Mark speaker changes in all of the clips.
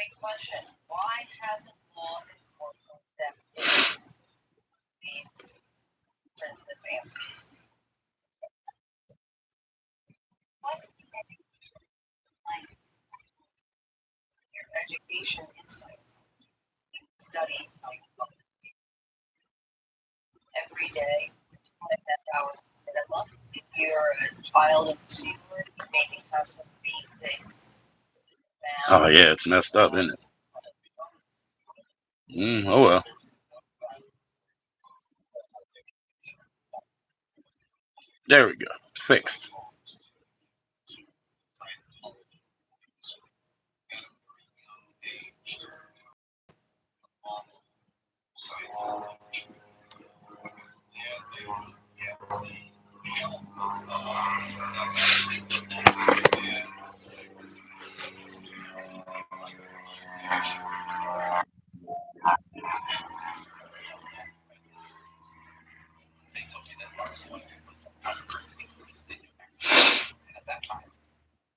Speaker 1: Great question. Why hasn't law enforcement stepped in? Please print this answer. What your education insight study every day, 10 hours minimum. If you're a child of the C word, you maybe have some basic
Speaker 2: Oh
Speaker 1: math.
Speaker 2: yeah, it's messed up, isn't it? Oh well. There we go. Fixed.
Speaker 1: At that time,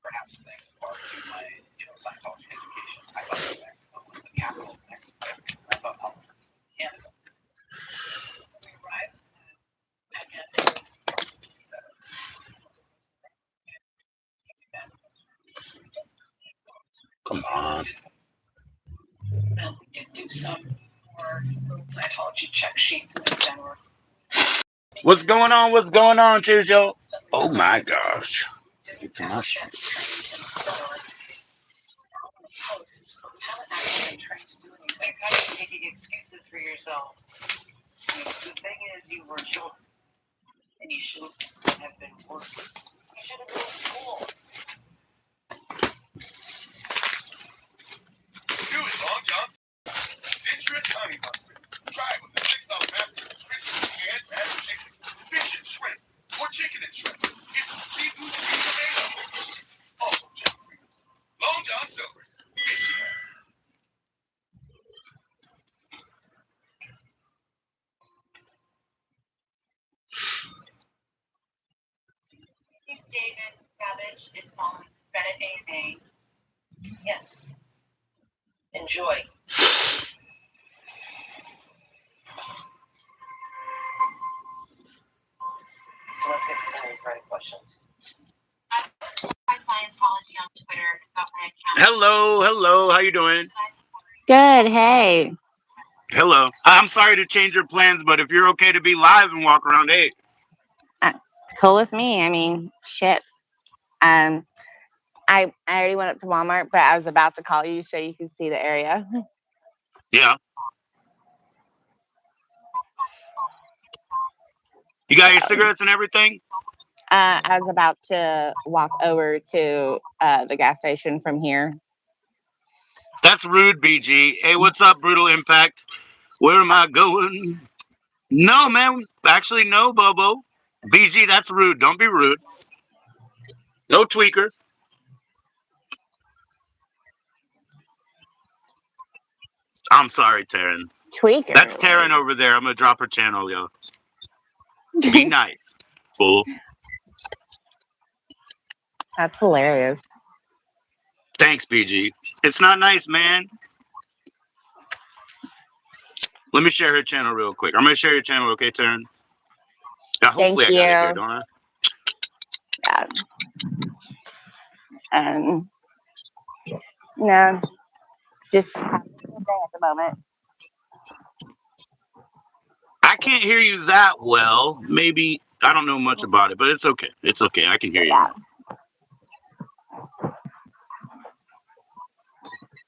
Speaker 1: perhaps thanks in part to my Scientology education, I thought it was Mexico, the capital of Mexico. I thought, oh, Canada. We arrived at
Speaker 2: Come on.
Speaker 1: and we did do some more Scientology check sheets in January.
Speaker 2: What's going on? What's going on, Chizo? Oh my gosh. Get to my shit.
Speaker 1: Haven't actually been trained to do anything. You're kind of making excuses for yourself. The thing is, you were children, and you shouldn't have been working. You should have been in school.
Speaker 3: Do it, Long John. Dangerous honey mustard. Try it with the $6 basket of crispy canned mashed chicken, fish and shrimp, or chicken and shrimp. Get some seafood sweet available. Also, John Fritos. Long John Silver's. Michigan.
Speaker 1: If David Savage is following Reddit AMA, yes. Enjoy. So let's get to some of these right questions. I find Scientology on Twitter. Got my account.
Speaker 2: Hello, hello. How you doing?
Speaker 4: Good. Hey.
Speaker 2: Hello. I'm sorry to change your plans, but if you're okay to be live and walk around, hey.
Speaker 4: Cool with me. I mean, shit. I already went up to Walmart, but I was about to call you so you could see the area.
Speaker 2: Yeah. You got your cigarettes and everything?
Speaker 4: I was about to walk over to the gas station from here.
Speaker 2: That's rude, BG. Hey, what's up, Brutal Impact? Where am I going? No, man. Actually, no, Bobo. BG, that's rude. Don't be rude. No tweakers. I'm sorry, Taryn.
Speaker 4: Tweaker.
Speaker 2: That's Taryn over there. I'm going to drop her channel, yo. Be nice, fool.
Speaker 4: That's hilarious.
Speaker 2: Thanks, BG. It's not nice, man. Let me share her channel real quick. I'm going to share your channel, okay, Taryn? Yeah, hopefully
Speaker 4: Thank
Speaker 2: I got it
Speaker 4: you.
Speaker 2: here, don't I?
Speaker 4: Yeah. No, just having a good day at the moment.
Speaker 2: I can't hear you that well. Maybe, I don't know much about it, but it's okay. It's okay. I can hear you now.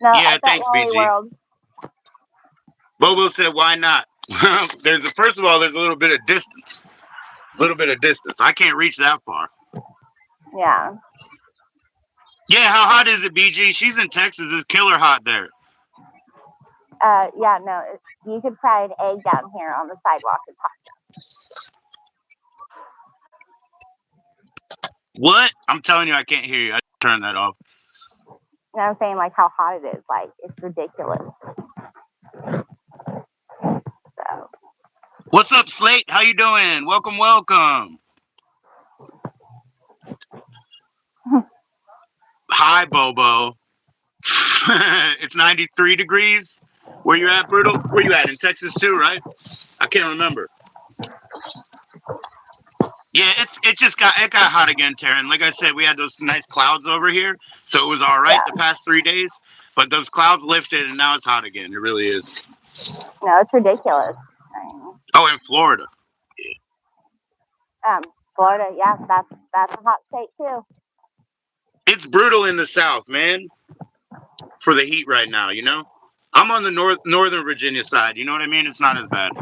Speaker 4: No,
Speaker 2: Yeah, thanks, BG.
Speaker 4: World.
Speaker 2: Bobo said, why not? First of all, there's a little bit of distance. I can't reach that far.
Speaker 4: Yeah.
Speaker 2: Yeah, how hot is it, BG? She's in Texas. It's killer hot there.
Speaker 4: Yeah, no, you could fry an egg down here on the sidewalk. It's hot.
Speaker 2: What? I'm telling you, I can't hear you. I turned that off.
Speaker 4: And I'm saying, like, how hot it is. Like, it's ridiculous. So.
Speaker 2: What's up, Slate? How you doing? Welcome, welcome. Hi, Bobo. It's 93 degrees. Where you at, Brutal? Where you at? In Texas too, right? I can't remember. Yeah, it got hot again, Taryn. Like I said, we had those nice clouds over here, so it was all right the
Speaker 4: Yeah.
Speaker 2: past 3 days. But those clouds lifted, and now it's hot again. It really is.
Speaker 4: No, it's ridiculous.
Speaker 2: Oh, in Florida,
Speaker 4: Um, Florida, yeah, that's a hot state too.
Speaker 2: it's brutal in the South, man. For the heat right now, you know. I'm on the northern Virginia side. You know what I mean? It's not as bad.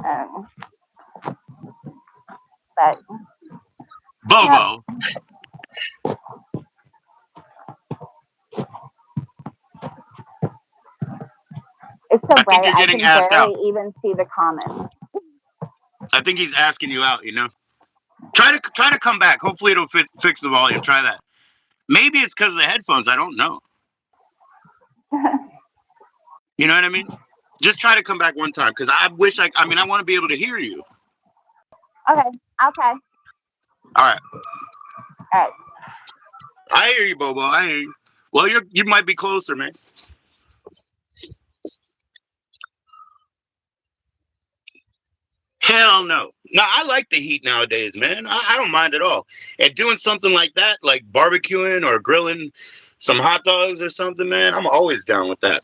Speaker 4: Um, but no,
Speaker 2: Bobo,
Speaker 4: it's so
Speaker 2: I think
Speaker 4: bright
Speaker 2: you're
Speaker 4: I
Speaker 2: getting
Speaker 4: can
Speaker 2: asked
Speaker 4: barely
Speaker 2: out.
Speaker 4: even see the comments.
Speaker 2: I think he's asking you out. You know. Try to come back. Hopefully it'll fix the volume. Try that. Maybe it's because of the headphones. I don't know. You know what I mean? Just try to come back one time because I wish I mean I want to be able to hear you.
Speaker 4: Okay, okay,
Speaker 2: All right.
Speaker 4: all right.
Speaker 2: I hear you, Bobo. I hear you. Well, you might be closer, man. Hell no. No, I like the heat nowadays, man. I don't mind at all. And doing something like that, like barbecuing or grilling some hot dogs or something, man, I'm always down with that.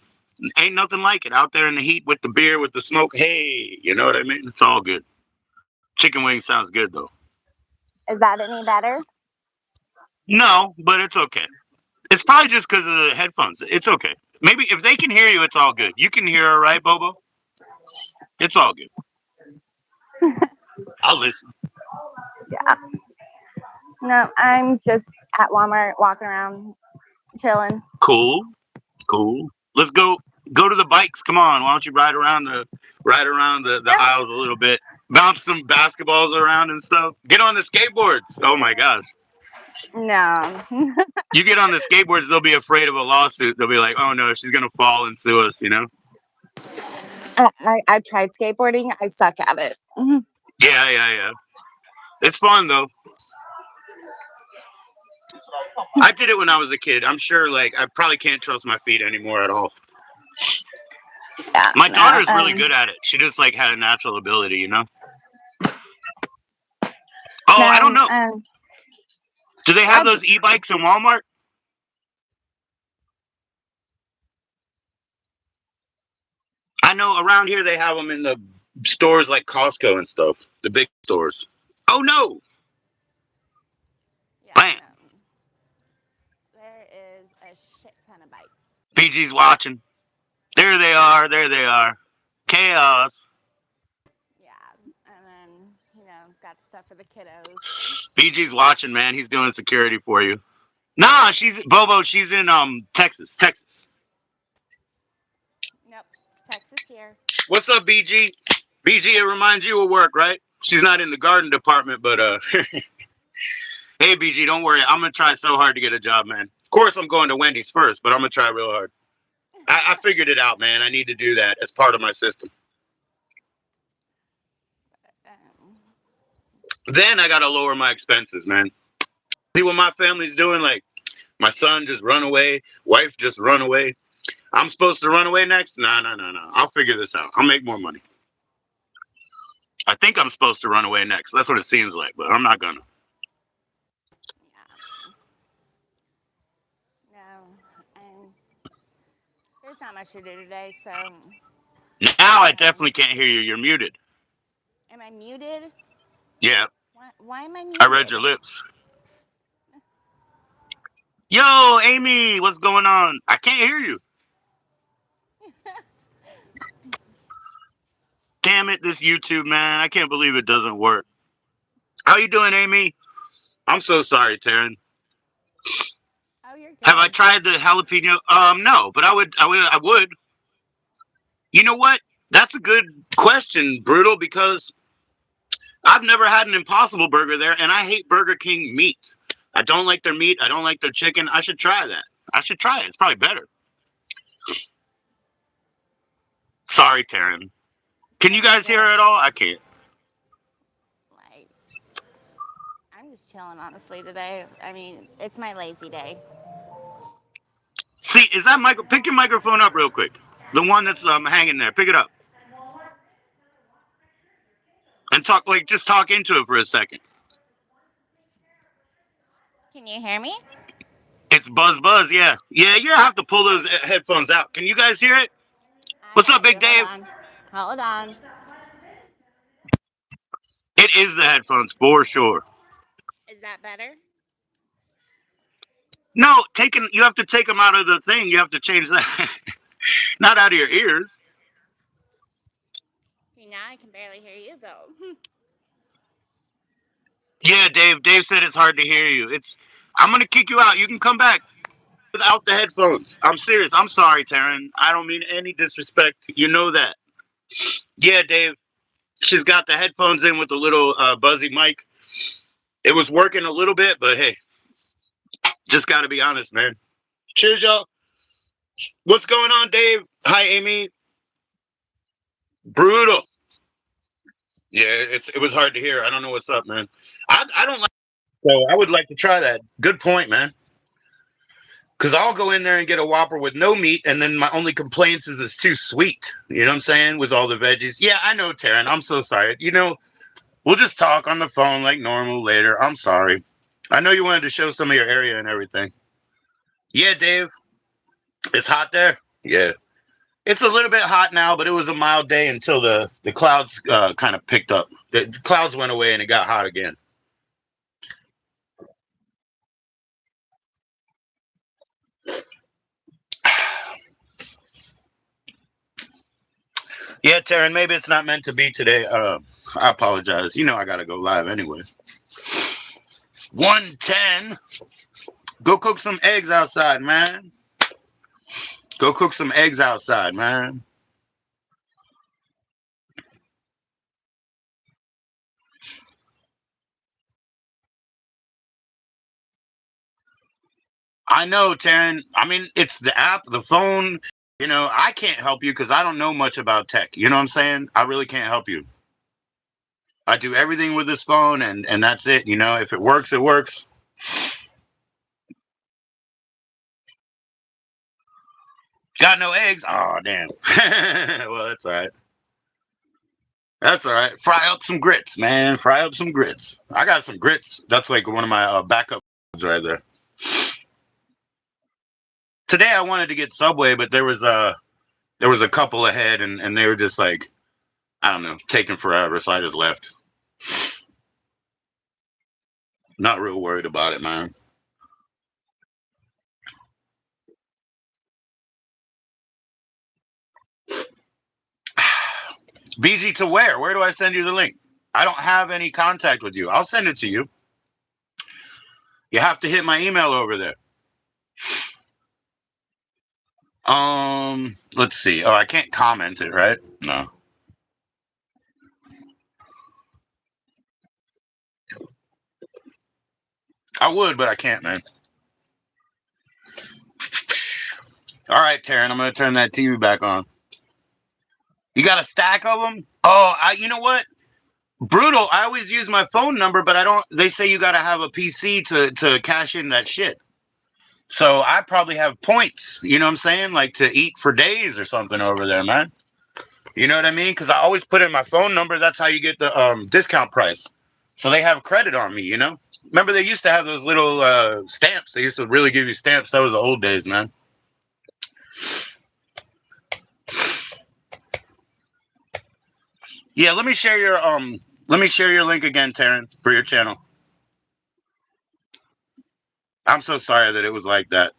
Speaker 2: Ain't nothing like it out there in the heat with the beer, with the smoke. Hey, you know what I mean? It's all good. Chicken wings sounds good, though.
Speaker 4: Is that any better?
Speaker 2: No, but it's okay. It's probably just because of the headphones. It's okay. Maybe if they can hear you, it's all good. You can hear her, right, Bobo? It's all good. I'll listen.
Speaker 4: Yeah. No, I'm just at Walmart walking around, chilling.
Speaker 2: Cool. Cool. Let's go to the bikes. Come on. Why don't you ride around the
Speaker 4: No,
Speaker 2: aisles a little bit? Bounce some basketballs around and stuff. Get on the skateboards. Oh my gosh.
Speaker 4: no.
Speaker 2: You get on the skateboards, they'll be afraid of a lawsuit. They'll be like, oh no, she's gonna fall and sue us, you know?
Speaker 4: I tried skateboarding. I suck at it.
Speaker 2: Yeah. It's fun though. I did it when I was a kid. I'm sure like I probably can't trust my feet anymore at all.
Speaker 4: Yeah,
Speaker 2: My
Speaker 4: no.
Speaker 2: daughter's really good at it. She just like had a natural ability, you know? Oh, I don't
Speaker 4: No,
Speaker 2: know. Do they have
Speaker 4: I,
Speaker 2: those e-bikes in Walmart? I know around here they have them in the stores like Costco and stuff, the big stores. Oh no!
Speaker 4: yeah,
Speaker 2: Bam!
Speaker 4: no. There is a shit ton of bikes.
Speaker 2: PG's watching. There they are. There they are. Chaos.
Speaker 4: Yeah, and then got stuff for the kiddos.
Speaker 2: PG's watching, man. He's doing security for you. Nah, she's Bobo. She's in Texas. Texas.
Speaker 4: Nope, Texas here.
Speaker 2: What's up, BG? BG, it reminds you of work, right? She's not in the garden department, but hey, BG, don't worry. I'm gonna try so hard to get a job, man. Of course, I'm going to Wendy's first, but I'm gonna try real hard. I figured it out, man. I need to do that as part of my system.
Speaker 4: Um,
Speaker 2: Then I gotta lower my expenses, man. See what my family's doing? Like my son just run away, wife just run away. I'm supposed to run away next? No. I'll figure this out. I'll make more money. I think I'm supposed to run away next. That's what it seems like, but I'm not gonna.
Speaker 4: yeah, no, and there's not much to do today, so
Speaker 2: Now I
Speaker 4: you know.
Speaker 2: definitely can't hear you. You're muted.
Speaker 4: Am I muted?
Speaker 2: Yeah,
Speaker 4: Why am I
Speaker 2: I read
Speaker 4: muted?
Speaker 2: your lips. Yo, Amy, what's going on? I can't hear you. Damn it, this YouTube, man. I can't believe it doesn't work. How you doing, Amy? I'm so sorry, Taryn.
Speaker 4: Oh, you're
Speaker 2: Have I
Speaker 4: good.
Speaker 2: tried the jalapeno? No, but I would. You know what? That's a good question, Brutal, because I've never had an Impossible Burger there, and I hate Burger King meat. I don't like their meat. I don't like their chicken. I should try that. I should try it. It's probably better. Sorry, Taryn. Can you
Speaker 4: No, you're
Speaker 2: guys hear her
Speaker 4: good.
Speaker 2: at all? I can't.
Speaker 4: Like, I'm just chilling, honestly, today. I mean, it's my lazy day.
Speaker 2: See, is that Michael? Pick your microphone up real quick. The one that's hanging there. Pick it up and talk just talk into it for a second.
Speaker 4: Can you hear me?
Speaker 2: It's buzz. Yeah. You have to pull those headphones out. Can you guys hear it?
Speaker 4: I
Speaker 2: What's
Speaker 4: hear
Speaker 2: up,
Speaker 4: you.
Speaker 2: Big
Speaker 4: Hold
Speaker 2: Dave?
Speaker 4: on. Hold on.
Speaker 2: It is the headphones for sure.
Speaker 4: Is that better?
Speaker 2: No, you have to take them out of the thing. You have to change that. Not out of your ears.
Speaker 4: See, now I can barely hear you though.
Speaker 2: Yeah, Dave. Dave said it's hard to hear you. I'm gonna kick you out. You can come back without the headphones. I'm serious. I'm sorry, Taryn. I don't mean any disrespect. You know that. Yeah, Dave. She's got the headphones in with the little buzzy mic. It was working a little bit, but hey, just got to be honest, man. Cheers, y'all. What's going on, Dave? Hi, Amy. Brutal. Yeah, it was hard to hear. I don't know what's up, man. I don't like. So I would like to try that. Good point, man. Because I'll go in there and get a Whopper with no meat, and then my only complaints is it's too sweet. You know what I'm saying? With all the veggies. Yeah, I know, Taryn. I'm so sorry. We'll just talk on the phone like normal later. I'm sorry. I know you wanted to show some of your area and everything. Yeah, Dave. It's hot there. Yeah. It's a little bit hot now, but it was a mild day until the clouds kind of picked up. The clouds went away and it got hot again. Yeah, Taryn, maybe it's not meant to be today. I apologize. I got to go live anyway. 110. Go cook some eggs outside, man. Go cook some eggs outside, man. I know, Taryn. I mean, it's the app, the phone. I can't help you because I don't know much about tech. You know what I'm saying? I really can't help you. I do everything with this phone, and that's it. If it works, it works. Got no eggs? Oh, damn. Well, that's all right. That's all right. Fry up some grits, man. Fry up some grits. I got some grits. That's like one of my backup right there. Today I wanted to get Subway, but there was a couple ahead, and they were just like, I don't know, taking forever, so I just left. Not real worried about it, man. BG to where? Where do I send you the link? I don't have any contact with you. I'll send it to you. You have to hit my email over there. Let's see. Oh, I can't comment it, right? No. I would, but I can't, man. All right, Taryn, I'm gonna turn that TV back on. You got a stack of them? Oh, you know what? Brutal. I always use my phone number, but I don't. They say you got to have a PC to cash in that shit. So I probably have points. You know what I'm saying? Like to eat for days or something over there, man. You know what I mean? Because I always put in my phone number. That's how you get the discount price. So they have credit on me. Remember they used to have those little stamps. They used to really give you stamps. That was the old days, man. Yeah, let me share your link again, Taryn, for your channel. I'm so sorry that it was like that.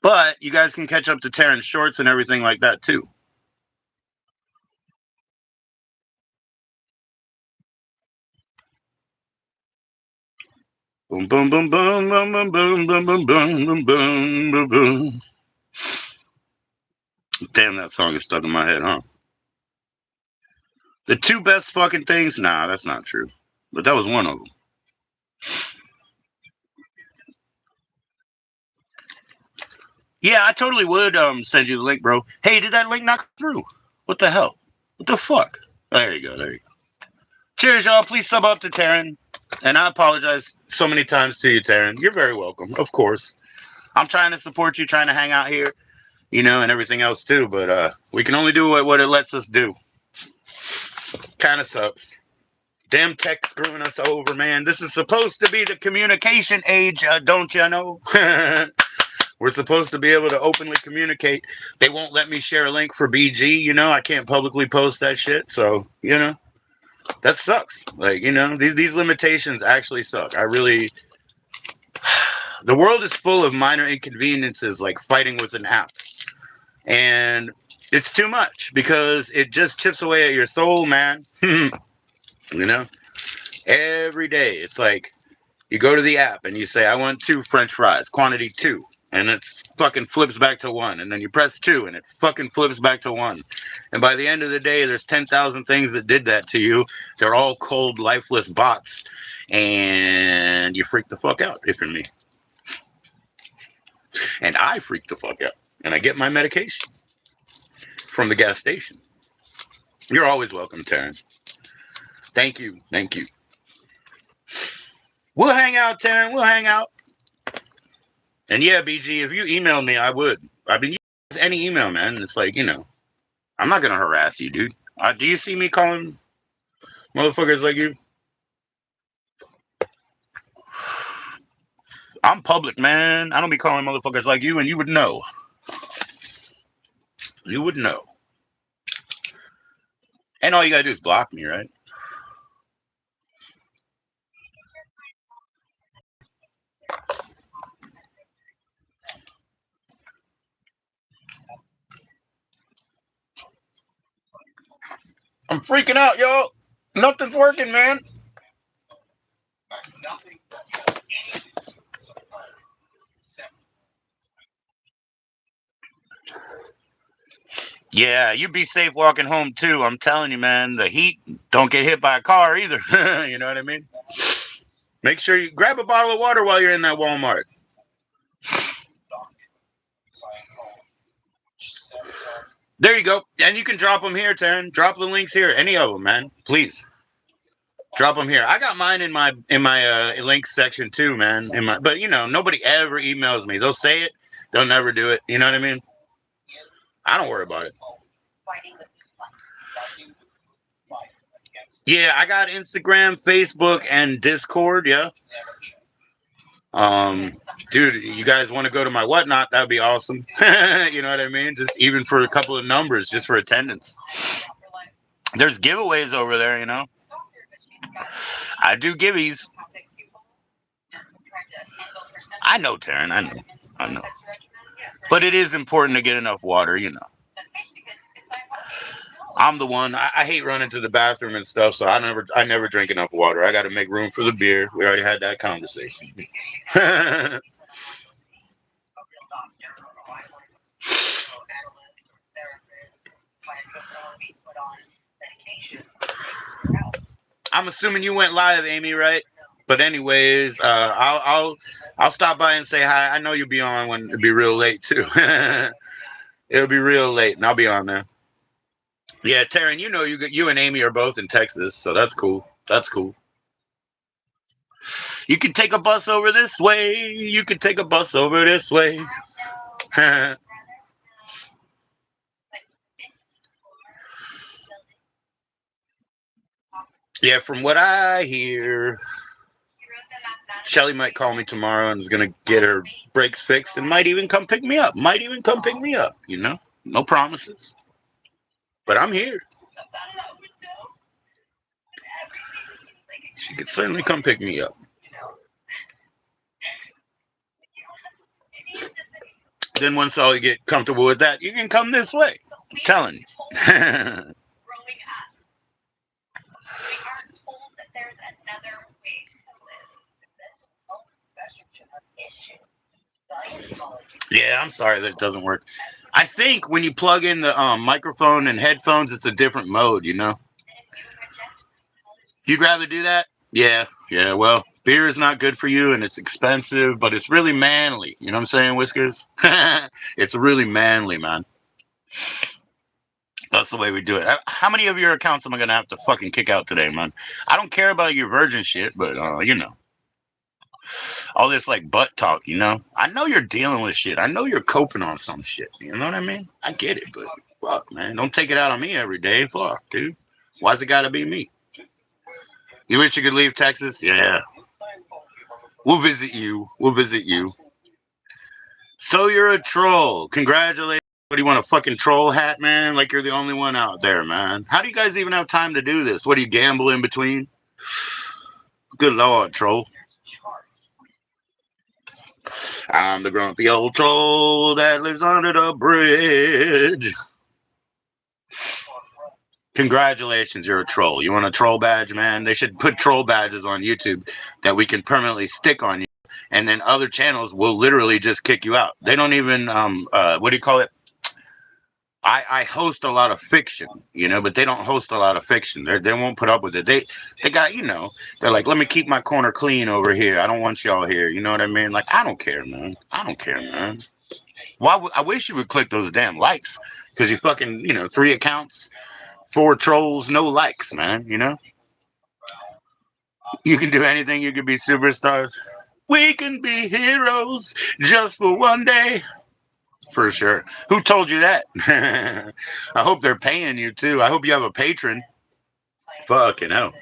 Speaker 2: But you guys can catch up to Taryn's shorts and everything like that too. Boom, boom, boom, boom, boom, boom, boom, boom, boom, boom, boom, boom, boom. Damn, that song is stuck in my head, huh? The two best fucking things? Nah, that's not true. But that was one of them. Yeah, I totally would send you the link, bro. Hey, did that link not come through? What the hell? What the fuck? There you go. Cheers, y'all. Please sub up to Taryn. And I apologize so many times to you, Taryn. You're very welcome, of course. I'm trying to support you, trying to hang out here, you know, and everything else too. But we can only do what it lets us do. Kind of sucks. Damn tech screwing us over, man. This is supposed to be the communication age, don't you know? We're supposed to be able to openly communicate. They won't let me share a link for BG, you know. I can't publicly post that shit. So, you know, that sucks. Like, you know, these limitations actually suck. I really. The world is full of minor inconveniences like fighting with an app. And it's too much because it just chips away at your soul, man. You know, every day it's like you go to the app and you say, I want 2 French fries, quantity 2. And it fucking flips back to 1. And then you press 2 and it fucking flips back to 1. And by the end of the day, there's 10,000 things that did that to you. They're all cold, lifeless bots. And you freak the fuck out if you're me. And I freak the fuck out. And I get my medication from the gas station. You're always welcome, Taryn. Thank you. Thank you. We'll hang out, Taryn. We'll hang out. And yeah, BG, if you email me, I would. I've been using any email, man. It's like, you know, I'm not going to harass you, dude. Do you see me calling motherfuckers like you? I'm public, man. I don't be calling motherfuckers like you, and you would know. You would know. And all you got to do is block me, right? I'm freaking out, yo. Nothing's working, man.
Speaker 1: Nothing.
Speaker 2: Yeah, you be safe walking home, too. I'm telling you, man. The heat, don't get hit by a car either. You know what I mean? Make sure you grab a bottle of water while you're in that Walmart. There you go. And you can drop them here, Taryn. Drop the links here. Any of them, man. Please. Drop them here. I got mine in my links section too, man. But you know, nobody ever emails me. They'll say it, they'll never do it. You know what I mean? I don't worry about it. Yeah, I got Instagram, Facebook, and Discord. Yeah. Dude, you guys want to go to my whatnot? That'd be awesome. You know what I mean? Just even for a couple of numbers, just for attendance. There's giveaways over there, you know. I do giveies. I know, Taryn. I know. But it is important to get enough water, you know. I'm the one. I hate running to the bathroom and stuff, so I never drink enough water. I got to make room for the beer. We already had that conversation. I'm assuming you went live, Amy, right? But anyways, I'll stop by and say hi. I know you'll be on when it'll be real late too. It'll be real late, and I'll be on there. Yeah, Taryn, you know you and Amy are both in Texas, so that's cool. That's cool. You can take a bus over this way. You can take a bus over this way. Yeah, from what I hear, Shelly might call me tomorrow and is gonna get her brakes fixed and might even come pick me up. You know? No promises. But I'm here. She could certainly come pick me up. Then once all you get comfortable with that, you can come this way. I'm telling you. Yeah, I'm sorry that it doesn't work. I think when you plug in the microphone and headphones, it's a different mode, you know? You'd rather do that? Yeah, yeah. Well, beer is not good for you and it's expensive, but it's really manly. You know what I'm saying, Whiskers? It's really manly, man. That's the way we do it. How many of your accounts am I going to have to fucking kick out today, man? I don't care about your virgin shit, but, you know. All this like butt talk, you know. I know you're dealing with shit. I know you're coping on some shit. You know what I mean? I get it, but fuck, man, don't take it out on me every day. Fuck, dude. Why's it gotta be me? You wish you could leave Texas? Yeah. We'll visit you. We'll visit you. So you're a troll. Congratulations. What do you want, a fucking troll hat, man? Like you're the only one out there, man. How do you guys even have time to do this? What do you gamble in between? Good lord, troll. I'm the grumpy old troll that lives under the bridge. Congratulations, you're a troll. You want a troll badge, man? They should put troll badges on YouTube that we can permanently stick on you, and then other channels will literally just kick you out. They don't even what do you call it? I host a lot of fiction, you know, but they don't host a lot of fiction. They won't put up with it. They got, you know, they're like, let me keep my corner clean over here. I don't want y'all here. You know what I mean? Like, I don't care, man. I don't care, man. I wish you would click those damn likes, because you fucking, you know, 3 accounts, 4 trolls, no likes, man. You know, you can do anything. You can be superstars. We can be heroes just for one day. For sure. Who told you that? I hope they're paying you too. I hope you have a patron. Fucking hell.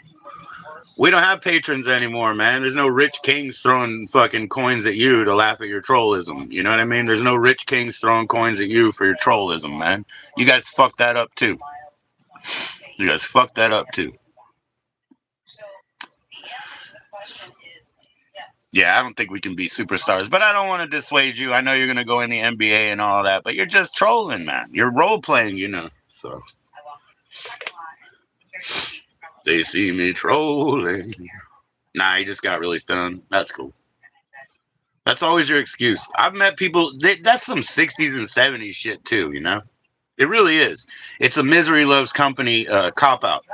Speaker 2: We don't have patrons anymore, man. There's no rich kings throwing fucking coins at you to laugh at your trollism. You know what I mean? There's no rich kings throwing coins at you for your trollism, man. You guys fucked that up too. You guys fucked that up too. Yeah, I don't think we can be superstars, but I don't want to dissuade you. I know you're going to go in the NBA and all that, but you're just trolling, man. You're role playing, you know. So they see me trolling. Nah, he just got really stoned. That's cool. That's always your excuse. I've met people, that's some 60s and 70s shit too, you know? It really is. It's a misery loves company cop out.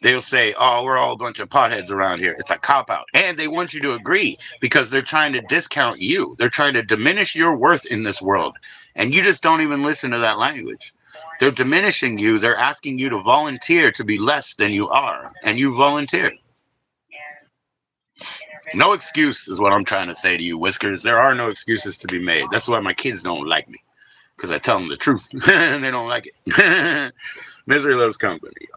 Speaker 2: They'll say, oh, we're all a bunch of potheads around here. It's a cop out. And they want you to agree because they're trying to discount you. They're trying to diminish your worth in this world. And you just don't even listen to that language. They're diminishing you. They're asking you to volunteer to be less than you are. And you volunteer. No excuse is what I'm trying to say to you, Whiskers. There are no excuses to be made. That's why my kids don't like me. Because I tell them the truth. And they don't like it. Misery loves company.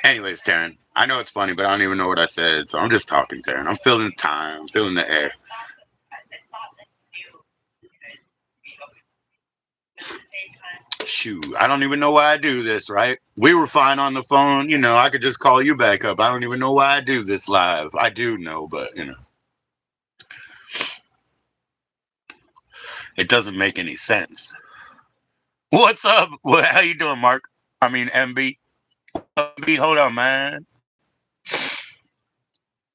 Speaker 2: Anyways, Taryn, I know it's funny, but I don't even know what I said, so I'm just talking, Taryn. I'm feeling the time, I'm feeling the air. Shoot, I don't even know why I do this, right? We were fine on the phone, you know, I could just call you back up. I don't even know why I do this live. I do know, but, you know, it doesn't make any sense. What's up? How you doing, Mark? I mean, MB. MB, hold on, man.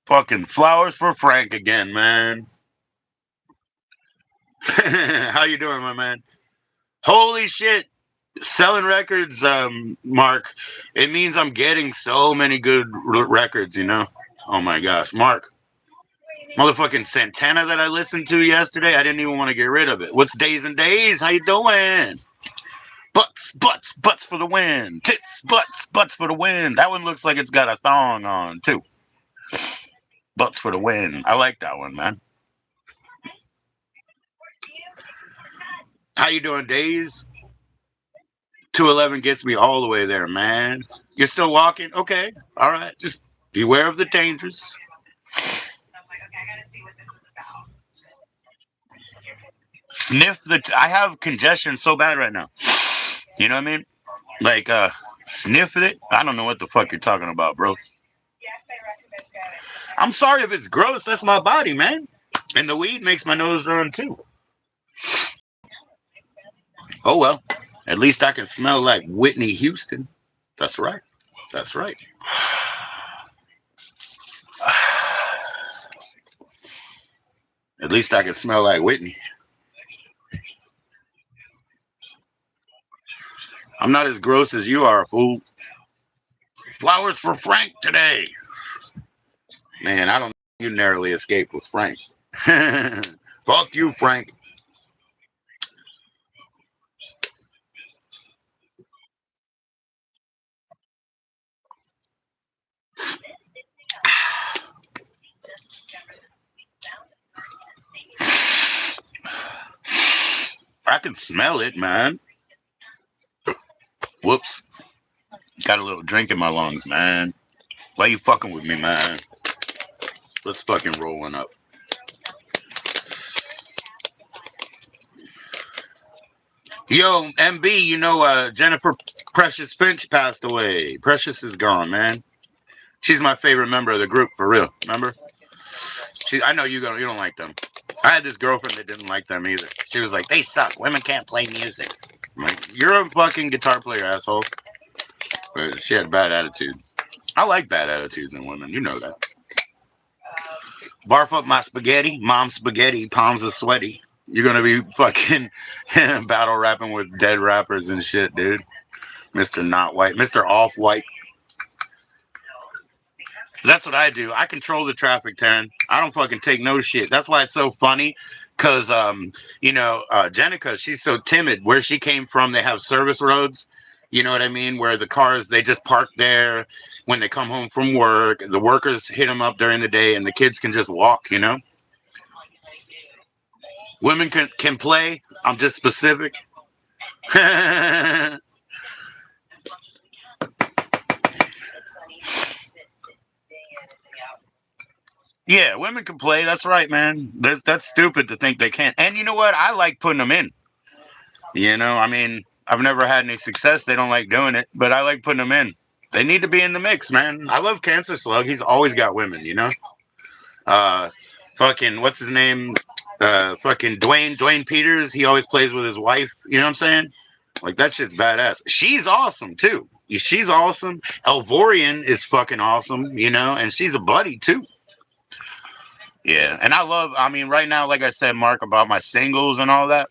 Speaker 2: Fucking flowers for Frank again, man. How you doing, my man? Holy shit. Selling records, Mark, it means I'm getting so many good records, you know? Oh my gosh, Mark. Motherfucking Santana that I listened to yesterday, I didn't even want to get rid of it. What's Days and Days? How you doing? Butts, butts, butts for the win. Tits, butts, butts for the win. That one looks like it's got a thong on, too. Butts for the win. I like that one, man. How you doing, Days? 211 gets me all the way there, man. You're still walking? Okay. All right. Just beware of the dangers. Sniff the. I have congestion so bad right now. You know what I mean? Like, sniff it. I don't know what the fuck you're talking about, bro. I'm sorry if it's gross. That's my body, man. And the weed makes my nose run too. Oh well. At least I can smell like Whitney Houston. That's right. That's right. At least I can smell like Whitney. I'm not as gross as you are, fool. Flowers for Frank today. Man, I don't know. You narrowly escaped with Frank. Fuck you, Frank. can smell it, man. Whoops. Got a little drink in my lungs, man. Why you fucking with me, man? Let's fucking roll one up. Yo, MB, you know, Jennifer Precious Finch passed away. Precious is gone, man. She's my favorite member of the group, for real. Remember? I know you don't like them. I had this girlfriend that didn't like them either. She was like, they suck. Women can't play music. I'm like, you're a fucking guitar player, asshole. But she had bad attitude. I like bad attitudes in women. You know that. Barf up my spaghetti. Mom's spaghetti. Palms are sweaty. You're going to be fucking battle rapping with dead rappers and shit, dude. Mr. Not White. Mr. Off White. That's what I do. I control the traffic, Taryn. I don't fucking take no shit. That's why it's so funny. Because, Jenica, she's so timid. Where she came from, they have service roads. You know what I mean? Where the cars, they just park there when they come home from work. The workers hit them up during the day, and the kids can just walk, you know? Women can play. I'm just specific. Yeah, women can play. That's right, man. That's stupid to think they can't. And you know what? I like putting them in. You know, I mean, I've never had any success. They don't like doing it, but I like putting them in. They need to be in the mix, man. I love Cancer Slug. He's always got women, you know? Fucking, what's his name? Fucking Dwayne Peters. He always plays with his wife. You know what I'm saying? Like, that shit's badass. She's awesome, too. She's awesome. Elvorian is fucking awesome, you know? And she's a buddy, too. Yeah. And I mean, right now, like I said, Mark, about my singles and all that.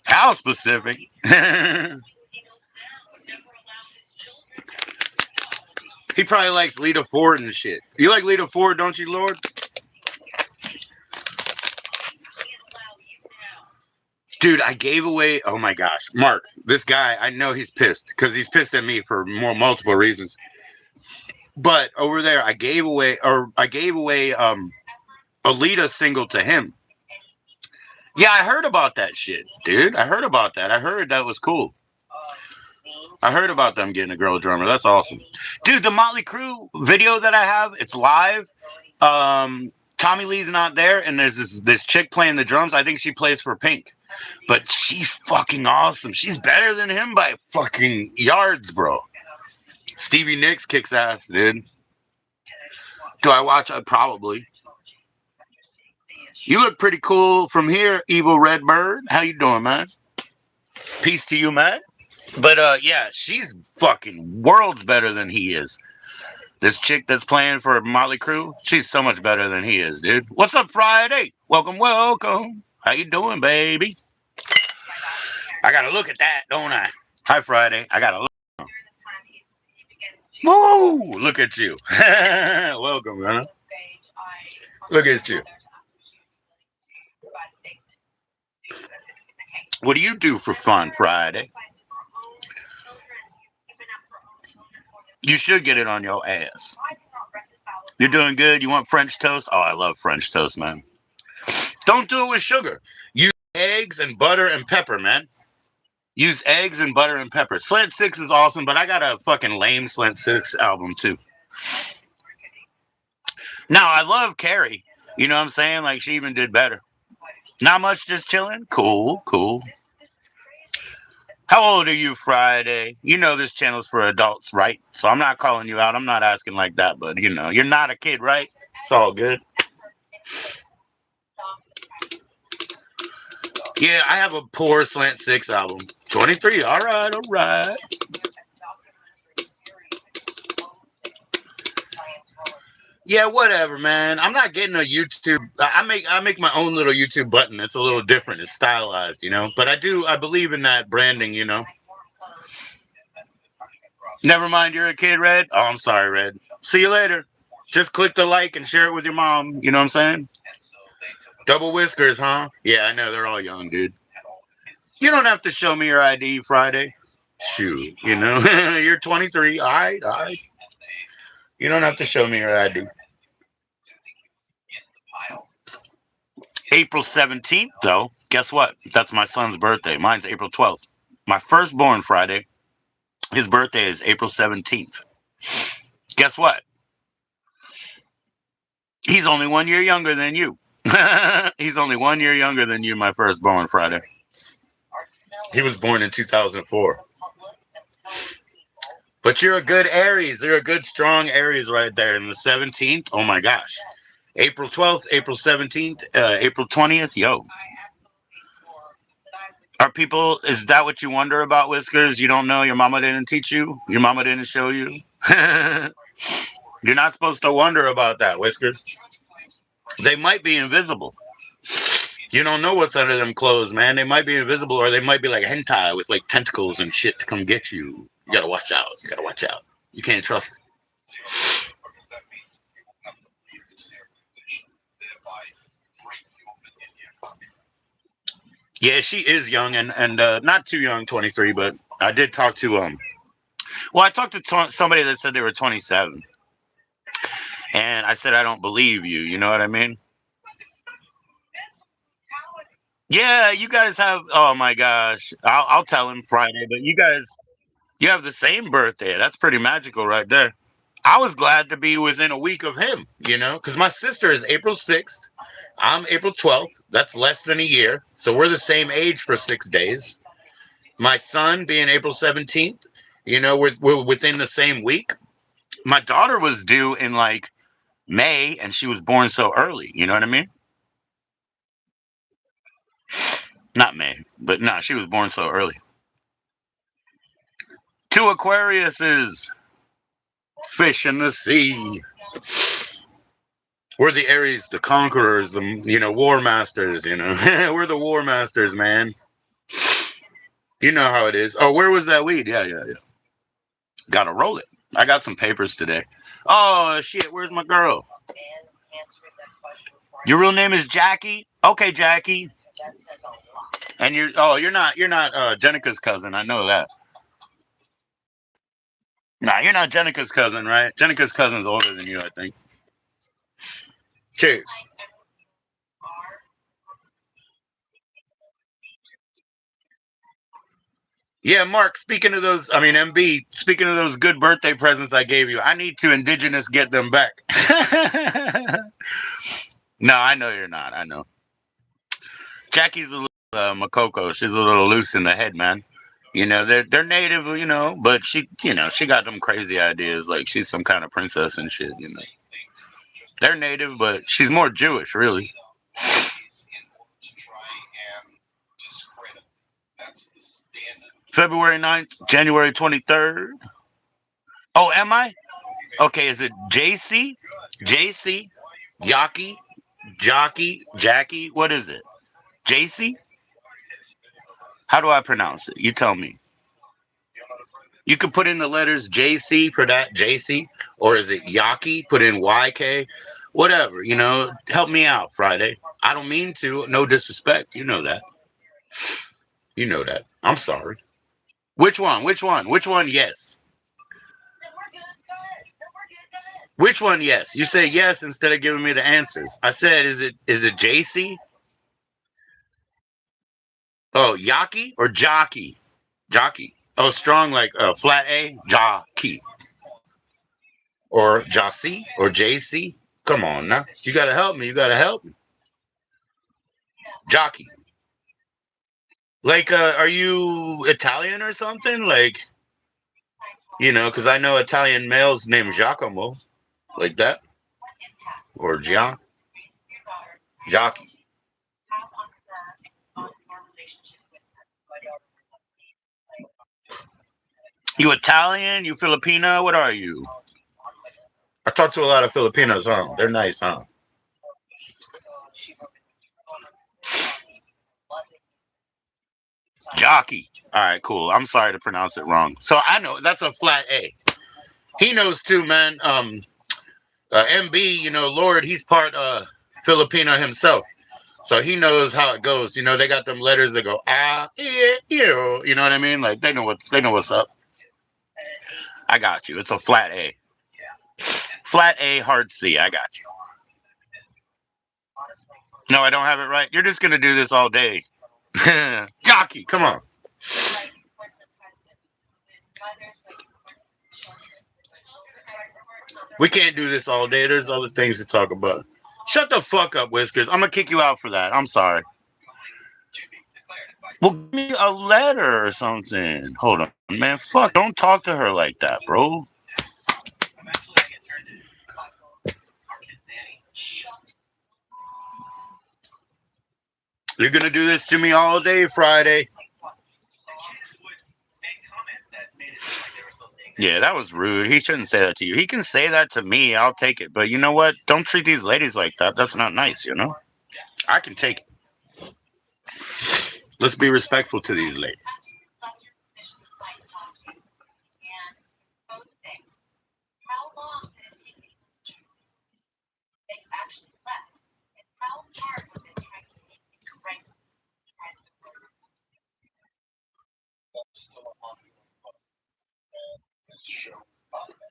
Speaker 2: How specific? He probably likes Lita Ford and shit. You like Lita Ford, don't you, Lord? Dude, I gave away. Oh my gosh, Mark, this guy, I know he's pissed because he's pissed at me for multiple reasons. But over there, I gave away a Lita single to him. Yeah, I heard about that shit, dude. I heard about that. I heard that was cool. I heard about them getting a girl drummer. That's awesome. Dude, the Motley Crue video that I have, it's live. Tommy Lee's not there, and there's this chick playing the drums. I think she plays for Pink. But she's fucking awesome. She's better than him by fucking yards, bro. Stevie Nicks kicks ass, dude. Do I watch it? Probably. You look pretty cool from here, Evil Redbird. How you doing, man? Peace to you, man. But yeah, she's fucking worlds better than he is. This chick that's playing for Motley Crue, she's so much better than he is, dude. What's up, Friday? Welcome, welcome. How you doing, baby? I gotta look at that, don't I? Hi, Friday. I gotta look. Woo! Look at you. Welcome, man. Look at you. What do you do for fun, Friday? You should get it on your ass. You're doing good? You want French toast? Oh, I love French toast, man. Don't do it with sugar. Use eggs and butter and pepper, man. Use eggs and butter and pepper. Slant 6 is awesome, but I got a fucking lame Slant 6 album, too. Now, I love Carrie. You know what I'm saying? Like, she even did better. Not much, just chilling? Cool, cool. How old are you, Friday? You know this channel's for adults, right? So I'm not calling you out. I'm not asking like that, but, you know, you're not a kid, right? It's all good. Yeah, I have a poor Slant 6 album. 23, all right, all right. Yeah, whatever, man. I'm not getting a YouTube. I make my own little YouTube button. It's a little different. It's stylized, you know. But I believe in that branding, you know. Never mind, you're a kid, Red. Oh, I'm sorry, Red. See you later. Just click the like and share it with your mom. You know what I'm saying? Double whiskers, huh? Yeah, I know. They're all young, dude. You don't have to show me your ID Friday. Shoot, you know. You're 23. All right, all right. You don't have to show me your ID. April 17th, though. Guess what? That's my son's birthday. Mine's April 12th. My firstborn Friday. His birthday is April 17th. Guess what? He's only 1 year younger than you. He's only 1 year younger than you, my firstborn Friday. He was born in 2004. But you're a good Aries. You're a good, strong Aries right there. And the 17th, oh my gosh. April 12th, April 17th, April 20th, yo. Are people, is that what you wonder about, Whiskers? You don't know? Your mama didn't teach you? Your mama didn't show you? You're not supposed to wonder about that, Whiskers. They might be invisible. You don't know what's under them clothes, man. They might be invisible, or they might be like hentai with like tentacles and shit to come get you. You gotta watch out. You gotta watch out. You can't trust it. Yeah, she is young and not too young, 23. But I did talk to Well, I talked to somebody that said they were 27, and I said I don't believe you. You know what I mean? Yeah, you guys have. Oh my gosh, I'll tell him Friday. But you have the same birthday. That's pretty magical, right there. I was glad to be within a week of him. You know, because my sister is April 6th. I'm April 12th. That's less than a year. So we're the same age for 6 days. My son being April 17th. You know, we're within the same week. My daughter was due in like May, and she was born so early. You know what I mean? Not May, but no, she was born so early. Two Aquariuses, fish in the sea. We're the Aries, the conquerors, the war masters. We're the war masters, man. You know how it is. Oh, where was that weed? Yeah, yeah, yeah. Gotta roll it. I got some papers today. Oh shit, where's my girl? Your real name is Jackie? Okay, Jackie. And you're not Jenica's cousin. I know that. Nah, you're not Jenica's cousin, right? Jenica's cousin's older than you, I think. Cheers. Yeah, Mark, MB, speaking of those good birthday presents I gave you, I need to indigenous get them back. No, I know you're not. I know. Jackie's a little Makoko. She's a little loose in the head, man. They're native, but she got them crazy ideas like she's some kind of princess and shit. They're native, but she's more Jewish, really. February 9th, January 23rd. Oh, am I? Okay, is it JC? JC? Yaki? Jockey? Jackie? What is it? JC? How do I pronounce it? You tell me. You could put in the letters JC for that, JC, or is it Yaki? Put in YK, whatever. Help me out, Friday. I don't mean to. No disrespect. You know that. You know that. I'm sorry. Which one? Which one? Which one? Yes. Which one? Yes. You say yes instead of giving me the answers. I said, is it JC? Oh, Yaki or Jockey? Jockey. Oh, strong like flat A, Jockey. Or Jossie or JC. Come on now. You gotta help me. You gotta help me. Jockey. Like, are you Italian or something? Like, because I know Italian males named Giacomo, like that, or Gian, Jockey. You Italian? You Filipino? What are you? I talk to a lot of Filipinos, huh? They're nice, huh? Jockey. All right, cool. I'm sorry to pronounce it wrong. So I know that's a flat A. He knows too, man. MB, Lord, he's part Filipino himself. So he knows how it goes. They got them letters that go you know what I mean? Like they know what's up. I got you. It's a flat A. Flat A, hard C. I got you. No, I don't have it right. You're just gonna do this all day. Jockey, come on. We can't do this all day. There's other things to talk about. Shut the fuck up, Whiskers. I'm gonna kick you out for that. I'm sorry. Well, give me a letter or something. Hold on, man. Fuck, don't talk to her like that, bro. You're gonna do this to me all day, Friday. Yeah, that was rude. He shouldn't say that to you. He can say that to me. I'll take it. But you know what? Don't treat these ladies like that. That's not nice, you know? I can take it. Let's be respectful to these ladies.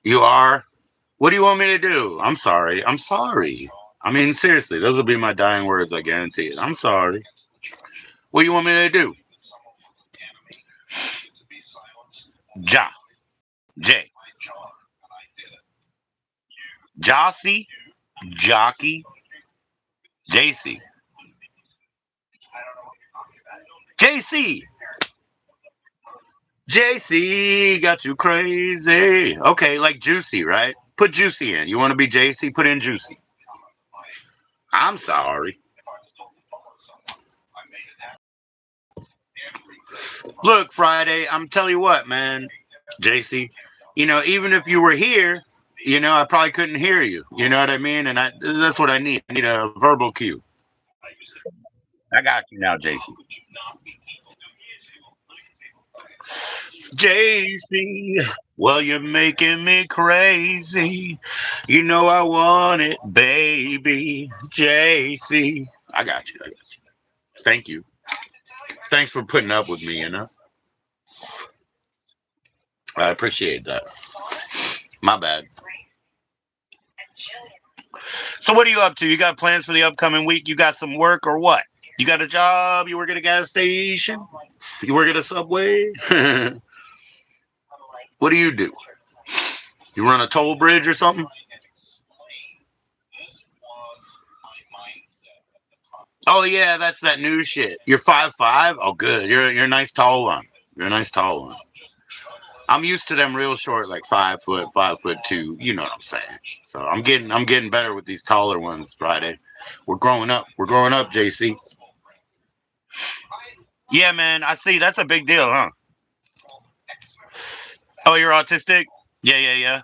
Speaker 2: You are? What do you want me to do? I'm sorry. I'm sorry. I mean, seriously, those will be my dying words, I guarantee it. I'm sorry. What do you want me to do? Ja. J. Jossie. Jockey. JC. JC. JC got you crazy. Okay, like Juicy, right? Put Juicy in. You want to be JC? Put in Juicy. I'm sorry. Look, Friday, I'm telling you what, man, JC, even if you were here, I probably couldn't hear you. You know what I mean? And that's what I need. I need a verbal cue. I got you now, JC. JC, well, you're making me crazy. You know I want it, baby. JC. I got you. I got you. Thank you. Thanks for putting up with me. I appreciate that. My bad. So what are you up to? You got plans for the upcoming week? You got some work or what? You got a job? You work at a gas station? You work at a Subway? What do you do? You run a toll bridge or something? Oh yeah, that's that new shit. You're 5'5"? Oh good. You're a nice tall one. You're a nice tall one. I'm used to them real short, like 5 foot, 5'2". You know what I'm saying? So I'm getting better with these taller ones. Friday, we're growing up. We're growing up, JC. Yeah, man. I see. That's a big deal, huh? Oh, you're autistic? Yeah, yeah, yeah.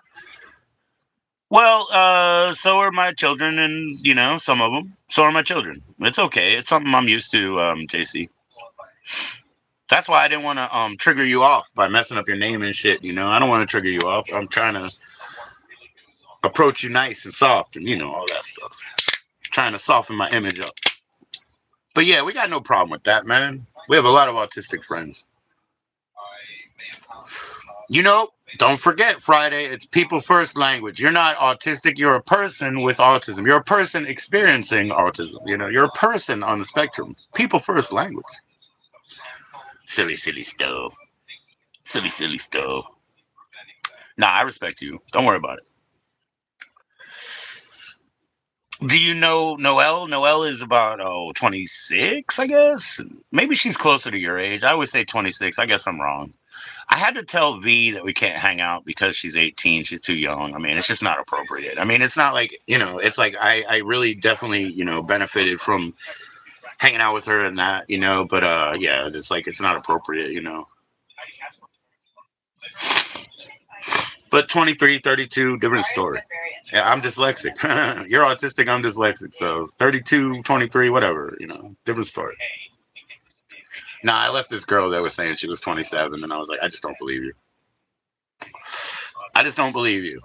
Speaker 2: Well, so are my children, and some of them. So are my children. It's okay. It's something I'm used to, JC. That's why I didn't want to trigger you off by messing up your name and shit. I don't want to trigger you off. I'm trying to approach you nice and soft, and all that stuff. Trying to soften my image up. But yeah, we got no problem with that, man. We have a lot of autistic friends. Don't forget Friday. It's people first language. You're not autistic. You're a person with autism. You're a person experiencing autism. You're a person on the spectrum. People first language. Silly, silly stuff. Silly, silly stuff. Nah, I respect you. Don't worry about it. Do you know Noelle? Noelle is about 26, I guess. Maybe she's closer to your age. I would say 26. I guess I'm wrong. I had to tell V that we can't hang out because she's 18. She's too young. I mean, it's just not appropriate. I mean, it's not like, it's like I really definitely, benefited from hanging out with her and that, but yeah, it's like it's not appropriate. But 23, 32, different story. Yeah, I'm dyslexic. You're autistic, I'm dyslexic. So 32, 23, whatever, different story. Nah, I left this girl that was saying she was 27, and I was like, I just don't believe you. I just don't believe you.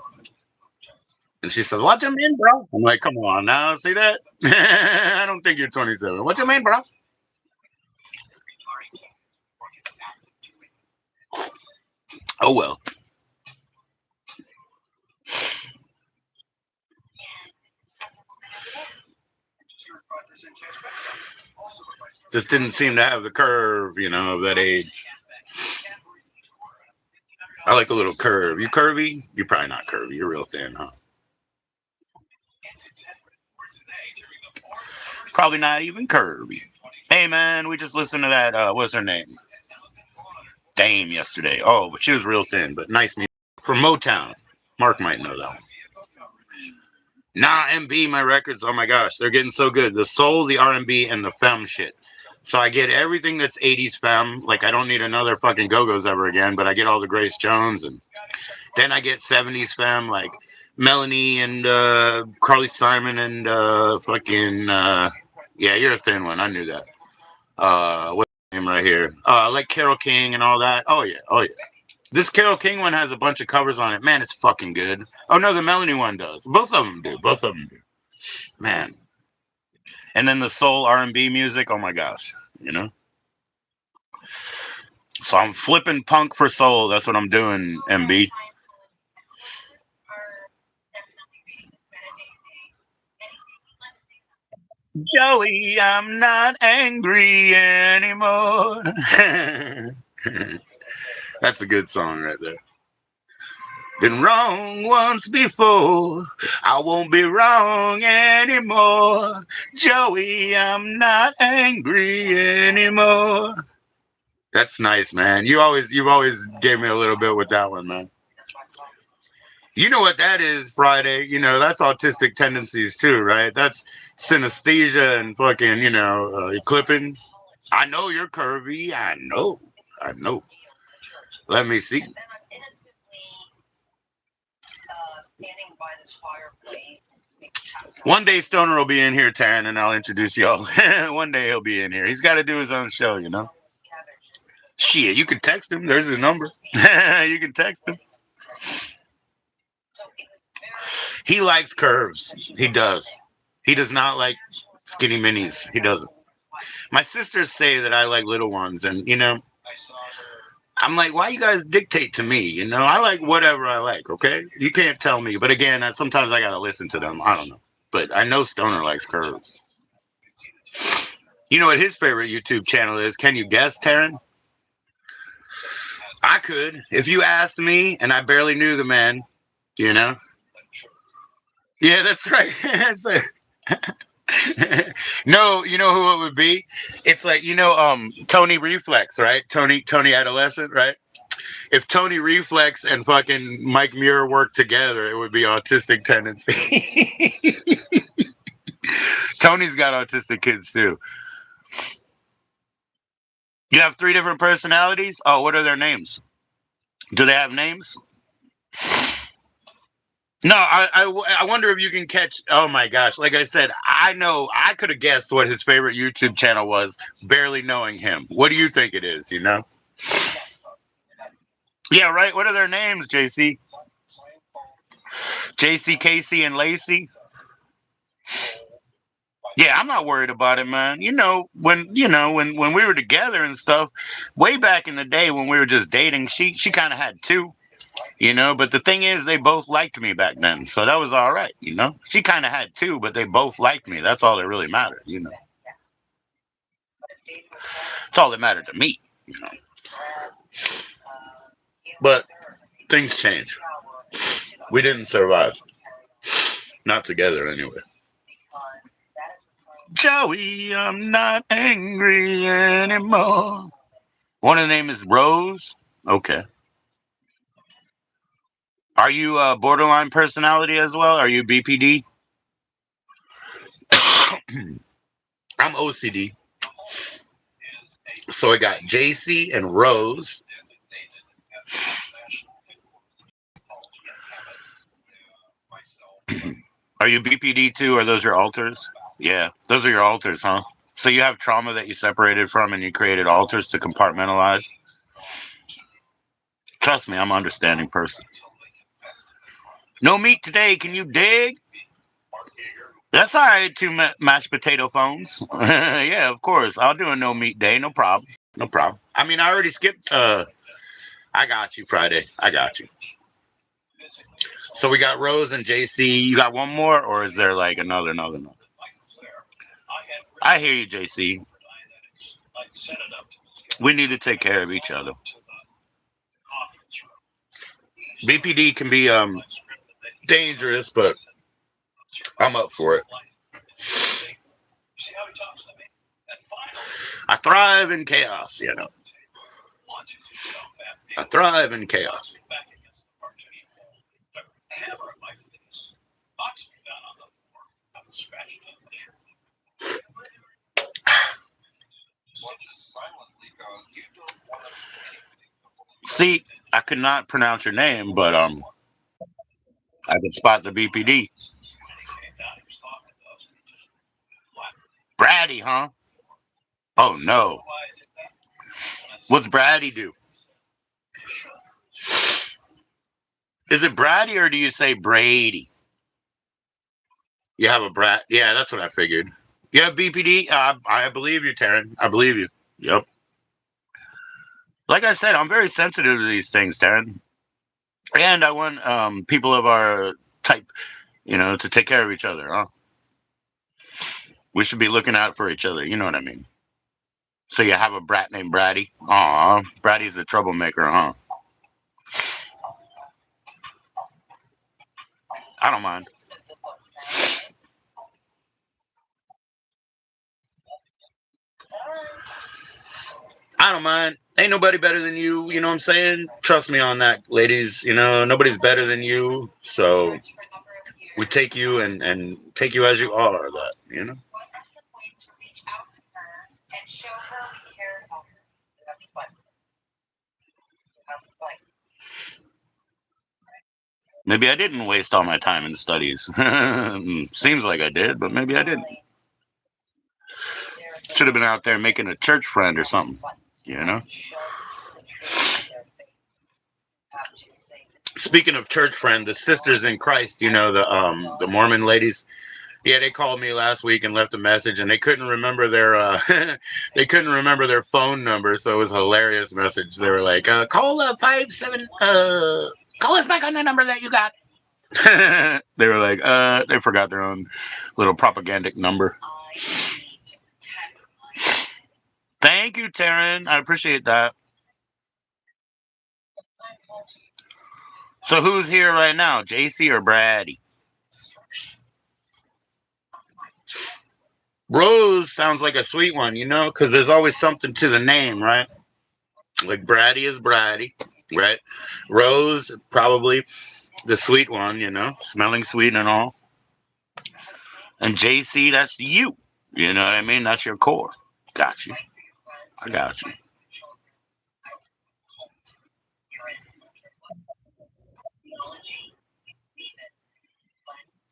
Speaker 2: And she says, "What you mean, bro?" I'm like, "Come on now, see that? I don't think you're 27. What you mean, bro?" Oh well. Just didn't seem to have the curve, you know, of that age. I like a little curve. You curvy? You're probably not curvy. You're real thin, huh? Probably not even curvy. Hey, man, we just listened to that, what's her name? Dame yesterday. Oh, but she was real thin, but nice music. From Motown. Mark might know that one. Nah, MB, my records, oh my gosh, they're getting so good. The soul, the R&B, and the femme shit. So I get everything that's 80s femme. Like, I don't need another fucking Go-Go's ever again, but I get all the Grace Jones. And then I get 70s femme, like Melanie and Carly Simon and yeah, you're a thin one. I knew that. What's the name right here? Like Carole King and all that. Oh, yeah. Oh, yeah. This Carole King one has a bunch of covers on it. Man, it's fucking good. Oh, no, the Melanie one does. Both of them do. Both of them do. Man. And then the soul R&B music. Oh, my gosh. You know? So I'm flipping punk for soul. That's what I'm doing, MB. Joey, I'm not angry anymore. That's a good song right there. Been wrong once before. I won't be wrong anymore. Joey, I'm not angry anymore. That's nice, man. You've always gave me a little bit with that one, man. You know what that is, Friday? You know, that's autistic tendencies too, right? That's synesthesia and fucking, clipping. I know you're curvy. I know. I know. Let me see. One day Stoner will be in here, Taryn, and I'll introduce y'all. One day he'll be in here. He's got to do his own show, you know? Shit, you can text him. There's his number. You can text him. He likes curves. He does. He does not like skinny minis. He doesn't. My sisters say that I like little ones, and, I'm like, why you guys dictate to me? You know, I like whatever I like, okay? You can't tell me. But again, sometimes I got to listen to them. I don't know. But I know Stoner likes curves. You know what his favorite YouTube channel is? Can you guess, Taryn? I could. If you asked me, and I barely knew the man, you know? Yeah, that's right. That's right. No, you know who it would be? It's like, Tony Reflex, right? Tony Adolescent, right? If Tony Reflex and fucking Mike Muir worked together, it would be autistic tendency. Tony's got autistic kids too. You have 3 different personalities? Oh, what are their names? Do they have names? No, I wonder if you can catch. Oh my gosh! Like I said, I know I could have guessed what his favorite YouTube channel was, barely knowing him. What do you think it is? You know? Yeah, right. What are their names, JC? JC, Casey, and Lacey. Yeah, I'm not worried about it, man. When we were together and stuff, way back in the day when we were just dating, she kind of had 2. But the thing is, they both liked me back then, so that was all right. She kind of had 2, but they both liked me. That's all that really mattered. It's all that mattered to me. But things change. We didn't survive, not together anyway. Joey, I'm not angry anymore. One of the name is Rose. Okay. Are you a borderline personality as well? Are you BPD? I'm OCD. So I got JC and Rose. Are you BPD too? Are those your alters? Yeah, those are your alters, huh? So you have trauma that you separated from and you created alters to compartmentalize? Trust me, I'm an understanding person. No meat today, can you dig? That's all right, 2 mashed potato phones. Yeah, of course. I'll do a no meat day, no problem. No problem. I mean, I already skipped. I got you, Friday. I got you. So we got Rose and JC. You got one more, or is there like another? I hear you, JC. We need to take care of each other. BPD can be dangerous, but I'm up for it. I thrive in chaos, you know. I thrive in chaos. See, I could not pronounce your name, but I could spot the BPD. Braddy, huh? Oh no. What's Braddy do? Is it Braddy or do you say Brady? You have a brat. Yeah, that's what I figured. You have BPD? I believe you, Taryn. I believe you. Yep. Like I said, I'm very sensitive to these things, Taryn. And I want people of our type, to take care of each other, huh? We should be looking out for each other. You know what I mean? So you have a brat named Braddy? Aw, Braddy's the troublemaker, huh? I don't mind. I don't mind. Ain't nobody better than you. You know what I'm saying? Trust me on that, ladies. Nobody's better than you. So we take you and take you as you are. That. Maybe I didn't waste all my time in studies. Seems like I did, but maybe I didn't. Should have been out there making a church friend or something. Speaking of church friend, the sisters in Christ, the Mormon ladies. Yeah, they called me last week and left a message, and they couldn't remember their they couldn't remember their phone number, so it was a hilarious message. They were like, "Call 57, call us back on the number that you got." They were like, they forgot their own little propagandic number. Thank you, Taryn. I appreciate that. So who's here right now, JC or Braddy? Rose sounds like a sweet one, because there's always something to the name, right? Like Braddy is Braddy, right? Rose, probably the sweet one, smelling sweet and all. And JC, that's you. You know what I mean? That's your core. Got you. I got you.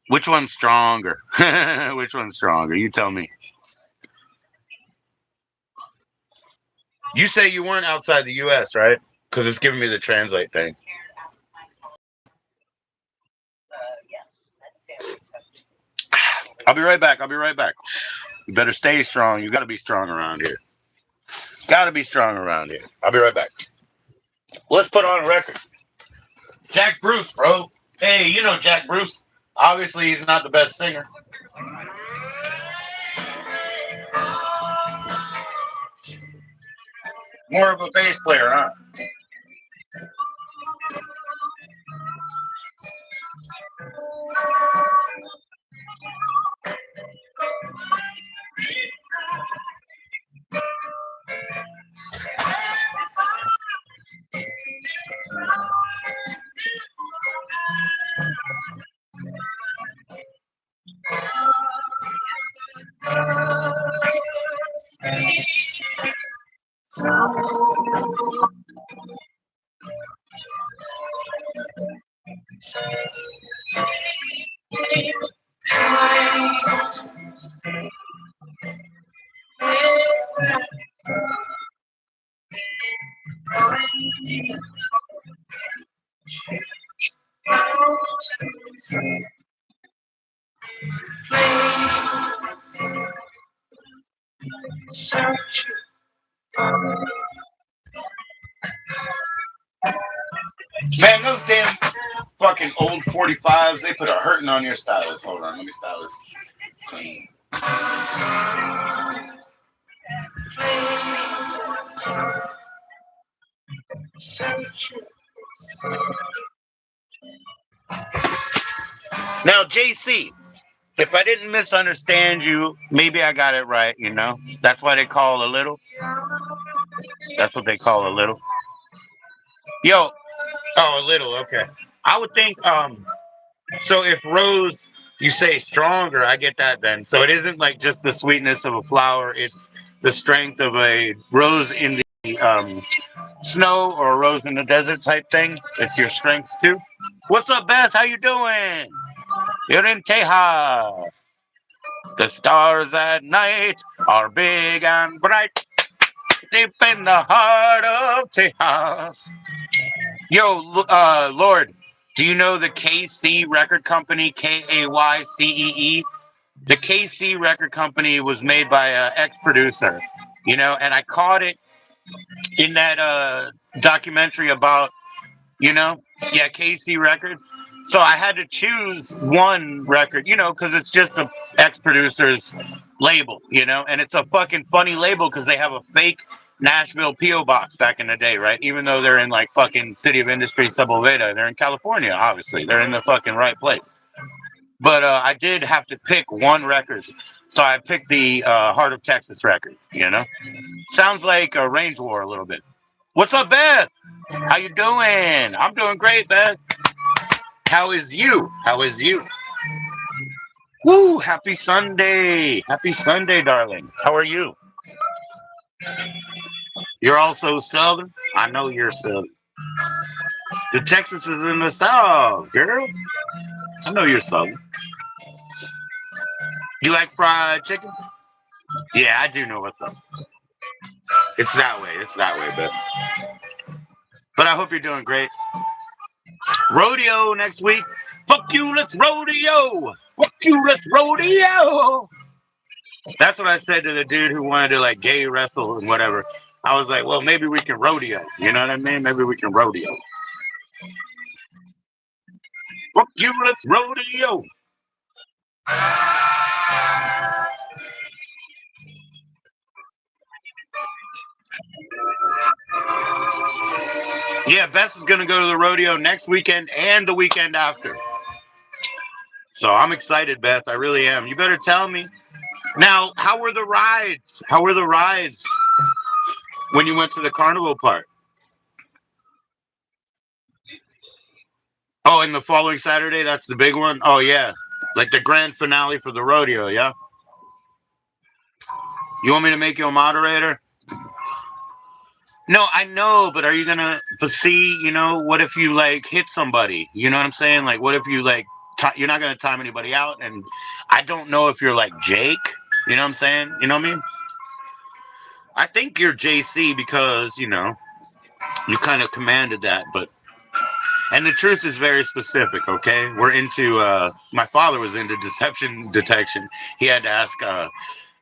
Speaker 2: Which one's stronger? Which one's stronger? You tell me. You say you weren't outside the U.S., right? Because it's giving me the translate thing. I'll be right back. You better stay strong. You got to be strong around here. I'll be right back. Let's put on a record. Jack Bruce, bro. Hey, you know Jack Bruce. Obviously, he's not the best singer. More of a bass player, huh? Man, those damn fucking old 45s, they put a hurting on your stylus. Hold on, let me style this clean. Now, JC, if I didn't misunderstand you, maybe I got it right, you know? That's why they call a little. That's what they call a little. Yo, oh, a little, okay. I would think, so if rose, you say stronger, I get that then. So it isn't like just the sweetness of a flower, it's the strength of a rose in the snow or a rose in the desert type thing. It's your strengths too. What's up, Bess? How you doing? You're in Tejas. The stars at night are big and bright, deep in the heart of Tejas. Yo, Lord, do you know the KC record company, KAYCEE? The KC record company was made by an ex-producer, you know, and I caught it in that documentary about, you know, yeah, KC Records. So I had to choose one record, you know, because it's just a ex-producer's label, you know, and it's a fucking funny label because they have a fake Nashville P.O. box back in the day, right? Even though they're in like fucking City of Industry, Sepulveda, they're in California, obviously. They're in the fucking right place. But I did have to pick one record. So I picked the Heart of Texas record, you know? Sounds like a Range War a little bit. What's up, Beth? How you doing? I'm doing great, Beth. How is you? How is you? Woo! Happy Sunday. Happy Sunday, darling. How are you? You're also Southern? I know you're Southern. The Texas is in the South, girl. I know you're Southern. You like fried chicken? Yeah, I do know what's up. It's that way. It's that way, Beth. But I hope you're doing great. Rodeo next week. Fuck you, let's rodeo. Fuck you, let's rodeo. That's what I said to the dude who wanted to like gay wrestle and whatever. I was like, well, maybe we can rodeo. You know what I mean? Maybe we can rodeo. Fuck you, let's rodeo. Yeah, Beth is going to go to the rodeo next weekend and the weekend after. So I'm excited, Beth. I really am. You better tell me. Now, how were the rides? How were the rides when you went to the carnival part? Oh, and the following Saturday, that's the big one? Oh, yeah. Like the grand finale for the rodeo, yeah? You want me to make you a moderator? No, I know, but are you gonna? But see, you know, what if you like hit somebody? You know what I'm saying? Like, what if you like? You're not gonna time anybody out, and I don't know if you're like Jake. You know what I'm saying? You know what I mean? I think you're JC because you know you kind of commanded that, but and the truth is very specific. Okay, we're into. My father was into deception detection. He had to ask,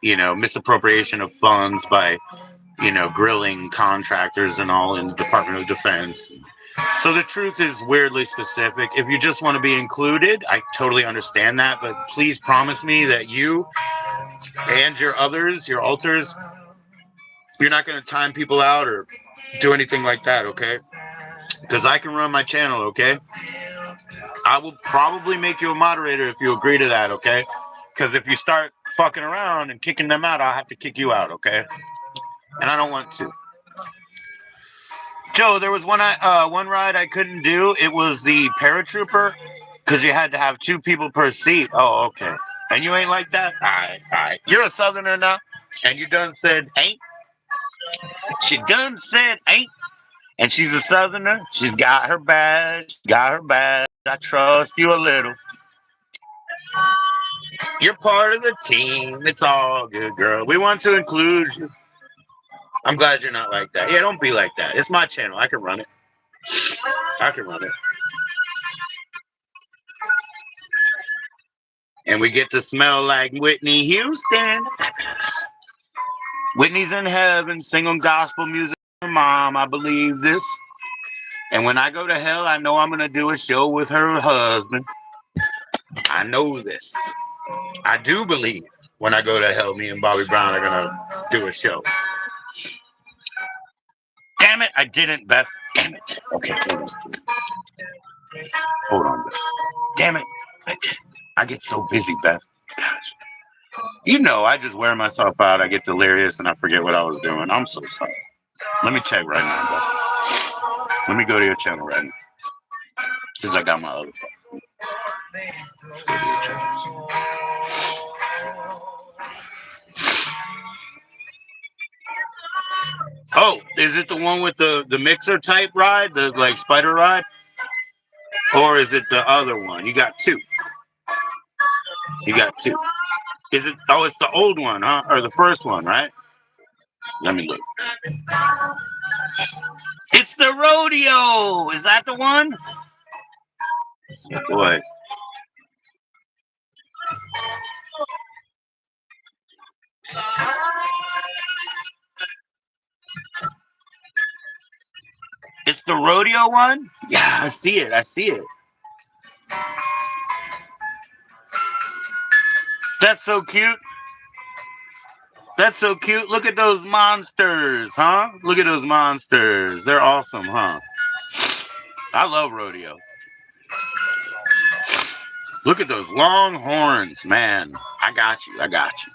Speaker 2: you know, misappropriation of funds by you know, grilling contractors and all in the Department of Defense. So the truth is weirdly specific. If you just want to be included, I totally understand that, but please promise me that you and your others, your alters, you're not going to time people out or do anything like that, okay? Because I can run my channel, okay? I will probably make you a moderator if you agree to that, okay? Because if you start fucking around and kicking them out, I'll have to kick you out, okay? And I don't want to. Joe, there was one ride I couldn't do. It was the paratrooper because you had to have two people per seat. Oh, okay. And you ain't like that? All right, all right. You're a Southerner now, and you done said ain't. She done said ain't, and she's a Southerner. She's got her badge. Got her badge. I trust you a little. You're part of the team. It's all good, girl. We want to include you. I'm glad you're not like that. Yeah, don't be like that. It's my channel. I can run it. I can run it. And we get to smell like Whitney Houston. Whitney's in heaven singing gospel music to her mom. I believe this. And when I go to hell, I know I'm going to do a show with her husband. I know this. I do believe. when I go to hell, me and Bobby Brown are gonna do a show. Damn it, I didn't, Beth. Damn it. Okay, hold on. Hold on, Beth. Damn it, I didn't. I get so busy, Beth. Gosh. You know, I just wear myself out. I get delirious and I forget what I was doing. I'm so sorry. Let me check right now, Beth. Let me go to your channel right now. Because I got my other phone. Go to your channel. Oh, is it the one with the mixer type ride, the like spider ride? Or is it the other one? You got two. You got two. Is it? Oh, it's the old one, huh? Or the first one, right? Let me look. It's the rodeo. Is that the one? Boy. It's the rodeo one? Yeah, I see it. I see it. That's so cute. That's so cute. Look at those monsters, huh? Look at those monsters. They're awesome, huh? I love rodeo. Look at those long horns, man. I got you. I got you.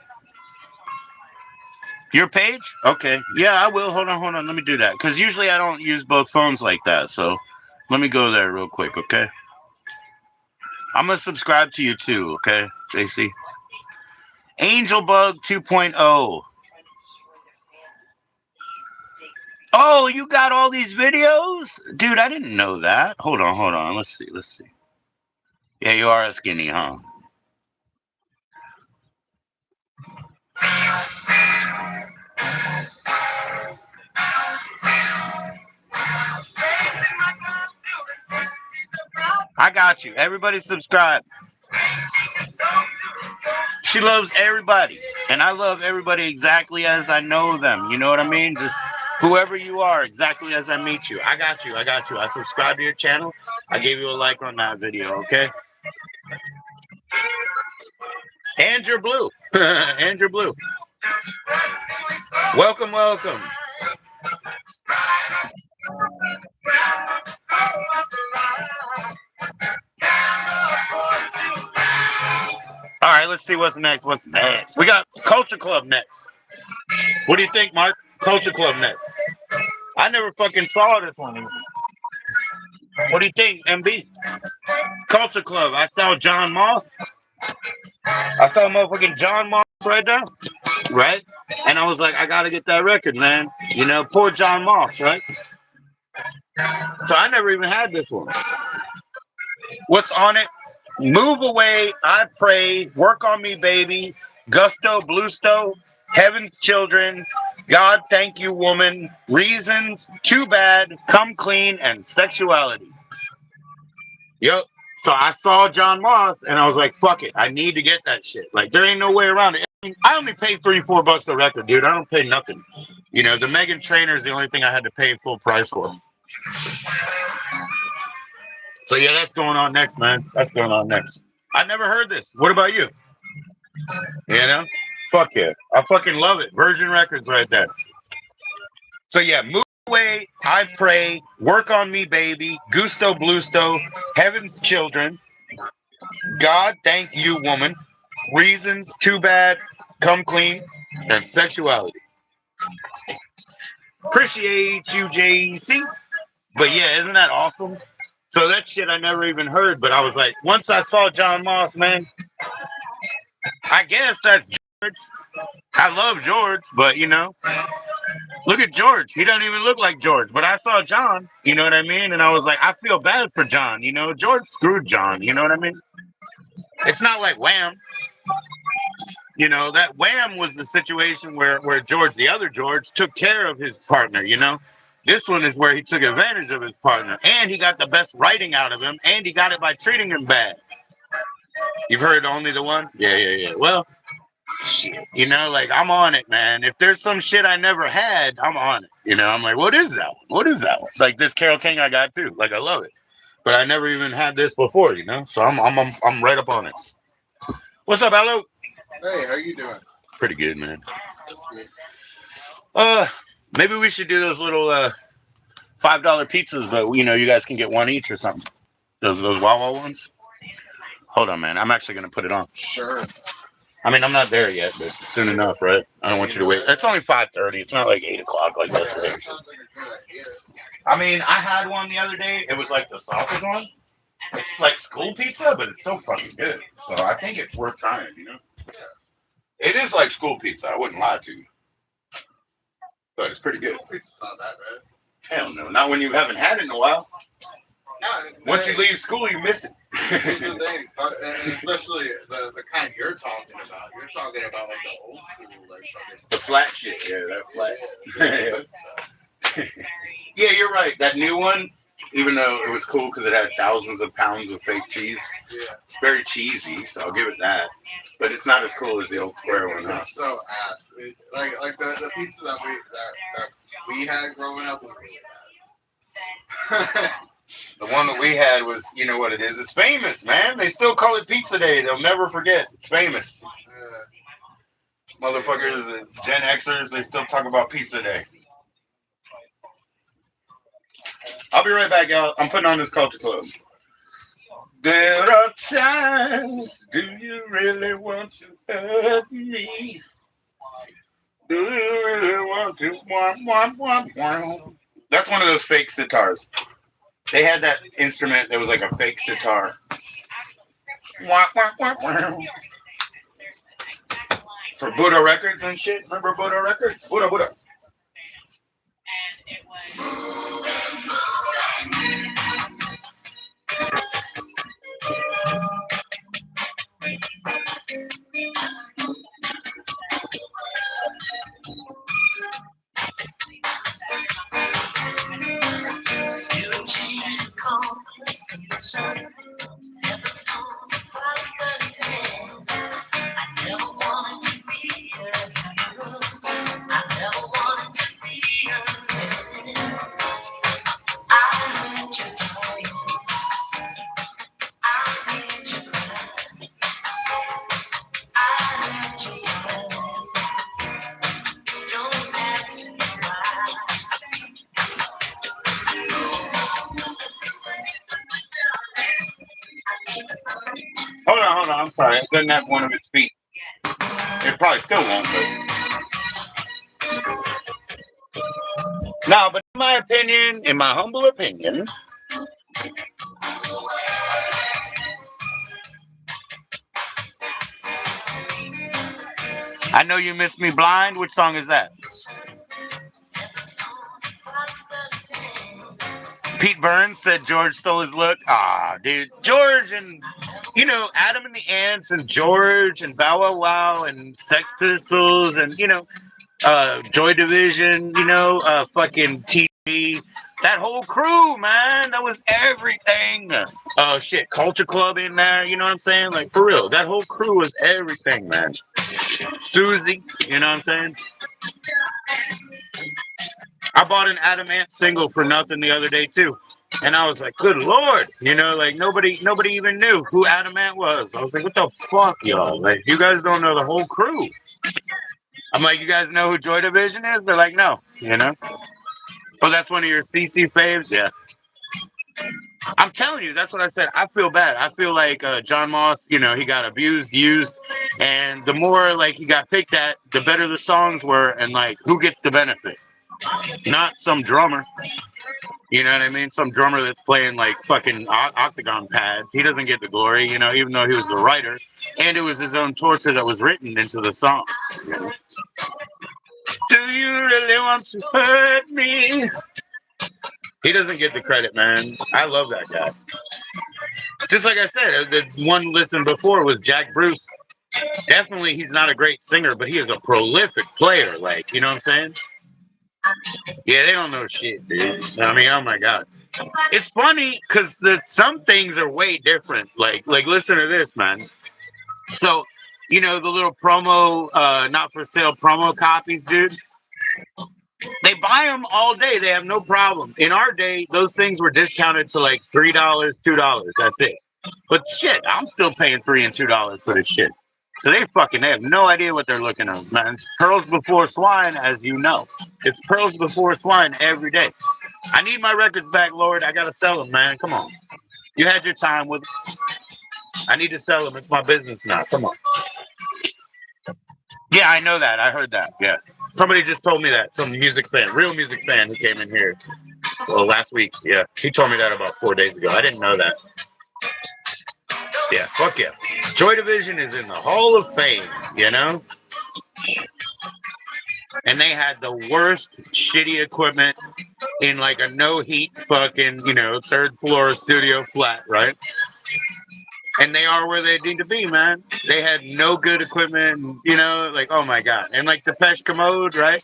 Speaker 2: Your page? Okay. Yeah, I will. Hold on. Let me do that. Because usually I don't use both phones like that. So let me go there real quick, okay? I'm going to subscribe to you too, okay, JC? Angelbug 2.0. Oh, you got all these videos? Dude, I didn't know that. Hold on. Let's see. Yeah, you are a skinny, huh? I got you. Everybody subscribe. She loves everybody. And I love everybody exactly as I know them. You know what I mean? Just whoever you are, exactly as I meet you. I got you. I subscribe to your channel. I gave you a like on that video, okay? And you're blue. And you're blue. Welcome. All right, let's see what's next. We got Culture Club next. What do you think, Mark? Culture Club next. I never fucking saw this one. What do you think, MB? Culture Club. I saw John Moss. I saw motherfucking John Moss right there. Right? And I was like, I gotta get that record, man. You know, poor John Moss, right? So I never even had this one. What's on it? Move away, I pray, work on me, baby. Gusto, Bluesto, Heaven's Children, God, thank you, woman. Reasons, too bad, come clean, and sexuality. Yep. So I saw John Moss and I was like, fuck it. I need to get that shit. Like, there ain't no way around it. I only pay $3-4 a record, dude. I don't pay nothing. You know, the Megan Trainor is the only thing I had to pay full price for. So yeah, that's going on next, man. That's going on next. I never heard this. What about you? You know? Fuck yeah. I fucking love it. Virgin Records right there. So yeah, move away, I pray, work on me, baby, Gusto Bluesto, Heaven's Children, God, thank you, woman, Reasons, too bad, come clean, and sexuality. Appreciate you, JC. But yeah, isn't that awesome? So that shit I never even heard, but I was like, once I saw John Moss, man, I guess that's George. I love George, but you know, look at George. He doesn't even look like George. But I saw John, you know what I mean? And I was like, I feel bad for John. You know, George screwed John. You know what I mean? It's not like Wham. You know, that Wham was the situation where George, the other George, took care of his partner, you know? This one is where he took advantage of his partner. And he got the best writing out of him. And he got it by treating him bad. You've heard only the one? Yeah. Well, shit, you know, like I'm on it, man. If there's some shit I never had, I'm on it. You know, I'm like, what is that one? What is that one? It's like this Carole King I got too. Like I love it, but I never even had this before. You know, so I'm right up on it. What's up, hello?
Speaker 3: Hey, how you doing?
Speaker 2: Pretty good, man.
Speaker 3: That's good.
Speaker 2: Maybe we should do those little $5 pizzas, but you guys can get one each or something. Those Wawa ones. Hold on, man. I'm actually gonna put it on.
Speaker 3: Sure.
Speaker 2: I mean, I'm not there yet, but soon enough, right? I don't want you to wait. It's only 5:30. It's not like 8 o'clock like yesterday.
Speaker 3: That sounds like a good idea.
Speaker 2: I mean, I had one the other day. It was like the sausage one. It's like school pizza, but it's so fucking good. So I think it's worth trying. It is like school pizza. I wouldn't lie to you, but it's pretty good.
Speaker 3: School pizza's not that bad.
Speaker 2: Hell no, not when you haven't had it in a while.
Speaker 3: No,
Speaker 2: Once you leave school, you miss it.
Speaker 3: here's the thing, and especially the kind you're talking about. You're talking about like the old school, like fucking
Speaker 2: The flat shit, yeah, that flat.
Speaker 3: Yeah.
Speaker 2: Yeah, you're right. That new one, even though it was cool because it had thousands of pounds of fake cheese,
Speaker 3: Yeah.
Speaker 2: it's very cheesy, so I'll give it that. But it's not as cool as the old square one, huh?
Speaker 3: It's so ass. Like the pizza that we had growing up was really bad.
Speaker 2: The one that we had was, you know what it is? It's famous, man. They still call it Pizza Day. They'll never forget. It's famous. Motherfuckers, Gen Xers, they still talk about Pizza Day. I'll be right back, y'all. I'm putting on this Culture Club. There are times, do you really want to hurt me? Do you really want to? That's one of those fake sitars. They had that instrument that was like a fake sitar. For Buddha Records and shit. Remember Buddha Records? Buddha. Hold on. I'm sorry. It doesn't have one of its feet. It probably still won't, but. No, but in my humble opinion, I Know You Miss Me Blind. Which song is that? Pete Burns said George stole his look. Ah, dude. George and, Adam and the Ants and George and Bow Wow Wow and Sex Pistols and, Joy Division, fucking TV. That whole crew, man. That was everything. Oh, shit. Culture Club in there. You know what I'm saying? Like, for real. That whole crew was everything, man. Susie. You know what I'm saying? I bought an Adam Ant single for nothing the other day too, and I was like, "Good Lord!" Like nobody even knew who Adam Ant was. I was like, "What the fuck, y'all? Like, you guys don't know the whole crew." I'm like, "You guys know who Joy Division is?" They're like, "No." Oh, that's one of your CC faves, yeah. I'm telling you, that's what I said. I feel bad. I feel like John Moss, he got abused, used, and the more like he got picked at, the better the songs were, and like who gets the benefit? Not some drummer. You know what I mean? Some drummer that's playing like fucking octagon pads. He doesn't get the glory, even though he was the writer. And it was his own torture that was written into the song. Do you really want to hurt me? He doesn't get the credit, man. I love that guy. Just like I said, the one listen before was Jack Bruce. Definitely he's not a great singer, but he is a prolific player. Like, you know what I'm saying? Yeah, they don't know shit, dude. I mean, oh my God. It's funny because some things are way different. Like listen to this, man. So, the little promo, not for sale promo copies, dude. They buy them all day. They have no problem. In our day, those things were discounted to like $3, $2. That's it. But shit, I'm still paying $3 and $2 for this shit. So they have no idea what they're looking at, man. It's pearls before swine, as you know. It's pearls before swine every day. I need my records back, Lord. I gotta sell them, man. Come on. You had your time with them. I need to sell them. It's my business now. Come on. Yeah, I know that. I heard that. Yeah. Somebody just told me that. Some music fan, real music fan who came in here last week. Yeah. He told me that about 4 days ago. I didn't know that. Yeah, fuck yeah. Joy Division is in the Hall of Fame, you know? And they had the worst shitty equipment in like a no heat fucking, third floor studio flat, right? And they are where they need to be, man. They had no good equipment, like, oh my God. And like Depeche Commode, right?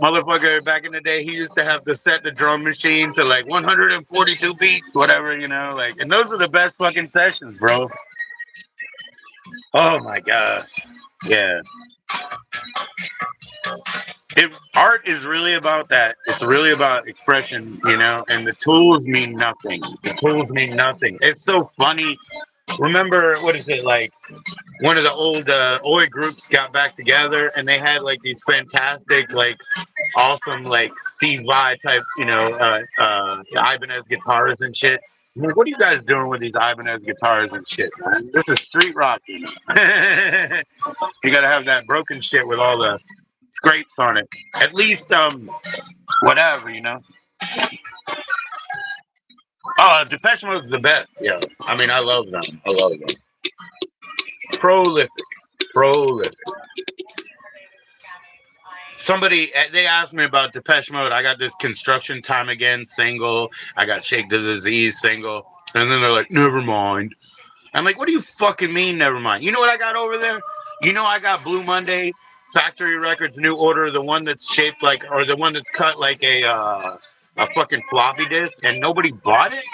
Speaker 2: Motherfucker, back in the day, he used to have to set the drum machine to like 142 beats, whatever, and those are the best fucking sessions, bro. Oh my gosh. Yeah. Art is really about that. It's really about expression, and the tools mean nothing. The tools mean nothing. It's so funny. Remember, what is it, like one of the old Oi groups got back together and they had like these fantastic, like awesome, like Steve Vai type, Ibanez guitars and shit. I'm like, what are you guys doing with these Ibanez guitars and shit, man? This is street rock, You gotta have that broken shit with all the scrapes on it. At least, whatever, Oh, Depeche Mode is the best. Yeah, I mean, I love them. I love them. Prolific. Somebody, they asked me about Depeche Mode. I got this Construction Time Again single. I got Shake the Disease single. And then they're like, never mind. I'm like, what do you fucking mean, never mind? You know what I got over there? I got Blue Monday, Factory Records, New Order, the one that's shaped like, or the one that's cut like a fucking floppy disk, and nobody bought it?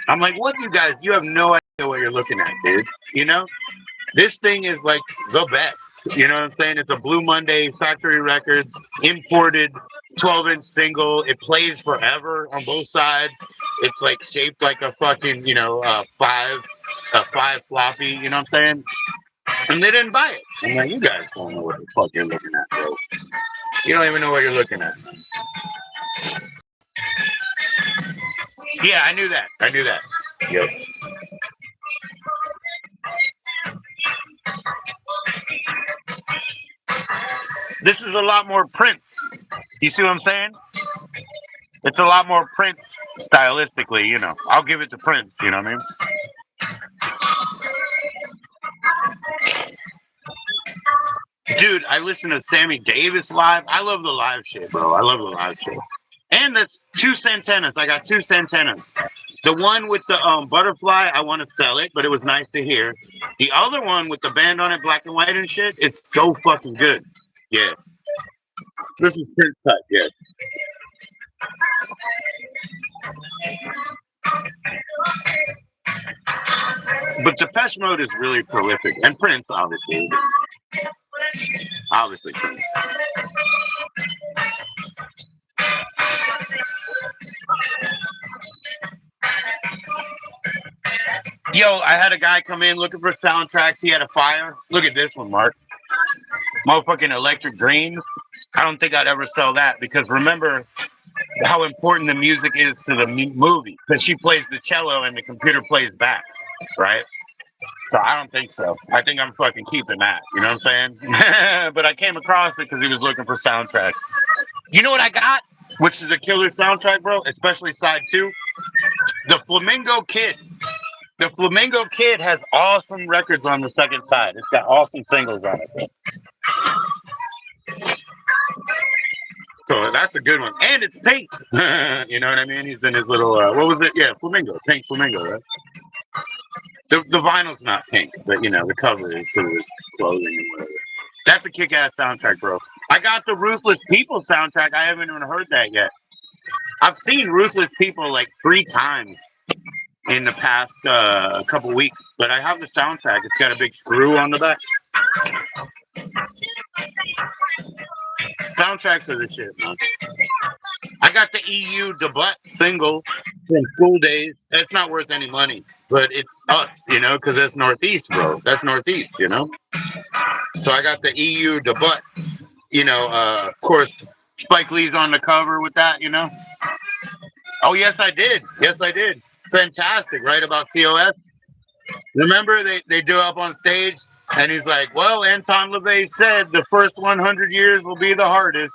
Speaker 2: I'm like, what you guys, you have no idea what you're looking at, dude. This thing is like the best. You know what I'm saying? It's a Blue Monday, Factory Records, imported 12-inch single. It plays forever on both sides. It's like shaped like a fucking, five floppy. You know what I'm saying? And they didn't buy it. I'm like, you guys don't know what the fuck you're looking at, bro. You don't even know what you're looking at. Yeah, I knew that. Yep. This is a lot more Prince. You see what I'm saying? It's a lot more Prince stylistically, I'll give it to Prince, you know what I mean? Dude, I listen to Sammy Davis live. I love the live shit, bro. I love the live shit. And that's 2 Santanas. I got 2 Santanas. The one with the butterfly, I want to sell it, but it was nice to hear. The other one with the band on it, black and white and shit, it's so fucking good. Yeah. This is Prince cut, yeah. But Depeche Mode is really prolific. And Prince, obviously. Obviously. Yo, I had a guy come in looking for soundtracks. He had a fire. Look at this one, Mark. Motherfucking Electric Dreams. I don't think I'd ever sell that because remember how important the music is to the movie. Because she plays the cello and the computer plays back, right? So I don't think so. I think I'm fucking keeping that. You know what I'm saying? But I came across it because he was looking for soundtrack. You know what I got? Which is a killer soundtrack, bro. Especially side 2. The Flamingo Kid. The Flamingo Kid has awesome records on the second side. It's got awesome singles on it. So that's a good one. And it's pink. You know what I mean? He's in his little, what was it? Yeah, Flamingo. Pink Flamingo, right? The vinyl's not pink, but, the cover is for his clothing and whatever. That's a kick-ass soundtrack, bro. I got the Ruthless People soundtrack. I haven't even heard that yet. I've seen Ruthless People like 3 times in the past couple weeks, but I have the soundtrack. It's got a big screw on the back. Soundtracks are the shit, man. I got the EU debut single from School Days. That's not worth any money, but it's us, you know, because that's Northeast, bro. That's Northeast, you know. So I got the EU debut, you know. Of course, Spike Lee's on the cover with that, you know. Oh yes, I did. Yes, I did. Fantastic, right about COS. Remember they do up on stage, and he's like, "Well, Anton LaVey said the first 100 years will be the hardest."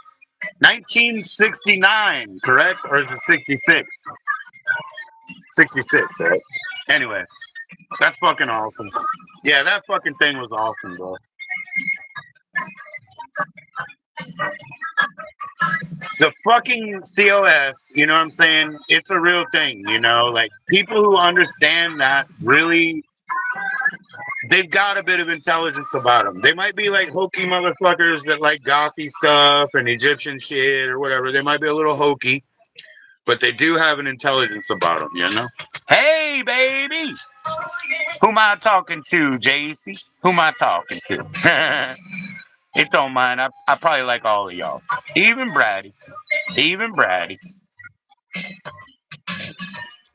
Speaker 2: 1969, correct? Or is it 66? 66, right? Anyway, that's fucking awesome. Yeah, that fucking thing was awesome, bro. The fucking COS, you know what I'm saying? It's a real thing, you know? Like, people who understand that really, they've got a bit of intelligence about them. They might be like hokey motherfuckers that like gothy stuff and Egyptian shit or whatever. They might be a little hokey, but they do have an intelligence about them, you know? Hey, baby! Who am I talking to, JC? Who am I talking to? It don't mind. I probably like all of y'all. Even Brady. Even Brady.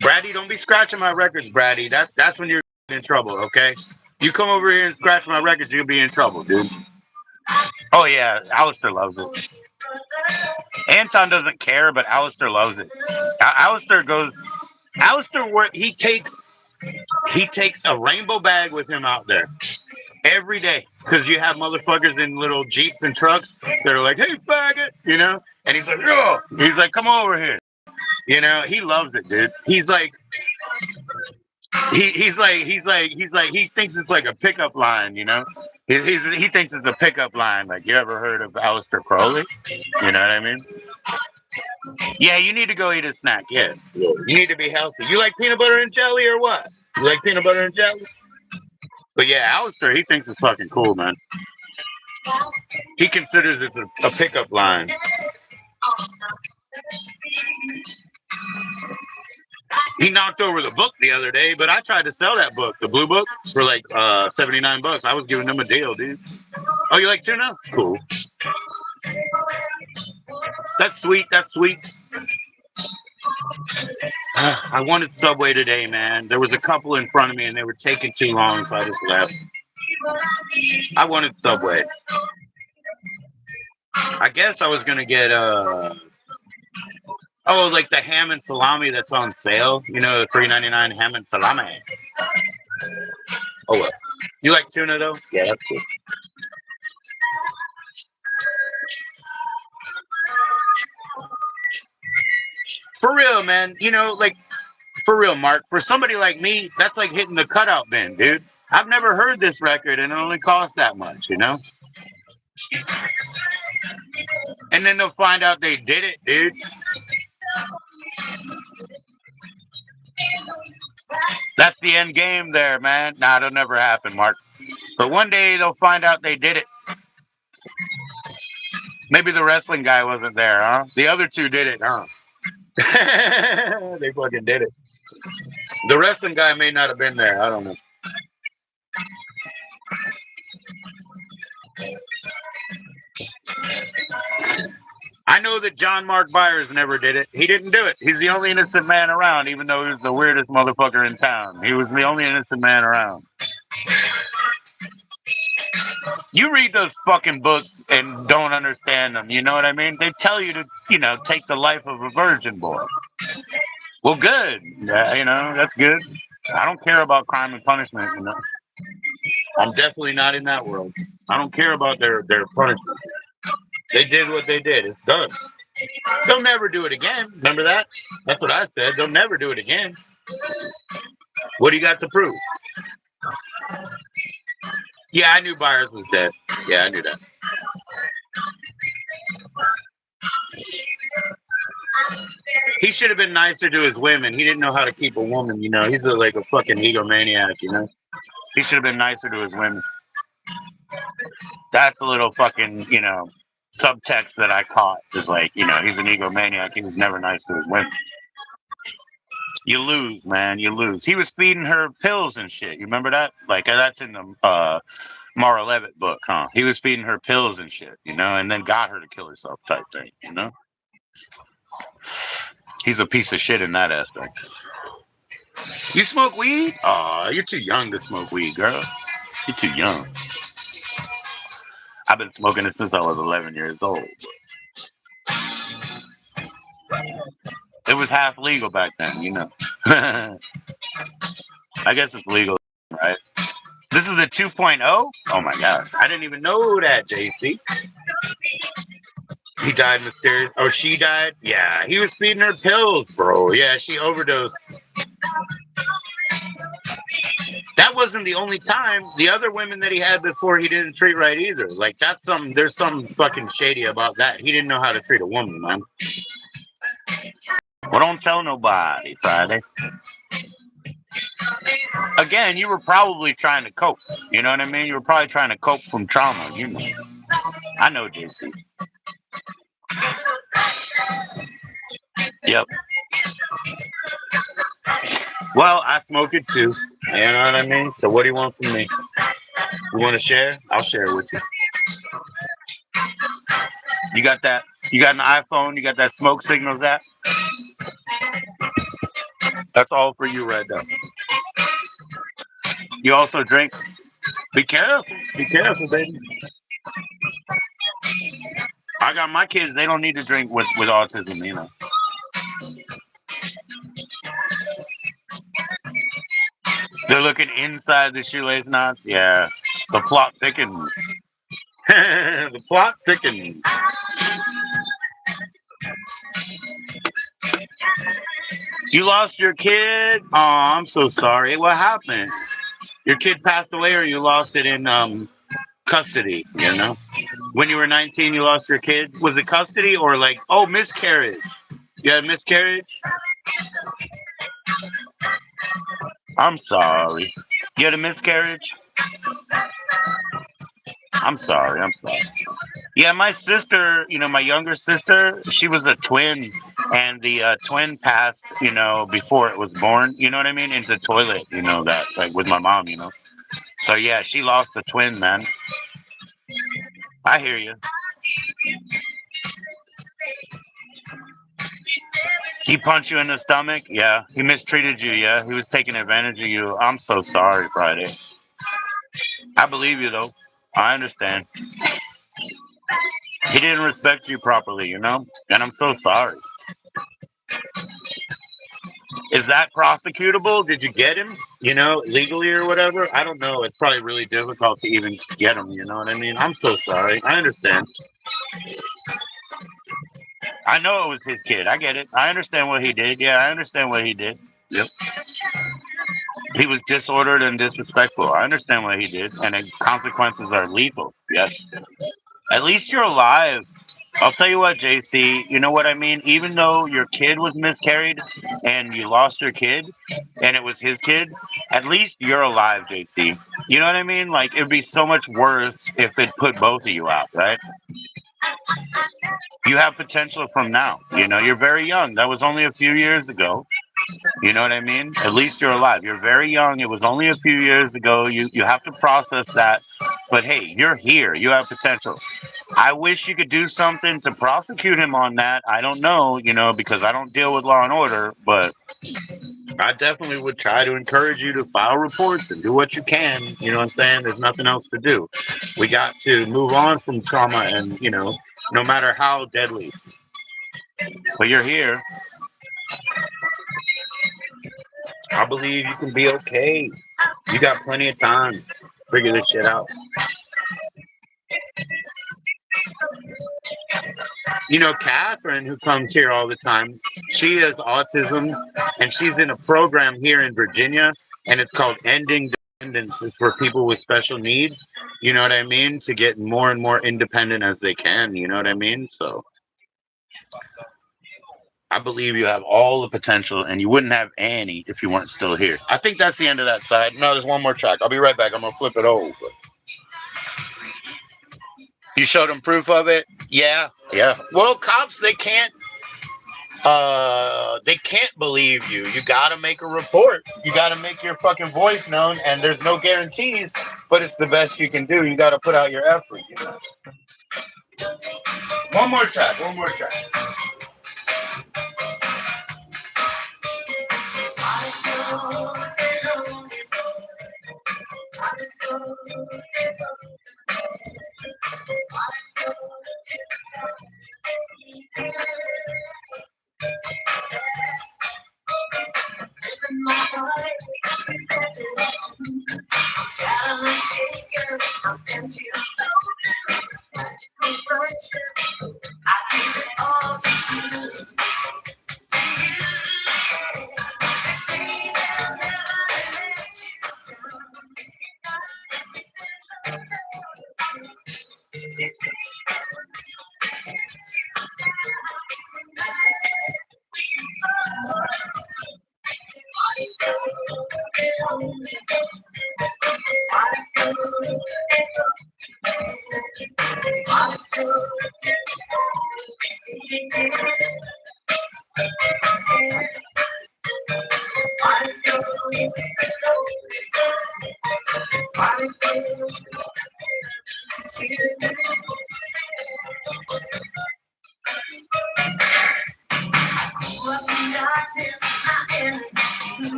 Speaker 2: Brady, don't be scratching my records, Brady. That's when you're in trouble, okay? You come over here and scratch my records, you'll be in trouble, dude. Oh yeah, Alistair loves it. Anton doesn't care, but Alistair loves it. Alistair goes. Alistair, he takes a rainbow bag with him out there every day because you have motherfuckers in little jeeps and trucks that are like, "Hey, faggot," you know, and he's like, "Yo," he's like, "Come over here," you know. He loves it, dude. He's like, he thinks it's like a pickup line, you know. He thinks it's a pickup line. Like, you ever heard of Aleister Crowley? You know what I mean? Yeah, you need to go eat a snack. Yeah, you need to be healthy. You like peanut butter and jelly or what? You like peanut butter and jelly? But yeah, Alistair, he thinks it's fucking cool, man. He considers it a pickup line. He knocked over the book the other day, but I tried to sell that book, the blue book, for like $79. I was giving them a deal, dude. Oh, you like tuna? Cool. That's sweet. That's sweet. I wanted Subway today, man. There was a couple in front of me and they were taking too long, so I just left. I wanted Subway. I guess I was gonna get like the ham and salami that's on sale. You know, the $3.99 ham and salami. Oh well. You like tuna though? Yeah, that's cool. For real, man. You know, like for real, Mark. For somebody like me, that's like hitting the cutout bin, dude. I've never heard this record and it only costs that much, you know? And then they'll find out they did it, dude. That's the end game there, man. Nah, it'll never happen, Mark. But one day they'll find out they did it. Maybe the wrestling guy wasn't there, huh? The other two did it, huh? They fucking did it. The wrestling guy may not have been there. I don't know. I know that John Mark Byers never did it. He didn't do it. He's the only innocent man around, even though he was the weirdest motherfucker in town. He was the only innocent man around. You read those fucking books and don't understand them. You know what I mean? They tell you to, take the life of a virgin boy. Well, good. Yeah, that's good. I don't care about crime and punishment. I'm definitely not in that world. I don't care about their punishment. They did what they did. It's done. They'll never do it again. Remember that? That's what I said. They'll never do it again. What do you got to prove? Yeah, I knew Byers was dead. Yeah, I knew that. He should have been nicer to his women. He didn't know how to keep a woman, He's like a fucking egomaniac, He should have been nicer to his women. That's a little fucking, subtext that I caught. Is like, he's an egomaniac. He was never nice to his women. You lose, man. You lose. He was feeding her pills and shit. You remember that? Like, that's in the Mara Levitt book, huh? He was feeding her pills and shit, you know, and then got her to kill herself type thing, you know? He's a piece of shit in that aspect. You smoke weed? Aw, you're too young to smoke weed, girl. You're too young. I've been smoking it since I was 11 years old. It was half legal back then, you know. I guess it's legal, right? This is the 2.0? Oh my gosh. I didn't even know that, JC. He died mysterious. Oh, she died? Yeah, he was feeding her pills, bro. Yeah, she overdosed. That wasn't the only time. The other women that he had before, he didn't treat right either. Like, there's some fucking shady about that. He didn't know how to treat a woman, man. Well, don't tell nobody, Friday. Again, you were probably trying to cope. You know what I mean? You were probably trying to cope from trauma, you know. I know, JC. Yep. Well, I smoke it too. You know what I mean? So what do you want from me? You want to share? I'll share it with you. You got that? You got an iPhone? You got that smoke signals app? That's all for you right now. You also drink? Be careful. Be careful, baby. I got my kids. They don't need to drink with autism, you know. They're looking inside the shoelace knots. Yeah. The plot thickens. The plot thickens. You lost your kid? Oh, I'm so sorry. What happened? Your kid passed away or you lost it in custody, you know? When you were 19, you lost your kid? Was it custody or like, oh, miscarriage? You had a miscarriage? I'm sorry. You had a miscarriage? I'm sorry. I'm sorry. Yeah, my sister, you know, my younger sister, she was a twin, and the twin passed, you know, before it was born. You know what I mean? Into the toilet, you know, that like with my mom, you know. So yeah, she lost a twin, man. I hear you. He punched you in the stomach? Yeah. He mistreated you, yeah. He was taking advantage of you. I'm so sorry, Friday. I believe you though. I understand. He didn't respect you properly, you know? And I'm so sorry. Is that prosecutable? Did you get him, you know, legally or whatever? I don't know. It's probably really difficult to even get him, you know what I mean? I'm so sorry. I understand. I know it was his kid. I get it. I understand what he did. Yeah, I understand what he did. Yep. He was disordered and disrespectful. I understand what he did. And the consequences are lethal. Yes. At least you're alive. I'll tell you what, JC, you know what I mean? Even though your kid was miscarried and you lost your kid and it was his kid, at least you're alive, JC. You know what I mean? Like, it'd be so much worse if it put both of you out, right? You have potential from now. You know, you're very young. That was only a few years ago. You know what I mean? At least you're alive. You're very young. It was only a few years ago. You have to process that. But hey, you're here. You have potential. I wish you could do something to prosecute him on that. I don't know, you know, because I don't deal with law and order, but I definitely would try to encourage you to file reports and do what you can. You know what I'm saying? There's nothing else to do. We got to move on from trauma and, you know, no matter how deadly. But you're here. I believe you can be okay. You got plenty of time to figure this shit out. You know, Catherine, who comes here all the time, she has autism and she's in a program here in Virginia and it's called Ending Dependence. It's for people with special needs, you know what I mean? To get more and more independent as they can, you know what I mean? So I believe you have all the potential and you wouldn't have Annie if you weren't still here. I think that's the end of that side. No, there's one more track. I'll be right back. I'm going to flip it over. You showed them proof of it? Yeah. Yeah. Well, cops, they can't believe you. You gotta make a report. You gotta make your fucking voice known, and there's no guarantees but it's the best you can do. You got to put out your effort. You know? One more track. One more track.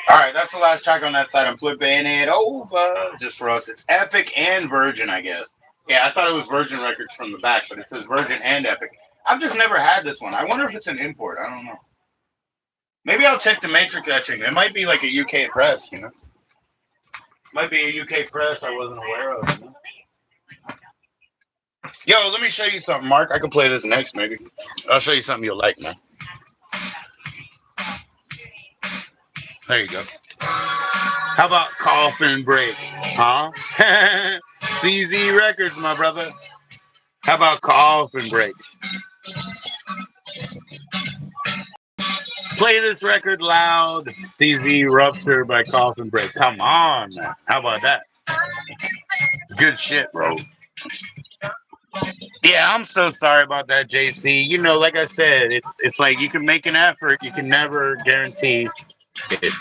Speaker 2: All right, that's the last track on that side. I'm flipping it over just for us. It's Epic and Virgin, I guess. Yeah, I thought it was Virgin Records from the back, but it says Virgin and Epic. I've just never had this one. I wonder if it's an import. I don't know. Maybe I'll check the Matrix etching. It might be like a UK press, you know? Might be a UK press I wasn't aware of. You know? Yo, let me show you something, Mark. I can play this next, maybe. I'll show you something you'll like, man. There you go. How about Coffin Break? Huh? CZ Records, my brother. How about Coffin Break? Play this record loud. CZ Rupture by Coffin Break. Come on, man. How about that? Good shit, bro. Yeah, I'm so sorry about that, JC. You know, like I said, it's like you can make an effort, you can never guarantee it.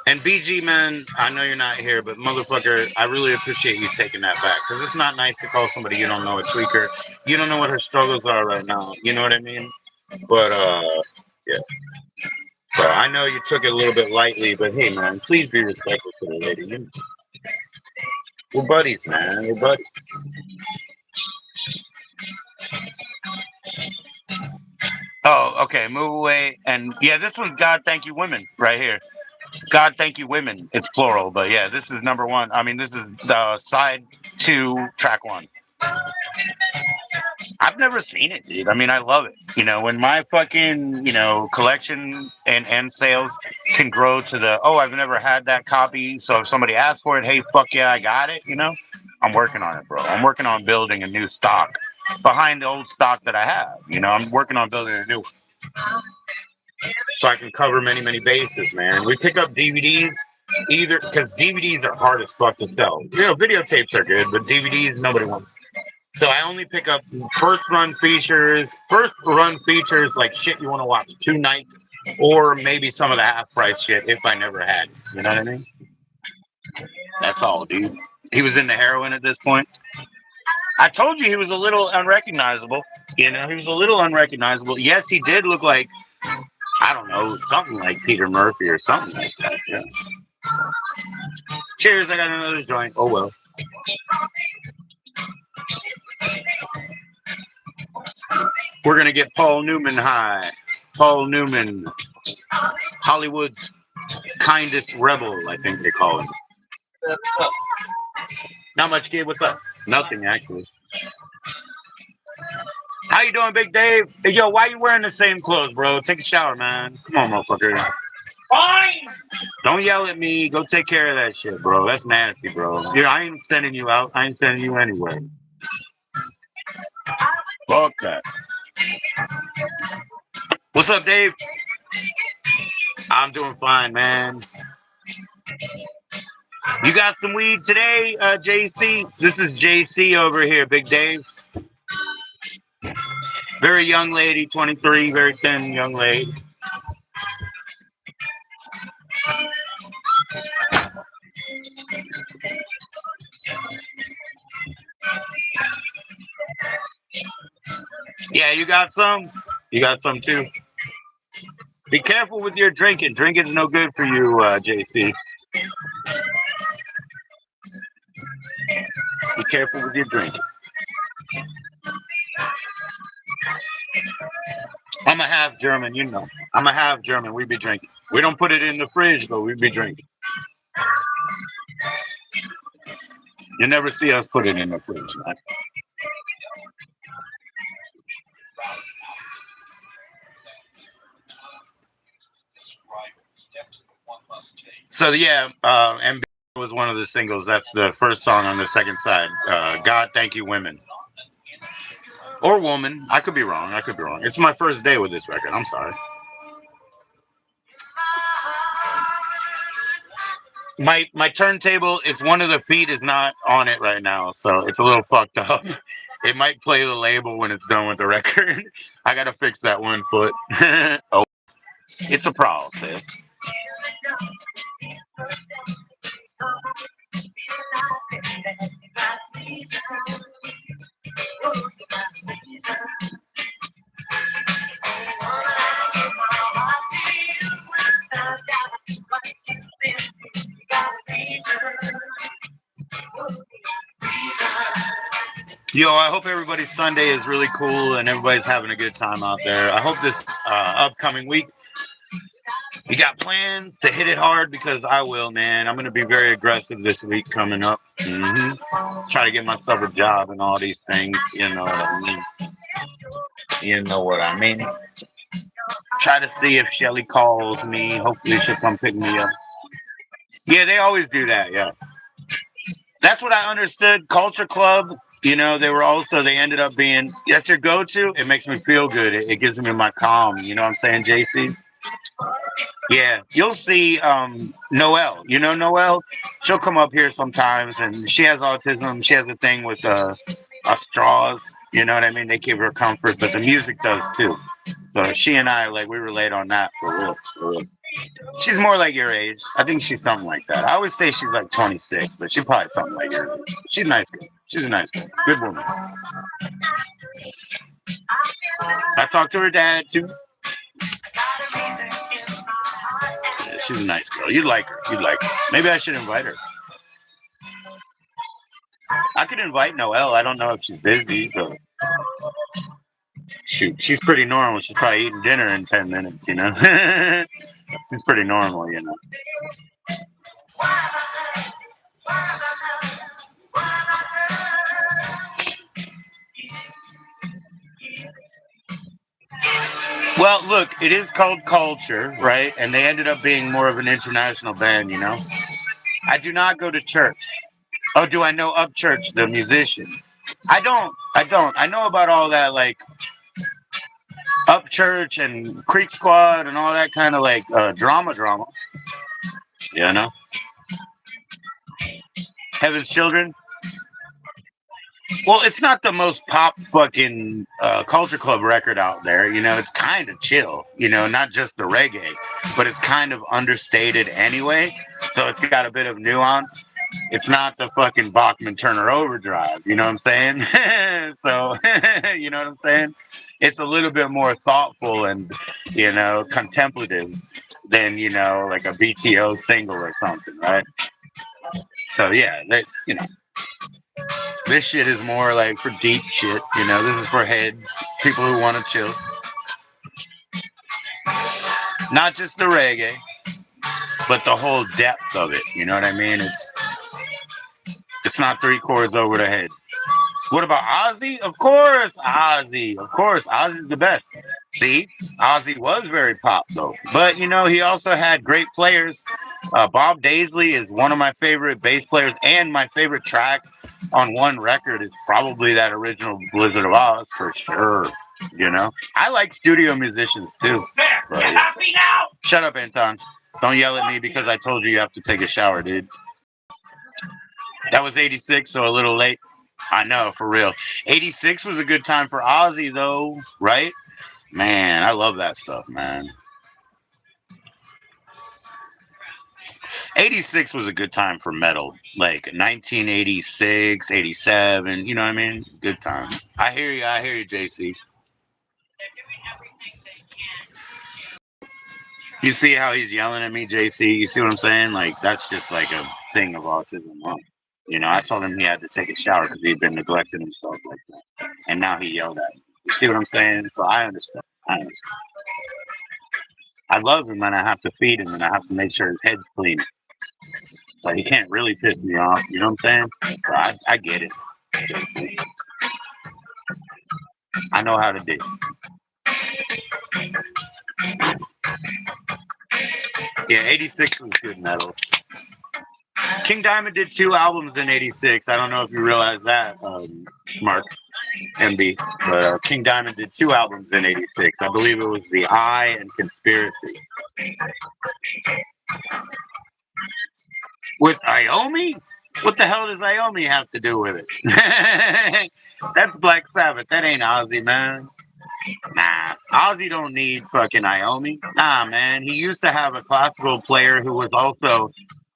Speaker 2: And BG, man, I know you're not here, but motherfucker, I really appreciate you taking that back. Because it's not nice to call somebody you don't know a tweaker. You don't know what her struggles are right now. You know what I mean? But, yeah. So I know you took it a little bit lightly, but hey, man, please be respectful to the lady. You know? We're buddies, man. We're buddies. Oh, okay. Move away. And yeah, this one's God Thank You Women right here. God Thank You Women. It's plural, but yeah, this is number one. I mean, this is the side 2, track 1. I've never seen it, dude. I mean, I love it. You know, when my fucking, collection and sales can grow to the, oh, I've never had that copy. So if somebody asks for it, hey, fuck yeah, I got it. I'm working on it, bro. I'm working on building a new stock behind the old stock that I have. I'm working on building a new so I can cover many, many bases, man. We pick up DVDs either because DVDs are hard as fuck to sell. Videotapes are good, but DVDs, nobody wants. So I only pick up first run features like shit you want to watch 2 nights, or maybe some of the half price shit if I never had it. You know what I mean? That's all, dude. He was into heroin at this point. I told you he was a little unrecognizable. He was a little unrecognizable. Yes, he did look like, I don't know, something like Peter Murphy or something like that. Yeah. Cheers, I got another joint. Oh well. We're gonna get Paul Newman high. Paul Newman, Hollywood's kindest rebel, I think they call him. Not much, kid. What's up? Nothing, actually. How you doing, Big Dave? Hey, yo, why you wearing the same clothes, bro? Take a shower, man. Come on, motherfucker. Fine. Don't yell at me. Go take care of that shit, bro. That's nasty, bro. Yeah, I ain't sending you out. I ain't sending you anywhere. Fuck that. What's up, Dave? I'm doing fine, man. You got some weed today, JC? This is JC over here, Big Dave. Very young lady, 23, very thin young lady. Yeah, you got some? You got some too? Be careful with your drinking. Drinking's no good for you, JC. Be careful with your drinking. I'm a half German, you know. I'm a half German. We be drinking. We don't put it in the fridge, but we be drinking. You never see us put it in the fridge, man. So yeah, MB was one of the singles. That's the first song on the second side. God, Thank You, Women. Or Woman. I could be wrong. I could be wrong. It's my first day with this record. I'm sorry. My turntable, it's one of the feet is not on it right now, so it's a little fucked up. It might play the label when it's done with the record. I gotta fix that one foot. Oh, it's a process. Yo, I hope everybody's Sunday is really cool and everybody's having a good time out there. I hope this upcoming week you got plans to hit it hard because I will, man. I'm going to be very aggressive this week coming up. Try to get myself a job and all these things. You know what I mean? You know what I mean? Try to see if Shelly calls me. Hopefully she'll come pick me up. Yeah, they always do that. Yeah. That's what I understood. Culture Club, you know, they ended up being, that's your go-to. It makes me feel good. It gives me my calm. You know what I'm saying, JC? Yeah, you'll see Noelle. You know Noelle? She'll come up here sometimes, and she has autism. She has a thing with straws. You know what I mean? They give her comfort, but the music does too. So she and I, like, we relate on that for real. For real. She's more like your age. I think she's something like that. I always say she's like 26, but she's probably something like your age. She's a nice girl. She's a nice girl. Good woman. I talked to her dad too. Yeah, she's a nice girl. You'd like her. You'd like her. Maybe I should invite her. I could invite Noelle. I don't know if she's busy, but shoot, she's pretty normal. She's probably eating dinner in 10 minutes, you know? She's pretty normal, you know? Well, look, it is called Culture, right? And they ended up being more of an international band, you know? I do not go to church. Oh, do I know Upchurch, the musician? I don't. I know about all that, like, Upchurch and Creek Squad and all that kind of, like, drama. You know? Heaven's Children. Well, it's not the most pop fucking Culture Club record out there. You know, it's kind of chill. You know, not just the reggae, but it's kind of understated anyway. So it's got a bit of nuance. It's not the fucking Bachman Turner Overdrive. You know what I'm saying? So, you know what I'm saying? It's a little bit more thoughtful and, you know, contemplative than, you know, like a BTO single or something, right? So yeah, this shit is more like for deep shit. This is for head people who want to chill, not just the reggae, but the whole depth of it. You know what I mean? It's not three chords over the head. What about Ozzy? Of course, Ozzy. Of course, Ozzy's the best. See, Ozzy was very pop though, but he also had great players. Bob Daisley is one of my favorite bass players, and my favorite track on one record is probably that original Blizzard of Oz for sure. I like studio musicians too. But, yeah. Shut up, Anton. Don't yell at me because I told you have to take a shower, dude. That was 86, so a little late. I know, for real. 86 was a good time for Ozzy, though, right? Man, I love that stuff, man. 86 was a good time for metal. Like 1986, 87, you know what I mean? Good time. I hear you, JC. You see how he's yelling at me, JC? You see what I'm saying? Like, that's just like a thing of autism. Huh? I told him he had to take a shower because he'd been neglecting himself like that. And now he yelled at me. You see what I'm saying? So I understand. I love him and I have to feed him and I have to make sure his head's clean. So he can't really piss me off. You know what I'm saying? So I get it. I know how to do it. Yeah, 86 was good metal. King Diamond did 2 albums in 86. I don't know if you realize that, Mark MB. But King Diamond did 2 albums in 86. I believe it was The Eye and Conspiracy. With Iommi? What the hell does Iommi have to do with it? That's Black Sabbath. That ain't Ozzy, man. Nah, Ozzy don't need fucking Iommi. Nah, man. He used to have a classical player who was also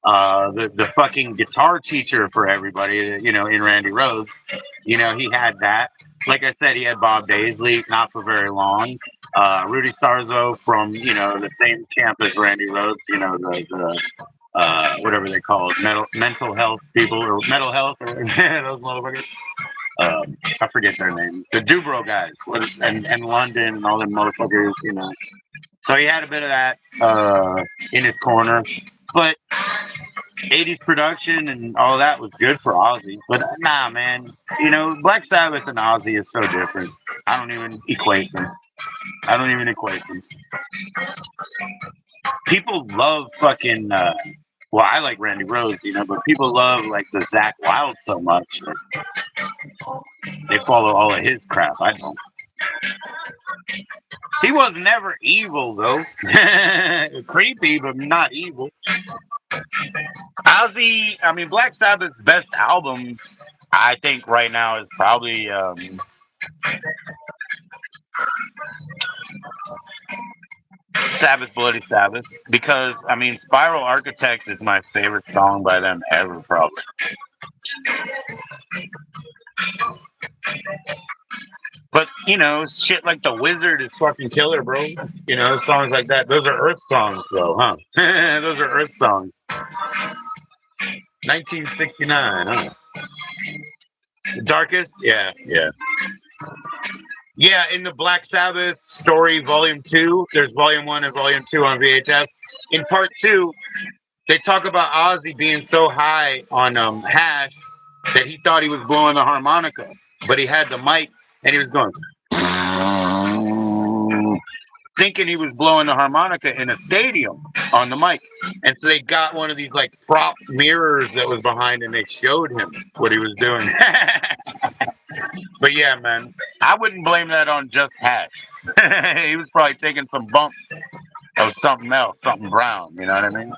Speaker 2: the fucking guitar teacher for everybody, in Randy Rhoads. He had that. Like I said, he had Bob Daisley, not for very long. Rudy Sarzo from, the same camp as Randy Rhoads, the whatever they call it, mental health people, or mental health, or those motherfuckers. I forget their name. The Dubrow guys, and London and all them motherfuckers, So he had a bit of that in his corner, but 80s production and all that was good for Ozzy. But nah, man, Black Sabbath and Ozzy is so different. I don't even equate them. People love fucking. Well, I like Randy Rhoads, but people love like the Zakk Wylde so much. They follow all of his crap. I don't. He was never evil though. Creepy, but not evil. Ozzy, I mean, Black Sabbath's best album, I think right now is probably Sabbath, Bloody Sabbath, because I mean, Spiral Architect is my favorite song by them ever, probably. But shit like The Wizard is fucking killer, bro. Songs like that. Those are Earth songs, though, huh? Those are Earth songs. 1969, huh? The Darkest? Yeah. Yeah, in the Black Sabbath story, Volume 2, there's Volume 1 and Volume 2 on VHS. In Part 2, they talk about Ozzy being so high on hash that he thought he was blowing the harmonica, but he had the mic and he was going, thinking he was blowing the harmonica in a stadium on the mic. And so they got one of these like prop mirrors that was behind and they showed him what he was doing. But yeah, man, I wouldn't blame that on just hash. He was probably taking some bumps of something else, something brown, you know what I mean?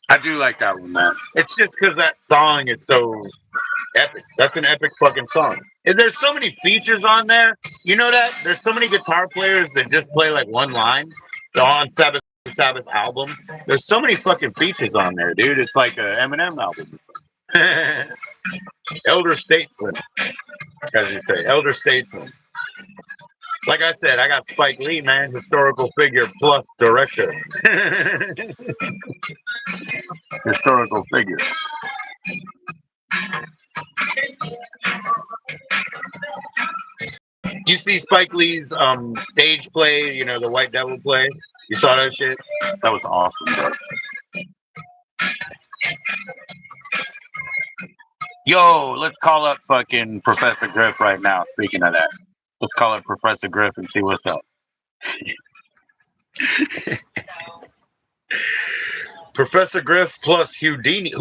Speaker 2: I do like that one, man. It's just because that song is so epic. That's an epic fucking song. And there's so many features on there. You know that? There's so many guitar players that just play like one line. So on Sabbath album, there's so many fucking features on there, dude. It's like an Eminem album. Elder statesman, as you say. Elder statesman. Like I said, I got Spike Lee, man, historical figure plus director. Historical figure. You see Spike Lee's stage play, you know, the White Devil play? You saw that shit? That was awesome, bro. Yo, let's call up fucking Professor Griff right now. Speaking of that, let's call up Professor Griff and see what's up. Professor Griff plus Houdini.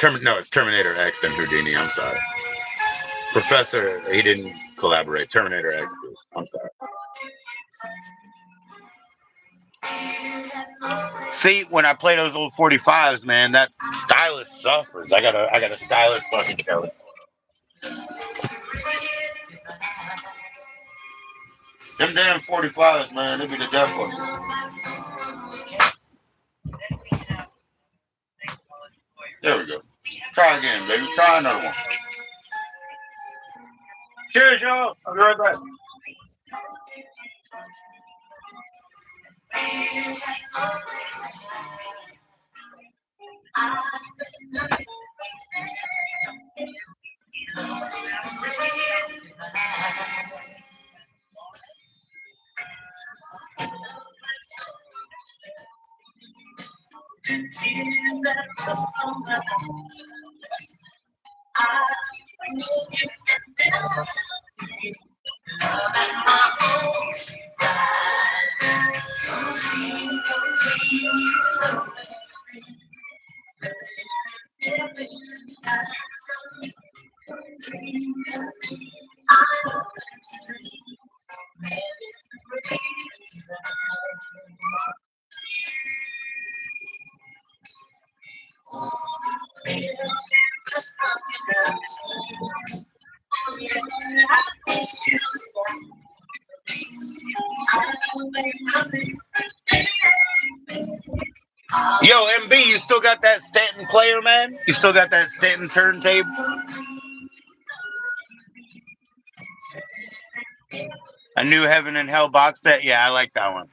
Speaker 2: No, it's Terminator X and Houdini. I'm sorry. Professor, he didn't collaborate. Terminator X. I'm sorry. See, when I play those old 45s, man, that stylus suffers. I got a stylus fucking Kelly. Them damn 45s, man, they be the death of me. There we go. Try again, baby. Try another one. Cheers, y'all. I'll be right back. Yo, MB, you still got that Stanton player, man? You still got that Stanton turntable? A new Heaven and Hell box set? Yeah, I like that one.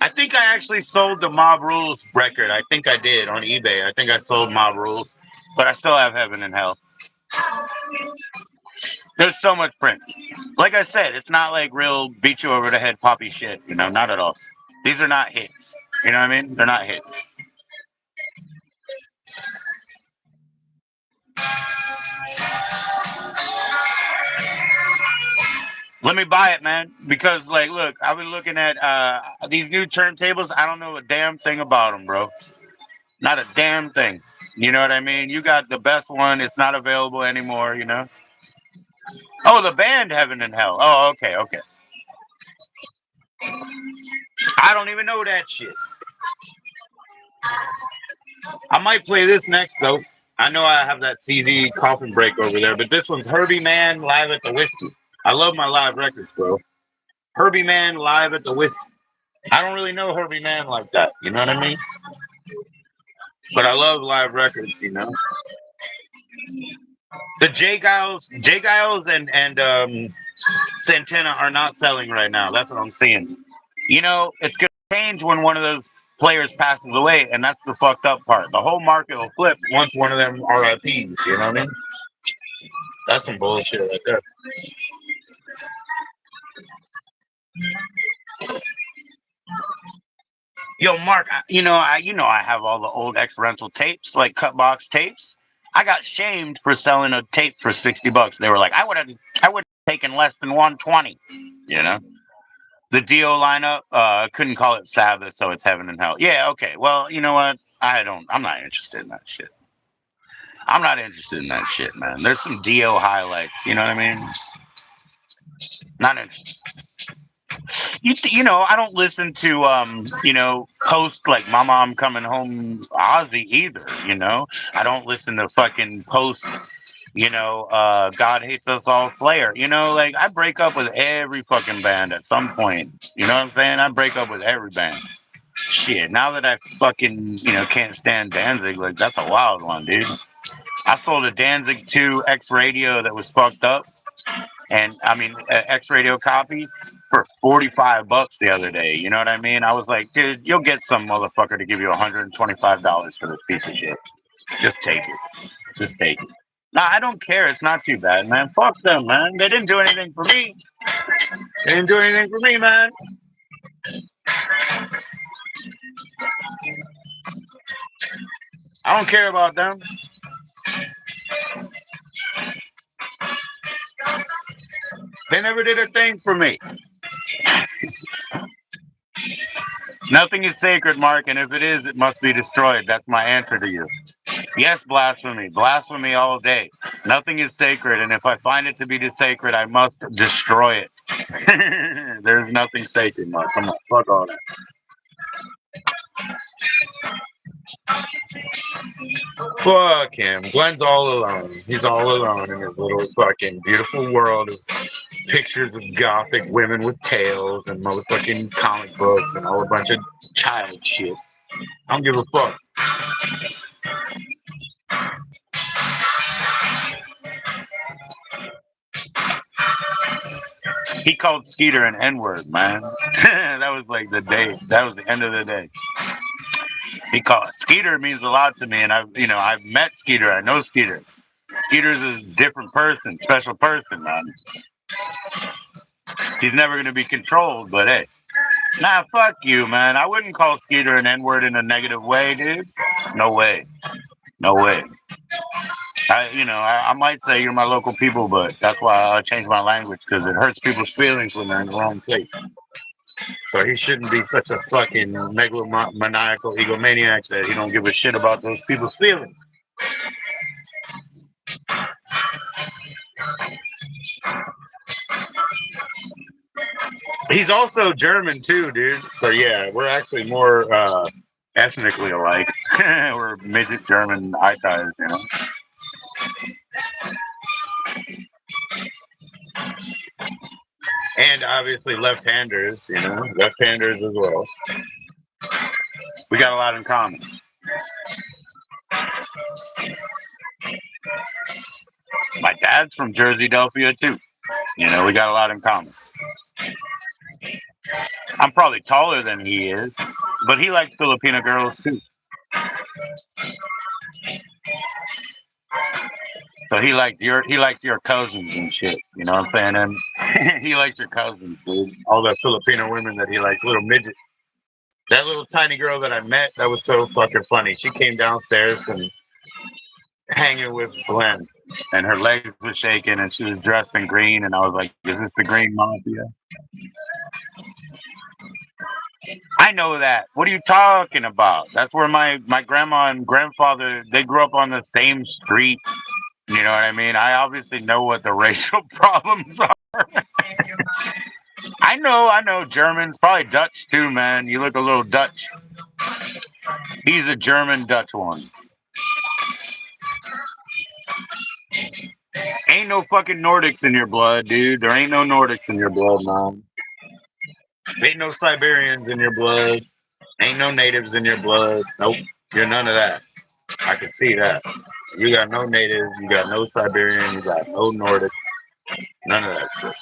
Speaker 2: I think I actually sold the Mob Rules record. I think I did on eBay. I think I sold Mob Rules, but I still have Heaven and Hell. There's so much print. Like I said, it's not like real beat you over the head poppy shit, you know, not at all. These are not hits. You know what I mean? They're not hits. Let me buy it, man. Because, like, look, I've been looking at these new turntables. I don't know a damn thing about them, bro. Not a damn thing. You know what I mean? You got the best one. It's not available anymore, you know? Oh, the band Heaven and Hell. Oh, okay, okay. I don't even know that shit. I might play this next, though. I know I have that CD coffin break over there, but this one's Herbie Mann live at the Whiskey. I love my live records, bro. Herbie Mann live at the Whiskey. I don't really know Herbie Mann like that. You know what I mean? But I love live records, you know. The J Giles and Santana are not selling right now. That's what I'm seeing. You know, it's gonna change when one of those players passes away, and that's the fucked up part. The whole market will flip once one of them RIPs. You know what I mean? That's some bullshit right there. Yo, Mark, I have all the old X rental tapes, like cut box tapes. I got shamed for selling a tape for $60. They were like, I would have taken less than 120. You know, the Dio lineup. Couldn't call it Sabbath, so it's Heaven and Hell. Yeah, okay. Well, you know what? I'm not interested in that shit. I'm not interested in that shit, man. There's some Dio highlights. You know what I mean? Not interested. I don't listen to post like Mama I'm Coming Home Ozzy either, I don't listen to fucking post God Hates Us All Slayer. Like I break up with every fucking band at some point. You know what I'm saying? I break up with every band. Shit, now that I fucking can't stand Danzig, like that's a wild one, dude. I sold a Danzig 2 X radio that was fucked up. And I mean, X Radio copy for $45 the other day. You know what I mean? I was like, dude, you'll get some motherfucker to give you $125 for this piece of shit. Just take it. Just take it. Nah, I don't care. It's not too bad, man. Fuck them, man. They didn't do anything for me. They didn't do anything for me, man. I don't care about them. They never did a thing for me. Nothing is sacred, Mark, and if it is, it must be destroyed. That's my answer to you. Yes, blasphemy. Blasphemy all day. Nothing is sacred, and if I find it to be sacred, I must destroy it. There's nothing sacred, Mark. Come on, fuck all that. Fuck him. Glenn's all alone. He's all alone in his little fucking beautiful world of pictures of gothic women with tails and motherfucking comic books and all a bunch of child shit. I don't give a fuck. He called Skeeter an N-word, man. That was like the day. That was the end of the day. He called Skeeter means a lot to me, and I've met Skeeter. I know Skeeter. Skeeter's a different person, special person, man. He's never gonna be controlled, but hey. Nah, fuck you, man. I wouldn't call Skeeter an N-word in a negative way, dude. No way. No way. I might say you're my local people, but that's why I changed my language because it hurts people's feelings when they're in the wrong place. So he shouldn't be such a fucking megalomaniacal egomaniac that he don't give a shit about those people's feelings. He's also German too, dude. So yeah, we're actually more ethnically alike. We're midget German eye ties, you know. And obviously left-handers, you know, left-handers as well. We got a lot in common. My dad's from Jersey, Delphia too. You know, we got a lot in common. I'm probably taller than he is, but he likes Filipino girls too. So he likes your cousins and shit. You know what I'm saying? And he likes your cousins, dude. All the Filipino women that he likes, little midgets. That little tiny girl that I met, that was so fucking funny. She came downstairs and hanging with Glenn, and her legs were shaking, and she was dressed in green, and I was like, "Is this the Green Mafia?" I know that. What are you talking about? That's where my grandma and grandfather, they grew up on the same street. You know what I mean? I obviously know what the racial problems are. I know. Germans, probably Dutch too, man. You look a little Dutch. He's a German Dutch one. Ain't no fucking Nordics in your blood, dude. There ain't no Nordics in your blood, man. Ain't no Siberians in your blood. Ain't no natives in your blood. Nope. You're none of that. I can see that. You got no natives. You got no Siberian. You got no Nordic. None of that shit.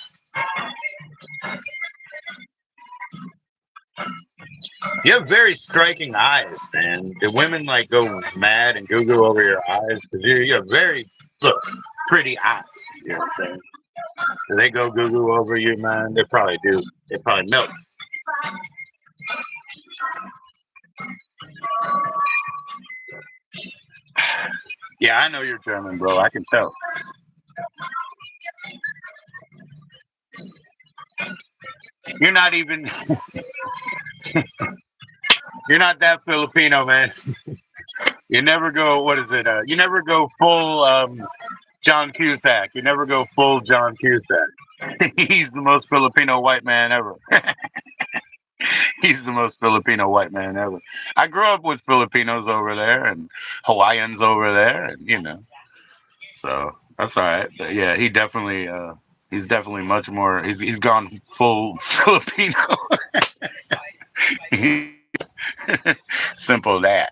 Speaker 2: You have very striking eyes, man. The women like go mad and goo goo over your eyes because you have very pretty eyes. You know what I'm saying? Do they go goo goo over you, man? They probably do. They probably melt. Yeah, I know you're German, bro. I can tell. You're not even. You're not that Filipino, man. You never go. What is it? You never go full John Cusack. You never go full John Cusack. He's the most Filipino white man ever. He's the most Filipino white man ever. I grew up with Filipinos over there and Hawaiians over there, and so that's all right. But yeah, he's definitely much more. He's gone full Filipino. Simple that.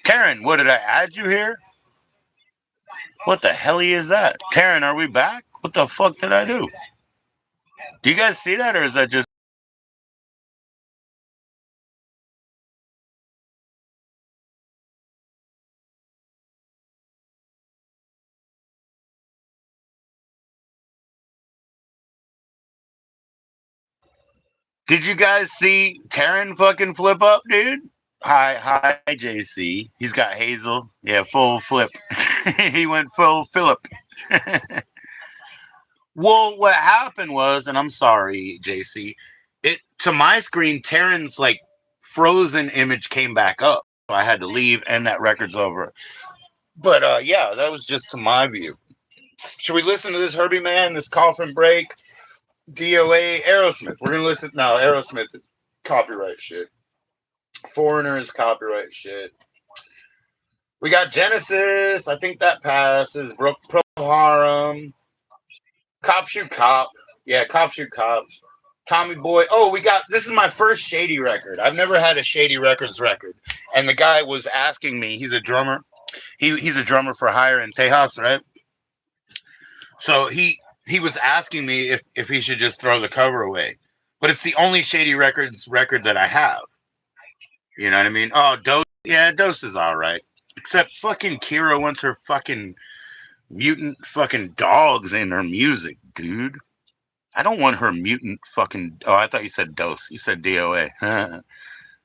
Speaker 2: Taryn, what did I add you here? What the hell is that? Taryn, are we back? What the fuck did I do? Do you guys see that, or is that just? Did you guys see Taryn fucking flip up, dude? Hi, JC. He's got Hazel. Yeah, full flip. He went full Philip. Well, what happened was, and I'm sorry, JC, it to my screen, Taryn's like frozen image came back up. So I had to leave, and that record's over. But yeah, that was just to my view. Should we listen to this Herbie Man, this Coffin Break, DOA, Aerosmith? We're gonna listen now. Aerosmith is copyright shit. Foreigner is copyright shit. We got Genesis. I think that passes. Pro Harem. Cop Shoot Cop. Yeah, Cop Shoot Cop. Tommy Boy. Oh, we got this is my first Shady record. I've never had a Shady Records record. And the guy was asking me, he's a drummer. He's a drummer for hire in Tejas, right? So he was asking me if he should just throw the cover away. But it's the only Shady Records record that I have. You know what I mean? Oh, Dose. Yeah, Dose is all right. Except fucking Kira wants her fucking mutant fucking dogs in her music, dude. I don't want her mutant fucking. Oh, I thought you said Dose. You said DOA.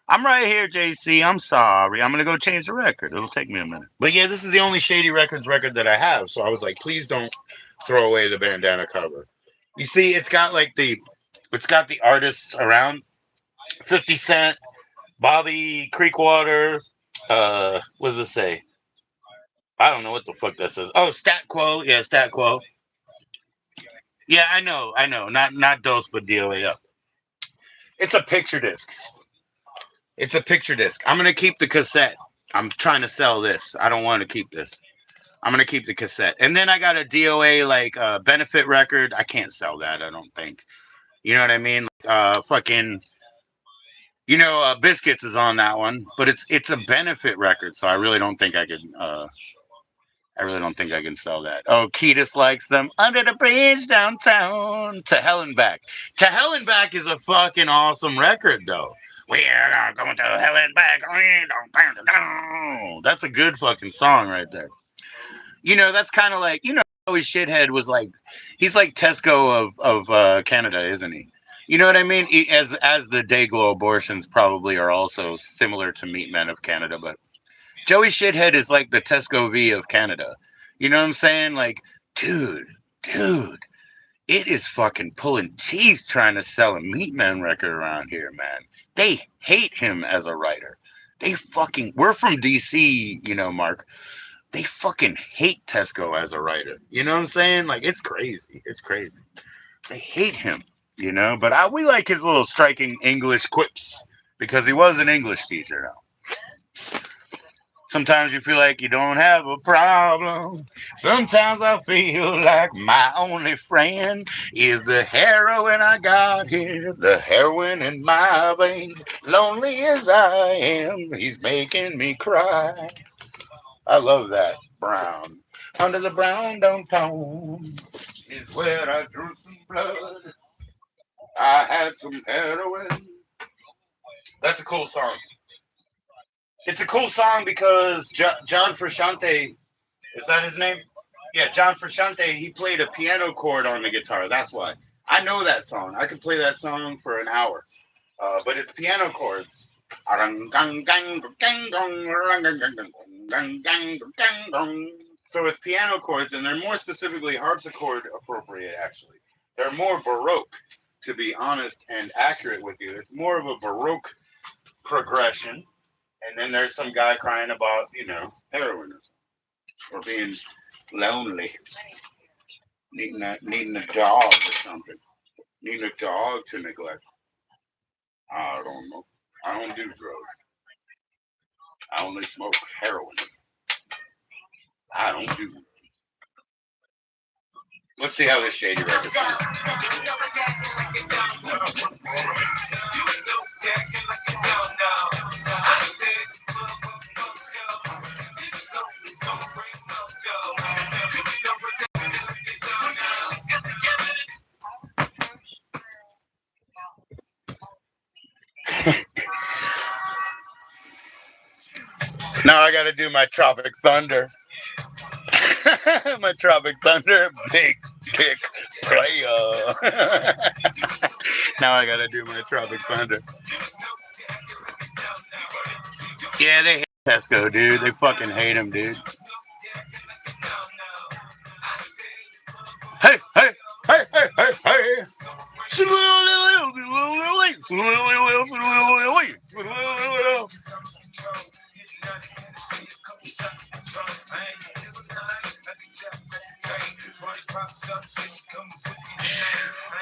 Speaker 2: I'm right here, JC. I'm sorry. I'm gonna go change the record. It'll take me a minute. But yeah, this is the only Shady Records record that I have. So I was like, please don't throw away the bandana cover. You see, it's got the artists around. 50 Cent, Bobby Creekwater. What does it say? I don't know what the fuck that says. Oh, Stat Quo. Yeah, Stat Quo. Yeah, I know. Not Dose, but DOA up. It's a picture disc. It's a picture disc. I'm gonna keep the cassette. I'm trying to sell this. I don't want to keep this. I'm gonna keep the cassette. And then I got a DOA benefit record. I can't sell that. I don't think. You know what I mean? Fucking. Biscuits is on that one, but it's a benefit record, so I really don't think I can. I really don't think I can sell that. Oh, Ketis likes them. Under the bridge downtown. To Hell and Back. To Hell and Back is a fucking awesome record, though. We're going to Hell and Back. That's a good fucking song right there. That's kind of like, Joey Shithead was like, he's like Tesco of Canada, isn't he? You know what I mean? As the Dayglow abortions probably are also similar to Meatmen of Canada, but Joey Shithead is like the Tesco V of Canada. You know what I'm saying? Like, dude, it is fucking pulling teeth trying to sell a Meatman record around here, man. They hate him as a writer. We're from DC, Mark. They fucking hate Tesco as a writer. You know what I'm saying? Like, it's crazy. It's crazy. They hate him, but we like his little striking English quips because he was an English teacher now. Sometimes you feel like you don't have a problem. Sometimes I feel like my only friend is the heroin I got here, the heroin in my veins. Lonely as I am, he's making me cry. I love that. Brown. Under the brown downtown is where I drew some blood. I had some heroin. That's a cool song. It's a cool song because John Frusciante, is that his name? Yeah, John Frusciante, he played a piano chord on the guitar. That's why. I know that song. I could play that song for an hour. But it's piano chords. So it's piano chords, and they're more specifically harpsichord appropriate, actually. They're more Baroque, to be honest and accurate with you. It's more of a Baroque progression. And then there's some guy crying about, heroin or being lonely, needing a dog or something, needing a dog to neglect. I don't know. I don't do drugs. I only smoke heroin. I don't do. Let's see how this shady record sounds. Now I gotta do my Tropic Thunder. My Tropic Thunder, big pick player. Now I gotta do my Tropic Thunder. Yeah, they hate Tesco, dude. They fucking hate him, dude. Hey, hey, hey, hey, hey, hey.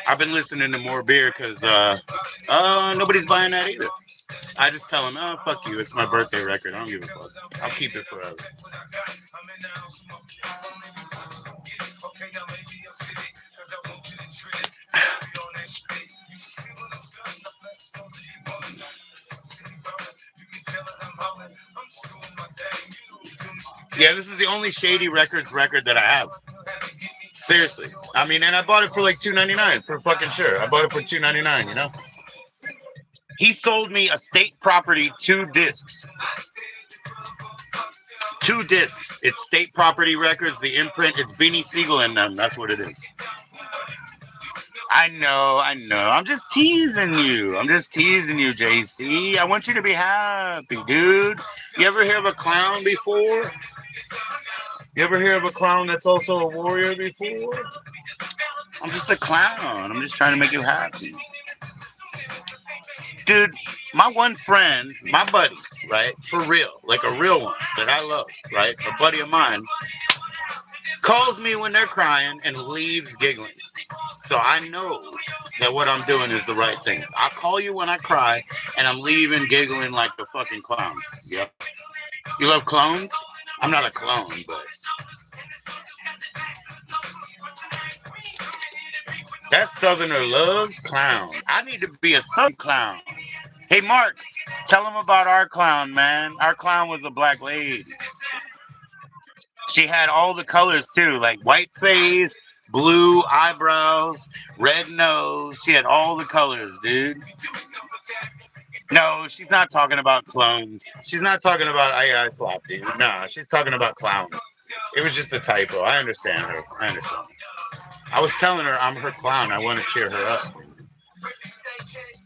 Speaker 2: I've been listening to more beer because nobody's buying that either. I just tell them, oh, fuck you. It's my birthday record. I don't give a fuck. I'll keep it forever. Yeah, this is the only Shady Records record that I have. Seriously. I mean, and I bought it for like $2.99 for fucking sure. I bought it for $2.99, you know? He sold me a state property 2 discs. 2 discs. It's State Property Records, the imprint. It's Beanie Siegel in them. That's what it is. I know. I'm just teasing you. I'm just teasing you, JC. I want you to be happy, dude. You ever hear of a clown before? You ever hear of a clown that's also a warrior before? I'm just a clown. I'm just trying to make you happy. Dude, my one friend, my buddy, right? For real. Like a real one that I love, right? A buddy of mine calls me when they're crying and leaves giggling. So I know that what I'm doing is the right thing. I call you when I cry and I'm leaving giggling like a fucking clown. Yep. You love clones? I'm not a clone, but that Southerner loves clowns. I need to be a Southern clown. Hey, Mark, tell them about our clown, man. Our clown was a black lady. She had all the colors too, like white face, blue eyebrows, red nose. She had all the colors, dude. No, she's not talking about clones. She's not talking about I slop, dude. Nah, she's talking about clowns. It was just a typo. I understand her. I understand. I was telling her I'm her clown. I want to cheer her up.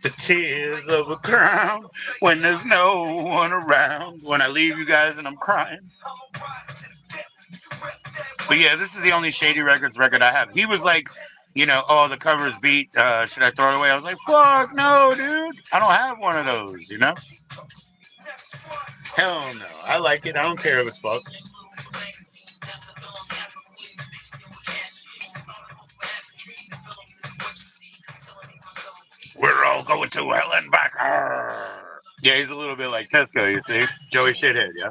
Speaker 2: The tears of a clown when there's no one around. When I leave you guys and I'm crying. But yeah, this is the only Shady Records record I have. He was like, you know, oh, the cover's beat. Should I throw it away? I was like, fuck no, dude. I don't have one of those, you know? Hell no. I like it. I don't care if it's fucked. We're all going to hell and back. Arr. Yeah, he's a little bit like Tesco, you see? JoE Shithead, yeah?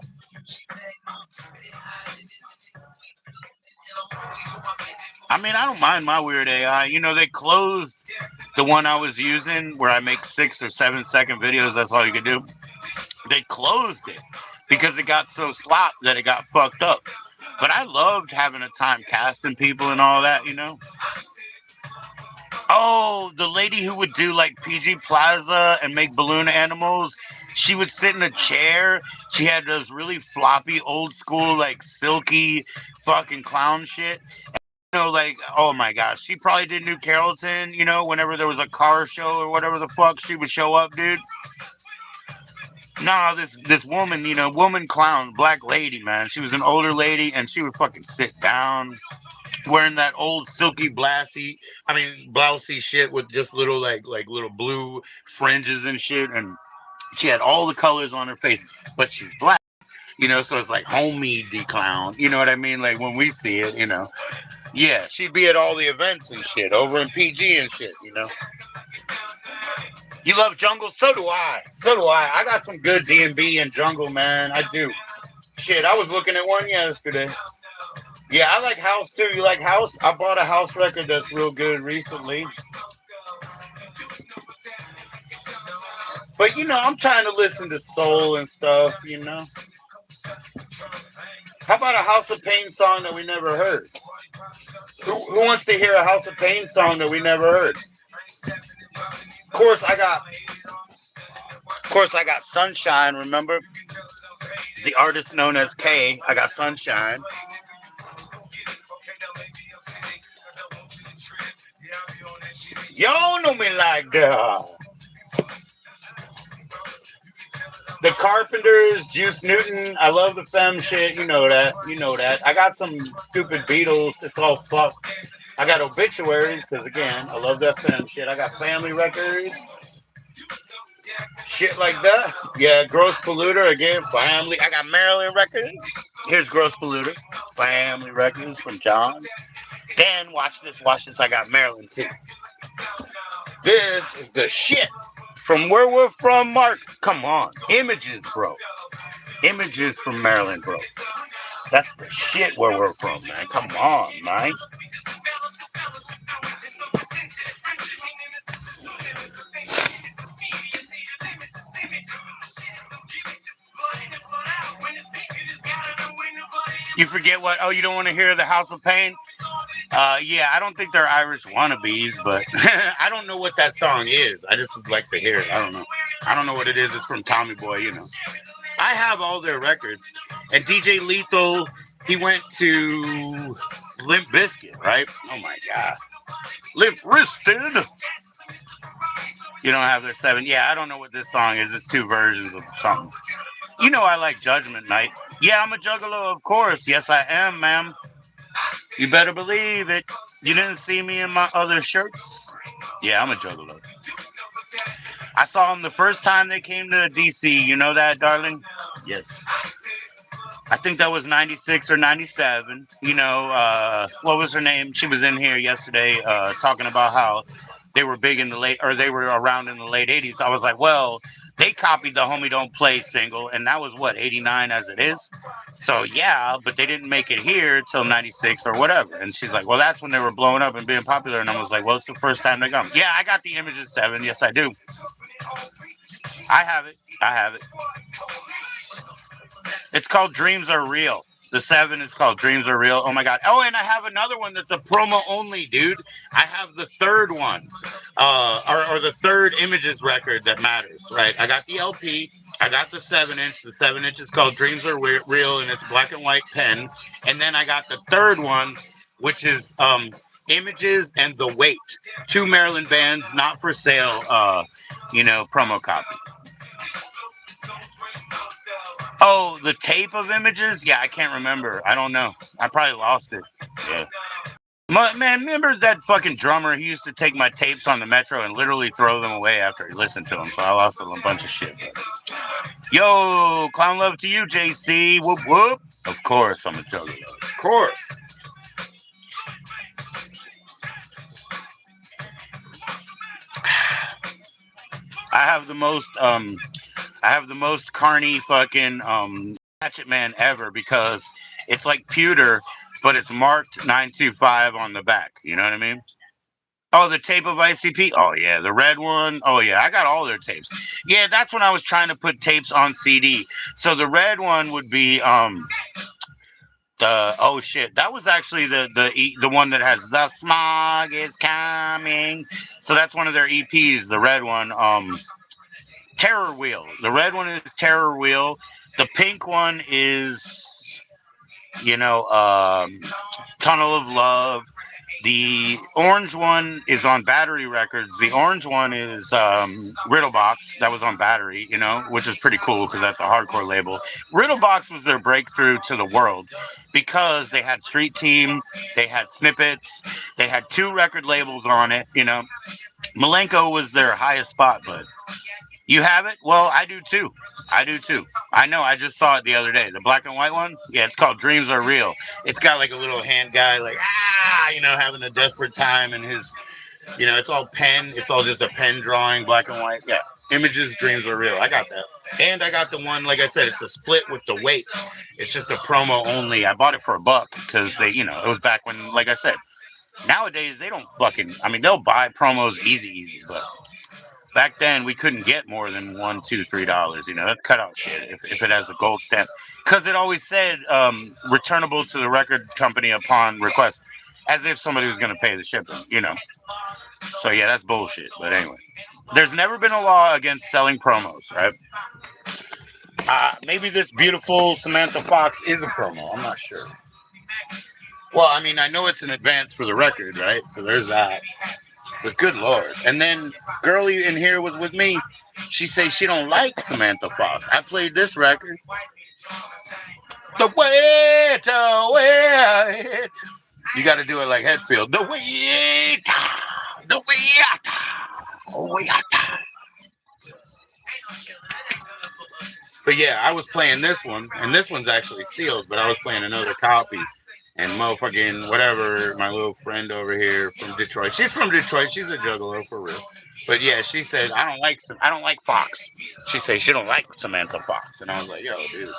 Speaker 2: I mean, I don't mind my weird AI. You know, they closed the one I was using where I make 6 or 7-second videos. That's all you can do. They closed it because it got so slop that it got fucked up. But I loved having a time casting people and all that, you know? Oh, the lady who would do like PG Plaza and make balloon animals. She would sit in a chair. She had those really floppy, old school, like silky fucking clown shit. You know, like, oh my gosh, she probably did New Carrollton, you know, whenever there was a car show or whatever the fuck, she would show up, dude. Nah, this woman, you know, woman clown, black lady, man. She was an older lady and she would fucking sit down wearing that old silky blousey shit with just little like little blue fringes and shit, and she had all the colors on her face, but she's black, you know, so it's like homie clown, you know what I mean? Like when we see it, you know. Yeah, she'd be at all the events and shit over in PG and shit, you know. You love jungle? So do I. So do I. I got some good D&B and jungle, man. I do. Shit, I was looking at one yesterday. Yeah, I like house too. You like house? I bought a house record that's real good recently. But you know, I'm trying to listen to soul and stuff, you know. How about a House of Pain song that we never heard? Who wants to hear a House of Pain song that we never heard? Of course I got Sunshine, remember? The artist known as K. I got Sunshine. Y'all know me like that. The Carpenters, Juice Newton. I love the femme shit. You know that. You know that. I got some stupid Beatles. It's all fuck. I got obituaries because again, I love that femme shit. I got family records, shit like that. Yeah, Gross Polluter again. Family. I got Maryland records. Here's Gross Polluter. Family records from John. Then watch this. Watch this. I got Maryland too. This is the shit. From where we're from, Mark. Come on. Images, bro. Images from Maryland, bro. That's the shit where we're from, man. Come on, man. You forget what? Oh, you don't want to hear the House of Pain? Yeah, I don't think they're Irish wannabes, but I don't know what that song is. I just would like to hear it. I don't know. I don't know what it is. It's from Tommy Boy, you know. I have all their records. And DJ Lethal, he went to Limp Bizkit, right? Oh my God. Limp Wristed. You don't have their 7. Yeah, I don't know what this song is. It's 2 versions of something. You know I like Judgment Night. Yeah, I'm a juggalo, of course. Yes, I am, ma'am. You better believe it. You didn't see me in my other shirts? Yeah, I'm a juggalo. I saw them the first time they came to DC. You know that, darling? Yes. I think that was 96 or 97. You know, what was her name? She was in here yesterday talking about how they were big in the late, or they were around in the late 80s. I was like, well, they copied the Homie Don't Play single, and that was what, 89 as it is? So, yeah, but they didn't make it here till 96 or whatever. And she's like, well, that's when they were blowing up and being popular. And I was like, well, it's the first time they come. Yeah, I got the Images 7. Yes, I do. I have it. I have it. It's called Dreams Are Real. The 7 is called Dreams Are Real. Oh my God. Oh, and I have another one that's a promo only, dude. I have the third one, or the third Images record that matters, right? I got the LP. I got the 7-inch. The 7-inch is called Dreams Are Real, and it's black and white pen. And then I got the third one, which is Images and The Wait. 2 Maryland bands, not for sale, promo copy. Oh, the tape of Images? Yeah, I can't remember. I don't know. I probably lost it. Yeah. Man, remember that fucking drummer? He used to take my tapes on the Metro and literally throw them away after he listened to them. So I lost a bunch of shit. Yo, clown love to you, JC. Whoop whoop. Of course, I'm a juggler. Of course. I have the most carny fucking Hatchet Man ever because it's like pewter, but it's marked 925 on the back. You know what I mean? Oh, the tape of ICP? Oh, yeah. The red one? Oh, yeah. I got all their tapes. Yeah, that's when I was trying to put tapes on CD. So the red one would be oh shit. That was actually the one that has The Smog is Coming. So that's one of their EPs, the red one. Terror Wheel. The red one is Terror Wheel. The pink one is, Tunnel of Love. The orange one is on Battery Records. The orange one is Riddlebox. That was on Battery, which is pretty cool because that's a hardcore label. Riddlebox was their breakthrough to the world because they had Street Team, they had Snippets, they had 2 record labels on it. Malenko was their highest spot, but you have it? Well, I do too. I do too. I know. I just saw it the other day. The black and white one? Yeah, it's called Dreams Are Real. It's got like a little hand guy, like, having a desperate time, and his, it's all pen. It's all just a pen drawing, black and white. Yeah. Images, Dreams Are Real. I got that. And I got the one, like I said, it's a split with the weight. It's just a promo only. I bought it for $1 because they, it was back when, like I said, nowadays they don't they'll buy promos easy, but back then we couldn't get more than $1, $2, $3. That's cutout shit if it has a gold stamp, because it always said returnable to the record company upon request, as if somebody was going to pay the shipping. So yeah, that's bullshit. But anyway, there's never been a law against selling promos, right? Maybe this beautiful Samantha Fox is a promo. I'm not sure. Well, I mean, I know it's an advance for the record, right? So there's that. But good Lord. And then girlie in here was with me. She says she don't like Samantha Fox. I played this record. The way to wear it. You got to do it like Hetfield. The way, the way, But yeah, I was playing this one, and this one's actually sealed, but I was playing another copy. And motherfucking whatever, my little friend over here from Detroit. She's from Detroit. She's a juggalo for real. But yeah, she says I don't like Fox. She says she don't like Samantha Fox, and I was like, yo, dude.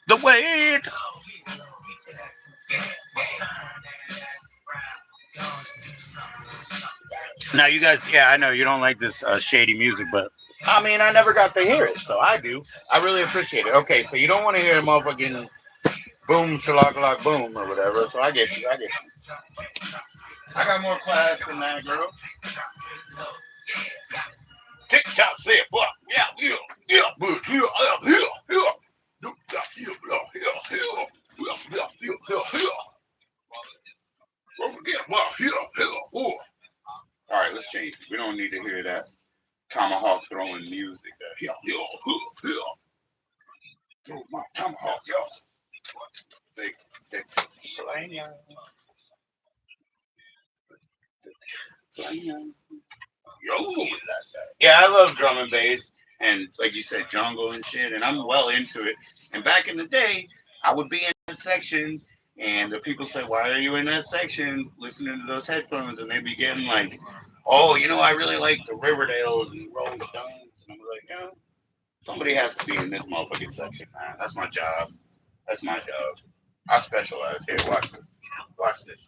Speaker 2: The wait. Now you guys, yeah, I know you don't like this shady music, but I mean, I never got to hear it, so I do. I really appreciate it. Okay, so you don't want to hear motherfucking boom, shalak boom, or whatever. So I get you. I got more class than that, girl. Tick tock, say it, fuck. Yeah, All right, let's change. We don't need to hear that tomahawk throwing music. Throw my tomahawk, yo. Yeah, I love drum and bass, and like you said, jungle and shit, and I'm well into it. And back in the day, I would be in that section, and the people say, "Why are you in that section, listening to those headphones?" And they'd be getting like, "Oh, I really like the Riverdales and Rolling Stones," and I'm like, "Yeah, somebody has to be in this motherfucking section, man. That's my job. That's my job. I specialize here. Watch this. Watch this."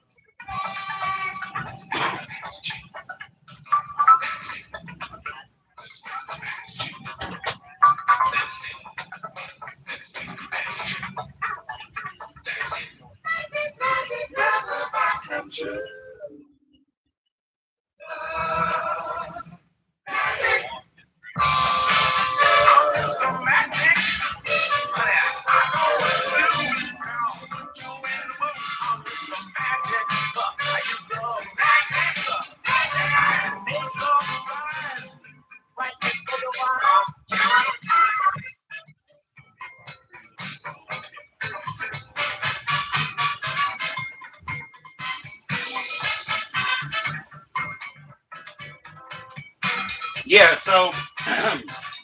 Speaker 2: Yeah, so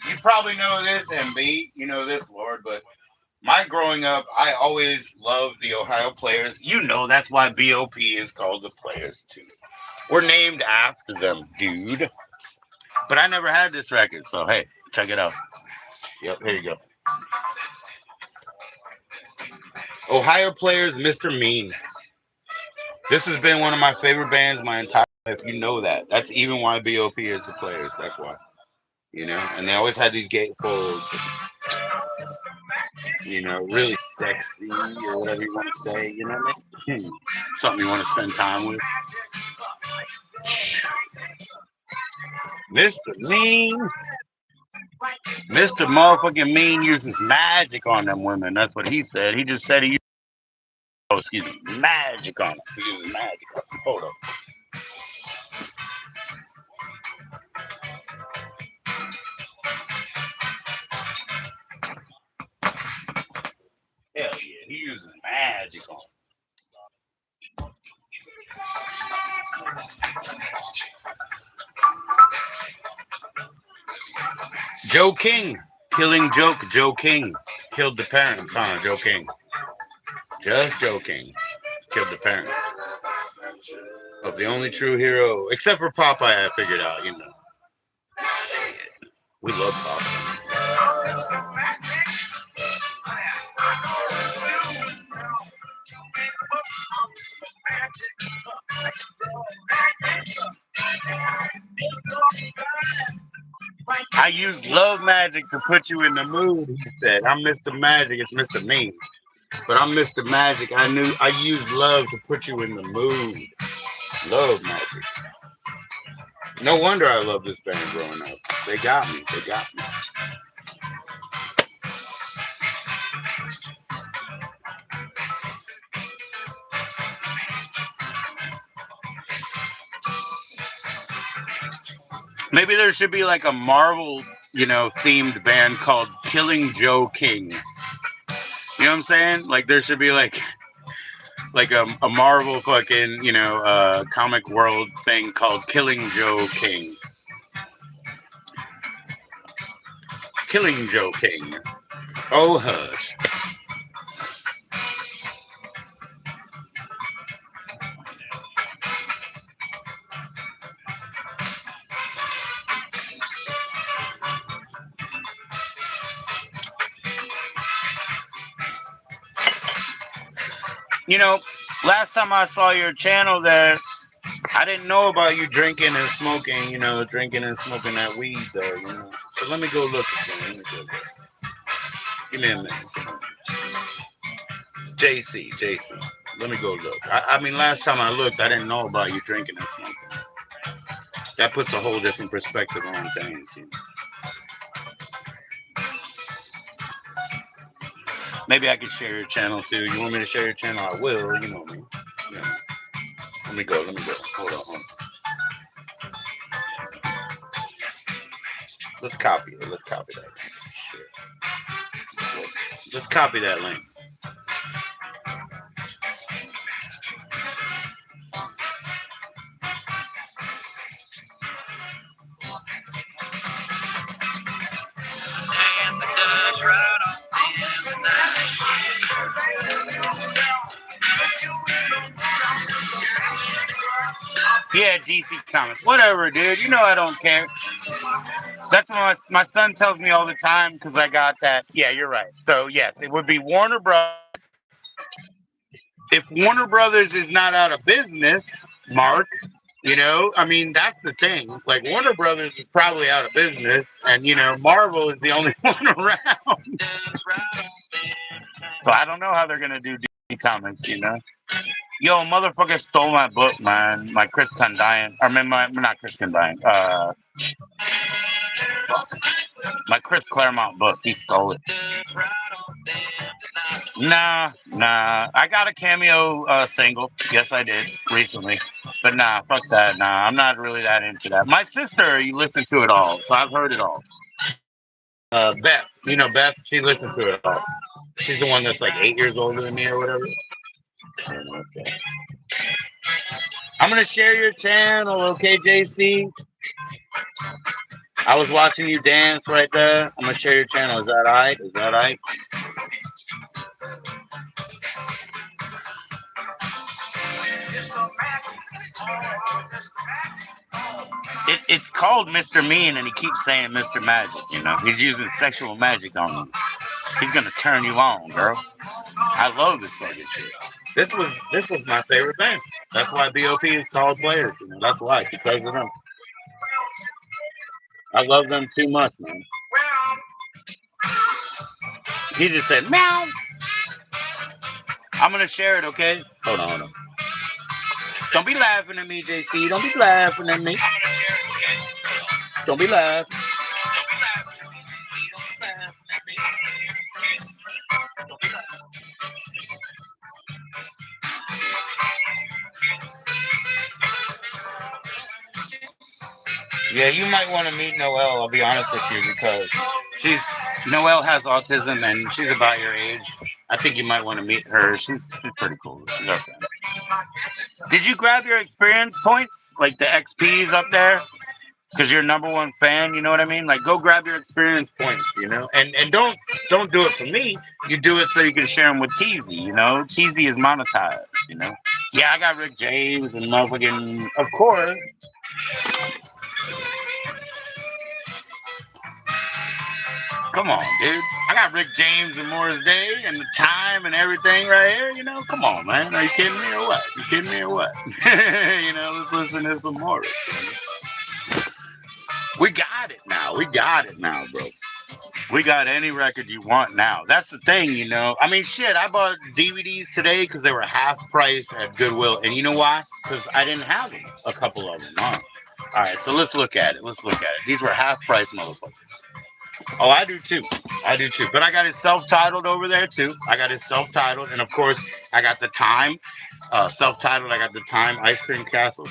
Speaker 2: you probably know this, MB. You know this, Lord, but my growing up, I always loved the Ohio Players. You know that's why BOP is called the Players, too. We're named after them, dude. But I never had this record, so hey, check it out. Yep, here you go. Ohio Players, Mr. Mean. This has been one of my favorite bands my entire life. You know that. That's even why BOP is the Players. That's why. And they always had these gatefolds, really sexy or whatever you want to say, you know what I mean? Something you want to spend time with. Mr. Mean. Mr. Motherfucking Mean uses magic on them women. That's what he said. He just said he used, magic on them. He uses magic on them. Hold up. Hell yeah, he uses magic on them. Joe King. Killing joke. Joe King. Killed the parents, huh? Joe King. Just Joe King. Killed the parents. Of the only true hero. Except for Popeye, I figured out, Shit. We love Popeye. I use love magic to put you in the mood, he said. I'm Mr. Magic, it's Mr. Mean. But I'm Mr. Magic. I use love to put you in the mood. Love magic. No wonder I love this band growing up. They got me. They got me. Maybe there should be like a Marvel, themed band called Killing Joe King. You know what I'm saying? Like there should be like a Marvel fucking, comic world thing called Killing Joe King. Killing Joe King. Oh hush. Last time I saw your channel there, I didn't know about you drinking and smoking, drinking and smoking that weed though, So let me go look again. Give me a minute. JC. Let me go look. I mean, last time I looked, I didn't know about you drinking and smoking. That puts a whole different perspective on things. Maybe I could share your channel too. You want me to share your channel? I will. You know me. Yeah. Let me go. Hold on. Let's copy it. Let's copy that. Shit. Let's copy that link. Yeah, DC Comics. Whatever, dude. You know I don't care. That's what my son tells me all the time because I got that. Yeah, you're right. So, yes, it would be Warner Brothers. If Warner Brothers is not out of business, Mark, I mean, that's the thing. Like, Warner Brothers is probably out of business, and, Marvel is the only one around. So I don't know how they're going to do DC Comics, Yo, motherfucker stole my book, man. My Chris Condian. I mean, not Chris Condian. My Chris Claremont book. He stole it. Nah. I got a cameo single. Yes, I did recently. But nah, fuck that. Nah, I'm not really that into that. My sister, you listen to it all, so I've heard it all. Beth, Beth, she listened to it all. She's the one that's like 8 years older than me or whatever. I'm gonna share your channel, okay, JC? I was watching you dance right there. I'm gonna share your channel. Is that alright? Is that alright? It's called Mr. Mean, and he keeps saying Mr. Magic. He's using sexual magic on you. He's gonna turn you on, girl. I love this fucking shit. This was my favorite band. That's why BOP is called Players. That's why, because of them. I love them too much, man. He just said meow. I'm gonna share it, okay? Hold on. Don't be laughing at me, JC. Don't be laughing at me. Don't be laughing. Yeah, you might want to meet Noelle. I'll be honest with you because Noelle has autism and she's about your age. I think you might want to meet her. She's pretty cool. She's okay. Did you grab your experience points, like the XPs up there? Because you're number one fan, you know what I mean? Like, go grab your experience points, and don't do it for me. You do it so you can share them with Teasy, Teasy is monetized, Yeah, I got Rick James and motherfucking, of course. Come on, dude. I got Rick James and Morris Day and the time and everything right here, Come on, man. Are you kidding me or what? Let's listen to some Morris. We got it now, bro. We got any record you want now. That's the thing, I mean, shit, I bought DVDs today because they were half price at Goodwill. And you know why? Because I didn't have them. A couple of them, huh? All right, so let's look at it. These were half price motherfuckers. Oh, I do too. But I got it self-titled over there too. And of course, I got the time self-titled. I got the time ice cream castle.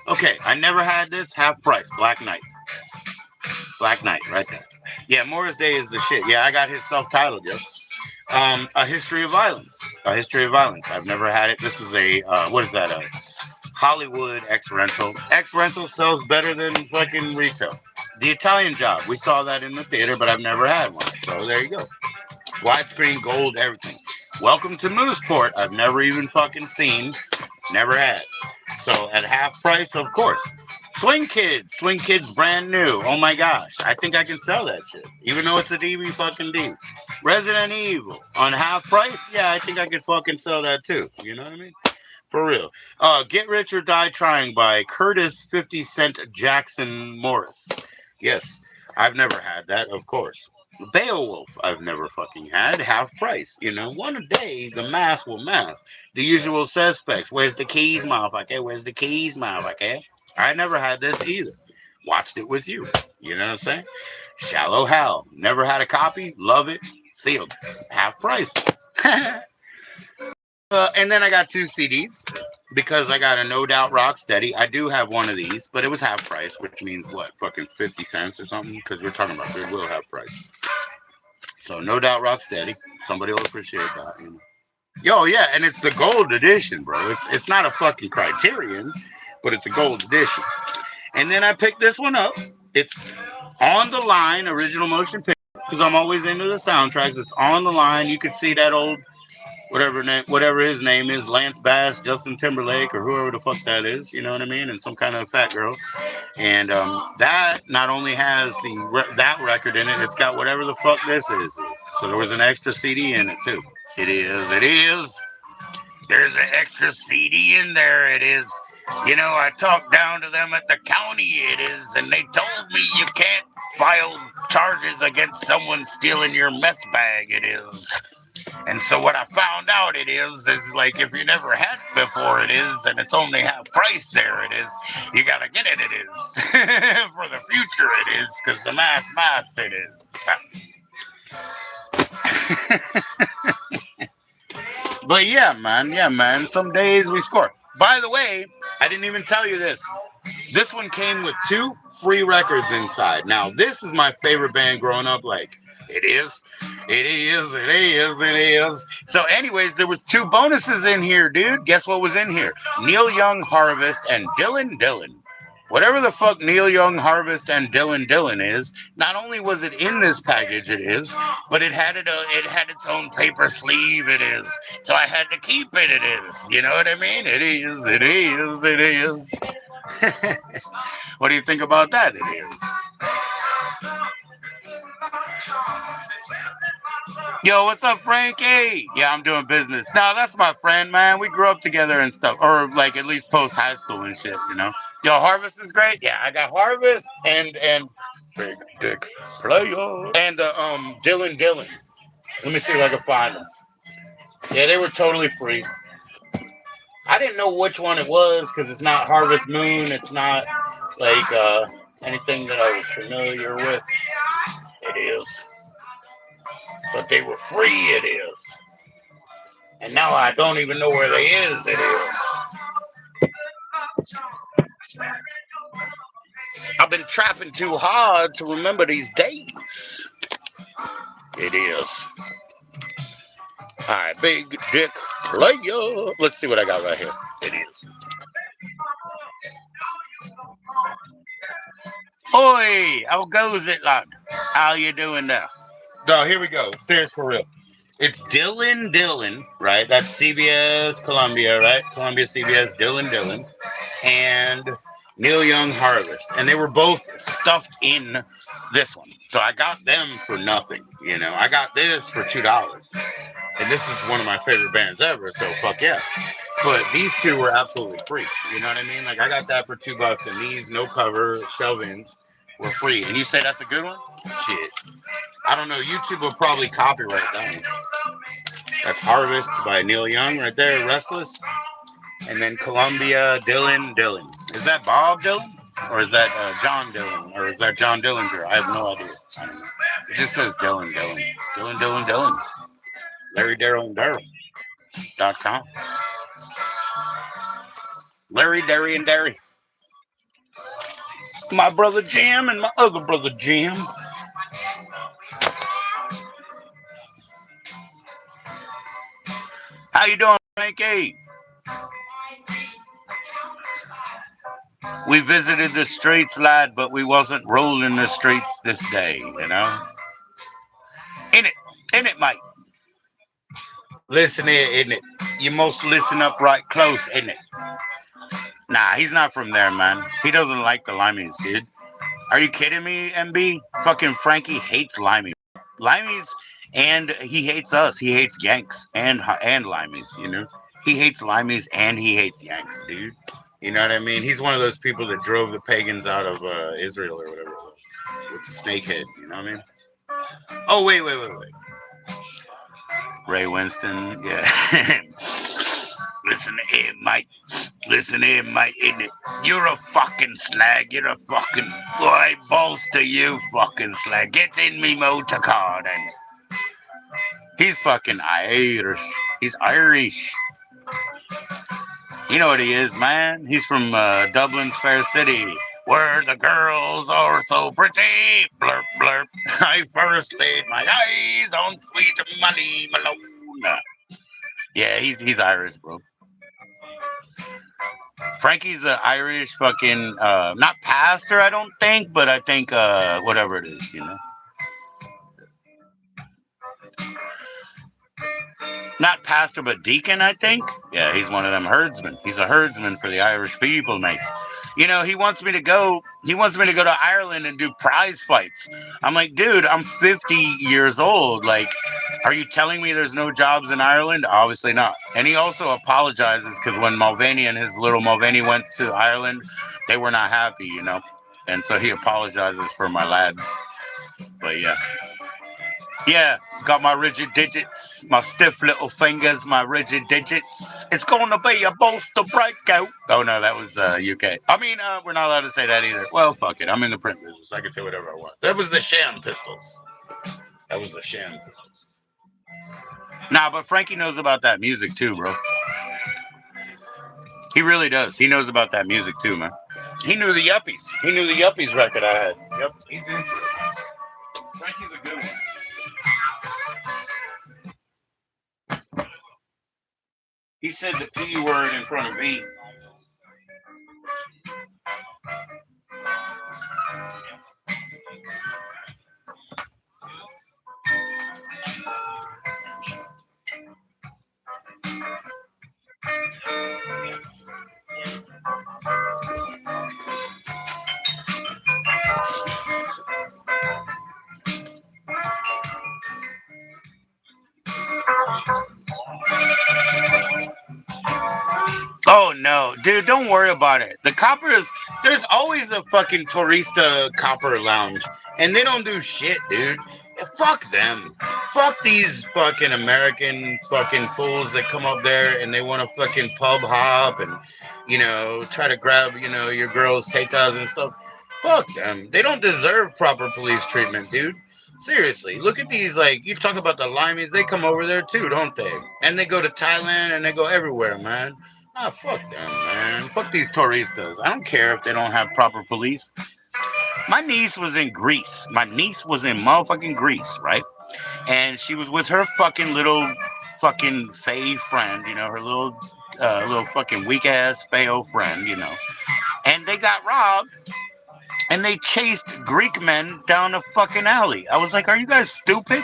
Speaker 2: Okay, I never had this half price. Black Knight, right there. Yeah, Morris Day is the shit. Yeah, I got his self-titled. Yo. A History of Violence. I've never had it. This is a what is that? A Hollywood X rental. X rental sells better than fucking retail. The Italian Job. We saw that in the theater, but I've never had one. So there you go. Widescreen gold, everything. Welcome to Mooseport. I've never even fucking seen. Never had. So at half price, of course. Swing Kids brand new. Oh my gosh. I think I can sell that shit. Even though it's a DB fucking D. Resident Evil on half price? Yeah, I think I could fucking sell that too. You know what I mean? For real. Get Rich or Die Trying by Curtis 50 Cent Jackson Morris. Yes, I've never had that, of course. Beowulf, I've never fucking had. Half price. You know, one a day, the mass will mass. The Usual Suspects. Where's the keys, motherfucker? I never had this either. Watched it with you. You know what I'm saying? Shallow Hal. Never had a copy. Love it. Sealed. Half price. And then I got 2 CDs because I got a No Doubt Rocksteady. I do have one of these, but it was half price, which means what? Fucking 50 cents or something? Because we're talking about Goodwill half price. So No Doubt Rocksteady. Somebody will appreciate that. You know? Yo, yeah, and it's the gold edition, bro. It's not a fucking Criterion, but it's a gold edition. And then I picked this one up. It's On the Line, original motion picture, because I'm always into the soundtracks. It's On the Line. You can see that old whatever his name is, Lance Bass, Justin Timberlake, or whoever the fuck that is, you know what I mean, and some kind of fat girl. And that not only has that record in it, it's got whatever the fuck this is. So there was an extra CD in it too. It is. There's an extra CD in there. It is. You know, I talked down to them at the county. It is, and they told me you can't file charges against someone stealing your mess bag. It is. And so what I found out it is like if you never had it before, it is, and it's only half price there, it is. You gotta get it, it is. For the future, it is, because the mass, it is. But yeah, man. Some days we score. By the way, I didn't even tell you this. This one came with 2 free records inside. Now, this is my favorite band growing up. Like, it is. So, anyways, there was 2 bonuses in here, dude. Guess what was in here? Neil Young Harvest and Dylan. Whatever the fuck Neil Young Harvest and Dylan is, not only was it in this package, it is, but it had its own paper sleeve, it is. So I had to keep it, it is. You know what I mean? It is. What do you think about that? It is. Yo, what's up, Frankie? Yeah, I'm doing business. No, that's my friend, man. We grew up together and stuff, or like at least post high school and shit, you know. Yo, Harvest is great. Yeah, I got Harvest and Big Dick Player and Dylan. Let me see if I can find them. Yeah, they were totally free. I didn't know which one it was because it's not Harvest Moon. It's not like anything that I was familiar with. It is. But they were free, it is. And now I don't even know where they is, it is. I've been trapping too hard to remember these days. It is. Alright, Big Dick Player. Let's see what I got right here. It is. Oi, how goes it, lad? How you doing now? No, here we go. Serious for real. It's Dylan, right? That's CBS Columbia, right? Columbia CBS, Dylan, and Neil Young Harvest. And they were both stuffed in this one. So I got them for nothing, you know. I got this for $2. And this is one of my favorite bands ever, so fuck yeah. But these 2 were absolutely free. You know what I mean? Like I got that for $2, and these no cover shelvings were free. And you say that's a good one? Shit. I don't know. YouTube will probably copyright that one. That's Harvest by Neil Young right there, Restless. And then Columbia, Dylan. Is that Bob Dylan? Or is that John Dillon? Or is that John Dillinger? I have no idea. I don't know. It just says Dillon. Dillon. Larry Darryl and Darryl.com. Larry, Derry, and Derry. My brother Jim and my other brother Jim. How you doing, Frankie? We visited the streets, lad, but we wasn't rolling the streets this day, you know? In it, mate. Listen here, isn't it? You must listen up right close, isn't it? Nah, he's not from there, man. He doesn't like the Limeys, dude. Are you kidding me, MB? Fucking Frankie hates Limeys. Limeys, and he hates us. He hates Yanks and Limeys, you know? He hates Limeys and he hates Yanks, dude. You know what I mean? He's one of those people that drove the pagans out of Israel or whatever with the snake head, you know what I mean? Oh, wait. Ray Winston, yeah. Listen here, mate. Listen here, mate. You're a fucking slag. You're a fucking. Boy, balls to you, fucking slag. Get in me motor car then. He's fucking Irish. He's Irish. You know what he is, man? He's from Dublin's Fair City, where the girls are so pretty. Blurp, blurp. I first laid my eyes on sweet Molly Malone. Yeah, he's Irish, bro. Frankie's an Irish fucking not pastor, I don't think, but I think whatever it is, you know. Not pastor, but deacon, I think. Yeah, he's one of them herdsmen. He's a herdsman for the Irish people, mate. You know, he wants me to go. He wants me to go to Ireland and do prize fights. I'm like, dude, I'm 50 years old. Like, are you telling me there's no jobs in Ireland? Obviously not. And he also apologizes because when Mulvaney and his little Mulvaney went to Ireland, they were not happy, you know. And so he apologizes for my lads. But yeah. Yeah, got my rigid digits, my stiff little fingers, my rigid digits. It's gonna be a bolster breakout. Oh no, that was UK. I mean, we're not allowed to say that either. Well, fuck it. I'm in the print business. I can say whatever I want. That was the sham pistols. That was the sham pistols. Nah, but Frankie knows about that music too, bro. He really does. He knows about that music too, man. He knew the Yuppies. He knew the Yuppies record I had. Yep, he's into it. Frankie's a good one. He said the P word in front of me. Oh no, dude, don't worry about it. The coppers, there's always a fucking Tourista copper lounge, and they don't do shit, dude. Fuck them. Fuck these fucking American fucking fools that come up there and they want to fucking pub hop and, you know, try to grab, you know, your girl's takeouts and stuff. Fuck them. They don't deserve proper police treatment, dude. Seriously, look at these, like, you talk about the Limeys, they come over there too, don't they? And they go to Thailand and they go everywhere, man. Ah, fuck them, man. Fuck these touristas. I don't care if they don't have proper police. My niece was in Greece. My niece was in motherfucking Greece, right? And she was with her fucking little fucking fey friend, you know, her little fucking weak ass feo friend, you know. And they got robbed and they chased Greek men down a fucking alley. I was like, are you guys stupid?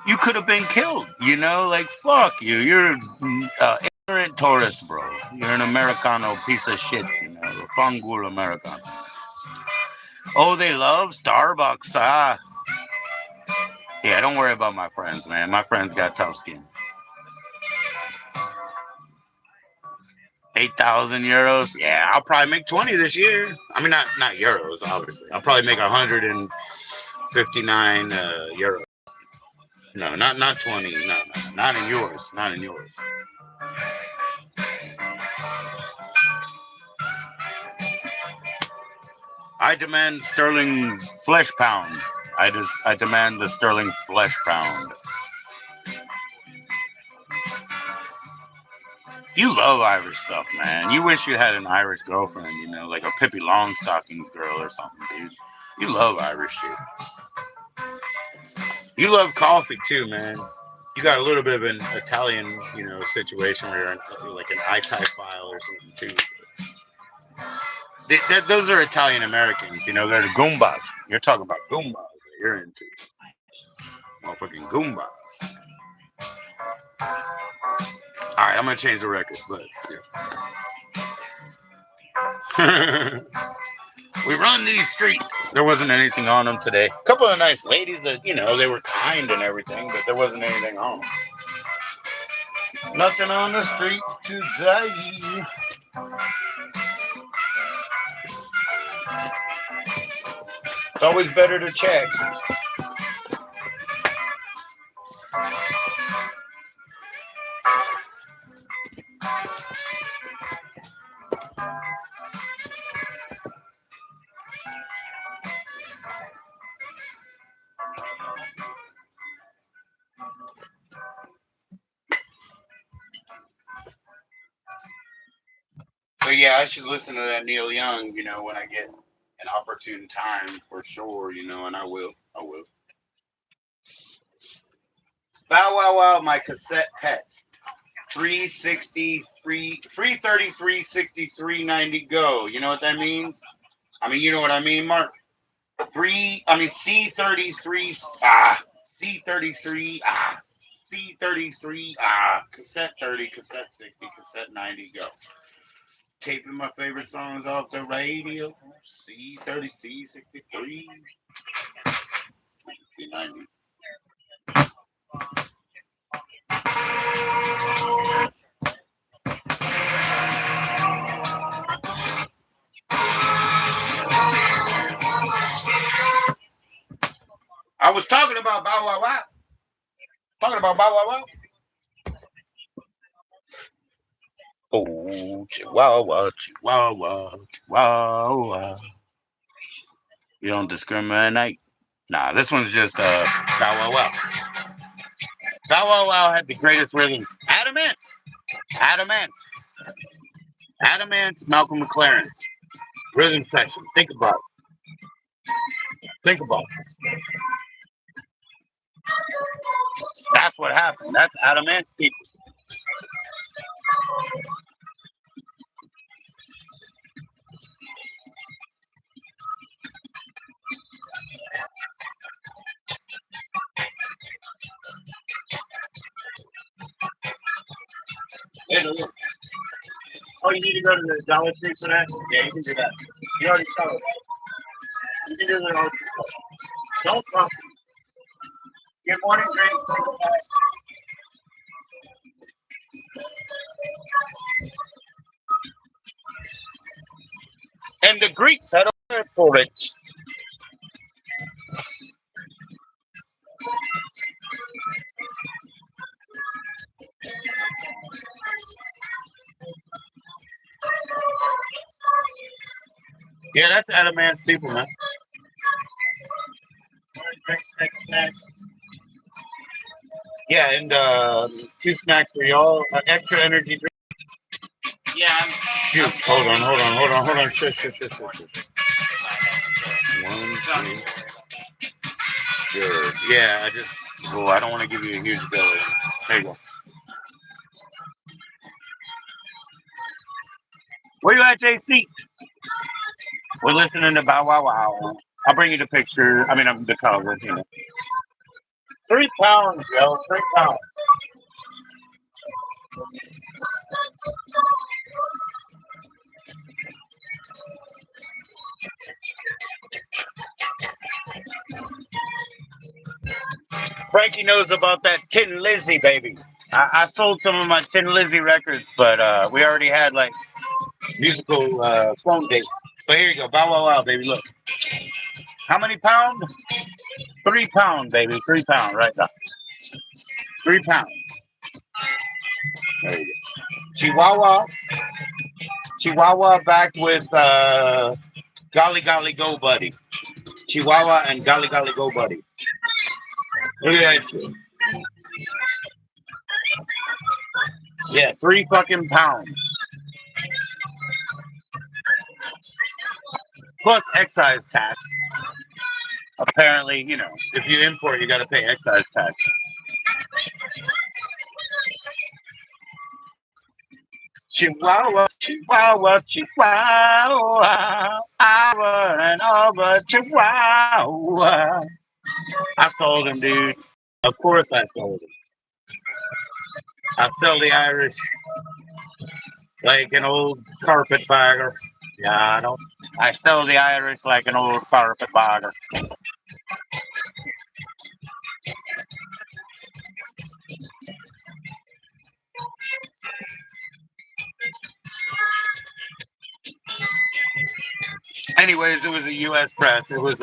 Speaker 2: You could have been killed, you know? Like, fuck you. You're ignorant tourist, bro. You're an Americano piece of shit, you know? A fangul Americano. Oh, they love Starbucks. Ah. Yeah, don't worry about my friends, man. My friends got tough skin. 8,000 euros. Yeah, I'll probably make 20 this year. I mean, not euros, obviously. I'll probably make 159 euros. No, not 20. No, not in yours. Not in yours. I demand sterling flesh pound. I demand the sterling flesh pound. You love Irish stuff, man. You wish you had an Irish girlfriend, you know, like a Pippi Longstockings girl or something, dude. You love Irish shit. You love coffee too, man. You got a little bit of an Italian, you know, situation where you're like an I-type-file or something too. Those are Italian Americans, you know. They're the Goombas. You're talking about Goombas that you're into. Motherfucking Goombas. All right, I'm gonna change the record, but yeah. We run these streets. There wasn't anything on them today. A couple of nice ladies that, you know, they were kind and everything, but there wasn't anything on them. Nothing on the streets today. It's always better to check. So yeah, I should listen to that Neil Young, you know, when I get an opportune time for sure, you know, and I will. I will. Bow Wow Wow, my cassette pet. 363, 333, 63, 90 go. You know what that means? I mean, you know what I mean, Mark? C33, C33, C33, cassette 30, cassette 60, cassette 90 go. Taping my favorite songs off the radio. C30, C63, C90. I was talking about Bow Wow Wow. Talking about Bow Wow Wow. Oh, Chihuahua, Chihuahua, Chihuahua. You don't discriminate. Nah, this one's just Bow Wow Wow. Bow Wow Wow had the greatest rhythms. Adamant, Adamant, Adamant, Malcolm McLaren. Rhythm section. Think about it. Think about it. That's what happened. That's Adamant's people. Hey, look. Oh, you need to go to the Dollar Tree for that? Yeah, you can do that. You already saw it. You can do that. Don't come. Good morning, Grace. And the Greeks had a word for it. Yeah, that's Adamant's people, man. Yeah, and 2 snacks for y'all. Extra energy drink.
Speaker 1: Yeah,
Speaker 2: Shoot, hold on. Shush. 1, 2. Sure. Yeah, I don't want to give you a huge bill. There you go. Where you at, JC? We're listening to Bow Wow Wow. I'll bring you the picture. I mean, the cover. You know. 3 pounds, yo. 3 pounds. Frankie knows about that Tin Lizzy, baby. I sold some of my Tin Lizzy records, but we already had like musical phone dates. So here you go, Bow Wow Wow, baby. Look, how many pounds? 3 pounds, baby. 3 pounds, right now. 3 pounds. There you go. Chihuahua backed with Golly golly go buddy. Chihuahua and golly golly go buddy. Look at that shit. Yeah, 3 fucking pounds. Plus excise tax. Apparently, you know, if you import, you got to pay excise tax. Chihuahua, Chihuahua, Chihuahua, over and over, Chihuahua. I sold him, dude. Of course I sold him. I sell the Irish like an old carpetbagger. Yeah, I don't. I sell the Irish like an old carpetbagger. Anyways, it was a U.S. press. It was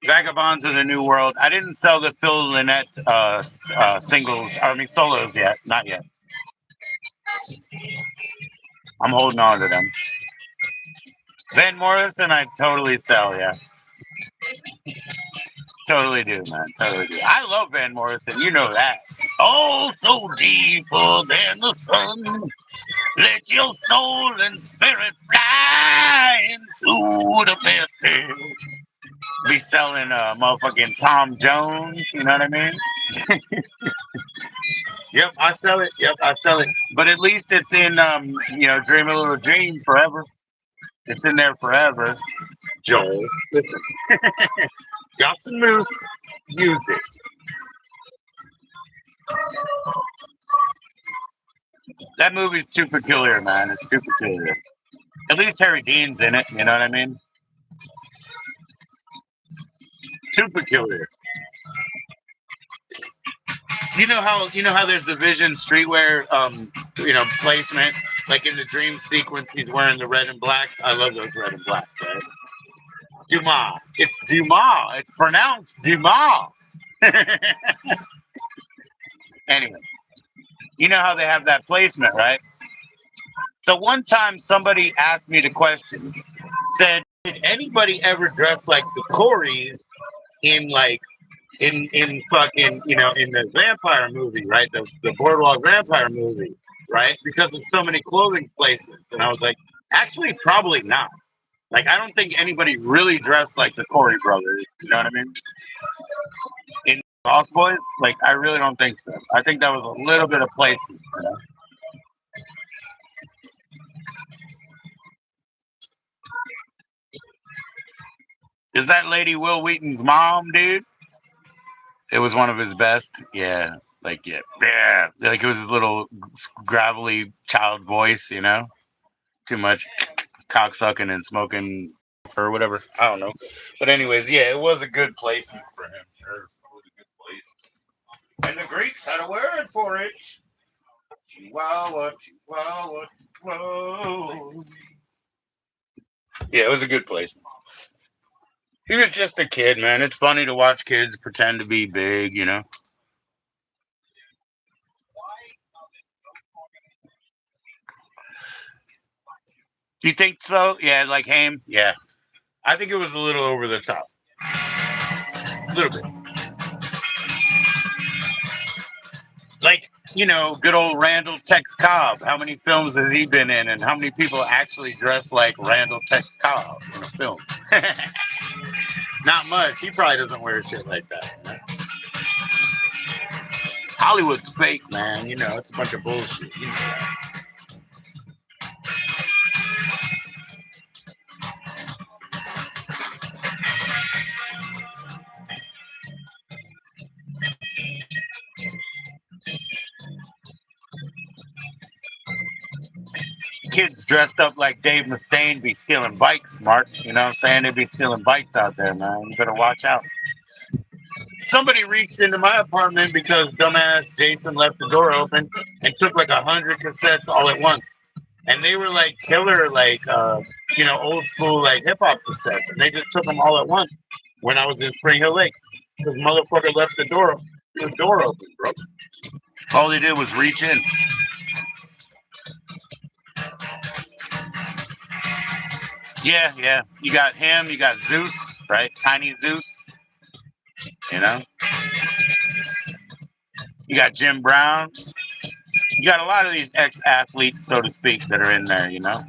Speaker 2: Vagabonds of the New World. I didn't sell the Phil Lynette singles. I mean solos yet. Not yet. I'm holding on to them. Van Morrison, I totally sell. Yeah, totally do, man. Totally do. I love Van Morrison. You know that. Oh, so deeper than the sun. Let your soul and spirit fly into the best. Be selling motherfucking Tom Jones. You know what I mean? Yep, I sell it. Yep, I sell it. But at least it's in, you know, Dream a Little Dream forever. It's in there forever. Joel, listen. Got some moose. Use it. That movie's too peculiar, man. It's too peculiar. At least Harry Dean's in it. You know what I mean? Too peculiar. You know how there's the Vision streetwear you know, placement, like in the dream sequence he's wearing the red and black. I love those red and black, right? Dumas. It's Dumas. It's pronounced Dumas. Anyway, you know how they have that placement, right? So one time somebody asked me the question, said, did anybody ever dress like the Coreys in like in fucking, you know, in the vampire movie, right? The Boardwalk Vampire movie, right? Because of so many clothing placements. And I was like, actually, probably not. Like, I don't think anybody really dressed like the Corey brothers. You know what I mean? In Lost Boys, like, I really don't think so. I think that was a little bit of placement. You know? Is that Lady Will Wheaton's mom, dude? It was one of his best. Yeah. Like, yeah. Yeah. Like, it was his little gravelly child voice, you know? Too much cocksucking and smoking or whatever. I don't know. But anyways, yeah, it was a good placement for him. Sure. It was a good placement. And the Greeks had a word for it. Chihuahua, Chihuahua, Chihuahua. Yeah, it was a good placement. He was just a kid, man. It's funny to watch kids pretend to be big, you know? Do you think so? Yeah, like Haim? Yeah. I think it was a little over the top. A little bit. Like, you know, good old Randall Tex Cobb. How many films has he been in, and how many people actually dress like Randall Tex Cobb in a film? Not much. He probably doesn't wear shit like that. You know? Hollywood's fake, man. You know, it's a bunch of bullshit. You know that. Kids dressed up like Dave Mustaine be stealing bikes, Mark. You know what I'm saying? They be stealing bikes out there, man. You better watch out. Somebody reached into my apartment because dumbass Jason left the door open and took like 100 cassettes all at once. And they were like killer, like, you know, old school, like hip hop cassettes. And they just took them all at once when I was in Spring Hill Lake. This motherfucker left the door open, bro. All they did was reach in. Yeah. You got him. You got Zeus, right? Tiny Zeus. You know. You got Jim Brown. You got a lot of these ex-athletes, so to speak, that are in there. You know.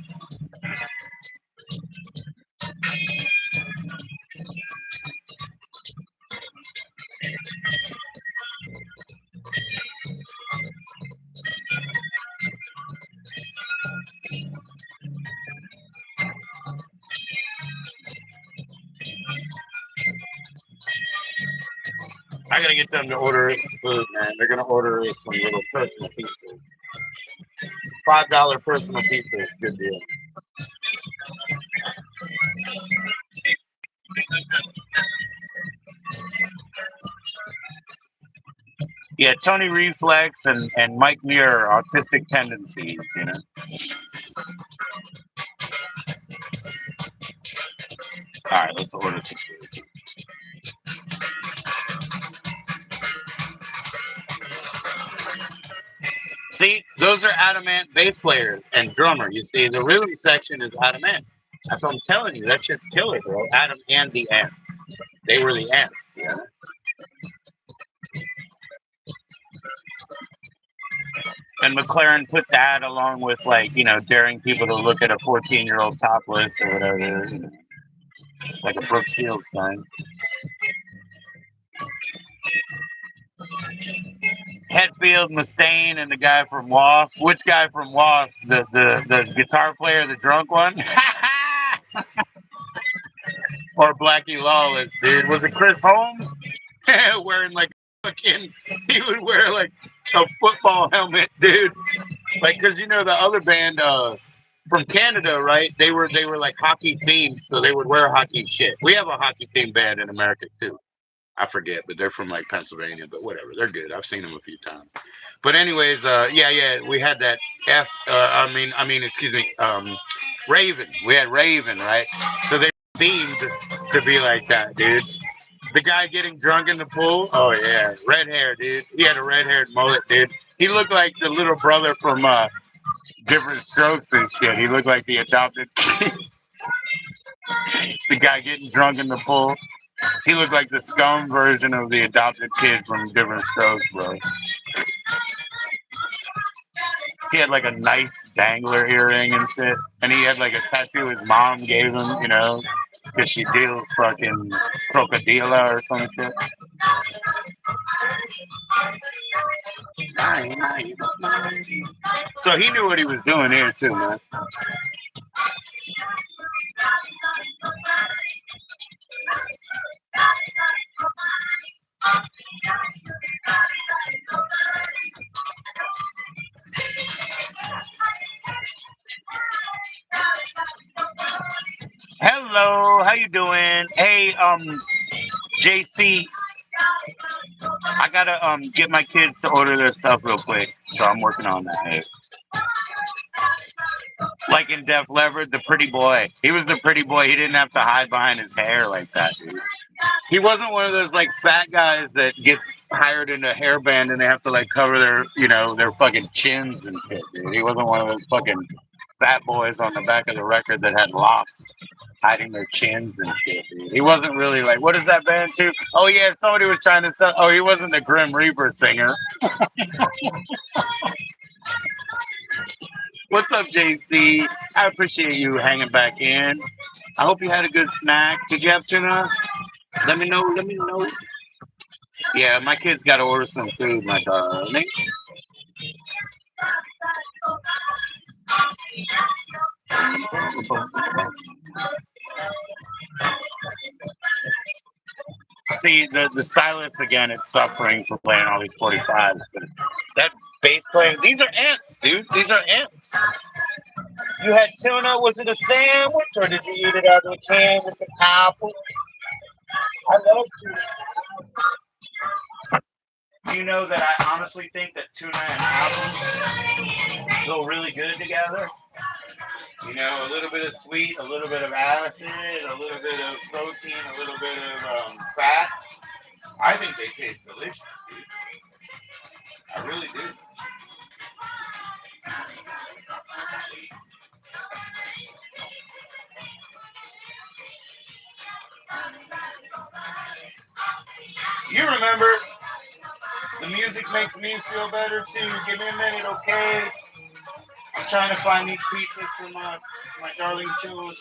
Speaker 2: I gotta get them to order us food, man. They're gonna order us some little personal pizzas. $5 personal pizzas, good deal. Yeah, Tony Reflex and Mike Muir, autistic tendencies, you know. All right, let's order some food. See, those are Adamant bass players and drummer. You see, the rhythm section is Adamant. That's what I'm telling you. That shit's killer, bro. Adam and the ants. They were the ants. Yeah. And McLaren put that along with, like, you know, daring people to look at a 14-year-old topless or whatever, you know, like a Brooke Shields thing. Hetfield, Mustaine, and the guy from Wasp. Which guy from Wasp? The guitar player, the drunk one? Or Blackie Lawless, dude? Was it Chris Holmes? Wearing like fucking, he would wear like a football helmet, dude. Like, cause you know the other band from Canada, right? They were like hockey themed, so they would wear hockey shit. We have a hockey themed band in America too. I forget, but they're from like Pennsylvania, but whatever. They're good. I've seen them a few times. But anyways, yeah, we had that excuse me, Raven. We had Raven, right? So they themed to be like that, dude. The guy getting drunk in the pool. Oh yeah, red hair, dude. He had a red-haired mullet, dude. He looked like the little brother from Different Strokes and shit. He looked like the adopted. The guy getting drunk in the pool. He looked like the scum version of the adopted kid from Different Strokes, bro. He had like a nice dangler earring and shit. And he had like a tattoo his mom gave him, you know, because she deals fucking crocodila or some shit. So he knew what he was doing here too, man. Hello, how you doing? Hey, JC, I gotta get my kids to order their stuff real quick, so I'm working on that. Hey. Like in Def Leppard, the pretty boy. He was the pretty boy. He didn't have to hide behind his hair like that, dude. He wasn't one of those like fat guys that get hired in a hair band and they have to like cover their, you know, their fucking chins and shit, dude. He wasn't one of those fucking fat boys on the back of the record that had locks hiding their chins and shit, dude. He wasn't really like, what is that band too? Oh yeah, somebody was trying to sell. Oh, he wasn't the Grim Reaper singer. What's up, JC? I appreciate you hanging back in. I hope you had a good snack. Did you have tuna? Let me know. Let me know. Yeah, my kids got to order some food, my darling. See, the stylist, again, it's suffering for playing all these 45s. But that bass player, these are ants, dude. These are ants. You had tuna, was it a sandwich, or did you eat it out of a can with an apple? I love tuna. You know that I honestly think that tuna and apples go really good together. You know, a little bit of sweet, a little bit of acid, a little bit of protein, a little bit of fat. I think they taste delicious, dude. I really do. You remember, the music makes me feel better too. Give me a minute, okay? I'm trying to find these pizzas for my darling children.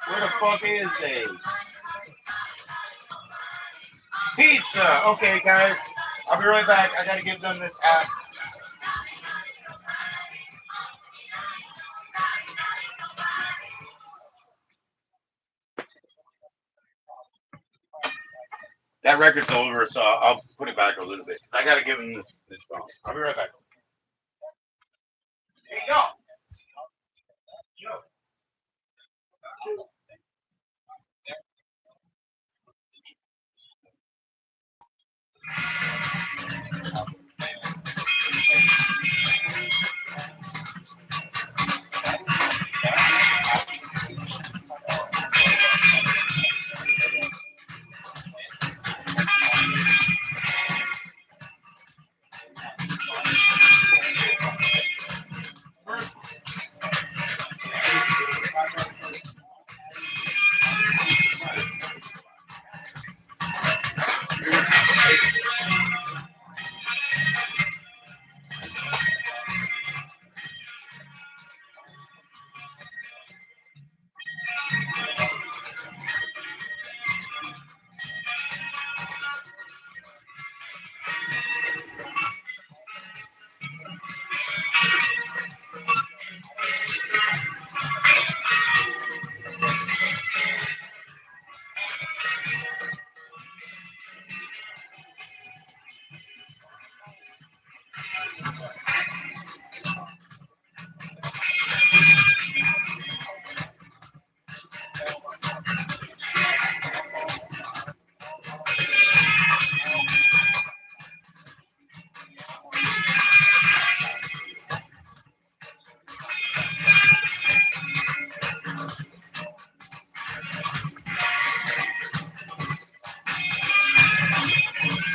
Speaker 2: Where the fuck is they? Pizza. Okay, guys. I'll be right back. I gotta give them this app. That record's over, so I'll put it back a little bit. I gotta give them this phone. I'll be right back. Hey, yo.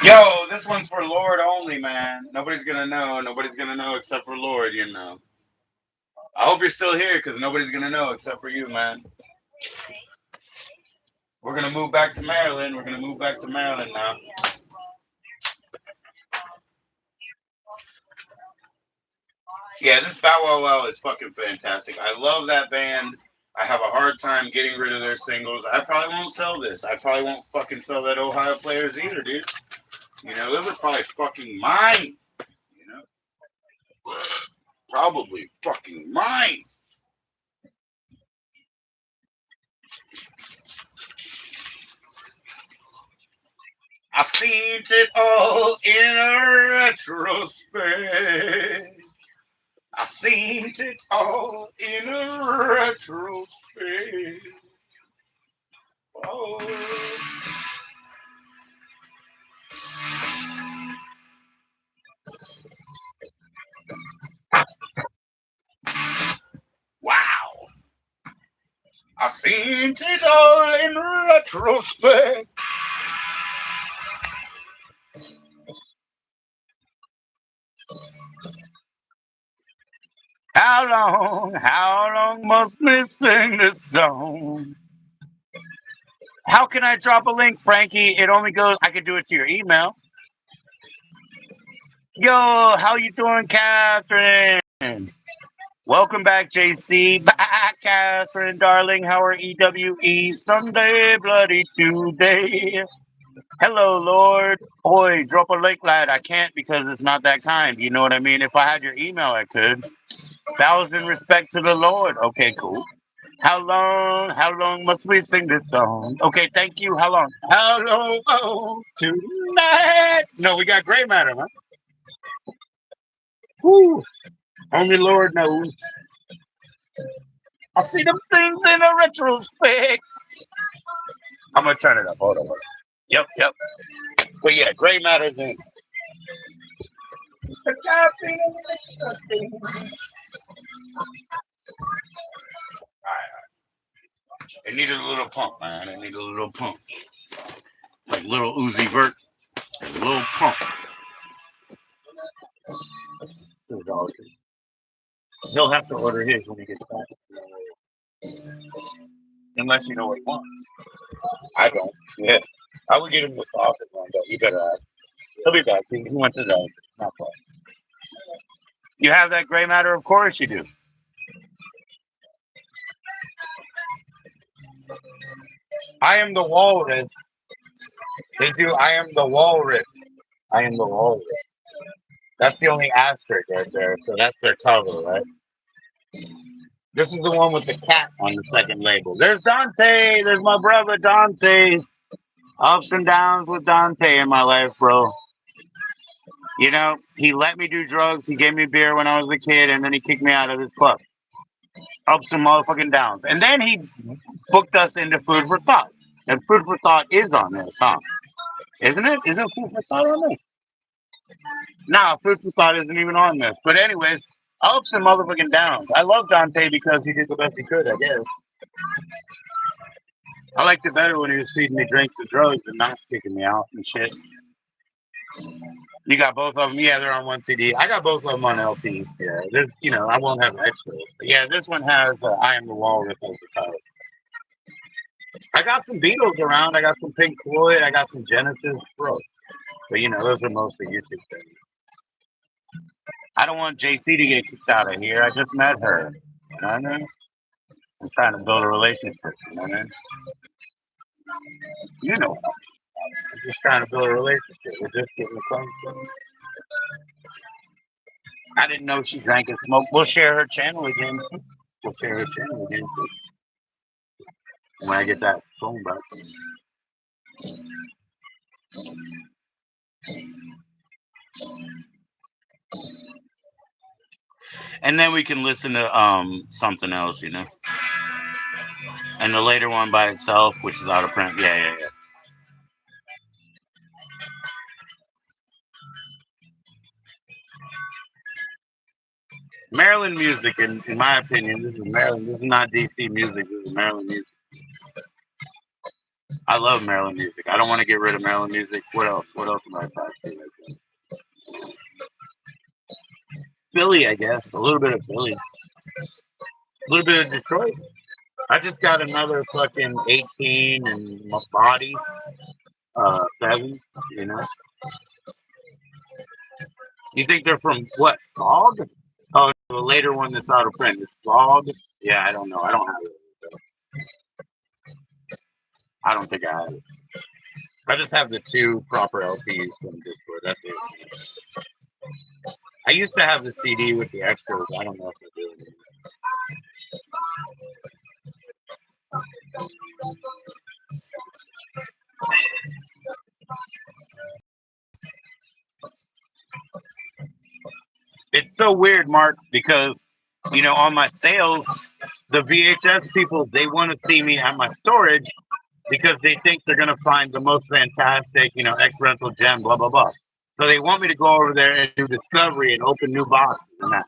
Speaker 2: Yo, this one's for Lord only, man. Nobody's gonna know. Nobody's gonna know except for Lord, you know. I hope you're still here because nobody's gonna know except for you, man. We're gonna move back to Maryland. We're gonna move back to Maryland now. Yeah, this Bow Wow Wow is fucking fantastic. I love that band. I have a hard time getting rid of their singles. I probably won't sell this. I probably won't fucking sell that Ohio Players either, dude. You know, it was probably fucking mine. You know, probably fucking mine. I seen it all in a retrospect. I seen it all in a retrospect. Oh. Wow. I seen it all in retrospect. How long must we sing this song? How can I drop a link, Frankie? It only goes, I can do it to your email. Yo, how you doing, Catherine? Welcome back, JC. Back, Catherine, darling. How are EWE? Someday, bloody today. Hello, Lord. Boy, drop a link, lad. I can't because it's not that kind. You know what I mean? If I had your email, I could. Thousand respect to the Lord. Okay, cool. How long must we sing this song? Okay, thank you. How long? How long? Oh, tonight. No, we got gray matter, huh? Woo. Only Lord knows. I see them things in a retrospect. I'm gonna turn it up. Hold on. Yep. But yeah, gray matter's in. It needed a little pump, man. It needed a little pump. Like little Uzi Vert. A little pump. He'll have to order his when he gets back. Unless you know what he wants. I don't. Yeah. I would get him the sausage one, but you better ask. He'll be back. He went to the not far. You have that gray matter? Of course you do. I am the walrus. They do. I am the walrus. I am the walrus. That's the only asterisk right there. So that's their cover, right? This is the one with the cat on the second label. There's Dante. There's my brother Dante. Ups and downs with Dante in my life, bro. You know, he let me do drugs. He gave me beer when I was a kid, and then he kicked me out of his club. Ups and motherfucking downs. And then he booked us into Food for Thought. And Food for Thought is on this, huh? Isn't it? Isn't Food for Thought on this? Nah, Food for Thought isn't even on this. But anyways, ups and motherfucking downs. I love Dante because he did the best he could, I guess. I liked it better when he was feeding me drinks and drugs and not kicking me out and shit. You got both of them? Yeah, they're on one CD. I got both of them on LP. Yeah, there's, I won't have extras. But yeah, this one has I Am the Walrus as the title. I got some Beatles around. I got some Pink Floyd. I got some Genesis, bro. But those are mostly YouTube things. I don't want JC to get kicked out of here. I just met her. You know what I mean? I'm trying to build a relationship. You know what I mean? You know, I'm just trying to build a relationship. We're just getting acquainted. I didn't know she drank and smoked. We'll share her channel again. We'll share her channel again when I get that phone back. And then we can listen to something else, And the later one by itself, which is out of print. Yeah. Maryland music, in my opinion, this is Maryland. This is not DC music. This is Maryland music. I love Maryland music. I don't want to get rid of Maryland music. What else? What else am I attached to? Philly, I guess. A little bit of Philly. A little bit of Detroit. I just got another fucking 18 and my body 7. You think they're from what? Fog? Oh, the later one that's out of print. It's Fog? Yeah, I don't know. I don't have it. I don't think I have it. I just have the 2 proper LPs from Discord. That's it. I used to have the CD with the extras. I don't know if I do anymore. It's so weird, Mark, because on my sales, the VHS people, they want to see me at my storage because they think they're gonna find the most fantastic, X rental gem, blah blah blah. So they want me to go over there and do discovery and open new boxes and that.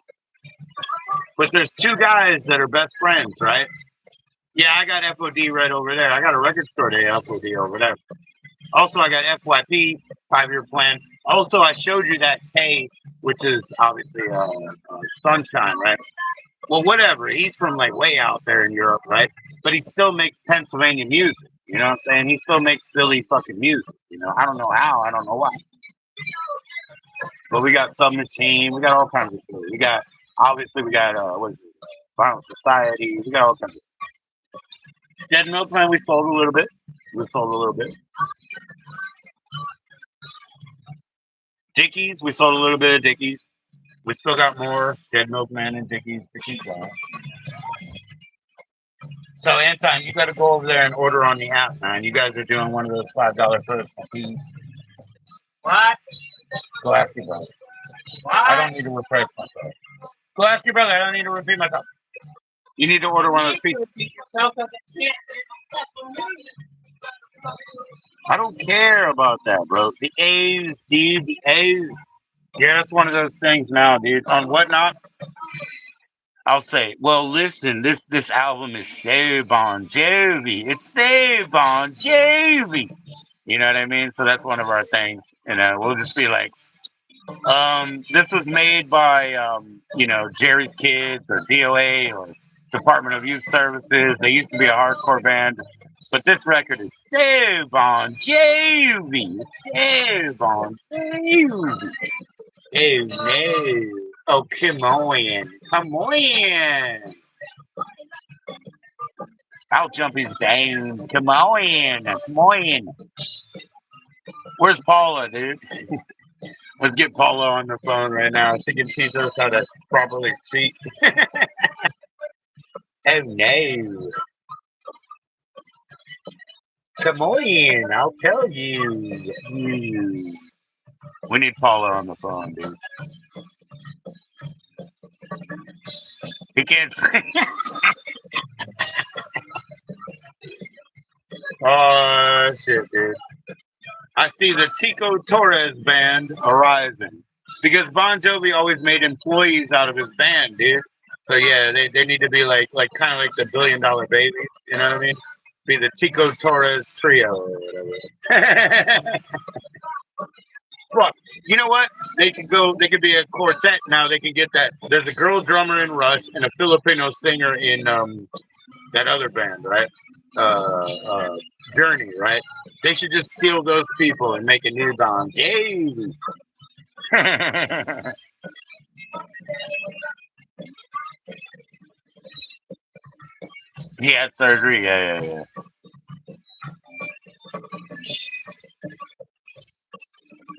Speaker 2: But there's 2 guys that are best friends, right? Yeah, I got FOD right over there. I got a record store day FOD over there. Also, I got FYP 5-year plan. Also, I showed you that K, which is obviously Sunshine, right? Well, whatever. He's from like way out there in Europe, right? But he still makes Pennsylvania music. You know what I'm saying? He still makes Philly fucking music. I don't know how. I don't know why. But we got Submachine. We got all kinds of shit. We got what is it? Violent Society. We got all kinds of. Dead Milkman. We sold a little bit. Dickies. We sold a little bit of Dickies. We still got more Dead Milkman and Dickies to keep going. So, Anton, you got to go over there and order on the app, man. You guys are doing one of those $5 first. What? Go ask your brother. What? I don't need to replace myself. Go ask your brother. I don't need to repeat myself. You need to order one of those pizzas. I don't care about that, bro. The A's, Steve, the A's. Yeah, it's one of those things now, dude. On Whatnot, I'll say, well, listen, this album is so Bon Jovi. It's so Bon Jovi. You know what I mean? So that's one of our things. We'll just be like, this was made by, Jerry's Kids or DOA or Department of Youth Services. They used to be a hardcore band, but this record is so Bon Jovi. So Bon Jovi. Oh no. Oh, come on. Come on. I'll jump his down. Come on. Come on. Where's Paula, dude? Let's get Paula on the phone right now. She can teach us how to properly speak. Oh no. Come on, I'll tell you. We need Paula on the phone, dude. He can't say. Oh, shit, dude. I see the Tico Torres band arising. Because Bon Jovi always made employees out of his band, dude. So yeah, they need to be like kind of like the $1 billion babies, you know what I mean? Be the Tico Torres trio or whatever. Well, you know what? They could be a quartet now. They can get that. There's a girl drummer in Rush and a Filipino singer in that other band, right? Journey, right? They should just steal those people and make a new Don. Yay! He had surgery. Yeah.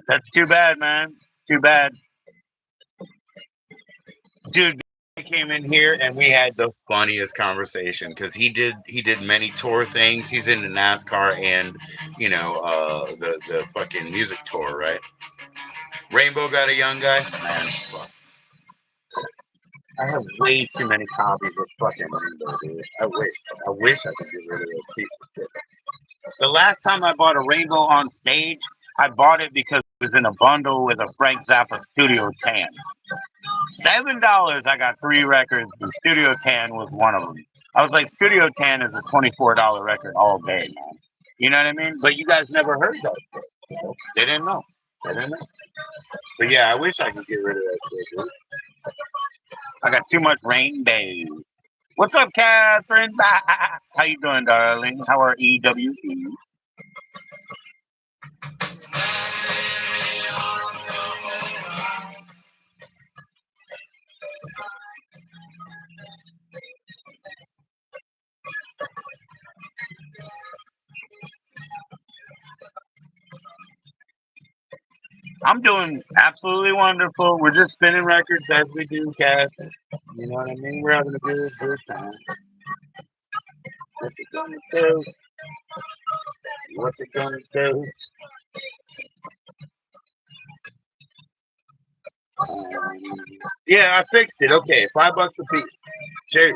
Speaker 2: That's too bad, man. Too bad. Dude, he came in here and we had the funniest conversation because he did many tour things. He's into NASCAR and the fucking music tour, right? Rainbow got a young guy. Man, fuck. I have way too many copies of fucking Rainbow, dude. I wish I could get rid of that piece of shit. The last time I bought a Rainbow on stage, I bought it because it was in a bundle with a Frank Zappa Studio Tan. $7, I got 3 records, and Studio Tan was one of them. I was like, Studio Tan is a $24 record all day, man. You know what I mean? But you guys never heard that shit. They didn't know. But yeah, I wish I could get rid of that shit, dude. I got too much Rainbow. What's up, Catherine? How you doing, darling? How are EWE? I'm doing absolutely wonderful. We're just spinning records as we do, Cass. You know what I mean? We're having a good time. What's it gonna do? What's it gonna do? Yeah, I fixed it. Okay, $5 a piece. Cheers.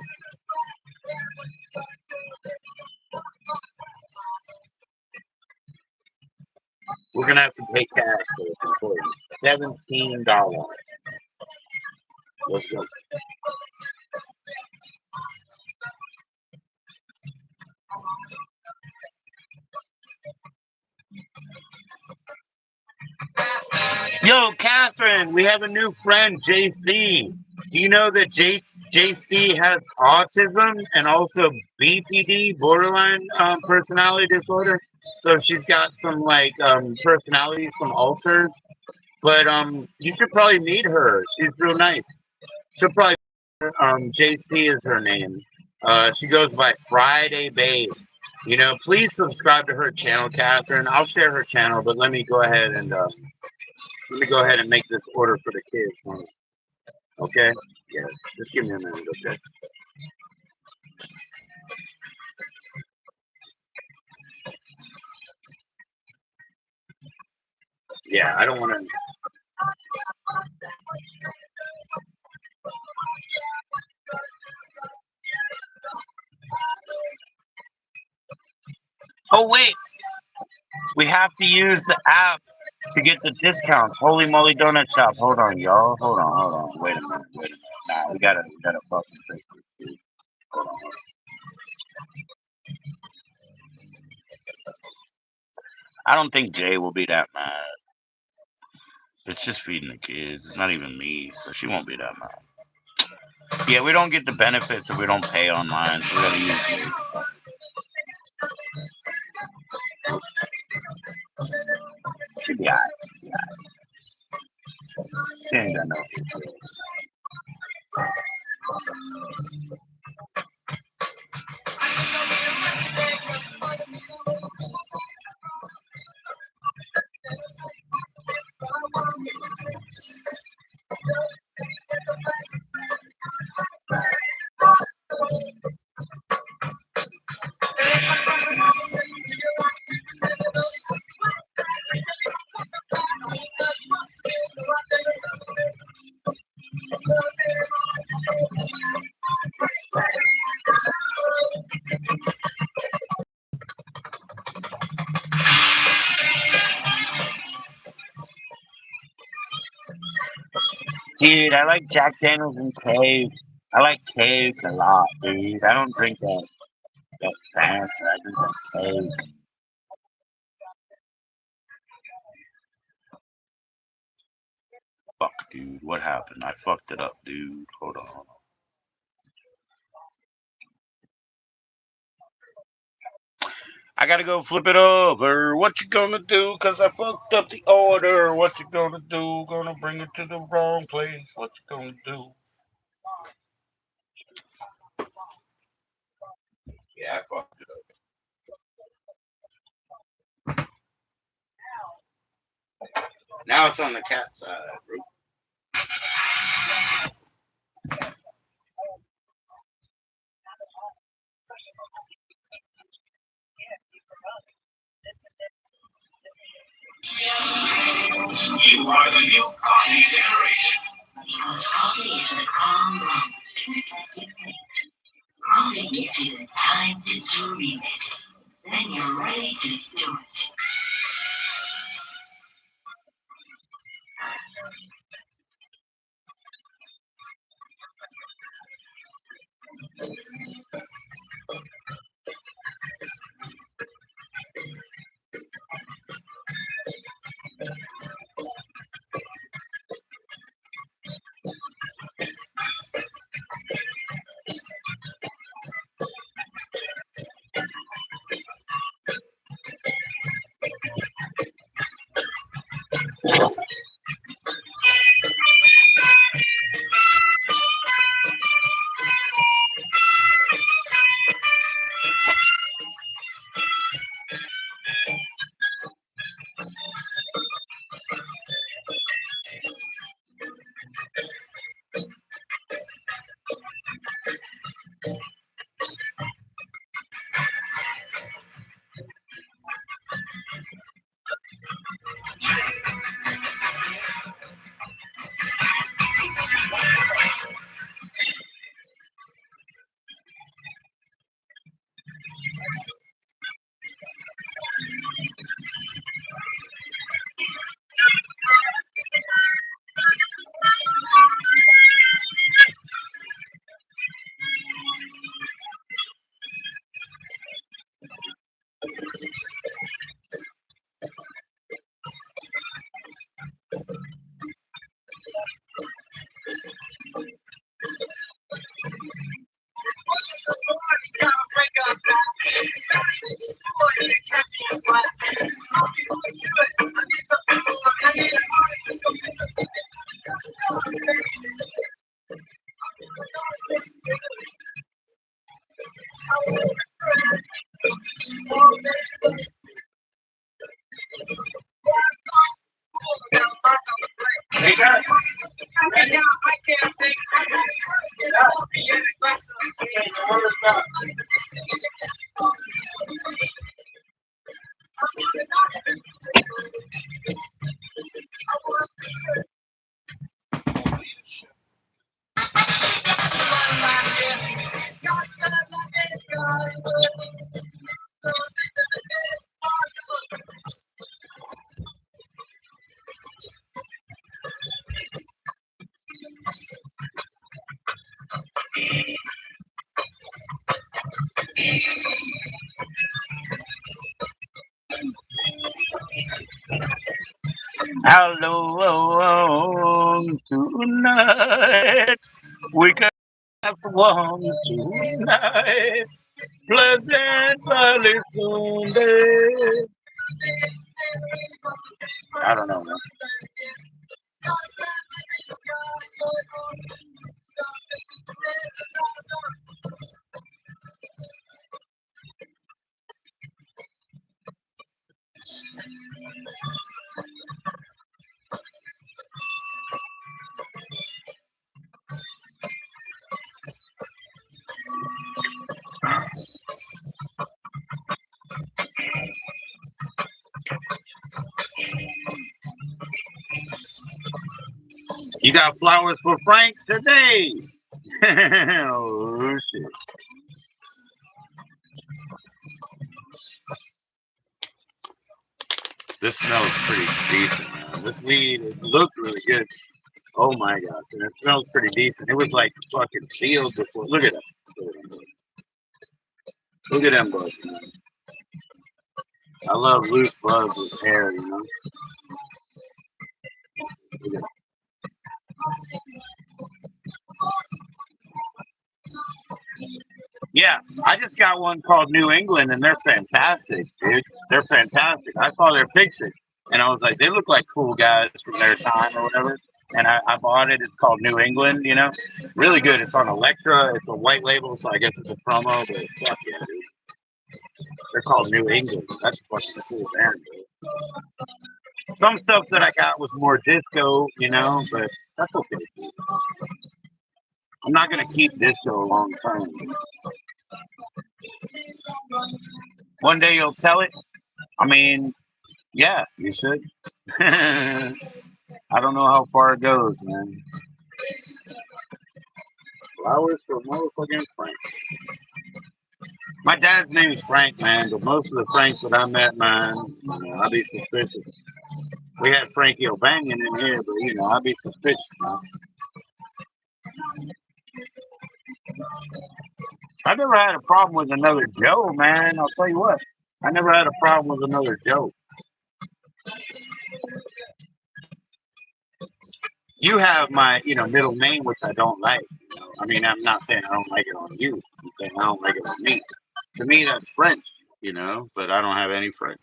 Speaker 2: We're gonna have to pay cash for this important. $17. Let's go. Yo, Catherine, we have a new friend, JC. Do you know that JC has autism and also BPD, borderline personality disorder? So she's got some personality, some alters. But you should probably meet her. She's real nice. She'll probably JC is her name. She goes by Friday Babe. Please subscribe to her channel, Catherine. I'll share her channel, but let me go ahead and make this order for the kids. Okay? Yeah. Just give me a minute, okay? Yeah, I don't want to. Oh wait, we have to use the app to get the discounts. Holy moly donut shop. Hold on, y'all. Hold on. Wait a minute. Nah, we gotta fucking fix this, dude. Hold on. I don't think Jay will be that mad. It's just feeding the kids. It's not even me, so she won't be that mad. Yeah, we don't get the benefits if we don't pay online, so we gotta use. Should be alright. She ain't got no. Dude, I like Jack Daniels and cake. I like cake a lot, dude. I don't drink that fancy. I drink that cake. Fuck, dude. What happened? I fucked it up, dude. Hold on. I gotta go flip it over. What you gonna do? Cause I fucked up the order. What you gonna do? Gonna bring it to the wrong place. What you gonna do? Yeah, I fucked it up. Now it's on the cat side, bro.
Speaker 3: You are the new coffee generation. Because coffee is the calm blend. Coffee gives you the time to dream it. Then you're ready to do it.
Speaker 2: How long tonight? We got one tonight. Pleasant Valley Sunday. I don't know, man. You got flowers for Frank today. Oh, shit. This smells pretty decent, man. This weed, it looked really good. Oh my gosh, and it smells pretty decent. It was like fucking sealed before. Look at them. Look at them buds, man. I love loose buds with hair, you know. Look at Yeah, I just got one called New England, and they're fantastic, dude. They're fantastic. I saw their picture, and I was like, they look like cool guys from their time or whatever. And I bought it. It's called New England, you know. Really good. It's on Electra. It's a white label, so I guess it's a promo, but fuck yeah, dude. They're called New England. That's fucking cool band, dude. Some stuff that I got was more disco, you know, but that's okay. I'm not gonna keep disco long term. One day you'll tell it. I mean, yeah, you should. I don't know how far it goes, man. Flowers for motherfucking Frank. My dad's name is Frank, man, but most of the Franks that I met, man, I'd be suspicious. We had Frankie O'Banion in here, but I'd be suspicious, man. I never had a problem with another Joe, man. I'll tell you what. I never had a problem with another Joe. You have my, middle name, which I don't like. I mean, I'm not saying I don't like it on you. I'm saying I don't like it on me. To me, that's French, but I don't have any French.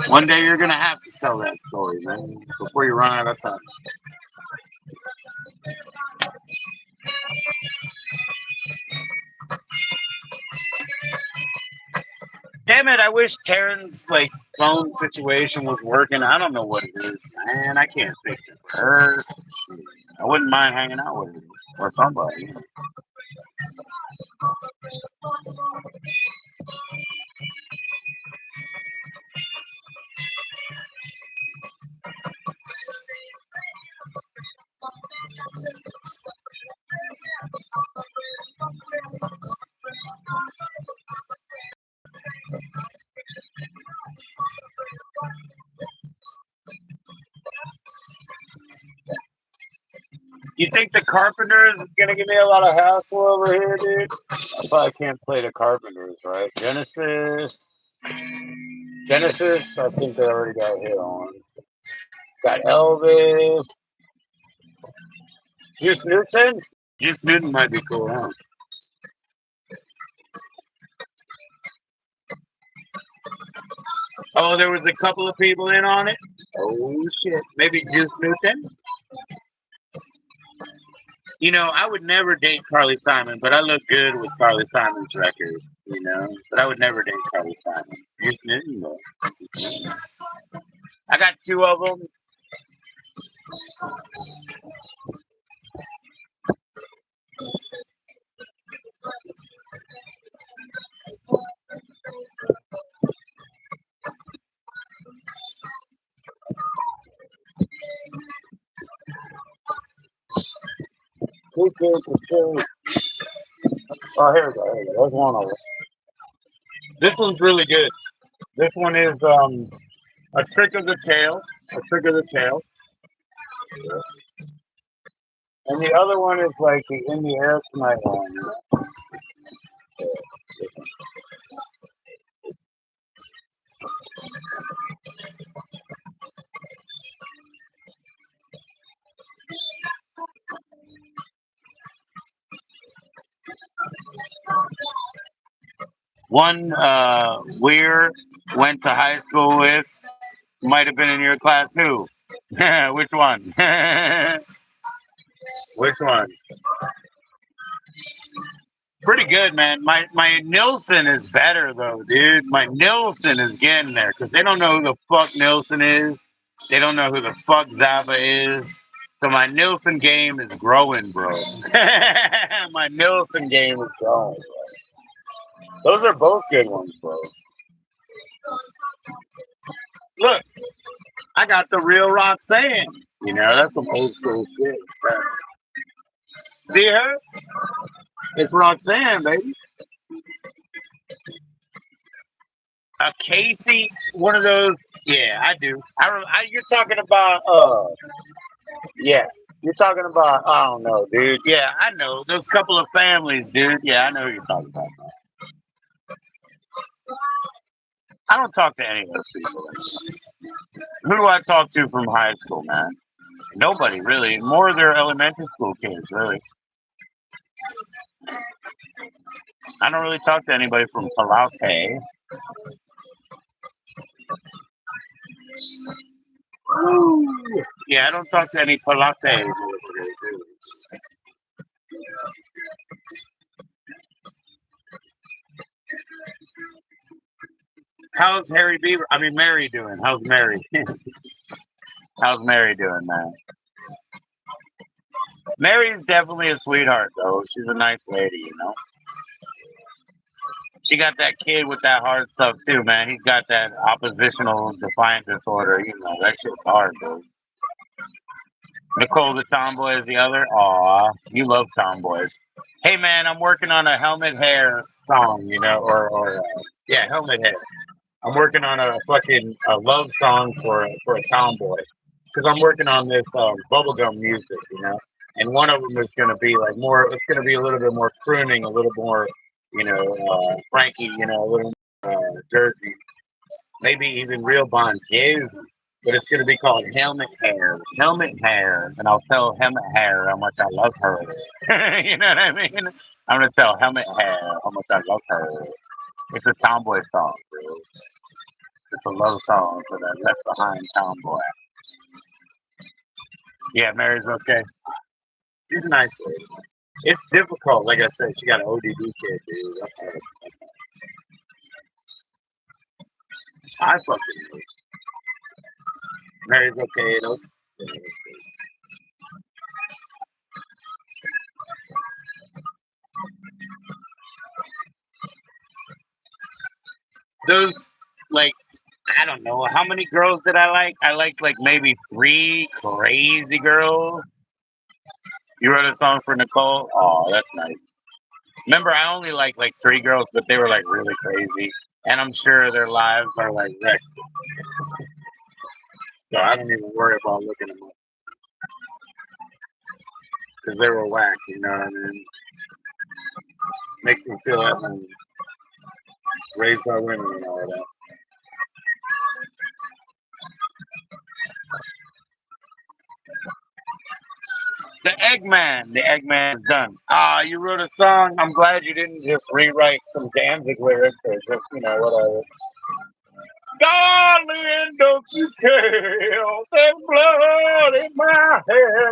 Speaker 2: One day you're going to have to tell that story, man, before you run out of time. Damn it, I wish Taryn's phone situation was working. I don't know what it is, man. I can't fix it for her. I wouldn't mind hanging out with her or somebody. You think the Carpenters is gonna give me a lot of hassle over here, dude? I probably can't play the Carpenters, right? Genesis, I think they already got hit on. Got Elvis, Juice Newton. Juice Newton might be cool, huh? Oh, there was a couple of people in on it. Oh shit, maybe Juice Newton. I would never date Carly Simon, but I look good with Carly Simon's records, But I would never date Carly Simon. Juice Newton, though. I got two of them. Oh, here we go. Here we go. There's one over. This one's really good. This one is a trick of the tail. A trick of the tail. And the other one is like the in the air tonight one. One Weir went to high school with might have been in your class. Who? Which one? Which one? Pretty good, man. My Nilsson is better though, dude. My Nilsson is getting there because they don't know who the fuck Nilsson is. They don't know who the fuck Zaba is. So my Nilsson game is growing, bro. My Nilsson game is growing. Those are both good ones, bro. Look, I got the real Roxanne. You know, that's some old school shit. See her? It's Roxanne, baby. A Casey, one of those. Yeah, I do. You're talking about. Yeah, you're talking about. I don't know, dude. Yeah, I know those couple of families, dude. Yeah, I know who you're talking about. I don't talk to any of those people. Who do I talk to from high school, man? Nobody really. More of their elementary school kids, really. I don't really talk to anybody from Palaute. Yeah, I don't talk to any Palaute. How's Harry Beaver? I mean, Mary doing? How's Mary? How's Mary doing, man? Mary's definitely a sweetheart, though. She's a nice lady, you know. She got that kid with that hard stuff too, man. He's got that oppositional defiant disorder. You know, that shit's hard, dude. Nicole the Tomboy is the other. Aw, you love tomboys. Hey, man, I'm working on a Helmet Hair song, you know, or yeah, Helmet Hair. I'm working on a fucking love song for a tomboy because I'm working on this bubblegum music, you know. And one of them is going to be like more. It's going to be a little bit more crooning, a little more, you know, Frankie, you know, a little Jersey, maybe even real Bon Jovi. But it's going to be called Helmet Hair. Helmet Hair, and I'll tell Helmet Hair how much I love her. You know what I mean? I'm going to tell Helmet Hair how much I love her. It's a tomboy song, bro. It's a love song for that left behind tomboy. Yeah, Mary's okay. She's a nice lady. It's difficult, like I said. She got an ODD kid, dude. I fucking know. Mary's okay, though. Those, like, I don't know. How many girls did I like? I liked, like, maybe 3 crazy girls. You wrote a song for Nicole? Oh, that's nice. Remember, I only liked, like, 3 girls, but they were, like, really crazy. And I'm sure their lives are, like, wrecked. So I don't even worry about looking them up. Because they were whack, you know what I mean? Makes me feel at home. Raised by women and all that. The Eggman is done. Ah, you wrote a song. I'm glad you didn't just rewrite some Danzig lyrics or just, you know, whatever. Darling, don't you care? There's blood in my hair.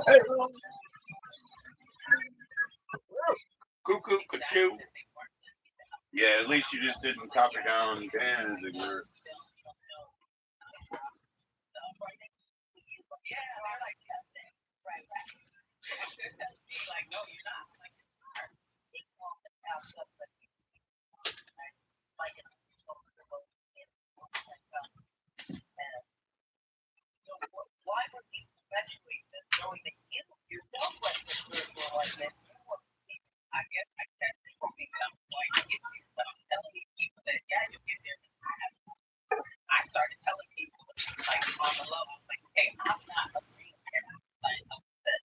Speaker 2: There's blood. Cuckoo, cuckoo. Yeah, at least you just didn't copy down Danzig lyrics.
Speaker 1: eventually just knowing that you yourself went through spiritual enlightenment, I guess I tend to become like if you stop telling people that yeah, you'll get there. I started telling people like on the level, like, hey, I'm not agreeing with everything I'm saying.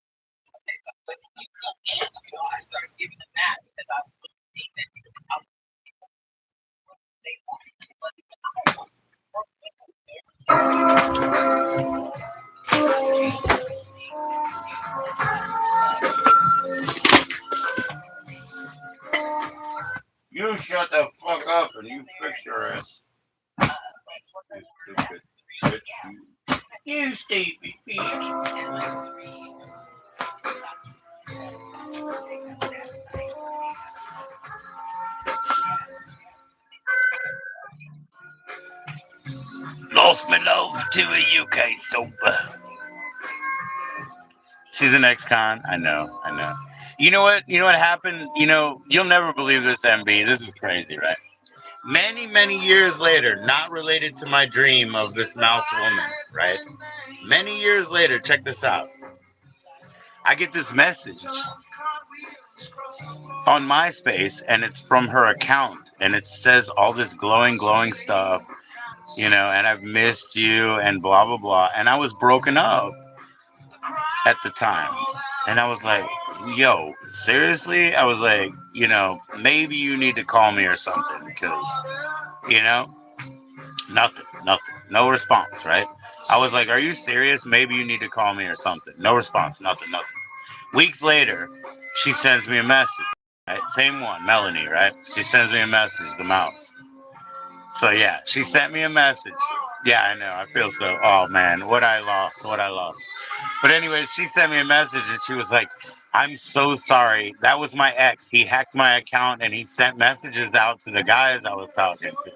Speaker 1: Okay, but you come in, I started giving them that because I was seeing that I was they wanted to let me
Speaker 2: You shut the fuck up and you fix your ass. You stupid bitch. You stupid bitch. Lost my love to a UK sober. She's an ex-con. I know. You know what? You know what happened? You know, you'll never believe this, MB. This is crazy, right? Many, many years later, not related to my dream of this mouse woman, right? Many years later, check this out. I get this message on MySpace, and it's from her account, and it says all this glowing stuff, you know, and I've missed you, and blah, blah, blah. And I was broken up at the time. And I was like, yo, seriously? I was like, you know, maybe you need to call me or something because, you know, nothing. No response, right? I was like, are you serious? Maybe you need to call me or something. No response, nothing. Weeks later, she sends me a message, right? Same one, Melanie, right? She sends me a message, the mouse. So yeah, she sent me a message. Yeah, I know. I feel so, oh man, what I lost. But anyways, she sent me a message and she was like, I'm so sorry. That was my ex. He hacked my account and he sent messages out to the guys I was talking to.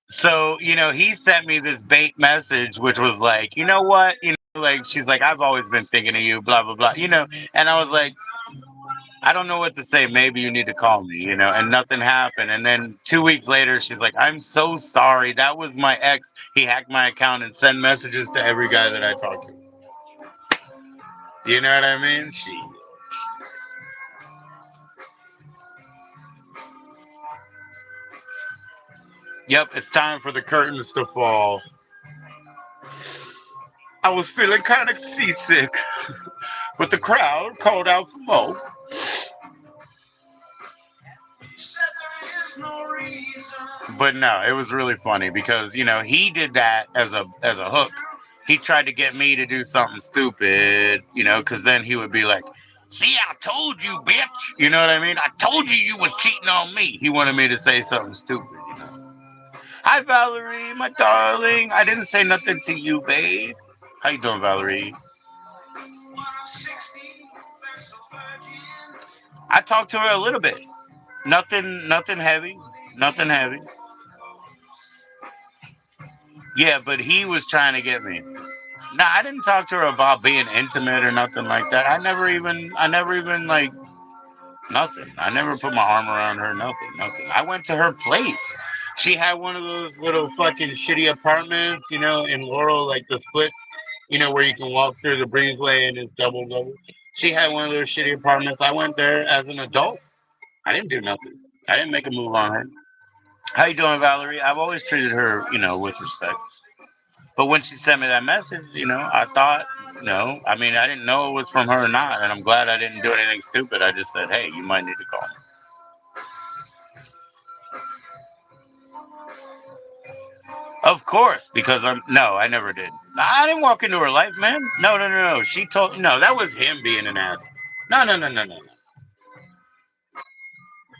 Speaker 2: So, you know, he sent me this bait message, which was like, you know what? You know, like, she's like, I've always been thinking of you, blah, blah, blah, you know. And I was like, I don't know what to say. Maybe you need to call me, you know, and nothing happened. And then 2 weeks later, she's like, I'm so sorry. That was my ex. He hacked my account and sent messages to every guy that I talked to. You know what I mean? Yep, it's time for the curtains to fall. I was feeling kind of seasick, but the crowd called out for Mo. But no, it was really funny because you know he did that as a hook. He tried to get me to do something stupid, you know, because then he would be like, "See, I told you, bitch." You know what I mean? I told you you was cheating on me. He wanted me to say something stupid, you know. Hi, Valerie, my darling. I didn't say nothing to you, babe. How you doing, Valerie? I talked to her a little bit. Nothing heavy. Nothing heavy. Yeah, but he was trying to get me. No, I didn't talk to her about being intimate or nothing like that. I never even like nothing. I never put my arm around her. Nothing. I went to her place. She had one of those little fucking shitty apartments, you know, in Laurel, like the split, you know, where you can walk through the breezeway and it's double. She had one of those shitty apartments. I went there as an adult. I didn't do nothing. I didn't make a move on her. How you doing, Valerie? I've always treated her, you know, with respect. But when she sent me that message, you know, I thought, no, I mean, I didn't know it was from her or not, and I'm glad I didn't do anything stupid. I just said, hey, you might need to call me. Of course, because no, I never did. I didn't walk into her life, man. No. She told, no, that was him being an ass. No.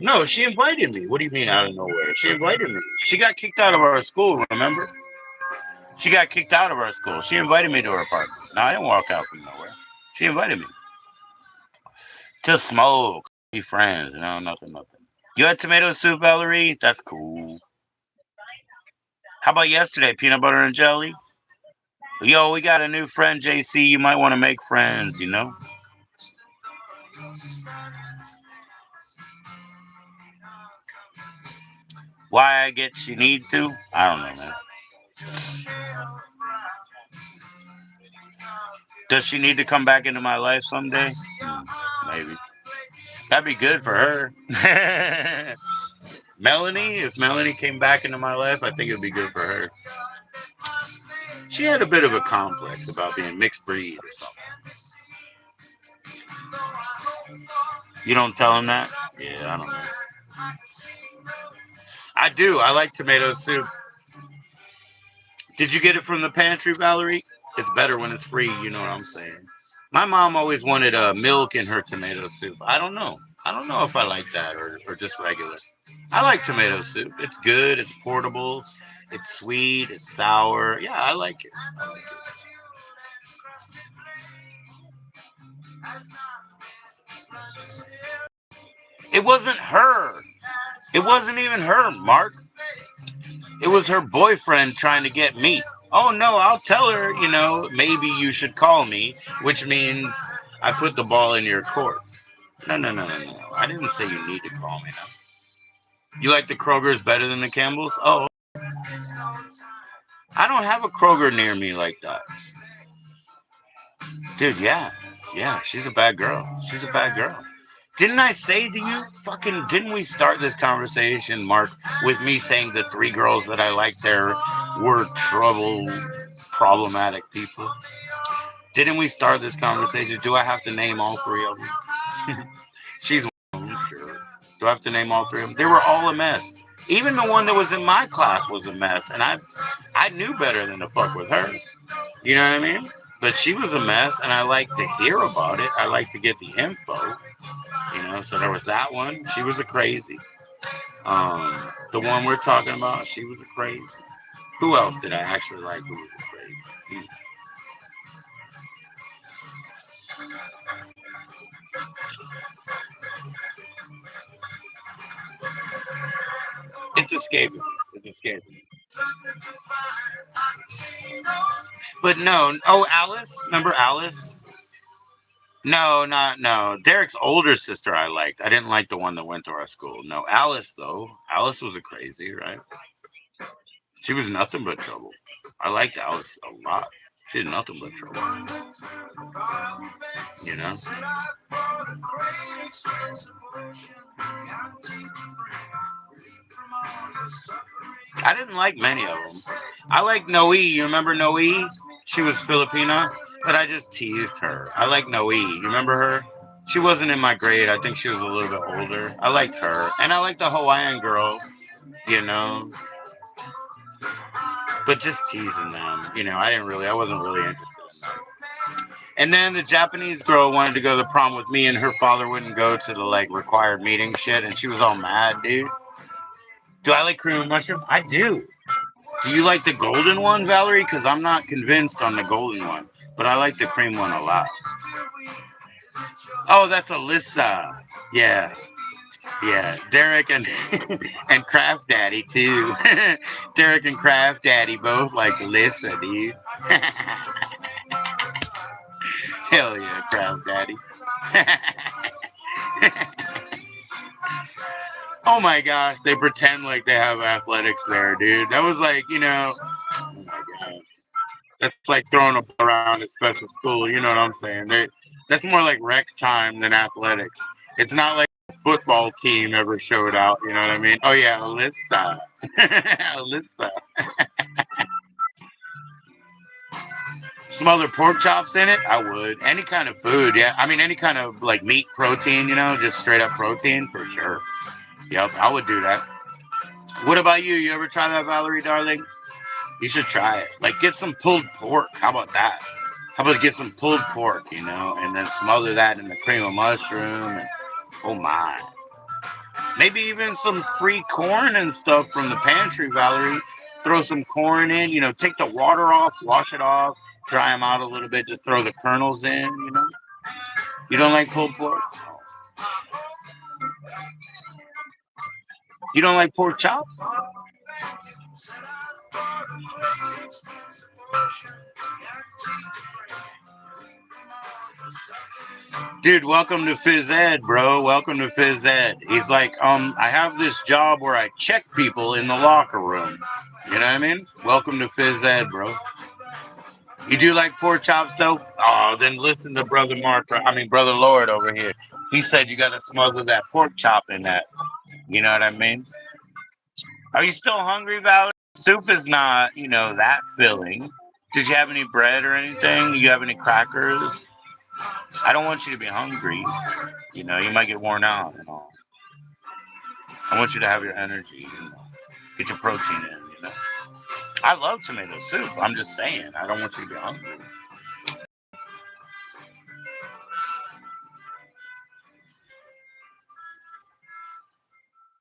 Speaker 2: No, she invited me. What do you mean out of nowhere? She invited me. She got kicked out of our school, remember? She got kicked out of our school. She invited me to her apartment. No, I didn't walk out from nowhere. She invited me to smoke, be friends, you know, nothing. You had tomato soup, Valerie? That's cool. How about yesterday? Peanut butter and jelly? Yo, we got a new friend, JC. You might want to make friends, you know? Why I get you need to? I don't know, man. Does she need to come back into my life someday? Maybe. That'd be good for her. Melanie, if Melanie came back into my life, I think it'd be good for her. She had a bit of a complex about being mixed breed or something. You don't tell him that? Yeah, I don't know. I do. I like tomato soup. Did you get it from the pantry, Valerie? It's better when it's free, you know what I'm saying. My mom always wanted milk in her tomato soup. I don't know. I don't know if I like that or just regular. I like tomato soup. It's good. It's portable. It's sweet. It's sour. Yeah, I like it. I like it. It wasn't her. It wasn't even her, Mark. It was her boyfriend trying to get me. Oh no, I'll tell her, maybe you should call me, which means I put the ball in your court. No. I didn't say you need to call me now. You like the Kroger's better than the Campbell's? Oh, I don't have a Kroger near me like that. Dude, yeah. Yeah, she's a bad girl. She's a bad girl. Didn't I say to you, didn't we start this conversation, Mark, with me saying the 3 girls that I liked there were problematic people? Didn't we start this conversation? Do I have to name all 3 of them? She's one of them, sure. Do I have to name all 3 of them? They were all a mess. Even the one that was in my class was a mess, and I knew better than to fuck with her. You know what I mean? But she was a mess, and I like to hear about it. I like to get the info. So there was that one. She was a crazy. The one we're talking about, she was a crazy. Who else did I actually like who was a crazy? It's escaping. It's escaping. But no. Oh, Alice? Remember Alice? No. Derek's older sister I liked. I didn't like the one that went to our school. No, Alice, though. Alice was a crazy, right? She was nothing but trouble. I liked Alice a lot. She had nothing but trouble. You know? I didn't like many of them. I like Noe. You remember Noe? She was Filipina, but I just teased her. I like Noe. You remember her? She wasn't in my grade. I think she was a little bit older. I liked her. And I liked the Hawaiian girl, you know. But just teasing them. I wasn't really interested in them. And then the Japanese girl wanted to go to the prom with me, and her father wouldn't go to the required meeting shit, and she was all mad, dude. Do I like cream of mushroom? I do. Do you like the golden one, Valerie? Because I'm not convinced on the golden one, but I like the cream one a lot. Oh, that's Alyssa. Yeah. Yeah, Derek and and Craft Daddy too. Derek and Craft Daddy both like Alyssa, dude. Hell yeah, Craft Daddy. Oh my gosh, they pretend like they have athletics there, dude. That was oh my god. That's like throwing a ball around at special school. You know what I'm saying? That's more like rec time than athletics. It's not like a football team ever showed out. You know what I mean? Oh yeah, Alyssa. Alyssa. Smothered pork chops in it? I would. Any kind of food, yeah. I mean, any kind of meat protein, just straight up protein for sure. Yep, I would do that. What about you? You ever try that, Valerie, darling? You should try it. Get some pulled pork. How about that? How about get some pulled pork, and then smother that in the cream of mushroom? And, oh my. Maybe even some free corn and stuff from the pantry, Valerie. Throw some corn in, take the water off, wash it off, dry them out a little bit, just throw the kernels in. You don't like pulled pork? You don't like pork chops? Dude, welcome to Phys Ed, bro. Welcome to Phys Ed. He's like, I have this job where I check people in the locker room. You know what I mean? Welcome to Phys Ed, bro. You do like pork chops though? Oh, then listen to Brother Mark. I mean, Brother Lord over here. He said you got to smother that pork chop in that. You know what I mean? Are you still hungry, Valerie? Soup is not, that filling. Did you have any bread or anything? You have any crackers? I don't want you to be hungry. You might get worn out and all. I want you to have your energy, get your protein in. I love tomato soup. I'm just saying, I don't want you to be hungry.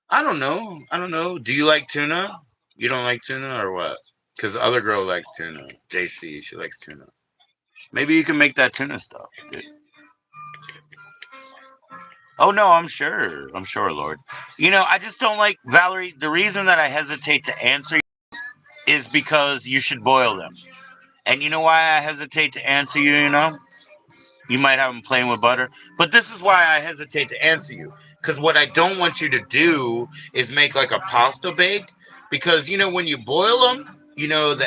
Speaker 2: I don't know. I don't know. Do you like tuna? You don't like tuna or what? Because the other girl likes tuna. JC, she likes tuna. Maybe you can make that tuna stuff. Oh no, I'm sure. I'm sure, Lord. I just don't like Valerie. The reason that I hesitate to answer is because you should boil them. And you know why I hesitate to answer you, You might have them playing with butter. But this is why I hesitate to answer you. Because what I don't want you to do is make like a pasta bake. Because when you boil them, the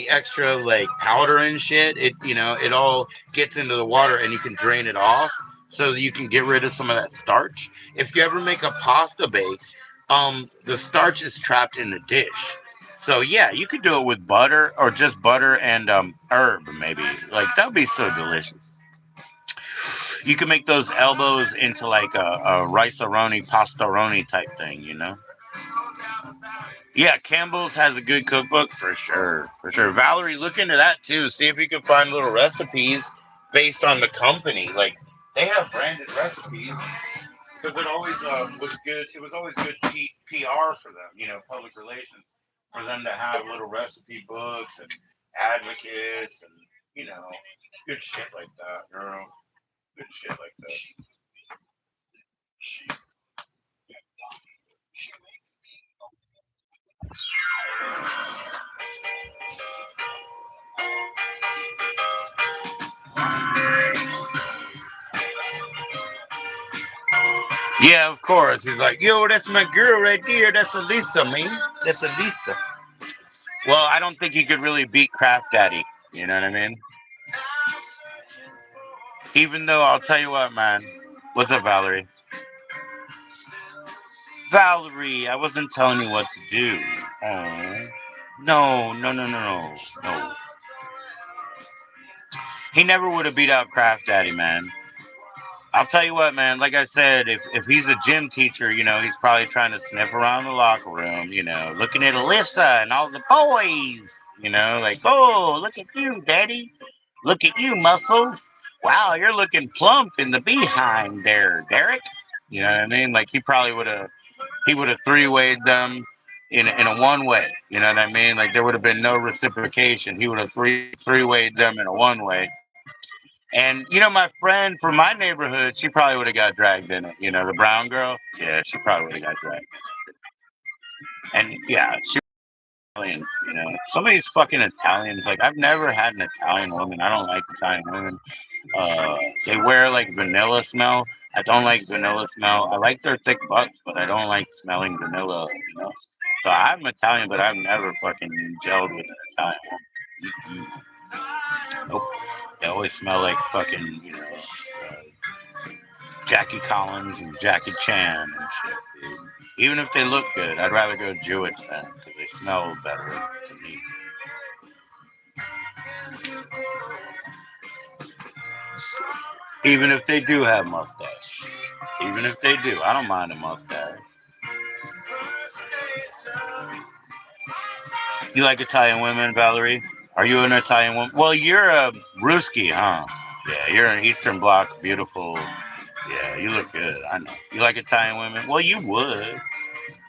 Speaker 2: extra like powder and shit, it all gets into the water and you can drain it off so that you can get rid of some of that starch. If you ever make a pasta bake, the starch is trapped in the dish. So yeah, you could do it with butter or just butter and herb maybe. Like that would be so delicious. You can make those elbows into like a rice-a-roni, pasta-roni type thing. Yeah, Campbell's has a good cookbook for sure. For sure. Valerie, look into that too. See if you can find little recipes based on the company. Like they have branded recipes because it always was good. It was always good PR for them, public relations, for them to have little recipe books and advocates and you know, good shit like that, girl. Good shit like that. Yeah, of course. He's like, yo, that's my girl right there. That's Elisa, man. That's Elisa. Well, I don't think he could really beat Craft Daddy. You know what I mean? Even though I'll tell you what, man. What's up, Valerie? Valerie, I wasn't telling you what to do. Oh. No, no, no, no, no. No. He never would have beat out Craft Daddy, man. I'll tell you what, man. Like I said, if he's a gym teacher, he's probably trying to sniff around the locker room, looking at Alyssa and all the boys, like, oh, look at you, Daddy. Look at you, muscles. Wow, you're looking plump in the behind there, Derek. You know what I mean? Like he would have three-wayed them in a one way. You know what I mean? Like there would have been no reciprocation. He would have three-wayed them in a one way. And my friend from my neighborhood, she probably would have got dragged in it. The brown girl, yeah, she probably would have got dragged. And yeah, she was Italian. Some of these fucking Italians, like I've never had an Italian woman. I don't like Italian women. They wear like vanilla smell. I don't like vanilla smell. I like their thick butts, but I don't like smelling vanilla. So I'm Italian, but I've never fucking gelled with an Italian woman. Nope. They always smell like fucking, Jackie Collins and Jackie Chan and shit, dude. Even if they look good, I'd rather go Jewish then because they smell better to me. Even if they do have mustache. Even if they do, I don't mind a mustache. You like Italian women, Valerie? Are you an Italian woman? Well, you're a Ruski, huh? Yeah, you're an Eastern Bloc, beautiful. Yeah, you look good. I know. You like Italian women? Well, you would.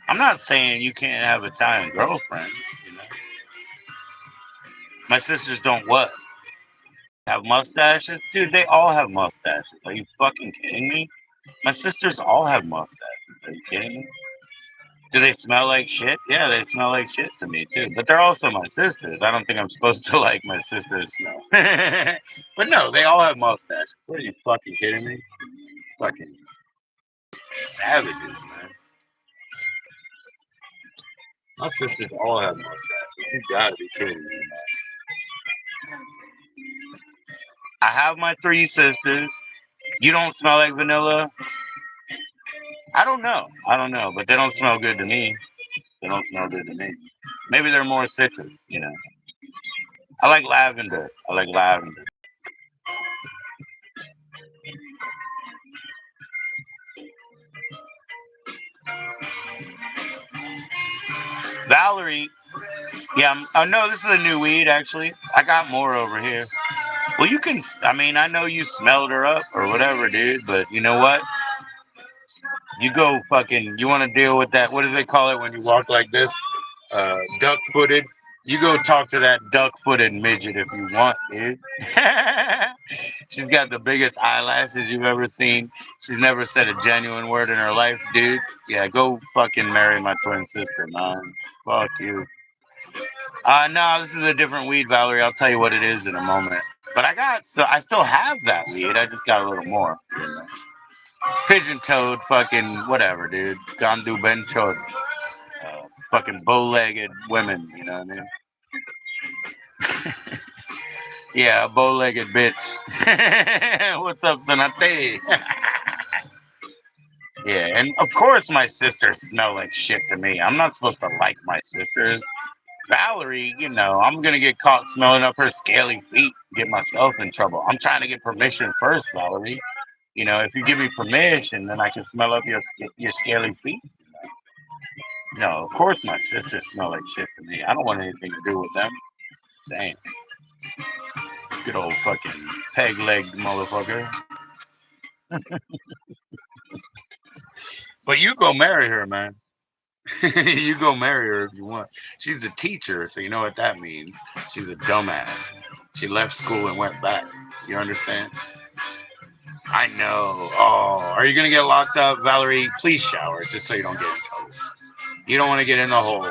Speaker 2: I'm not saying you can't have Italian girlfriends. You know, my sisters don't what? Have mustaches? Dude, they all have mustaches. Are you fucking kidding me? My sisters all have mustaches. Are you kidding me? Do they smell like shit? Yeah, they smell like shit to me too. But they're also my sisters. I don't think I'm supposed to like my sisters' smell. But no, they all have mustaches. What are you fucking kidding me? Fucking savages, man. My sisters all have mustaches. You gotta be kidding me, man. I have my 3 sisters. You don't smell like vanilla. I don't know. I don't know, but they don't smell good to me. They don't smell good to me. Maybe they're more citrus. I like lavender. I like lavender. Valerie. Yeah. Oh no, this is a new weed. Actually, I got more over here. Well, you can. I mean, I know you smelled her up or whatever, dude. But you know what? You go fucking. You want to deal with that? What does they call it when you walk like this? Duck-footed. You go talk to that duck-footed midget if you want, dude. She's got the biggest eyelashes you've ever seen. She's never said a genuine word in her life, dude. Yeah, go fucking marry my twin sister, man. Fuck you. No, this is a different weed, Valerie. I'll tell you what it is in a moment. But I still have that weed. I just got a little more. Pigeon toed, fucking whatever, dude. Gandu Ben Chod. Fucking bow-legged women, you know what I mean? Yeah, a bow-legged bitch. What's up, Sanate? Yeah, and of course my sisters smell like shit to me. I'm not supposed to like my sisters. Valerie, I'm gonna get caught smelling up her scaly feet, get myself in trouble. I'm trying to get permission first, Valerie. If you give me permission, then I can smell up your scaly feet. No, of course my sisters smell like shit to me. I don't want anything to do with them. Damn. Good old fucking peg-legged motherfucker. But you go marry her, man. You go marry her if you want. She's a teacher, so you know what that means. She's a dumbass. She left school and went back. You understand? I know. Oh, are you gonna get locked up, Valerie? Please shower, just so you don't get in trouble. You don't want to get in the hole,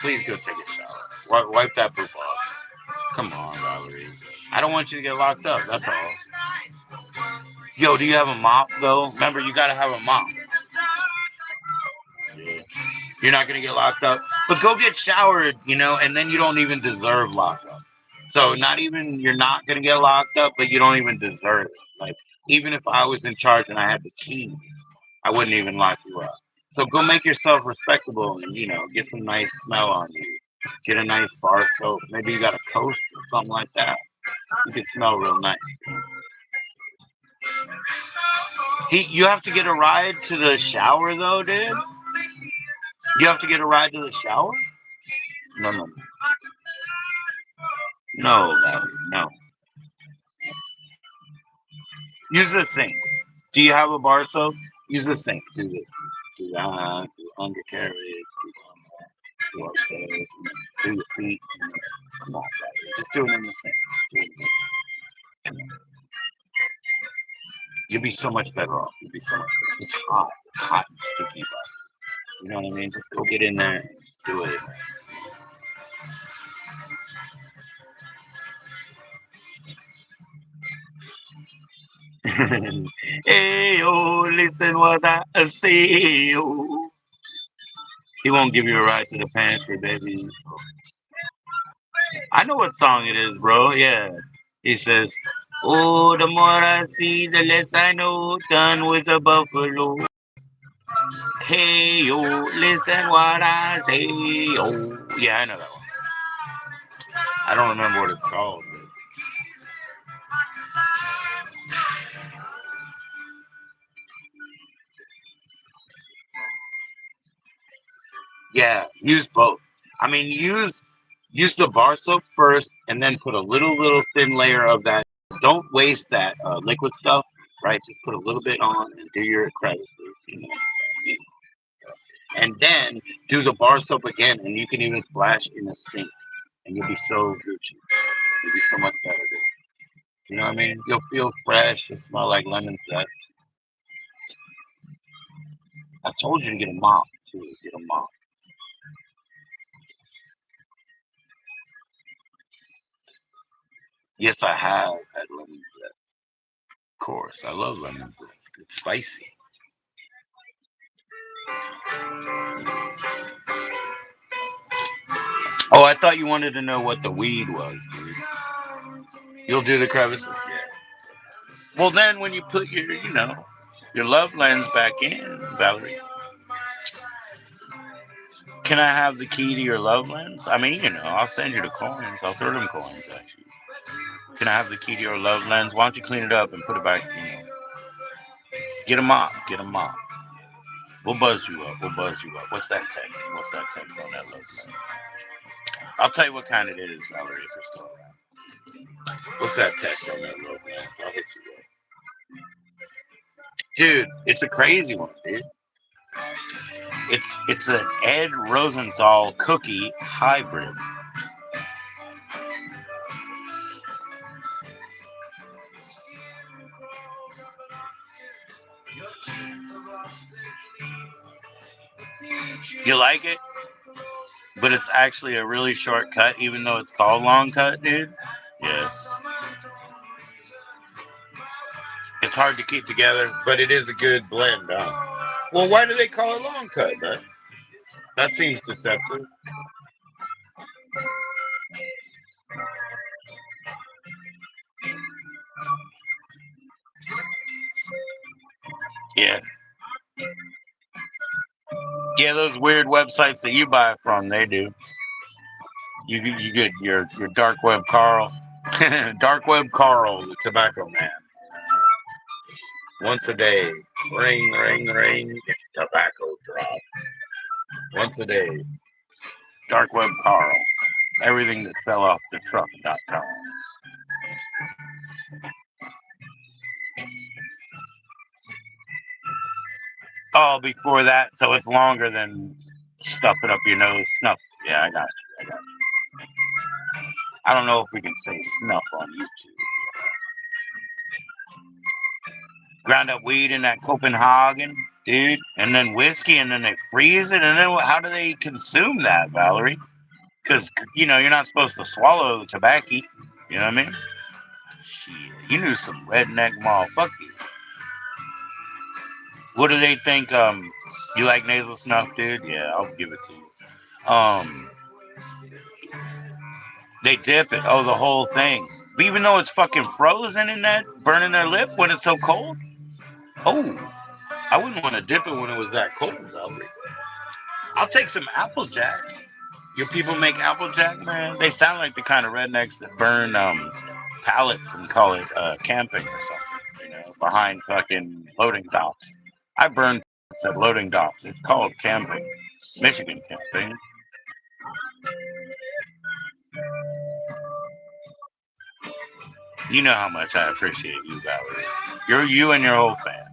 Speaker 2: Please go take a shower. Wipe that poop off. Come on, Valerie. I don't want you to get locked up. That's all. Yo, do you have a mop though? Remember, you gotta have a mop. Yeah. You're not gonna get locked up, but go get showered, and then you don't even deserve lockup. So you're not gonna get locked up, but you don't even deserve it. Like even if I was in charge and I had the keys, I wouldn't even lock you up. So go make yourself respectable and get some nice smell on you. Get a nice bar soap. Maybe you got a coast or something like that. You can smell real nice. You have to get a ride to the shower though, dude. You have to get a ride to the shower? No, no, no, no. Use the sink. Do you have a bar soap? Use the sink. Do this. Do that. Do undercarriage. Do upstairs. Do your feet. Come on, buddy. Just do it in the sink. Do it in the sink. You'll be so much better off. You'll be so much better. It's hot. It's hot and sticky, but you know what I mean? Just go get in there and just do it. Hey, yo, listen what I say, yo. He won't give you a ride to the pantry, baby. I know what song it is, bro. Yeah. He says, oh, the more I see, the less I know. Done with the buffalo. Hey, yo, listen what I say, yo. Yeah, I know that one. I don't remember what it's called. But... Yeah, use both. I mean, use the bar soap first, and then put a little thin layer of that. Don't waste that liquid stuff, right? Just put a little bit on and do your crevices, and then do the bar soap again, and you can even splash in the sink, and you'll be so Gucci. You'll be so much better. Dude. You know what I mean? You'll feel fresh. You'll smell like lemon zest. I told you to get a mop too. Get a mop. Yes, I have had lemon zest. Of course, I love lemon zest. It's spicy. Oh, I thought you wanted to know what the weed was, dude. You'll do the crevices? Yeah. Well, then when you put your, your love lens back in, Valerie, can I have the key to your love lens? I mean, I'll send you the coins. I'll throw them coins at you. Can I have the key to your love lens? Why don't you clean it up and put it back, Get a mop. Get a mop. We'll buzz you up. We'll buzz you up. What's that text? What's that text on that love lens? I'll tell you what kind it is, Valerie, if you're still around. What's that text on that love lens? I'll hit you up. Dude, it's a crazy one, dude. It's an Ed Rosenthal cookie hybrid. You like it? But it's actually a really short cut, even though it's called long cut, dude. Yeah. It's hard to keep together, but it is a good blend, huh? Well, why do they call it long cut, man? That seems deceptive. Yeah. Yeah, those weird websites that you buy from, they do. You get your dark web Carl. Dark web Carl, the tobacco man. Once a day. Ring, ring, ring. It's tobacco drop. Once a day. Dark web Carl. Everything that fell off the truck.com. Oh, before that, so it's longer than stuff it up your nose. Snuff. Yeah, I got you. I don't know if we can say snuff on YouTube. Ground up weed in that Copenhagen, dude, and then whiskey, and then they freeze it, and then how do they consume that, Valerie? Because, you're not supposed to swallow tobacco. You know what I mean? Shit, you knew some redneck motherfuckers. What do they think? You like nasal snuff, dude? Yeah, I'll give it to you. They dip it. Oh, the whole thing. But even though it's fucking frozen in that, burning their lip when it's so cold. Oh, I wouldn't want to dip it when it was that cold, Valerie. I'll take some Applejack. Your people make Applejack, man. They sound like the kind of rednecks that burn pallets and call it camping or something. Behind fucking loading docks. I burn at loading docks. It's called camping. Michigan camping. You know how much I appreciate you, Valerie. You and your whole fam.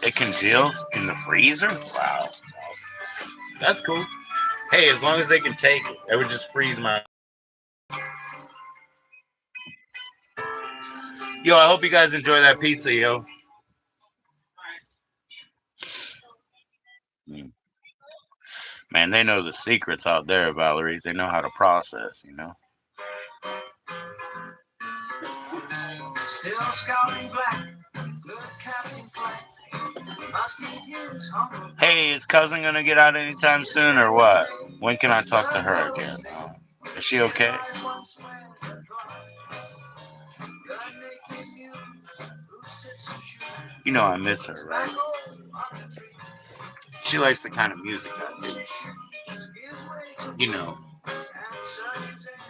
Speaker 2: It congeals in the freezer? Wow. That's cool. Hey, as long as they can take it, it would just freeze my. Yo, I hope you guys enjoy that pizza, yo. Man, they know the secrets out there, Valerie. They know how to process. Still scouting black, good Captain Black. Hey, is cousin gonna get out anytime soon or what? When can I talk to her again? Is she okay? I miss her, right? She likes the kind of music I do.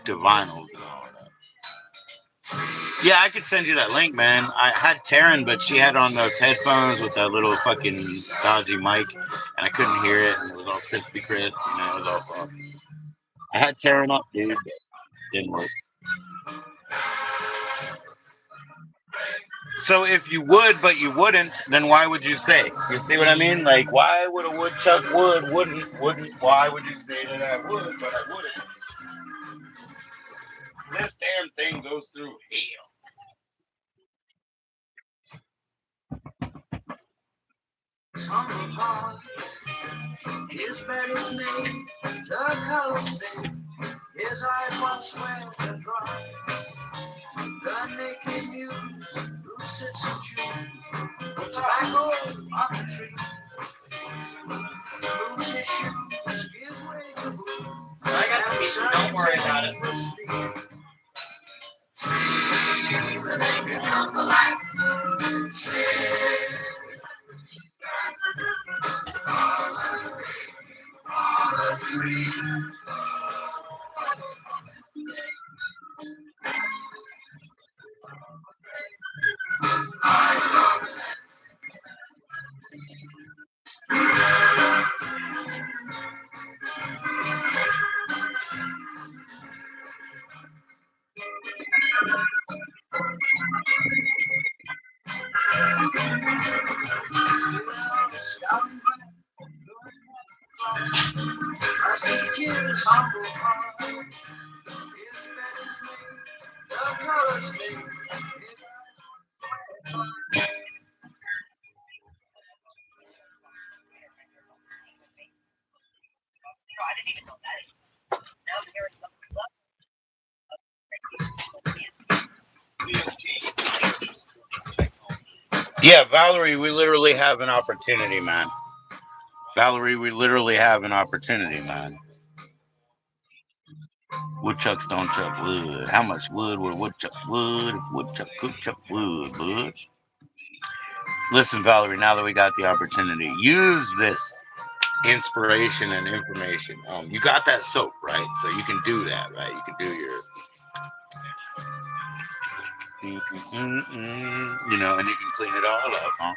Speaker 2: The vinyls and all that. Yeah, I could send you that link, man. I had Taryn, but she had on those headphones with that little fucking dodgy mic, and I couldn't hear it, and it was all crispy crisp, and it was all fucking. I had Taryn up, dude, but it didn't work. So if you would, but you wouldn't, then why would you say? You see what I mean? Like, why would a woodchuck wouldn't? Why would you say that I would, but I wouldn't? This damn thing goes through hell. His bed is made, the colors fade, his eyes once wet and dry. The naked muse who sits and chews the tobacco on the tree. Moves his shoes, gives way to blue. I got the pizza, don't worry about it.
Speaker 1: I didn't even know that. Now there is
Speaker 2: Yeah, Valerie, we literally have an opportunity, man. Valerie, we literally have an opportunity, man. Woodchucks don't chuck wood. How much wood would woodchuck wood if woodchuck could chuck wood, bud? Listen, Valerie, now that we got the opportunity, use this inspiration and information. You got that soap, right? So you can do that, right? You can do your, and you can clean it all up, huh?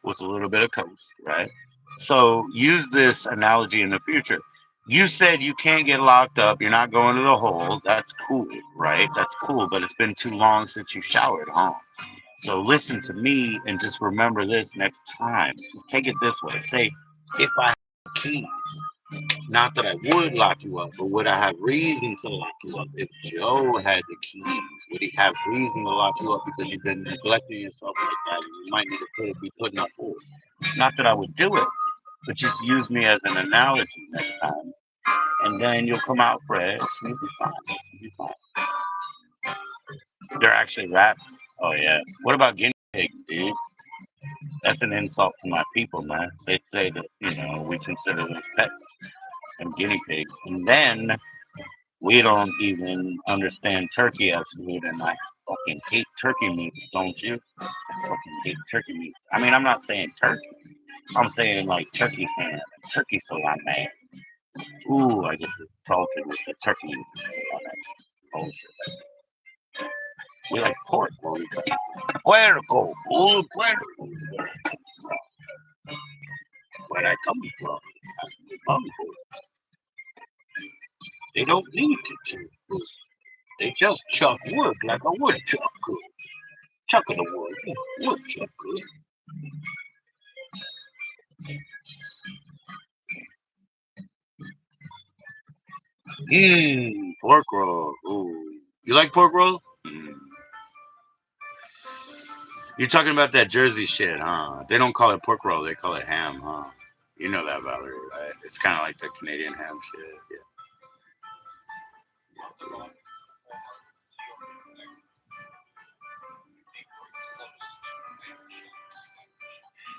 Speaker 2: With a little bit of coast, right? So use this analogy in the future. You said you can't get locked up. You're not going to the hole. That's cool, right? That's cool, but it's been too long since you showered, huh? So listen to me and just remember this next time. Just take it this way. Say, if I had keys, not that I would lock you up, but would I have reason to lock you up? If Joe had the keys, would he have reason to lock you up because you've been neglecting yourself like that and you might need to be put in a hole? Not that I would do it, but just use me as an analogy next time. And then you'll come out fresh. You'll be fine. You'll be fine. They're actually rats. Oh, yeah. What about guinea pigs, dude? That's an insult to my people, man. They'd say that, we consider them pets and guinea pigs. And then we don't even understand turkey as food. And I fucking hate turkey meat, don't you? I fucking hate turkey meat. I mean, I'm not saying turkey. I'm saying like turkey ham and turkey salami. Ooh, I get salted with the turkey on that bullshit. We like pork, where we got puerco, puerco. Where I come from, they don't need to chew. They just chuck wood like a woodchuck could. Chucking the wood, woodchuck could. Pork roll. Ooh. You like pork roll? You're talking about that Jersey shit, huh? They don't call it pork roll, they call it ham, huh? You know that, Valerie, right? It's kind of like the Canadian ham shit, yeah.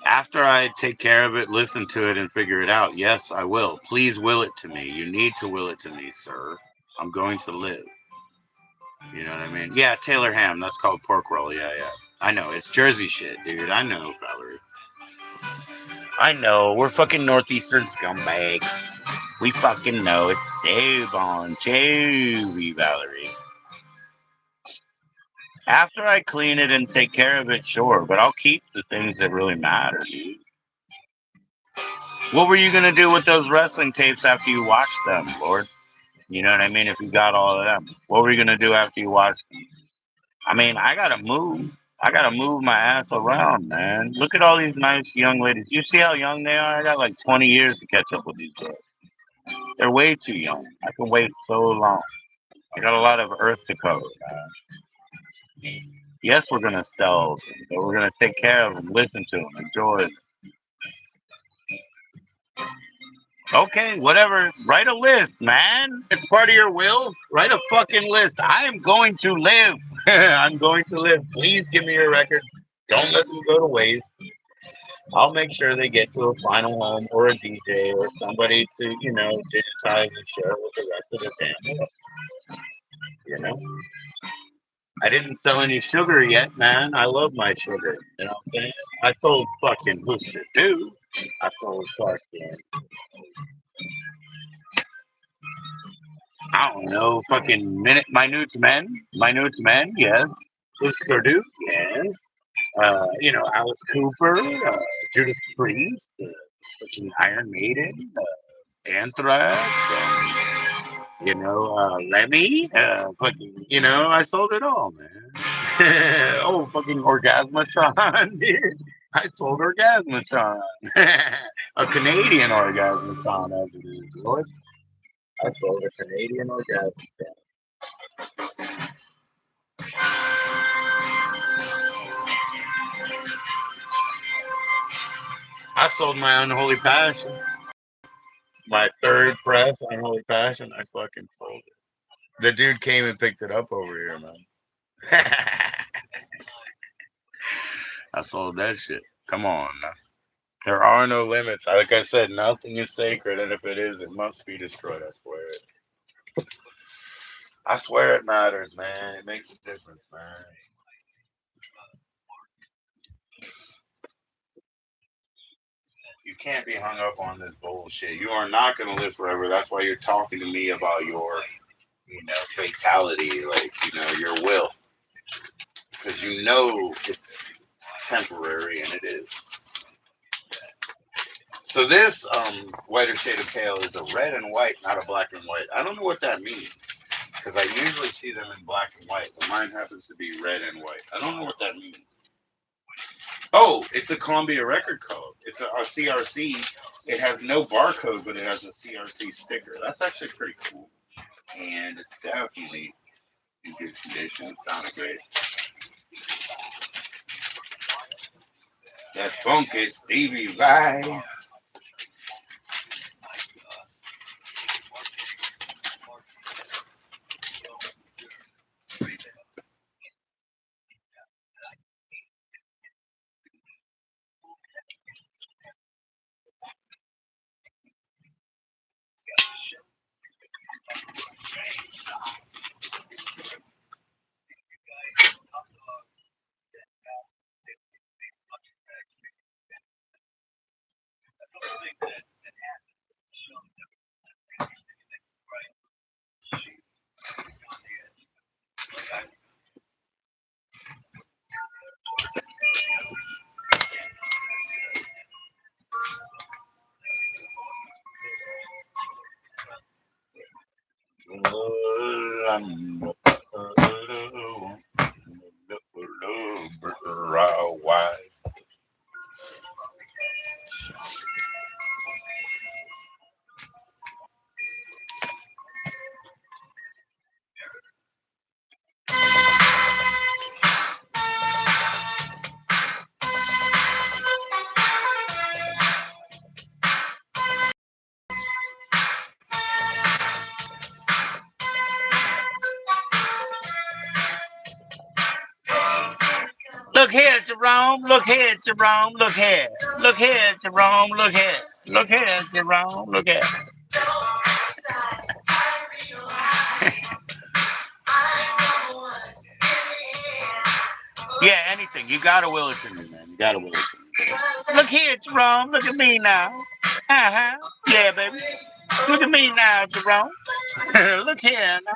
Speaker 2: After I take care of it, listen to it, and figure it out, yes, I will. Please will it to me. You need to will it to me, sir. I'm going to live. You know what I mean? Yeah, Taylor ham. That's called pork roll. Yeah, yeah. I know. It's Jersey shit, dude. I know, Valerie. I know. We're fucking Northeastern scumbags. We fucking know. It's so bon jovi, Valerie. After I clean it and take care of it, sure. But I'll keep the things that really matter, dude. What were you gonna do with those wrestling tapes after you watched them, Lord? You know what I mean? If you got all of them, what were you gonna do after you watched them? I mean, I gotta move. I gotta move my ass around, man. Look at all these nice young ladies. You see how young they are? I got like 20 years to catch up with these girls. They're way too young. I can wait so long. I got a lot of earth to cover, man. Yes, we're gonna sell them, but we're gonna take care of them, listen to them, enjoy them. Okay, whatever. Write a list, man. It's part of your will. Write a fucking list. I am going to live. I'm going to live. Please give me your records. Don't let them go to waste. I'll make sure they get to a final home or a DJ or somebody to, digitize and share with the rest of the family. You know? I didn't sell any sugar yet, man. I love my sugar. You know what I'm saying? I sold fucking Hooster Do. I sold fucking I don't know, fucking minute men, yes. Husker Du, yes. Alice Cooper, Judas Priest, fucking Iron Maiden, Anthrax, Lemmy, fucking, I sold it all, man. Oh, fucking Orgasmatron, dude. I sold Orgasmatron. A Canadian Orgasmatron, as it is, Lord. I sold a Canadian Orgasmatron. I sold my Unholy Passion. My third press Unholy Passion, I fucking sold it. The dude came and picked it up over here, man. I sold that shit. Come on, now. There are no limits. Like I said, nothing is sacred, and if it is, it must be destroyed. I swear it. I swear it matters, man. It makes a difference, man. You can't be hung up on this bullshit. You are not going to live forever. That's why you're talking to me about your, fatality, like, your will. Because it's temporary, and it is. So this whiter shade of pale is a red and white, not a black and white. I don't know what that means. Because I usually see them in black and white, but mine happens to be red and white. I don't know what that means. Oh, it's a Columbia record code. It's a CRC. It has no barcode, but it has a CRC sticker. That's actually pretty cool. And it's definitely in good condition. It sounds great. That funky Stevie vibe. Look here, Jerome. Look here, Jerome. Look here. Look here, Jerome. Look here. Look here, Jerome. Look here. Yeah, anything. You gotta will it to me, man. You gotta will it to me. Look here, Jerome. Look at me now. Uh-huh. Yeah, baby. Look at me now, Jerome. Look here now.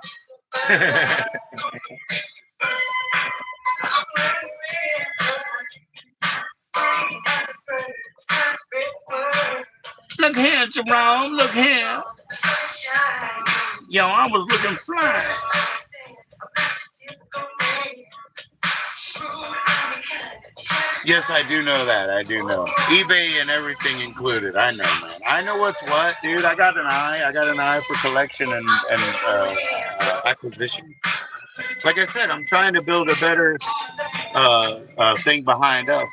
Speaker 2: Look here, Jerome. Look here. Yo, I was looking fly. Yes, I do know that. I do know. eBay and everything included. I know, man. I know what's what, dude. I got an eye. I got an eye for collection and acquisition. Like I said, I'm trying to build a better thing behind us,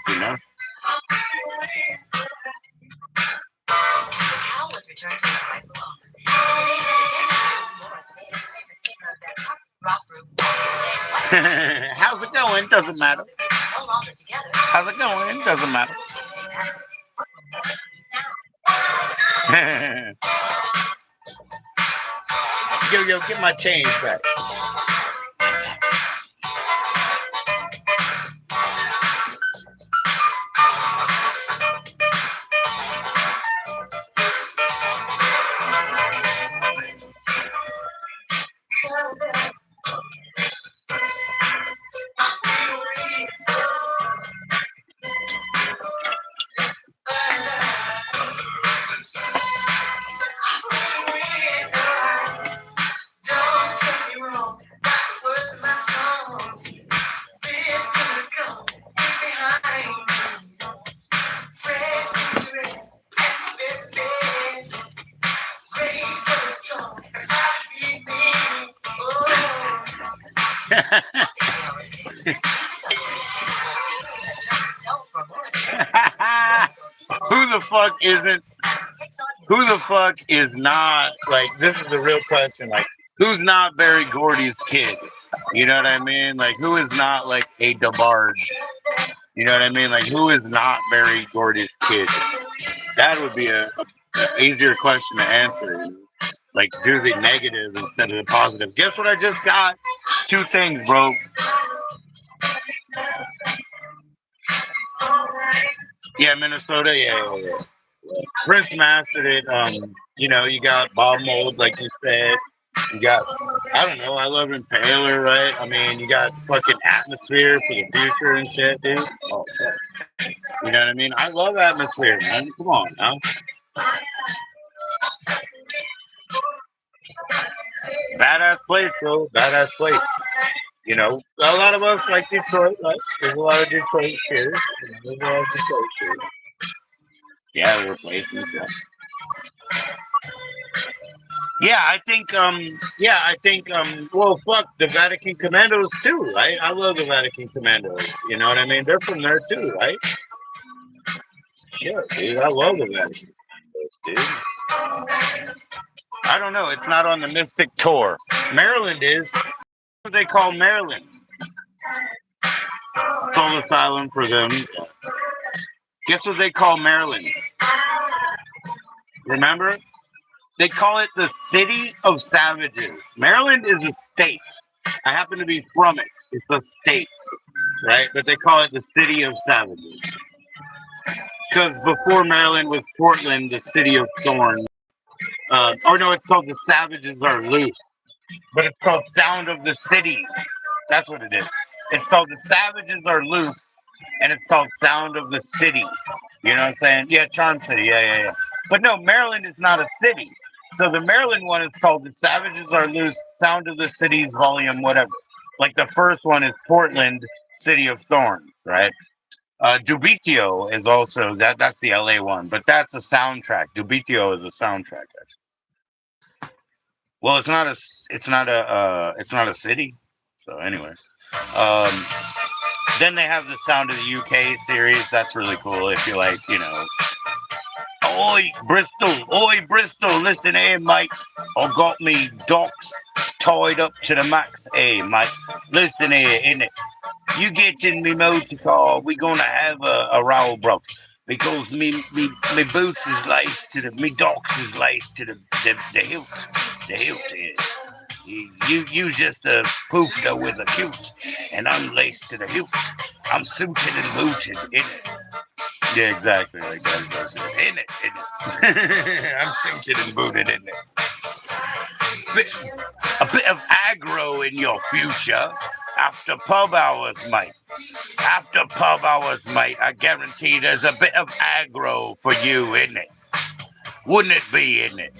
Speaker 2: How's it going? Doesn't matter. How's it going? Doesn't matter. Yo, get my change back. the fuck isn't? Who the fuck is not like? This is the real question. Like, who's not Barry Gordy's kid? You know what I mean? Like, who is not like a DeBarge? You know what I mean? Like, who is not Barry Gordy's kid? That would be a easier question to answer. Like, do the negative instead of the positive. Guess what I just got? Two things, bro. Yeah, Minnesota. Yeah. Prince mastered it. You know, you got Bob Mold, like you said. You got, I don't know, I love Impaler, right? I mean, you got fucking Atmosphere for the future and shit, dude. Oh, fuck. You know what I mean? I love Atmosphere, man. Come on now. Badass place, bro. Badass place. You know, a lot of us like Detroit, right? There's a lot of Detroit shit. There's a lot of Detroit shit. Yeah, there were places. Yeah, I think well fuck the Vatican Commandos too, right? I love the Vatican Commandos. You know what I mean? They're from there too, right? Sure, dude. I love the Vatican Commandos, dude. I don't know, it's not on the Mystic Tour. Maryland is. What they call Maryland. Soul Asylum for them. Guess what they call Maryland? Remember? They call it the City of Savages. Maryland is a state. I happen to be from it. It's a state, right? But they call it the City of Savages. Because before Maryland was Portland, the City of Thorn. Or no, it's called the Savages Are Loose. But it's called Sound of the City. That's what it is. It's called the Savages Are Loose, and it's called Sound of the City. You know what I'm saying? Yeah, Charm City. Yeah. But no, Maryland is not a city. So the Maryland one is called The Savages Are Loose, Sound of the Cities, Volume, whatever. Like the first one is Portland, City of Thorns, right? Dubitio is also that's the LA one, but that's a soundtrack. Dubitio is a soundtrack. Actually. Well, it's not a city. So anyway, um, then they have the Sound of the UK series. That's really cool if you like, you know. Oi, Bristol, listen here, mate. I got me docks tied up to the max. Hey, mate, listen here, innit? You get in me motor car, we gonna have a roll, bro. Because me boots is laced to me docks is laced to the hilt. The hilt is. You just a poofter with a cute, and I'm laced to the hilt. I'm suited and booted, innit? Yeah, exactly. Like that. In it. I'm suited and booted in it. A bit of aggro in your future. After pub hours, mate. After pub hours, mate. I guarantee there's a bit of aggro for you, isn't it? Wouldn't it be, isn't it?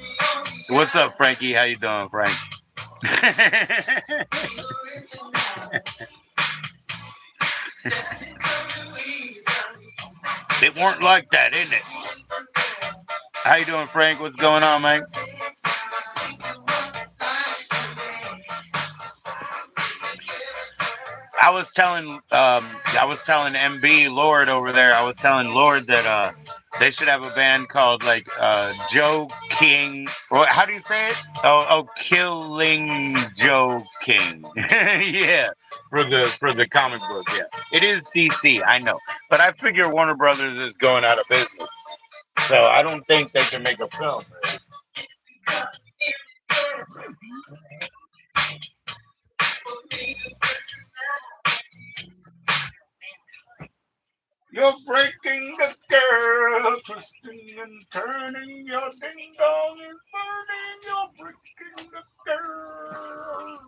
Speaker 2: What's up, Frankie? How you doing, Frank? It weren't like that, isn't it? How you doing, Frank? What's going on, man? I was telling MB Lord over there. I was telling Lord that they should have a band called like Joe King. Or how do you say it? Killing Joe King. Yeah, for the comic book. Yeah, it is DC. I know, but I figure Warner Brothers is going out of business, so I don't think they can make a film. You're breaking the girl, twisting and turning. Your ding dong is burning. You're breaking the girl.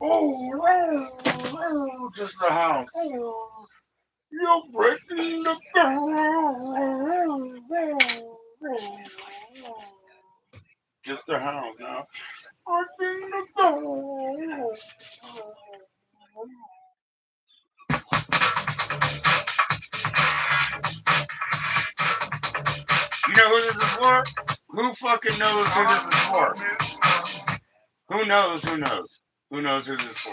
Speaker 2: Oh, just the house. You're breaking the girl. Just the house now. Breaking the girl. You know who this is for? Who fucking knows who this is for? Who knows? Who knows? Who knows who this is for?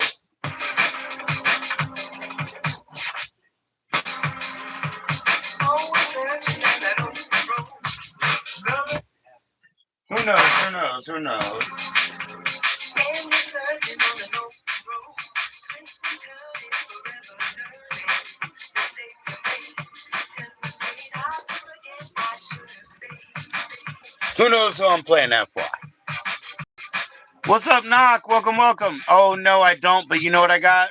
Speaker 2: Who knows? Who knows? Who knows? Who knows who I'm playing that for? What's up, Knock? Welcome, welcome. Oh no, I don't. But you know what I got?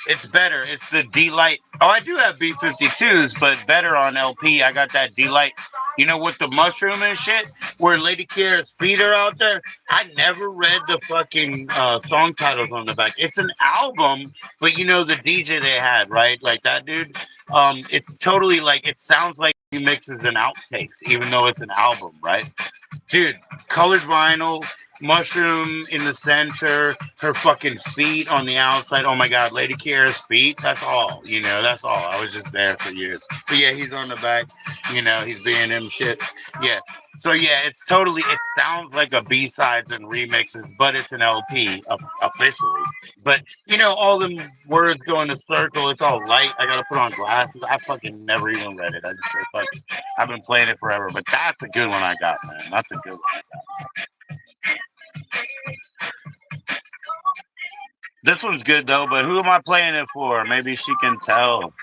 Speaker 2: It's better. It's the D-Light. Oh, I do have B-52s, but better on LP. I got that D-Light. You know, with the mushroom and shit, where Lady Kiera's feet are out there. I never read the fucking song titles on the back. It's an album, but you know the DJ they had, right? Like that dude. It's totally like it sounds like he mixes an outtakes, even though it's an album, right? Dude, colored vinyl, mushroom in the center, her fucking feet on the outside. Oh my god, Lady Kiera's feet. That's all. You know, that's all. I was just there for years. But yeah, he's on the back. You know, he's being him shit. Yeah. So yeah, it's totally. It sounds like a B-sides and remixes, but it's an LP officially. But you know, all them words go in a circle. It's all light. I gotta put on glasses. I fucking never even read it. I just say fuck it. I've been playing it forever. But that's a good one I got, man. That's a good one. This one's good though. But who am I playing it for? Maybe she can tell.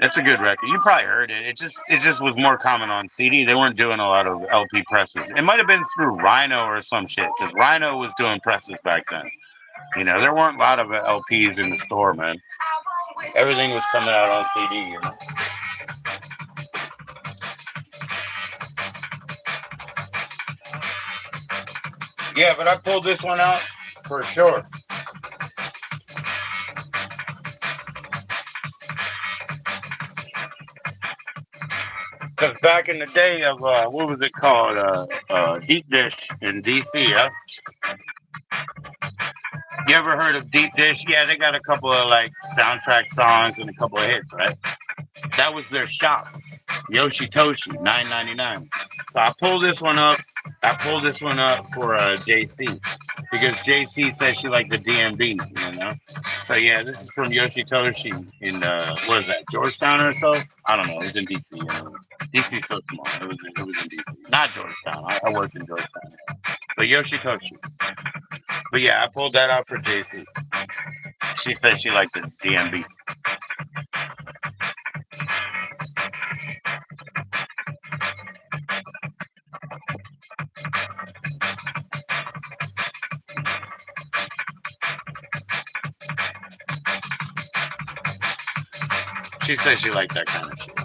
Speaker 2: It's a good record. You probably heard it. It just was more common on CD. They weren't doing a lot of LP presses. It might have been through Rhino or some shit because Rhino was doing presses back then. You know, there weren't a lot of LPs in the store, man. Everything was coming out on CD. You know. Yeah, but I pulled this one out for sure. Because back in the day of what was it called, Deep Dish in DC, yeah. You ever heard of Deep Dish? Yeah, they got a couple of like soundtrack songs and a couple of hits, right? That was their shop, Yoshitoshi, $9.99. So I pulled this one up. I pulled this one up for JC because JC said she liked the DMB, you know. So yeah, this is from Yoshitoshi in what is that, Georgetown or so? I don't know. It was in DC. You know. DC's so small. It was in DC, not Georgetown. I worked in Georgetown, but Yoshitoshi. But yeah, I pulled that out for JC. She said she liked the DMB. She said she liked that kind of shit.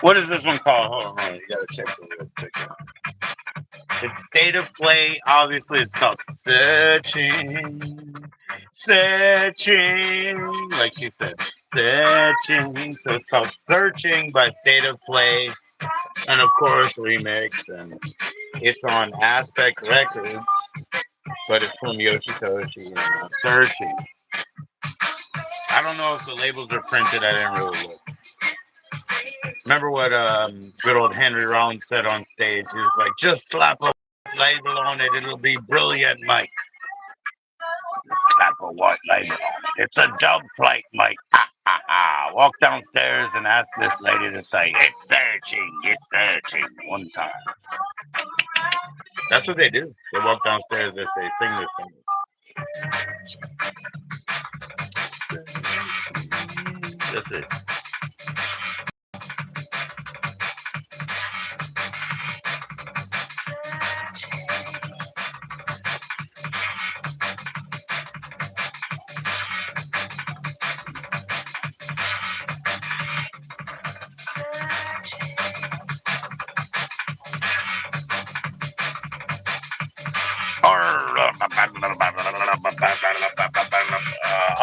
Speaker 2: What is this one called? Hold on. You gotta check it real quick. It's State of Play. Obviously, it's called Searching. Searching. Like she said. Searching. So it's called Searching by State of Play. And of course, remix. And it's on Aspect Records. But it's from Yoshitoshi. You know, Searching. I don't know if the labels are printed. I didn't really look. Remember what good old Henry Rollins said on stage? He was like, just slap a label on it. It'll be brilliant, Mike. Slap a white label on it. It's a dub plate, Mike. Walk downstairs and ask this lady to say, it's searching, one time. That's what they do. They walk downstairs and say, sing this, sing this. That's it.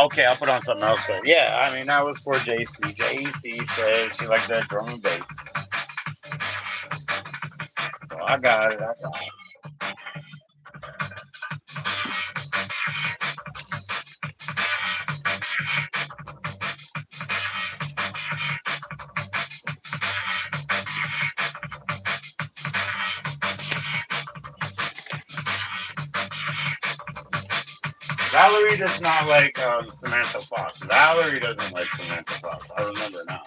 Speaker 2: Okay, I'll put on something else. But yeah, I mean, that was for JC. JC said she liked that drum and bass. So I got it. Valerie does not like Samantha Fox. Valerie doesn't like Samantha Fox. I remember now.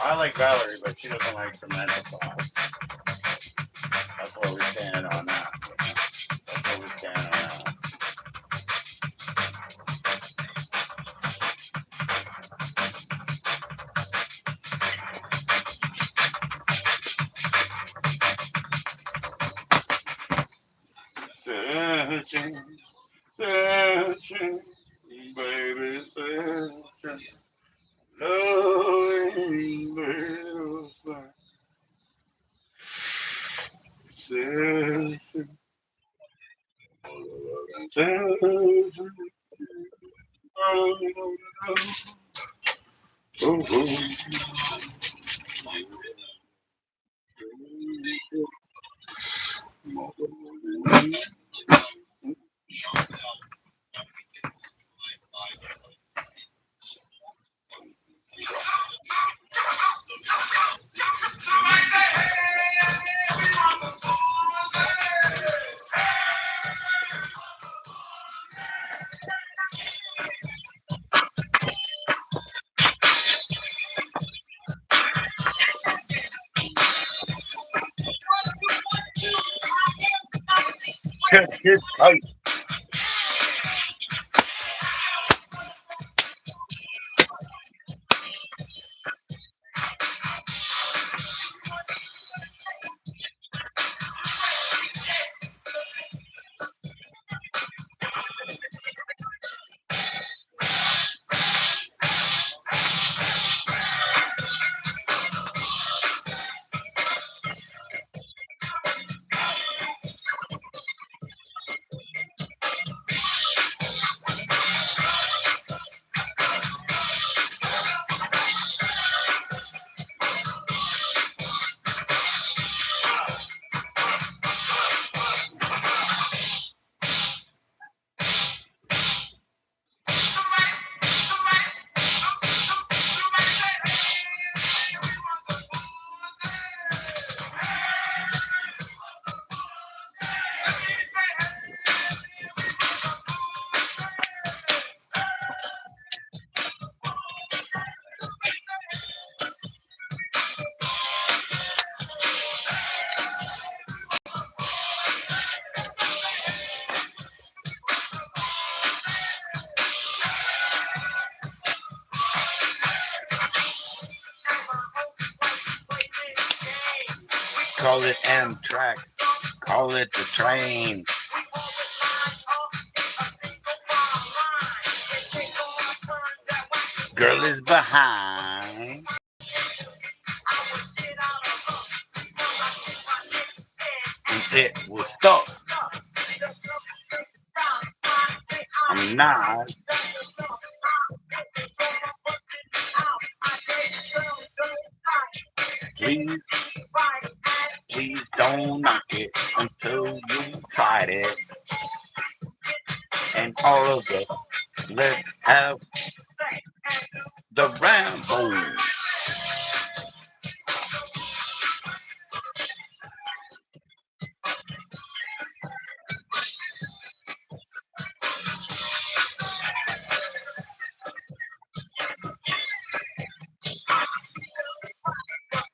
Speaker 2: I like Valerie, but she doesn't like Samantha Fox. That's what we're standing on now. That's what we're standing on now. Searching, searching, baby, searching, loving, baby, searching, searching. Oh, catch his tight. Call it Amtrak. Call it the train. Girl is behind. And it will stop. I'm not. Please, please don't knock it until you tried it. And all of us, let's have the Rambo.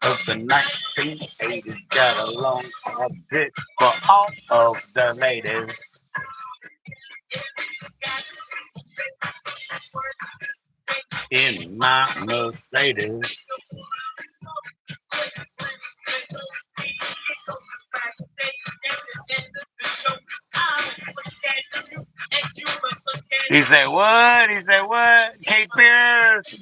Speaker 2: Of the 1980s, got along a bit for all of the ladies. In my Mercedes. He said what? He said what? Kate Pierce.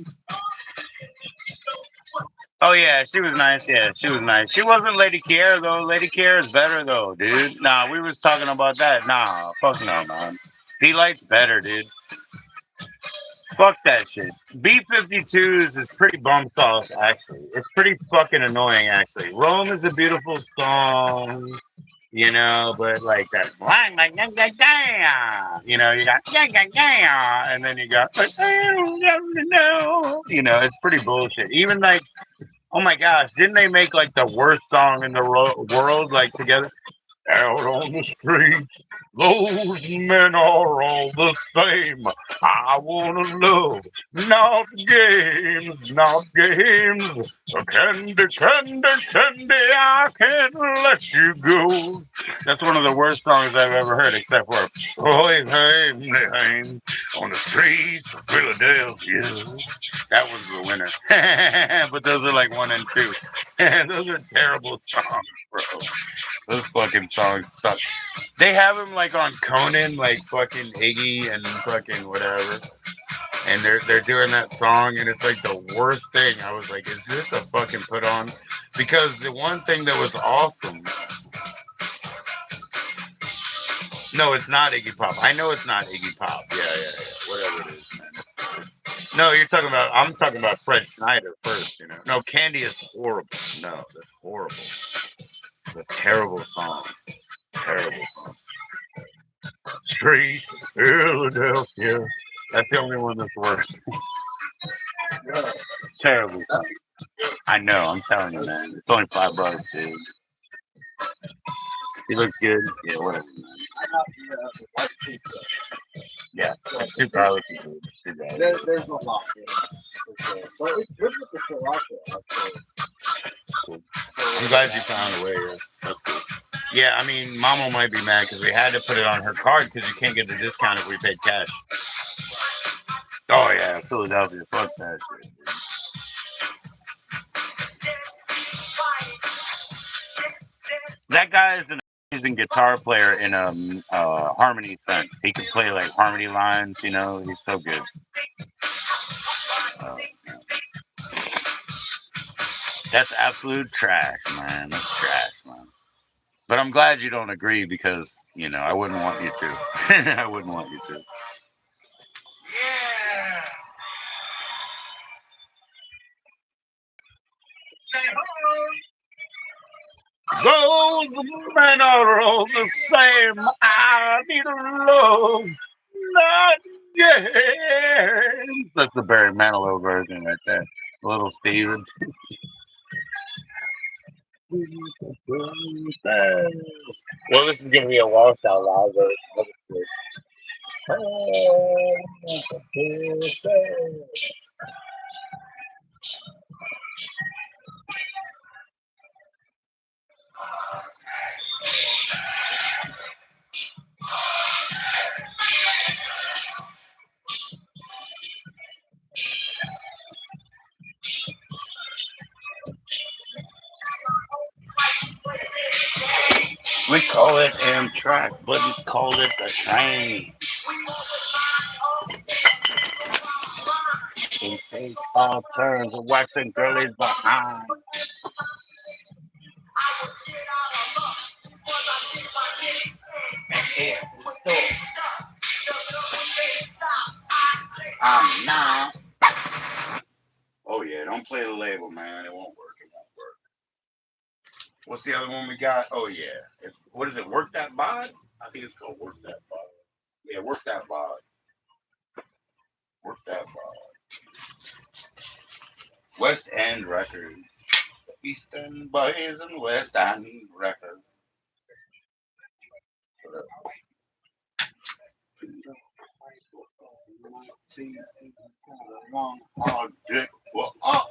Speaker 2: Oh yeah, she was nice. Yeah, she was nice. She wasn't Lady Kiera though. Lady Kiera is better though, dude. Nah, we was talking about that. Nah, fuck no, man. D-Light's better, dude. Fuck that shit. B-52s is pretty bum sauce, actually. It's pretty fucking annoying, actually. Rome is a beautiful song, you know, but like that, you know, you got, and then you got, you know, it's pretty bullshit. Even like, oh my gosh, didn't they make like the worst song in the world, like together? Out on the streets, those men are all the same. I wanna love, not games, not games. Candy, candy, candy, I can't let you go. That's one of the worst songs I've ever heard, except for Always Hang on the streets of Philadelphia. That was the winner. But those are like one and two. Those are terrible songs, bro. Those fucking songs suck. They have him like on Conan, like fucking Iggy and fucking whatever, and they're doing that song, and it's like the worst thing. I was like, is this a fucking put on? Because the one thing that was awesome. No, it's not Iggy Pop. I know it's not Iggy Pop. Yeah. Whatever it is, man. No, you're talking about. I'm talking about Fred Schneider first. You know. No, Candy is horrible. No, that's horrible. It's a terrible song. Terrible song. Street, Philadelphia. That's the only one that's worse. Terrible. I know. I'm telling you, man. It's only $5, dude. He looks good. Yeah, whatever, man. Yeah, that's $2. There's a lot. But it's good with the sriracha. Cool. I'm glad you found a way. Yeah. That's cool. Yeah, I mean, Mama might be mad because we had to put it on her card because you can't get the discount if we paid cash. Oh yeah, Philadelphia. Fuck that shit, dude. That guy is an amazing guitar player in a harmony sense. He can play like harmony lines, you know. He's so good. Uh, that's absolute trash, man. That's trash, man. But I'm glad you don't agree because you know I wouldn't want you to. I wouldn't want you to.
Speaker 3: Yeah.
Speaker 2: Those men are all the same. I need a love, not games. That's the Barry Manilow version right there. Little Steven. Well, this is gonna be a lost out loud version. We call it Amtrak, but we call it the train. We take all turns of waxing girlies behind. And it was I'm not. Oh yeah, don't play the label, man. It won't work. It won't work. What's the other one we got? Oh yeah, what is it? Work that bod? I think it's called Work That Bod. Yeah, Work That Bod. Work That Bod. West End Record. Eastern Boys and West End Record. Long hard dick. Well, oh.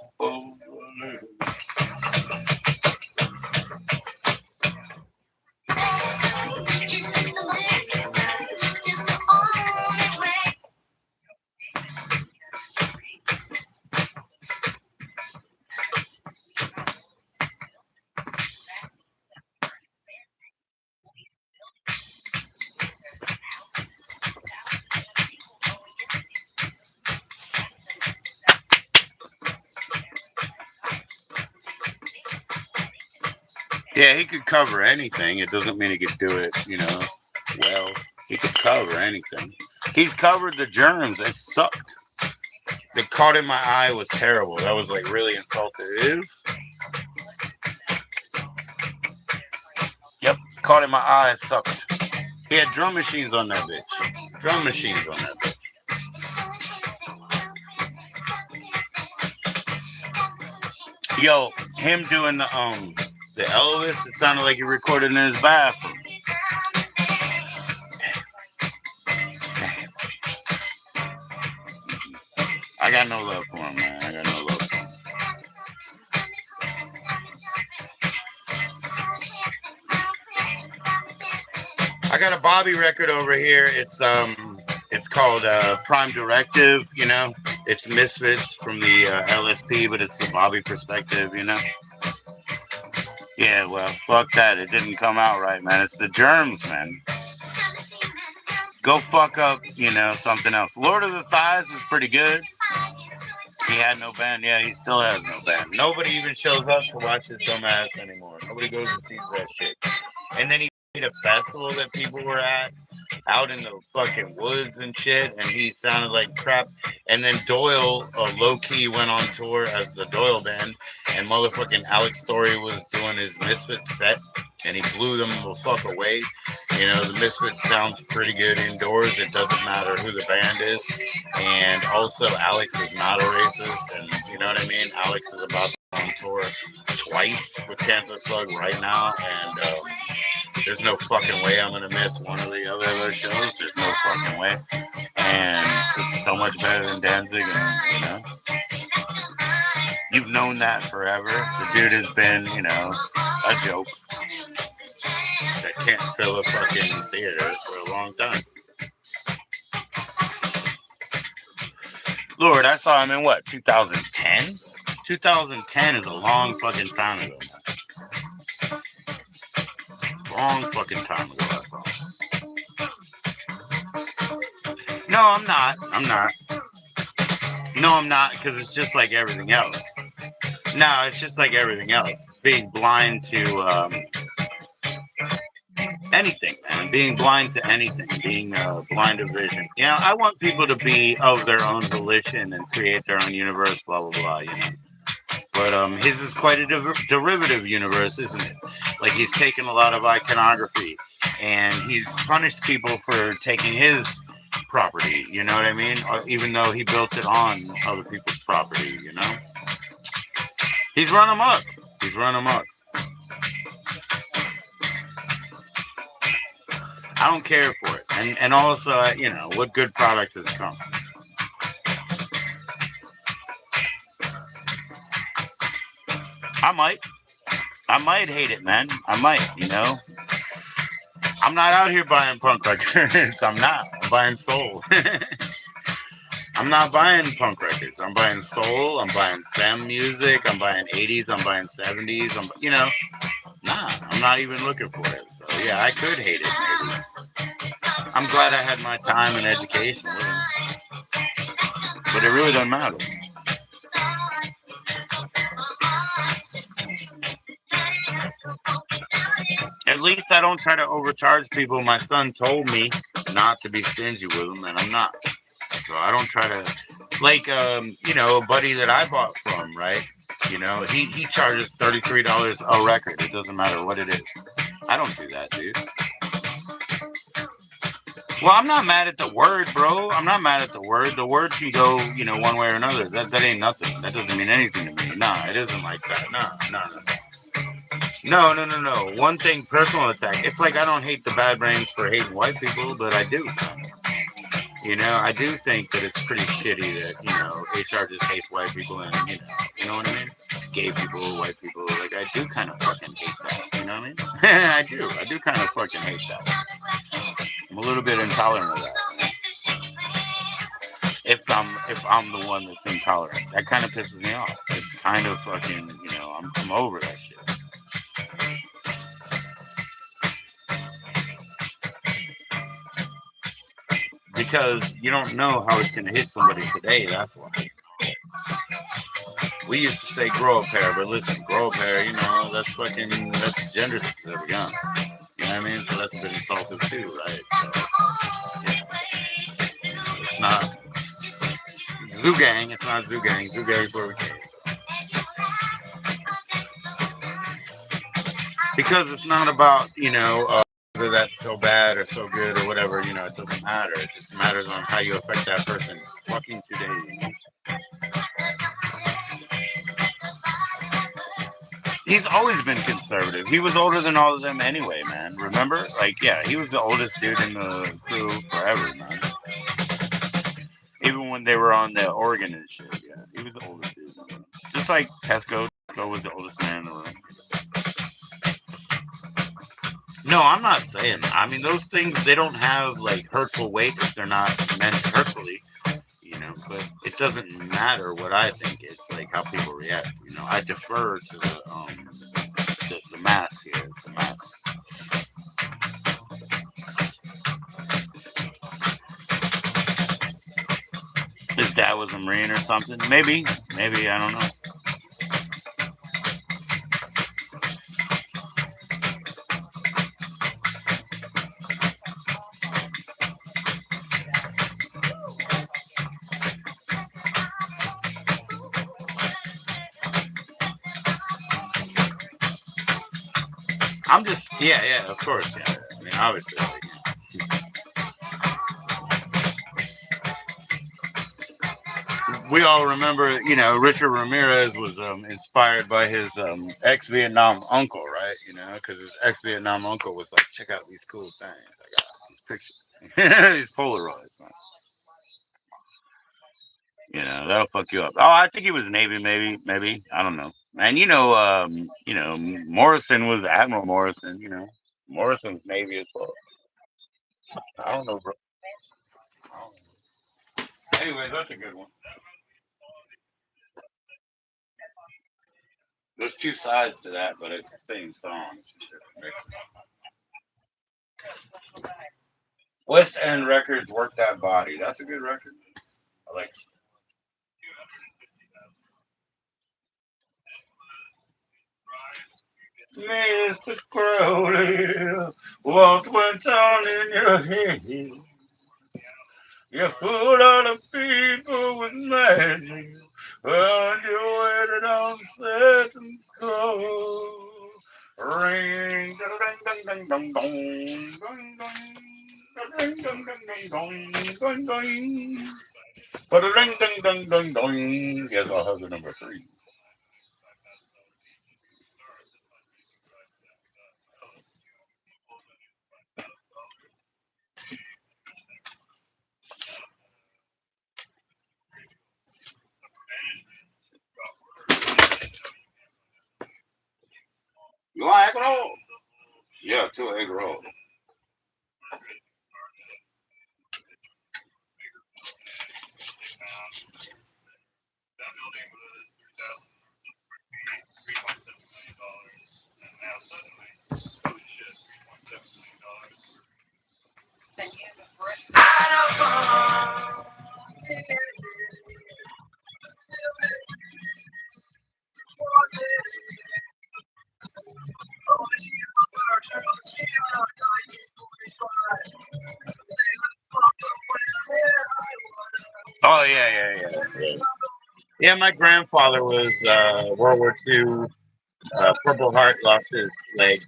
Speaker 2: Yeah, he could cover anything. It doesn't mean he could do it, well. He could cover anything. He's covered the germs. It sucked. The caught in my eye was terrible. That was like really insulting. Yep, caught in my eye. It sucked. He had drum machines on that bitch. Drum machines on that bitch. Yo, him doing the Elvis, it sounded like he recorded in his bathroom. I got no love for him, man. I got no love for him. I got a Bobby record over here. It's called Prime Directive. It's Misfits from the LSP, but it's the Bobby perspective. Yeah, well, fuck that. It didn't come out right, man. It's the germs, man. Go fuck up, something else. Lord of the Thighs was pretty good. He had no band. Yeah, he still has no band. Nobody even shows up to watch his dumb ass anymore. Nobody goes and sees that shit. And then he played a festival that people were at out in the fucking woods and shit, and he sounded like crap. And then Doyle, low-key, went on tour as the Doyle Band, and motherfucking Alex Story was doing his Misfits set, and he blew them the fuck away. The Misfits sounds pretty good indoors. It doesn't matter who the band is. And also, Alex is not a racist, and you know what I mean? Alex is about to go on tour twice with Cancer Slug right now, and there's no fucking way I'm gonna miss one of the other shows. There's no fucking way. And it's so much better than Danzig, and you've known that forever. The dude has been, a joke that can't fill a fucking theater for a long time. Lord, I saw him in what, 2010? 2010 is a long fucking time ago, man. Long fucking time ago, I saw him. No, I'm not. No, I'm not, because it's just like everything else. No, it's just like everything else. Being blind to anything, man. Being blind to anything. Being blind of vision. I want people to be of their own volition and create their own universe, blah, blah, blah, But his is quite a derivative universe, isn't it? Like, he's taken a lot of iconography, and he's punished people for taking his property, you know what I mean? Even though he built it on other people's property, He's run amok. I don't care for it. And also, what good product has come? I might hate it, man. I might, I'm not out here buying punk records. I'm not. I'm buying soul. I'm not buying punk records. I'm buying soul. I'm buying femme music. I'm buying 80s. I'm buying 70s. I'm not even looking for it. So, yeah, I could hate it, maybe. I'm glad I had my time and education with it. But it really doesn't matter. At least I don't try to overcharge people. My son told me not to be stingy with them, and I'm not. So I don't try to, like, a buddy that I bought from, right? He charges $33 a record. It doesn't matter what it is. I don't do that, dude. Well, I'm not mad at the word, bro. I'm not mad at the word. The word can go, one way or another. That ain't nothing. That doesn't mean anything to me. Nah, it isn't like that. No. One thing, personal attack. It's like I don't hate the bad brains for hating white people, but I do. I do think that it's pretty shitty that, HR just hates white people and, you know what I mean? Gay people, white people, like, I do kind of fucking hate that, you know what I mean? I do kind of fucking hate that. I'm a little bit intolerant of that. If I'm the one that's intolerant, that kind of pisses me off. It's kind of fucking, I'm over that shit. Because you don't know how it's going to hit somebody today, that's why. We used to say grow a pair, but listen, grow a pair, that's gender specific, huh? You know what I mean? So that's a bit insultive too, right? So, it's not Zoo Gang, it's not Zoo Gang. Zoo Gang's where we came. Because it's not about, whether that's so bad or so good or whatever, it doesn't matter. It just matters on how you affect that person fucking today. He's always been conservative. He was older than all of them anyway, man. Remember? Like, yeah, he was the oldest dude in the crew forever, man. Even when they were on the Oregon and shit, yeah. He was the oldest dude. Just like Tesco. Tesco was the oldest man in the room. No, I'm not saying. I mean, those things, they don't have, like, hurtful weight if they're not meant hurtfully, but it doesn't matter what I think. It's, like, how people react, I defer to the mass here. The mass. His dad was a Marine or something. Maybe. Maybe. I don't know. I'm just, yeah, of course, yeah. I mean, obviously. We all remember, Richard Ramirez was inspired by his ex-Vietnam uncle, right? Because his ex-Vietnam uncle was like, check out these cool things. I got these pictures. These Polaroids, man. That'll fuck you up. Oh, I think he was Navy, maybe. I don't know. And Morrison was Admiral Morrison. Morrison's Navy as well. I don't know, bro. Anyway, that's a good one. There's two sides to that, but it's the same song. West End Records, Work That Body. That's a good record. I like it. Mr. Crowley, what went on in your head? You fooled all the people with magic, and you waited on certain call. Ring, ding, ding, ding, ding, dong, ding, ding, ding, ding, ding, ding, ding, ding. But a ding, ding, ding, ding, ding. Yes, I'll have the number 3. You want egg roll? Yeah, 2 egg roll. Oh yeah. Yeah, my grandfather was World War II. Purple Heart lost his leg.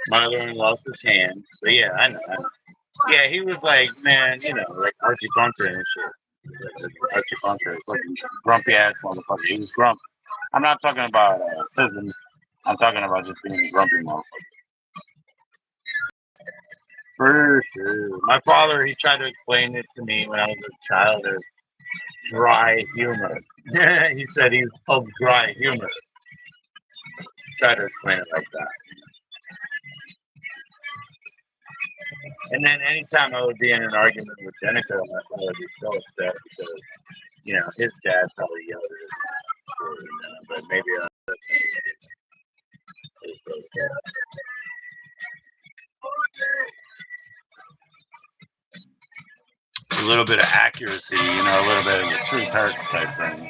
Speaker 2: My other one lost his hand. But yeah, I know. Yeah, he was like, man, like Archie Bunker and shit. Archie Bunker, fucking grumpy ass motherfucker. He was grumpy. I'm not talking about prison. I'm talking about just being a grumpy motherfucker. For sure. My father, he tried to explain it to me when I was a child as dry humor. He said he's of dry humor. Try to explain it like that. And then anytime I would be in an argument with Jenica, my father would be so upset because, his dad probably yelled at his dad, but maybe a little bit of accuracy, a little bit of the truth hurts type thing.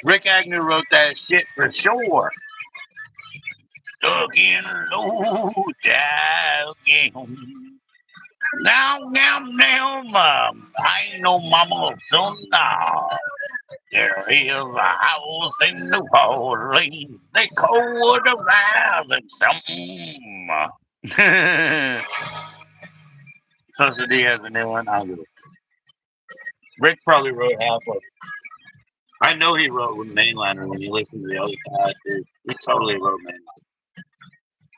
Speaker 2: Rick Agnew wrote that shit for sure. Stuck in low down game. Now, I ain't no mama, so now. There is a house in New Orleans. They call it a rising sun. Social D has a new one. I'll do it. Rick probably wrote half of it. I know he wrote with Mainliner when you listen to the other side, dude. He totally wrote Mainliner.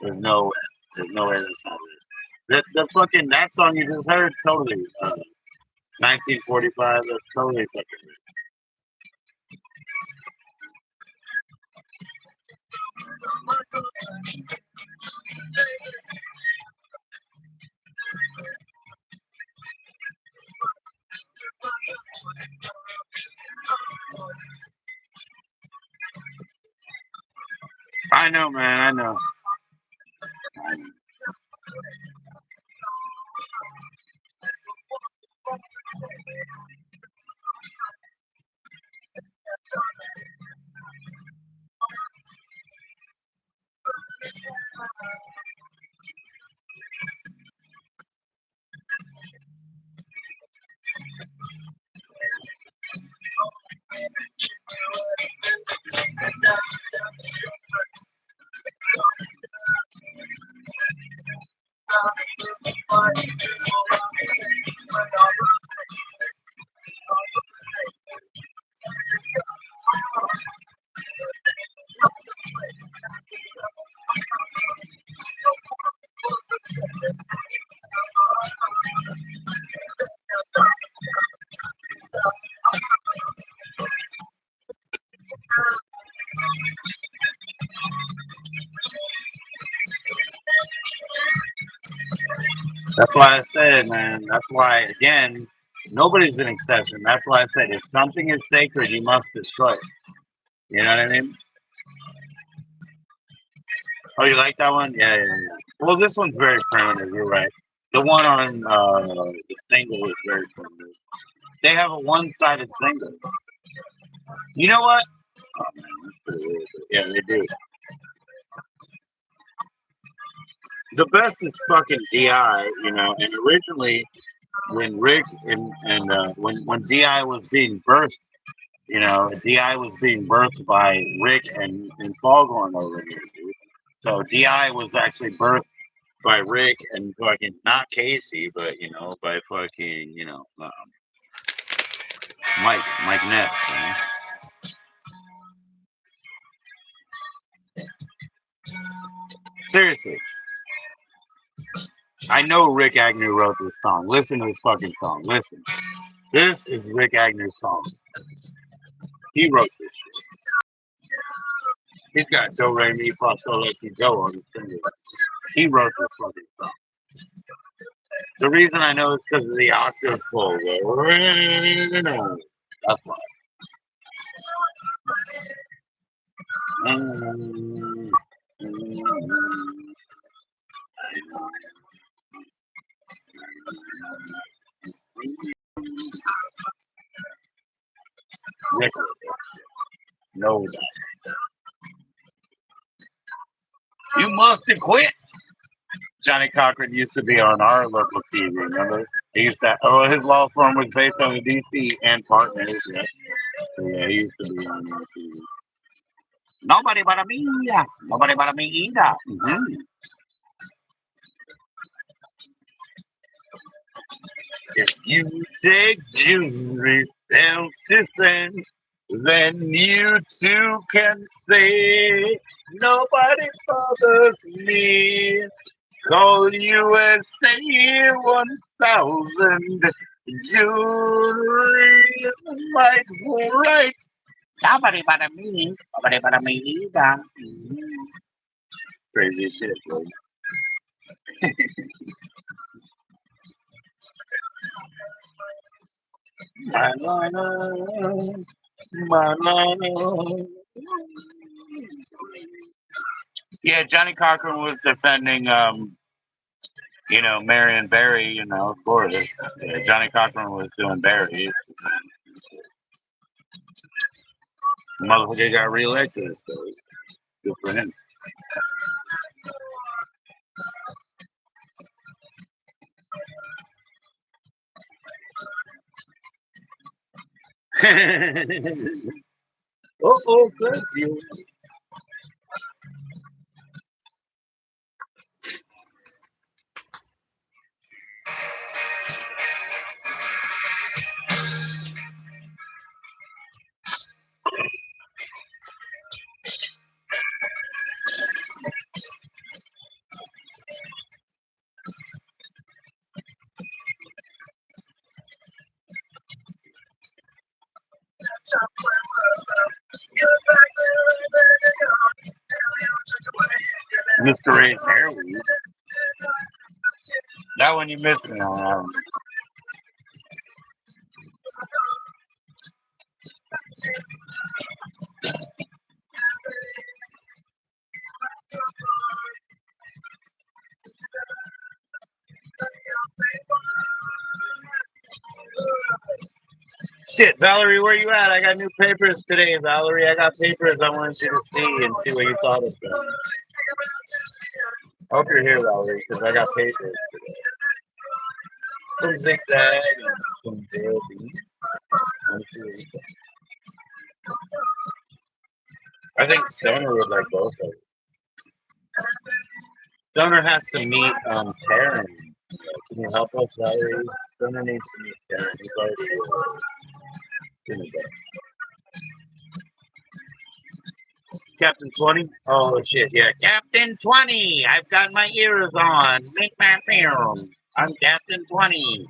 Speaker 2: There's no way. There's no way that's not real. The fucking, that song you just heard, totally, 1945, that's totally fucking real. I know, man, I know. That's why I said, man, that's why, again, nobody's an exception. That's why I said, if something is sacred, you must destroy it. You know what I mean? Oh, you like that one? Yeah, yeah, yeah. Well, this one's very primitive. You're right. The one on the single is very primitive. They have a one-sided single. You know what? Oh, man, that's pretty weird. Yeah, they do. The best is fucking Di, you know. And originally, when Rick and when Di was being birthed, you know, Di was being birthed by Rick and Foghorn over here, dude. So Di was actually birthed by Rick and fucking not Casey, but you know, by fucking Mike Ness. You know? Seriously, I know Rick Agnew wrote this song. Listen to this fucking song. Listen, this is Rick Agnew's song. He wrote this shit. He's got Do Re Mi Fa Sol La Ti Do on his finger. He wrote this fucking song. The reason I know is because of the octave full. That's why. Rick, no doubt. You must have quit. Johnny Cochran used to be on our local TV, remember? He used to, oh, his law firm was based on the DC and Partners. Yeah, so, yeah, he used to be on our TV. Nobody but me. Nobody but me either. Mm-hmm. If you take jewelry self-defense, then you too can say nobody bothers me. Call USA 1000 jewelry like right. Nobody but me. Nobody but me either. Crazy shit, bro. Yeah, Johnny Cochran was defending, Marion Barry, of Florida. Yeah, Johnny Cochran was doing Barry. Motherfucker got reelected, so good for him. Oh, thank you. Mr. Ray's heroin. That one you missed me on. Shit, Valerie, where you at? I got new papers today, Valerie. I got papers I wanted you to see and see what you thought of them. I hope you're here, Valerie, because I got papers today. Some zigzag and some JoE. I think Stoner would like both of them. Stoner has to meet Taryn. Can you help us, Valerie? Stoner needs to meet Taryn. He's already in the day. Captain 20? Oh shit, yeah. Captain 20! I've got my ears on. Make my film. I'm Captain 20.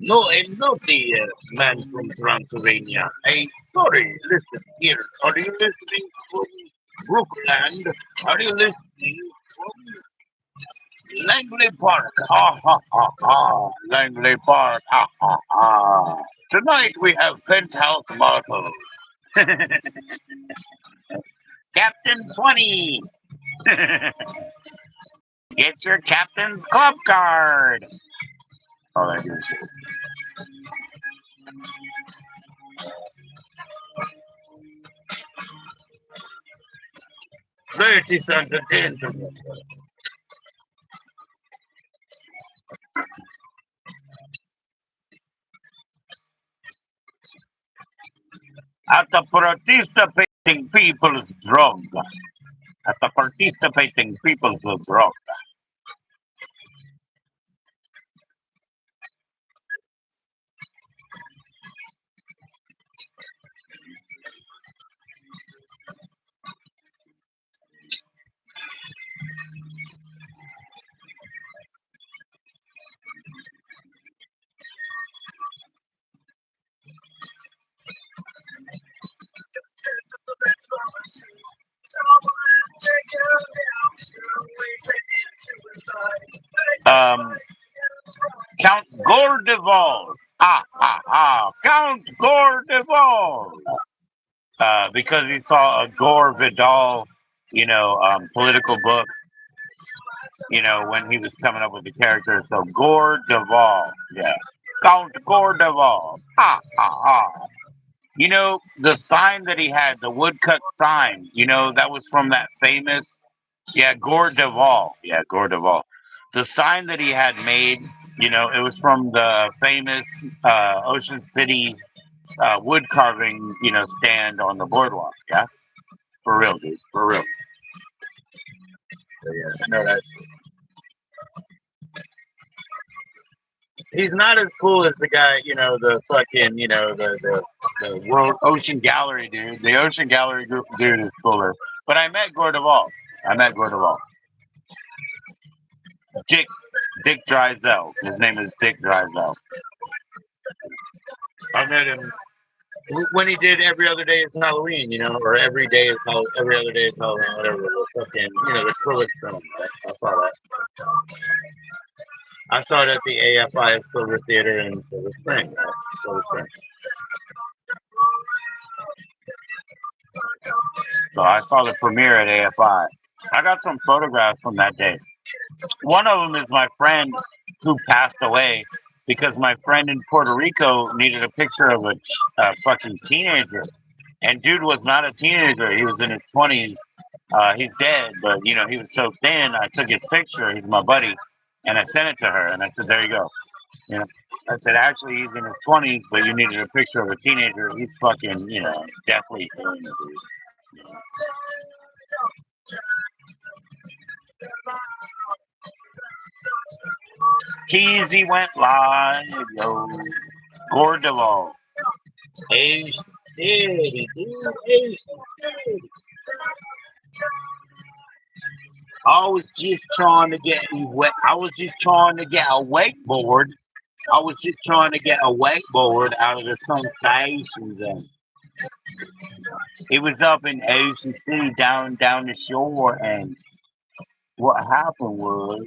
Speaker 2: No, I'm not the man from Transylvania. Sorry, listen here. Are you listening from Brookland? Are you listening from Langley Park? Ha ha ha ha. Langley Park. Ha ha ha. Tonight we have Penthouse Marble. Captain 20. Get your captain's club card. Oh, that is. 30 cents a gentleman. At the participating people's drug. At the participating people's drug. Count Gordeval. Count Gordeval. Because he saw a Gore Vidal, political book, when he was coming up with the character. So Gordeval. Yeah. Count Gordeval. The sign that he had, the woodcut sign, that was from that famous, Gore Duvall. Yeah, Gore Duvall. The sign that he had made, it was from the famous Ocean City wood carving, stand on the boardwalk. Yeah, for real, dude, for real. So, yeah, I know that. He's not as cool as the guy, the fucking, the World Ocean Gallery dude. The Ocean Gallery group dude is cooler. But I met Gore Duvall. Dick Drysdale. His name is Dick Drysdale. I met him when he did Every Other Day is Halloween, or Every Day is Every Other Day is Halloween, whatever. The fucking, the acrylic film. I saw that. I saw it at the AFI Silver Theater in Silver Spring. So I saw the premiere at AFI. I got some photographs from that day. One of them is my friend who passed away because my friend in Puerto Rico needed a picture of a fucking teenager. And dude was not a teenager. He was in his 20s. He's dead, but you know, he was so thin. I took his picture. He's my buddy, and I sent it to her. And I said, "There you go." You know, I said, "Actually, he's in his 20s, but you needed a picture of a teenager. He's fucking, you know, definitely thin, dude." You know. Cheesy went live, yo. Gordeval. Hey, City, dude. Hey, City. I was just trying to get wet. I was just trying to get a wakeboard. I was just trying to get a wakeboard out of the Sensation Zone. It was up in Ocean City, down the shore, and what happened was,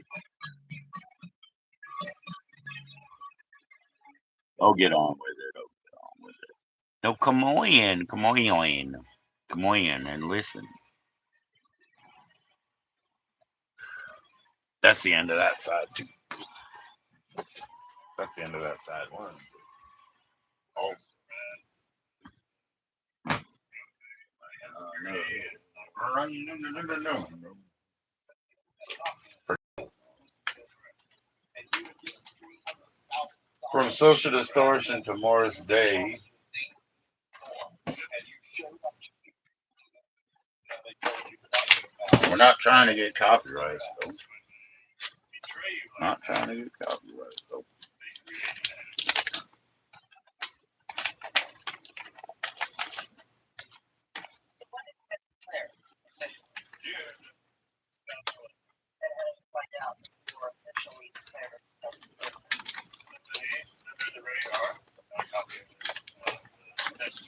Speaker 2: oh, get on with it. Oh, get on with it. No, come on, come on, and listen. That's the end of that side too. That's the end of that side one. Oh, no. No. From Social Distortion to Morris Day. We're not trying to get copyright. So. Not trying to get copyright. So.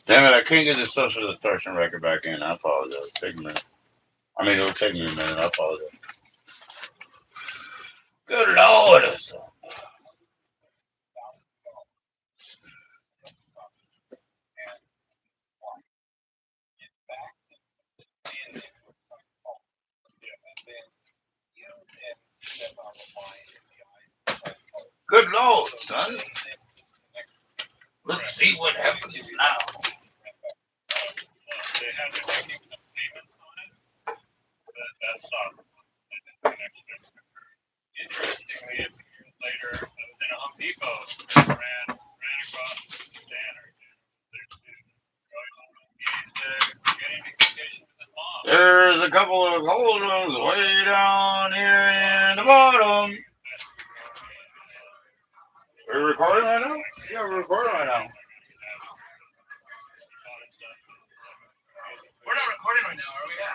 Speaker 2: Damn it, I can't get the Social Distortion record back in. I apologize. Take a minute. I mean, it'll take me a minute. I apologize. Good Lord. Good Lord, son. Let's see what happens now.
Speaker 3: They have been making some payments on it, but that's not interestingly, a few years later, I was in a Home Depot, ran across the scanner. He's getting communication with his mom.
Speaker 2: There's a couple of cold ones way down here in the bottom. We're recording right now? Yeah, we're recording right now.
Speaker 3: We're not recording right now, are we? Yeah.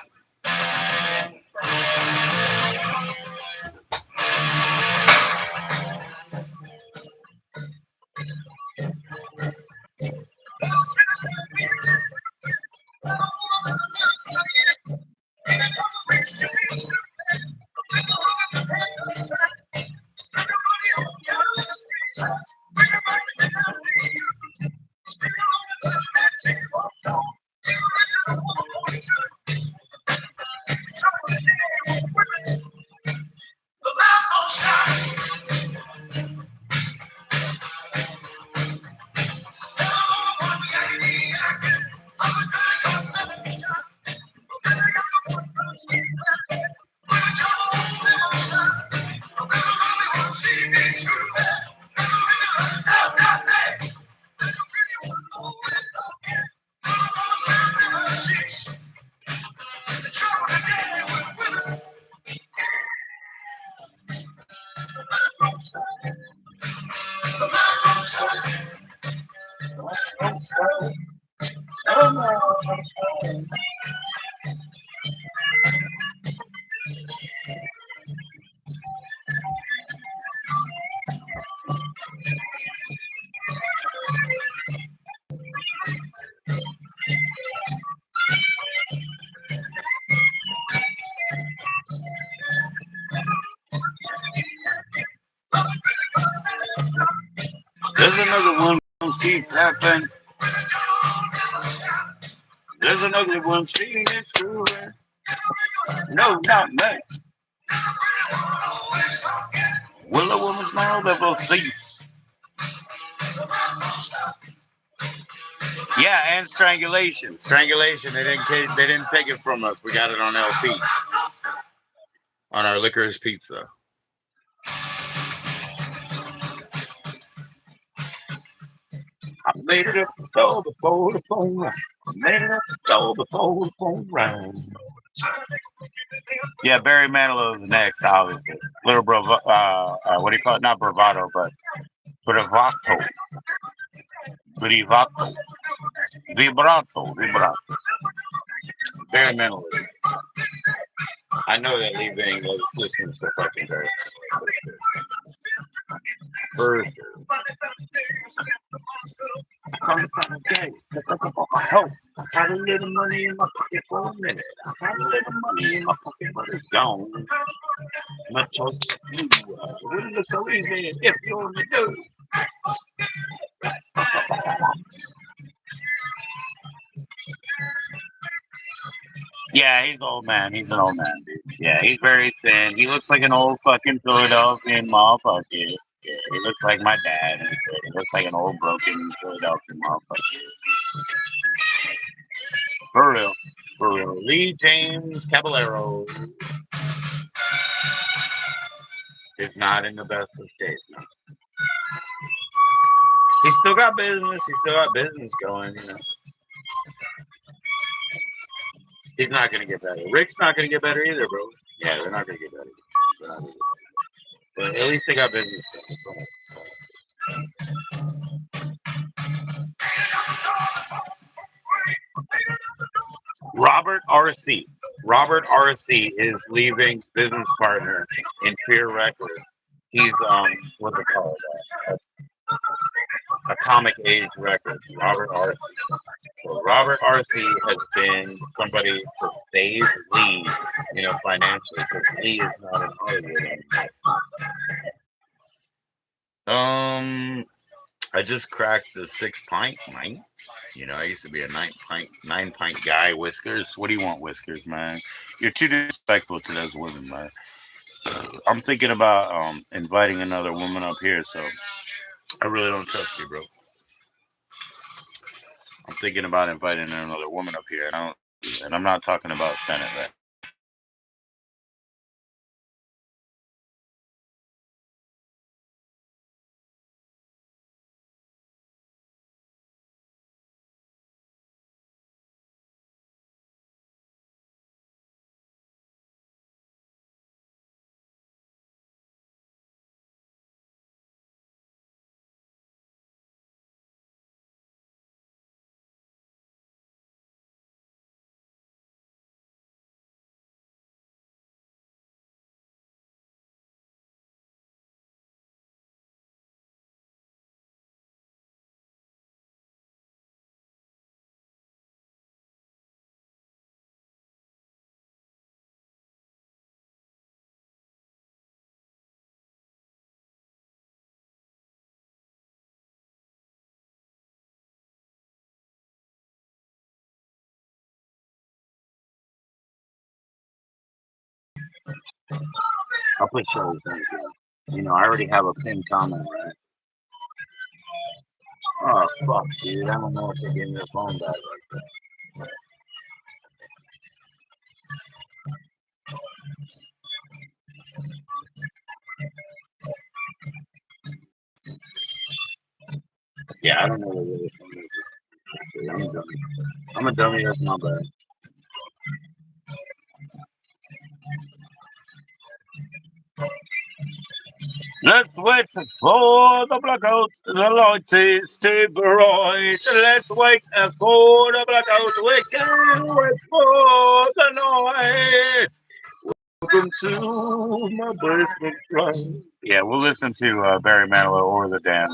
Speaker 2: There's another one. Keep tapping. There's another one. Singing it through. No, not much. Will a woman smile that will cease? Yeah, and strangulation. Strangulation. They didn't take it from us. We got it on LP on our licorice pizza. I made it up the door before the phone rang. I made it up the door before the phone rang. Yeah, Barry Manilow is next, obviously. Little what do you call it? Not bravado, but bravato. Brivato. Vibrato. Barry Manilow. I know that Lee Bang was listening to fucking Barry. For sure. I'm trying to tell you, I hope I had a little money in my pocket for a minute. I had a little money in my pocket, but it's gone. My choice is you. Wouldn't look so easy if you only do. Yeah, he's old man. He's an old man, dude. Yeah, he's very thin. He looks like an old fucking Philadelphian motherfucker. Yeah, he looks like my dad. He looks like an old broken Philadelphian motherfucker. For real. For real. Lee James Caballero is not in the best of shape. No. He's still got business. He's still got business going, you know. He's not going to get better. Rick's not going to get better either, bro. Yeah, they're not going to get better. But at least they got business going. Robert R.C. Robert R.C. is leaving business partner in Fear Records. He's what's it called? Atomic Age Records. Robert R.C. So Robert R.C. has been somebody to save Lee, you know, financially, because Lee is not in Hollywood anymore. I just cracked the 6 pint, man. You know, I used to be a 9 pint guy. Whiskers. What do you want, Whiskers, man? You're too disrespectful to those women, man. I'm thinking about inviting another woman up here, so I really don't trust you, bro. I'm thinking about inviting another woman up here, and I'm not talking about Senate, right? I'll put shows down here. You know, I already have a pinned comment, right? Oh, fuck, dude. I don't know if they're getting their phone back like that. Yeah, I don't know what their phone is. I'm a dummy. I'm a dummy. That's not bad. Let's wait for the blackout. The light is too bright. Let's wait for the blackout. We can't wait for the night. Welcome to my basement right. Yeah, we'll listen to Barry Manilow or the Damned.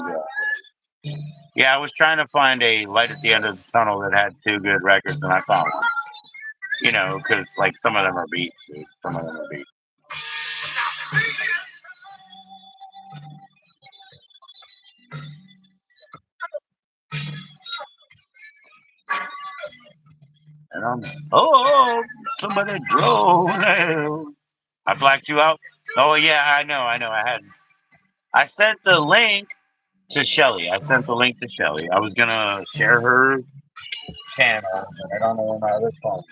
Speaker 2: Yeah, I was trying to find a light at the end of the tunnel that had 2 good records, and I found one. You know, because like some of them are beats. Some of them are beats. And I'm somebody drove. I blacked you out. Oh yeah, I know. I had. I sent the link To Shelly. I sent the link to Shelly. I was gonna share her channel, but I don't know where my other phone is.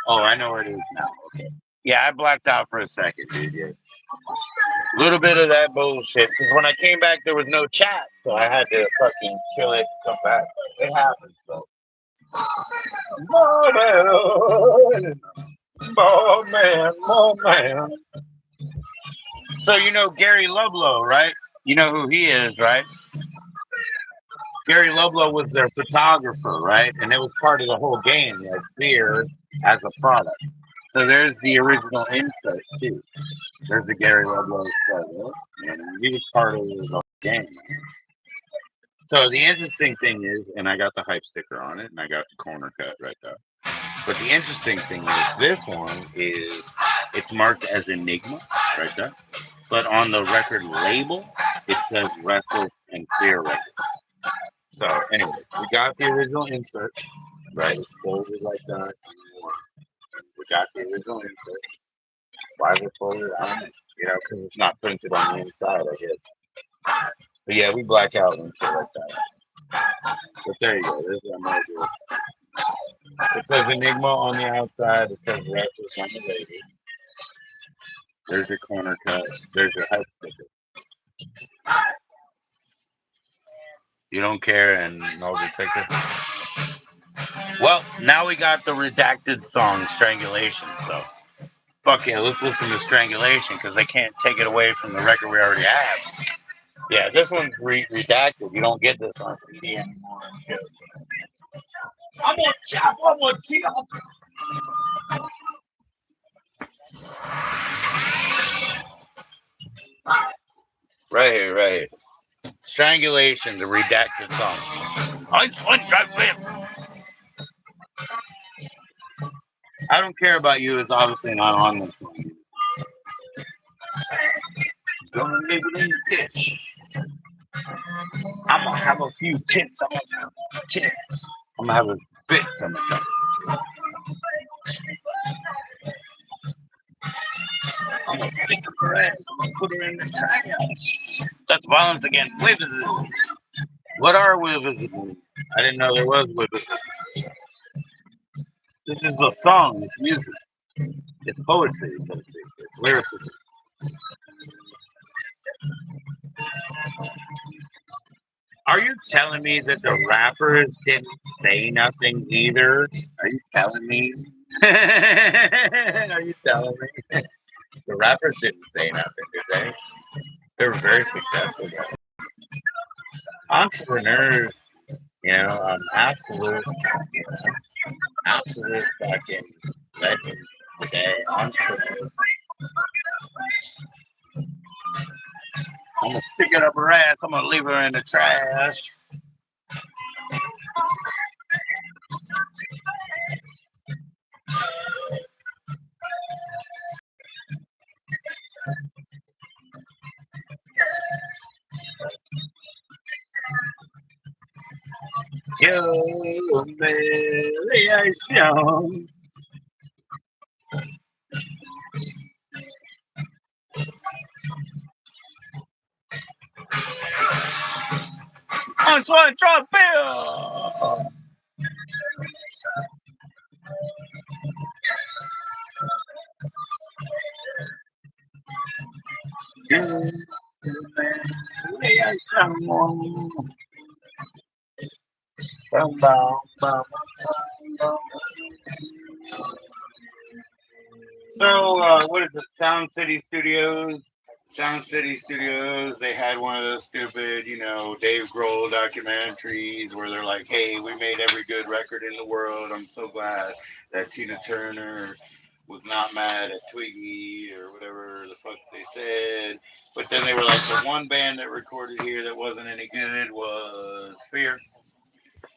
Speaker 2: Oh, I know where it is now. Okay. Yeah, I blacked out for a second, dude. Yeah. A little bit of that bullshit. Because when I came back, there was no chat, so I had to fucking kill it and come back. It happens, though. More man. So you know Gary Lublow, right? You know who he is, right? Gary Lublow was their photographer, right? And it was part of the whole game, like beer as a product. So there's the original insert too. There's the Gary Lublow photo, and he was part of the whole game. So the interesting thing is, and I got the hype sticker on it, and I got the corner cut right there. But the interesting thing is, this one is it's marked as Enigma right there. But on the record label, it says Restless and Fear Records. So anyway, we got the original insert, right? It's folded like that. We got the original insert. Why is it folded? I don't know. You know, because it's not printed on the inside, I guess. But yeah, we black out and shit like that. But there you go. There's what I'm gonna do. It says Enigma on the outside. It says Restless on the label. There's your corner cut. There's your house sticker. You don't care and no detective. Well, now we got the redacted song Strangulation. So fuck yeah, let's listen to Strangulation because they can't take it away from the record we already have. Yeah, this one's redacted. You don't get this on CD anymore. I'm gonna chop. Right here. Strangulation, the redacted song. I don't care about you is obviously not on this one. Gonna live in the ditch. I'm gonna have a few tits. I'm gonna have a bit. I'm gonna stick her ass. I'm gonna put her in the trash. That's violence against women. What are women? I didn't know there was women. This is a song. It's music. It's poetry. It's lyricism. Are you telling me that the rappers didn't say nothing either? Are you telling me? Are you telling me? The rappers didn't say nothing, did they? They were very successful. Entrepreneurs, absolute fucking legends today. Entrepreneurs. I'm gonna stick it up her ass. I'm gonna leave her in the trash. Humiliation. I'm trying to drop bill. So, what is it? Sound City Studios. They had one of those stupid, Dave Grohl documentaries where they're like, hey, we made every good record in the world. I'm so glad that Tina Turner was not mad at Twiggy or whatever the fuck they said. But then they were like, the one band that recorded here that wasn't any good was Fear.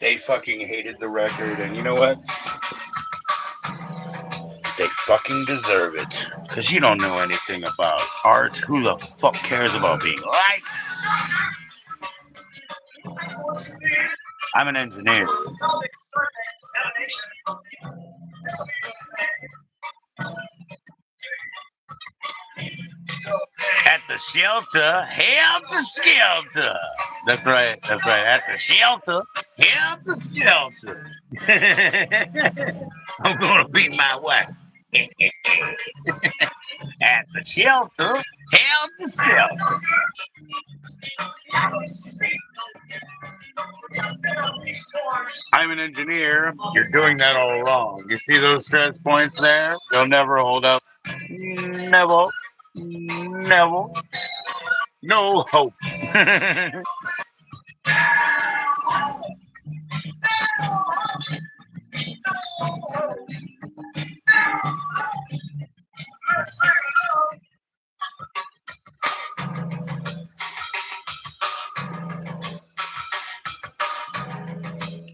Speaker 2: They fucking hated the record, and you know what? They fucking deserve it. Because you don't know anything about art. Who the fuck cares about being liked? I'm an engineer. At the shelter, help the skelter. That's right. That's right. At the shelter. Help the shelter. I'm gonna beat my wife. At the shelter. Help the shelter. I'm an engineer. You're doing that all wrong. You see those stress points there? They'll never hold up. Never. Never. No hope.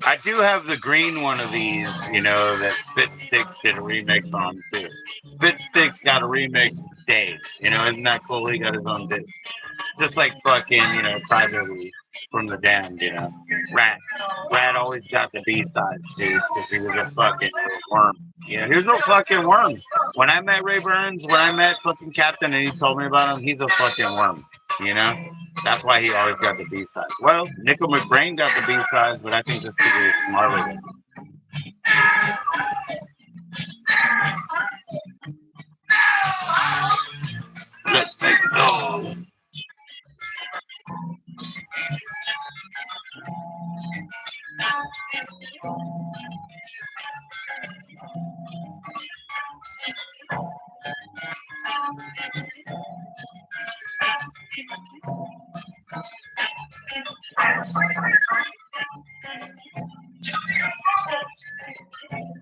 Speaker 2: I do have the green one of these, you know, that Spit Sticks did a remix on too. Spit Sticks got a remix day. You know, isn't that cool? He got his own disc. Just like fucking, you know, privately from the Damned, you know. Rat. Rat always got the B-sides, dude, because he was a fucking worm. Yeah, he was a fucking worm. When I met Ray Burns, when I met fucking Captain and he told me about him, he's a fucking worm, you know? That's why he always got the B-sides. Well, Nickel McBrain got the B-sides, but I think that's because he was smarter than him. Let's take it go.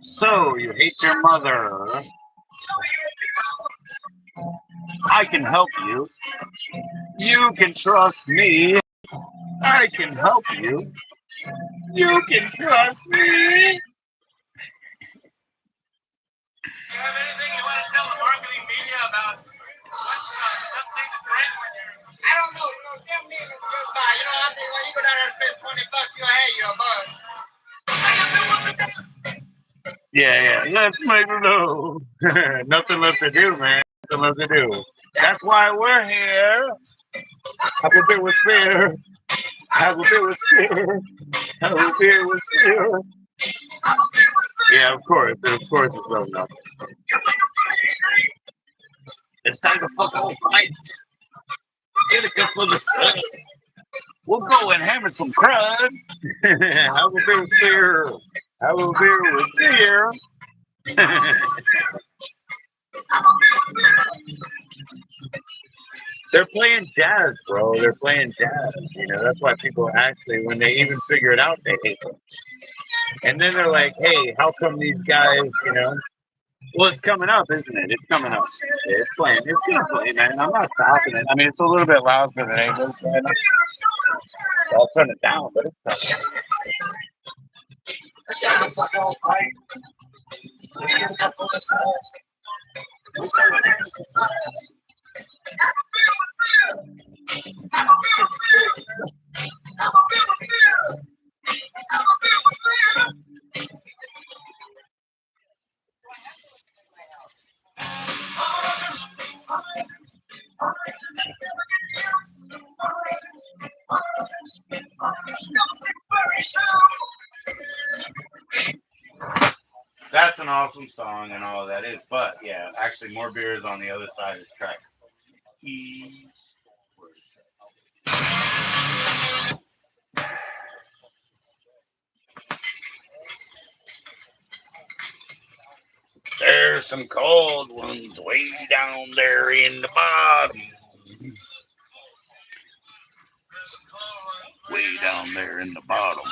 Speaker 2: So, you hate your mother. I can help you. You can trust me. I can help you. You can trust me.
Speaker 3: You have anything you want to tell the marketing media about what's something to drink when you're... I don't know. You know, tell me it's a good buy. You know, I think when you go down there and spend $20, you'll have your buzz.
Speaker 2: Yeah. Let's make it know. Nothing left to do, man. Nothing left to do. That's why we're here. Have a bit with fear. Have a bit with fear. Have a bit with fear. Yeah, of course. Of course it's over now. It's time to fucking fight. Get a good for the sun. We'll go and hammer some crud. Have a bit with fear. Have a bit with fear. They're playing jazz, bro. They're playing jazz. You know, that's why people actually, when they even figure it out, they hate them. And then they're like, hey, how come these guys, you know? Well, it's coming up, isn't it? It's coming up. It's playing. It's gonna play, man. I'm not stopping it. I mean, it's a little bit loud for the neighbors, man. I'll turn it down, but it's coming. That's an awesome song and all that is, but yeah, actually, more beer is on the other side of this track. There's some cold ones way down there in the bottom. Way down there in the bottom.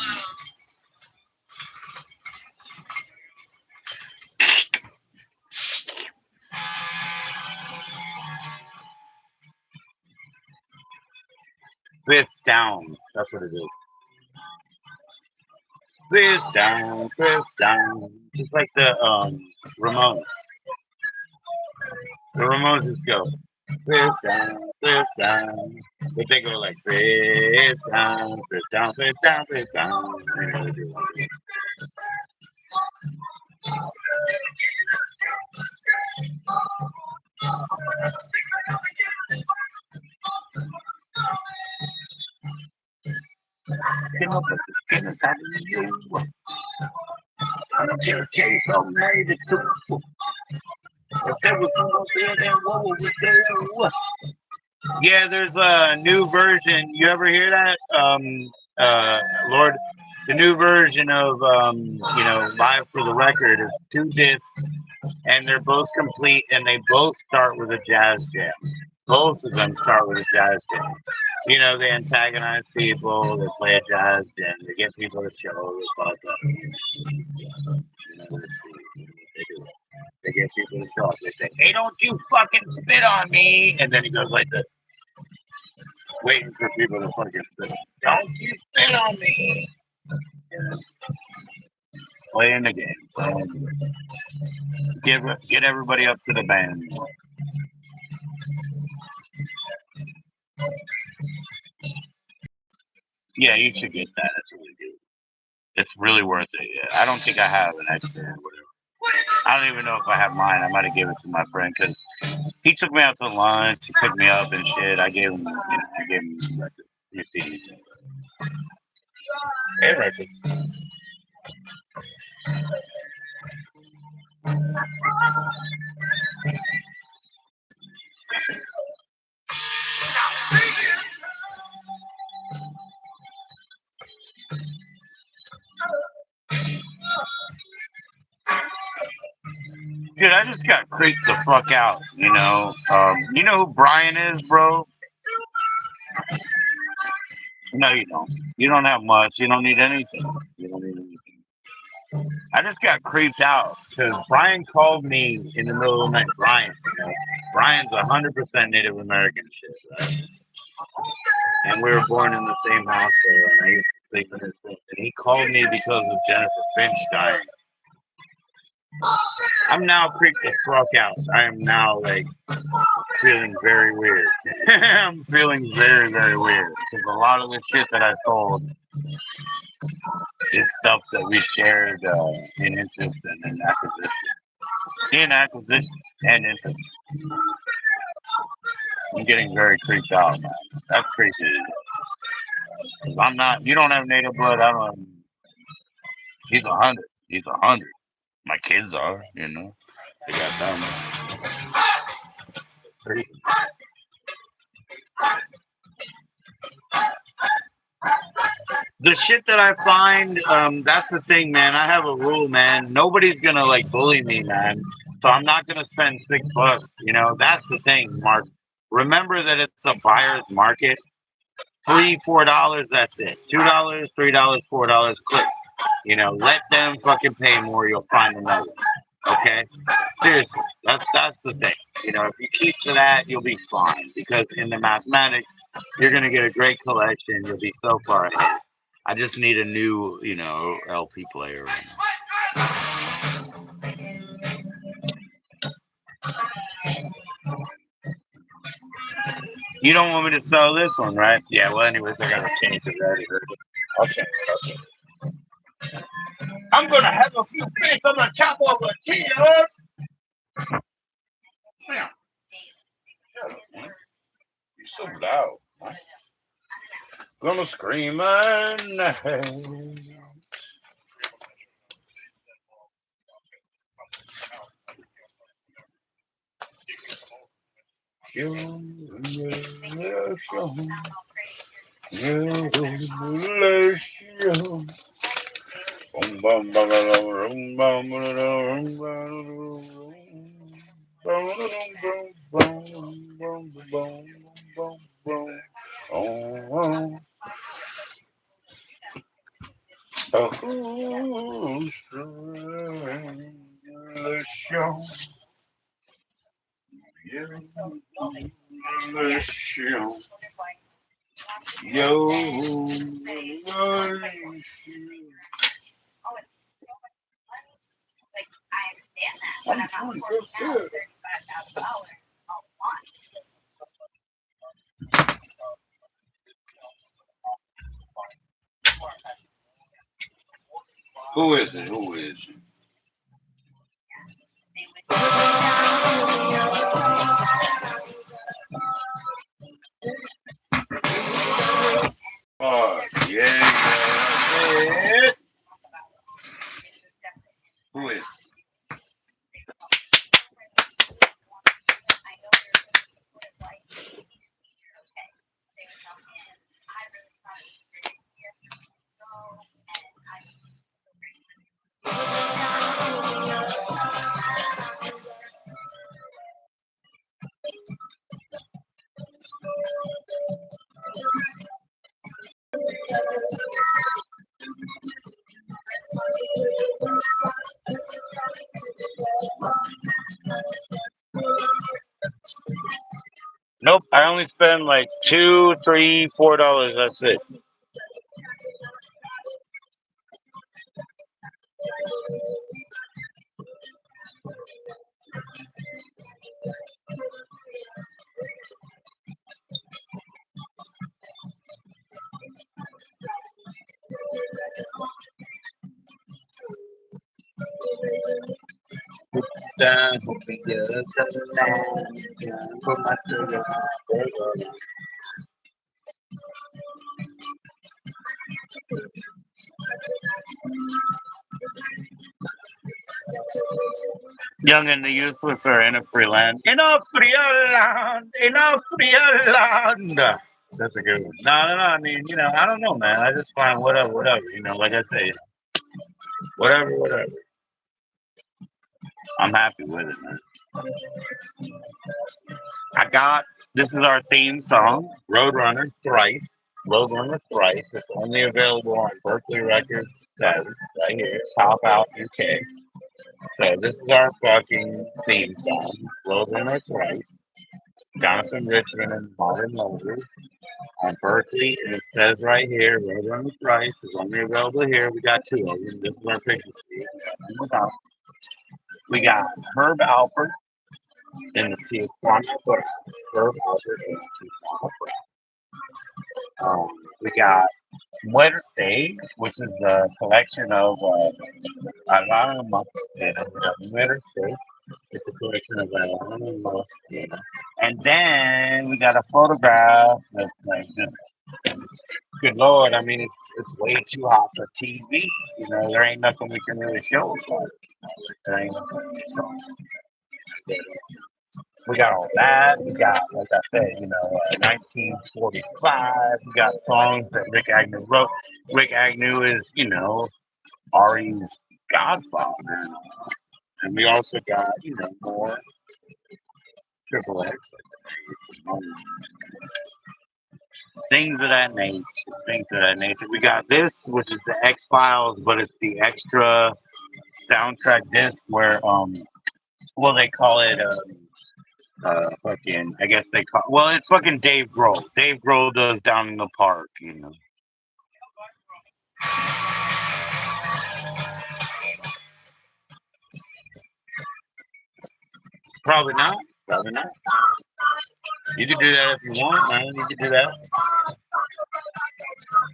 Speaker 2: Fifth down. That's what it is. Fifth down, fifth down. Just like the Ramones. The Ramones just go fifth down. But they go like fifth down, fifth down, fifth down, fifth down. You know, they do like came up with the skin inside of you. I don't care if case all made it too. If there was someone there, then what would we do? Yeah, there's a new version. You ever hear that? Lord, the new version of Live for the Record is 2 discs, and they're both complete, and they both start with a jazz jam. Both of them start with a jazz jam. You know, they antagonize people, they play a jazz jam, they get people to show, blah, blah, blah. You know, they do. They get people to show up. They say, "Hey, don't you fucking spit on me!" And then he goes like this, waiting for people to fucking spit. Don't you spit on me! Yeah. Playing the game. Playing the game. Get everybody up to the band. Yeah, you should get that. It's really good. It's really worth it. Yeah. I don't think I have an extra or whatever. I don't even know if I have mine. I might have given it to my friend because he took me out to lunch. He picked me up and shit. I gave him, I gave him like a few CDs. Hey, record. Dude, I just got creeped the fuck out, you know. You know who Brian is, bro? No, you don't. You don't have much. You don't need anything. You don't need anything. I just got creeped out because Brian called me in the middle of the night. Brian, you know, Brian's 100% Native American shit, right? And we were born in the same hospital, and I used to sleep in his room. And he called me because of Jennifer Finch dying. I'm now creeped the fuck out. I am now like feeling very weird. I'm feeling very, very weird because a lot of the shit that I told is stuff that we shared in interest and in acquisition. In acquisition and interest. I'm getting very creeped out, man. That's creepy. I'm not. You don't have native blood. I don't. He's 100. He's 100. My kids are. You know. They got them. Creepy. The shit that I find, that's the thing, man. I have a rule, man. Nobody's gonna like bully me, man. So I'm not gonna spend $6. You know, that's the thing, Mark. Remember that it's a buyer's market. $3, $4, that's it. $2, $3, $4, click. You know, let them fucking pay more. You'll find another. Okay, seriously, that's the thing. You know, if you keep to that, you'll be fine because in the mathematics, you're gonna get a great collection. You'll be so far ahead. I just need a new, you know, LP player right now. You don't want me to sell this one, right? Yeah. Well, anyways, I gotta change it. Already heard it. I'll change it. I'm gonna have a few bits. I'm gonna chop over a cheese. Yeah. Shut up, man. You're so loud. Man. Gonna scream my name. Who is it? Who is it? Oh, yeah. Nope, I only spend like $2, $3, $4. That's it. Down, Young and the useless are in a free land. In a free land. In a free land. That's a good one. No, no, no. I mean, I don't know, man. I just find whatever, whatever. Like I say, whatever, whatever. I'm happy with it, man. This is our theme song, Roadrunner Thrice. Roadrunner Thrice. It's only available on Berkeley Records, right here, Top Out UK. So this is our fucking theme song, Roadrunner Thrice. Jonathan Richmond and Modern Lovers on Berkeley, and it says right here, Roadrunner Thrice is only available here. We got two of them. This is our picture sheet. We got Herb Alpert in the Sea of Quantum Books. Herb Alpert in the Sea of Quantum Books. We got Muerte, which is a collection of Alama, Muerte. It's a collection of Alama, and then we got a photograph that's like just, good lord, I mean, it's way too hot for TV. There ain't nothing we can really show. There ain't nothing we can show. We got all that. We got, like I said, 1945. We got songs that Rick Agnew wrote. Rick Agnew is, Ari's godfather. And we also got, more Triple X. Things of that nature. Things of that nature. We got this, which is the X Files, but it's the extra soundtrack disc where, they call it, fucking, I guess they call, well, it's fucking Dave Grohl. Dave Grohl does Down in the Park, Probably not. Probably not. You can do that if you want, man. You can do that.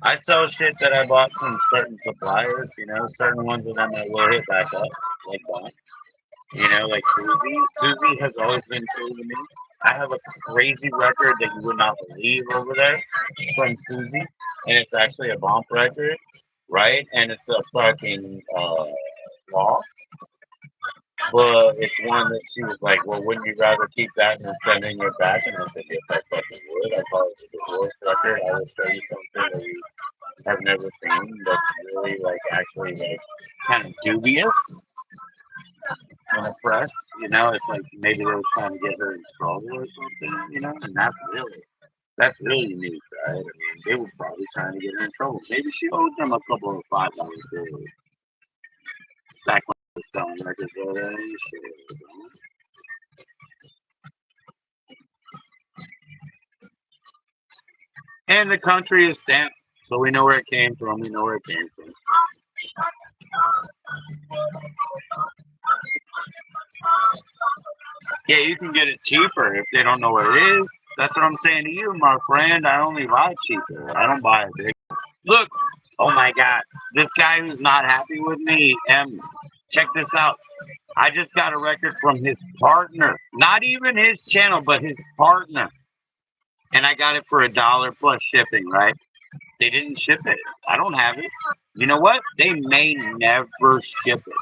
Speaker 2: I sell shit that I bought from certain suppliers, certain ones of them I will hit back up, like that. Like Susie. Susie has always been cool to me. I have a crazy record that you would not believe over there from Susie, and it's actually a bump record, right? And it's a fucking law. But it's one that she was like, well, wouldn't you rather keep that than sending it back? And I said, yes, I fucking would. I call it a divorce record. I will show you something that you have never seen that's really, like, actually, like, kind of dubious in the press. It's like maybe they were trying to get her in trouble or something, and that's really neat, right? I mean, they were probably trying to get her in trouble. Maybe she owed them a couple of $5 bills back when I was selling records over there and shit. And the country is stamped, so we know where it came from. We know where it came from. Yeah, you can get it cheaper if they don't know where it is. That's what I'm saying to you, my friend. I only buy cheaper. I don't buy it big. Look, oh my God, this guy who's not happy with me, check this out. I just got a record from his partner, not even his channel, but his partner, and I got it for $1 plus shipping. Right? They didn't ship it. I don't have it. You know what? They may never ship it.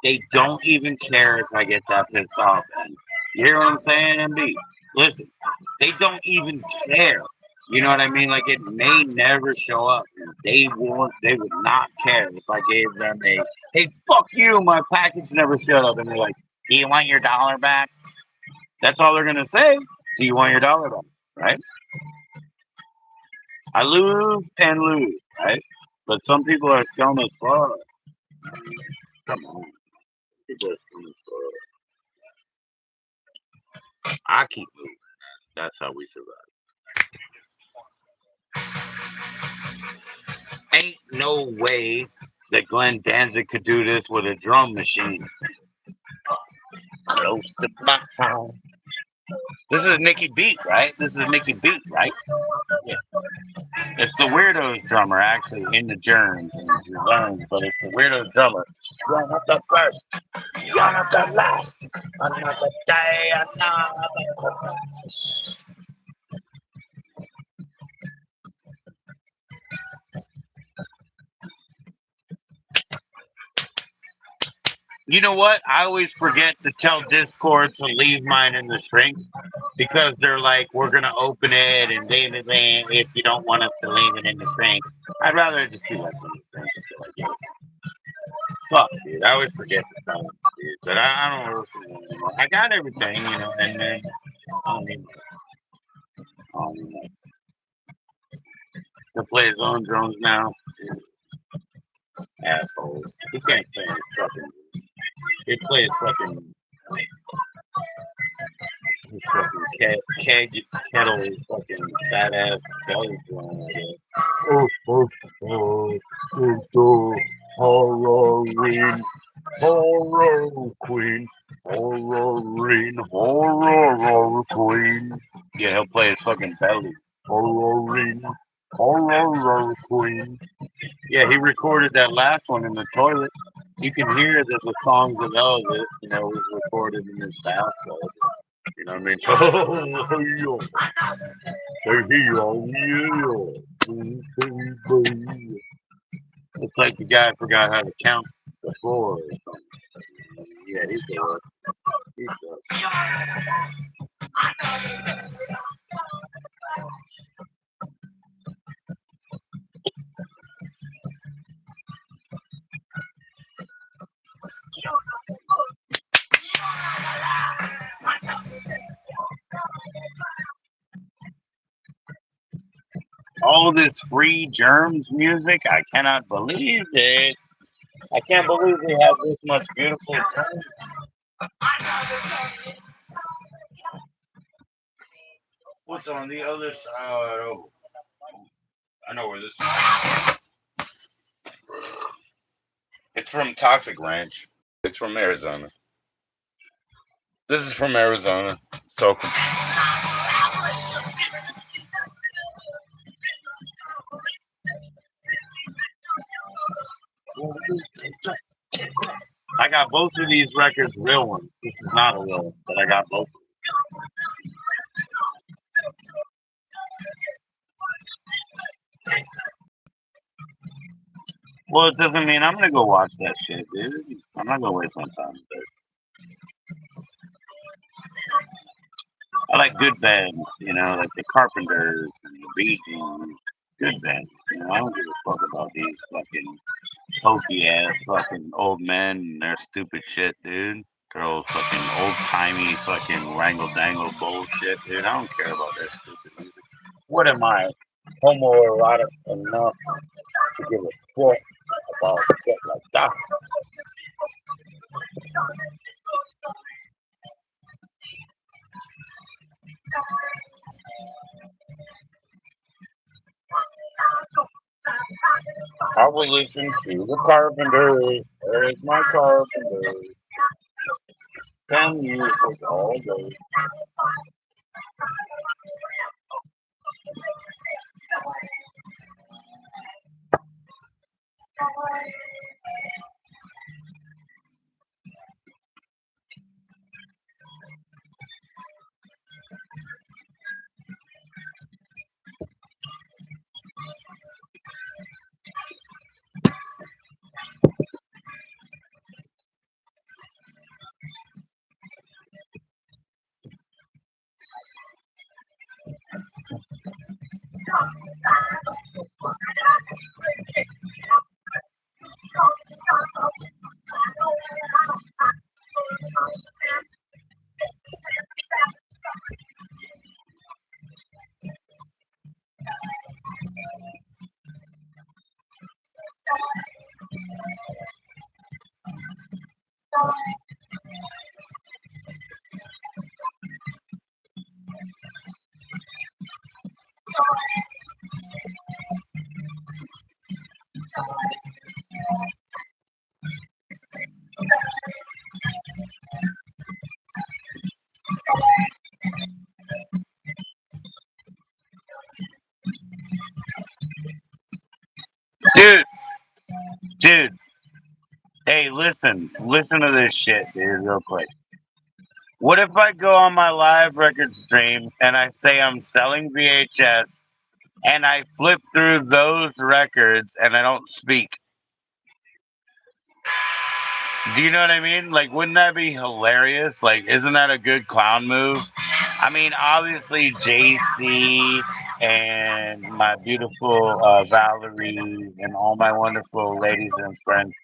Speaker 2: They don't even care if I get that pissed off. And you hear what I'm saying, MB? Listen, they don't even care. You know what I mean? Like, it may never show up. They would not care if I gave them hey, fuck you, my package never showed up. And they're like, do you want your $1 back? That's all they're going to say. Do you want your $1 back? Right? I lose and lose, right? But some people are scum as fuck. Come on. People are scum as fuck. I keep moving. That's how we survive. Ain't no way that Glenn Danzig could do this with a drum machine. Close to my house. This is Nicky Beat, right? This is Nicky Beat, right? Yeah. It's the Weirdos drummer, actually, in the Germs and Germs, but it's the Weirdos drummer. You're not the first, you're not the last. Another day, another chorus. You know what? I always forget to tell Discord to leave mine in the shrink because they're like, we're gonna open it and they if you don't want us to leave it in the shrink. I'd rather just be left in the shrink until I get it. Fuck, dude. I always forget to tell them, dude. But I don't know anymore. I got everything, and then I don't need to play his own drums now. Assholes. He can't play his fucking. They play his fucking kettle, his fucking fat ass belly drum. Horror queen, horror queen. Yeah, he'll play his fucking belly. Horror queen. Yeah, he recorded that last one in the toilet. You can hear that the songs of Elvis, was recorded in his bathtub. You know what I mean? It's like the guy forgot how to count the floor or something. Yeah, he's good. He's good. All this free Germs music, I cannot believe it. I can't believe we have this much beautiful Germs. What's on the other side? Oh, I know where this is. It's from Toxic Ranch. It's from Arizona. This is from Arizona. So I got both of these records, real ones. This is not a real one, but I got both. Well, it doesn't mean I'm gonna go watch that shit, dude. I'm not gonna waste my time with it. I like good bands, like the Carpenters and the Bee Gees. Good bands. I don't give a fuck about these fucking hokey ass fucking old men and their stupid shit, dude. Their old fucking old timey fucking wrangle dangle bullshit, dude. I don't care about their stupid music. What am I, homoerotic enough to give a fuck about shit like that? I will listen to the Carpenters. There's my Carpenters. 10 years all day. Dude, dude. Hey, listen to this shit, dude, real quick. What if I go on my live record stream and I say I'm selling VHS and I flip through those records and I don't speak? Do you know what I mean? Like, wouldn't that be hilarious? Like, isn't that a good clown move? I mean, obviously, JC and my beautiful Valerie and all my wonderful ladies and friends.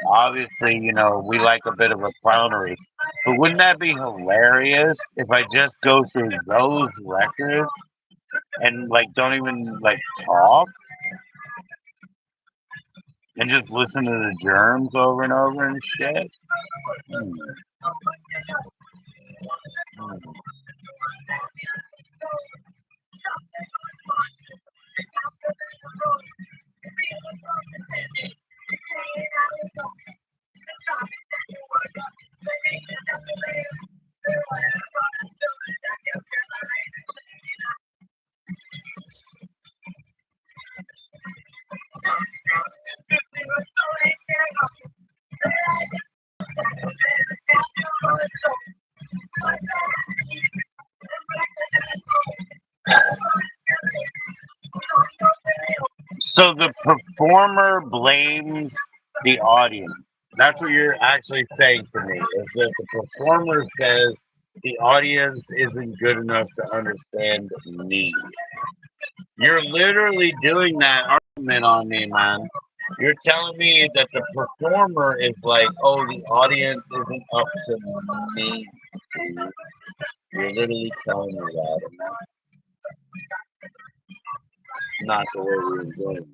Speaker 2: Obviously, we like a bit of a clownery. But wouldn't that be hilarious if I just go through those records and like don't even like talk and just listen to the germs over and over and shit? Hmm. Hmm. So the performer blames the audience. That's what you're actually saying to me. Is that the performer says the audience isn't good enough to understand me. You're literally doing that argument on me, man. You're telling me that the performer is like, oh, the audience isn't up to me. You're literally telling me that, and that's not the way we're doing it.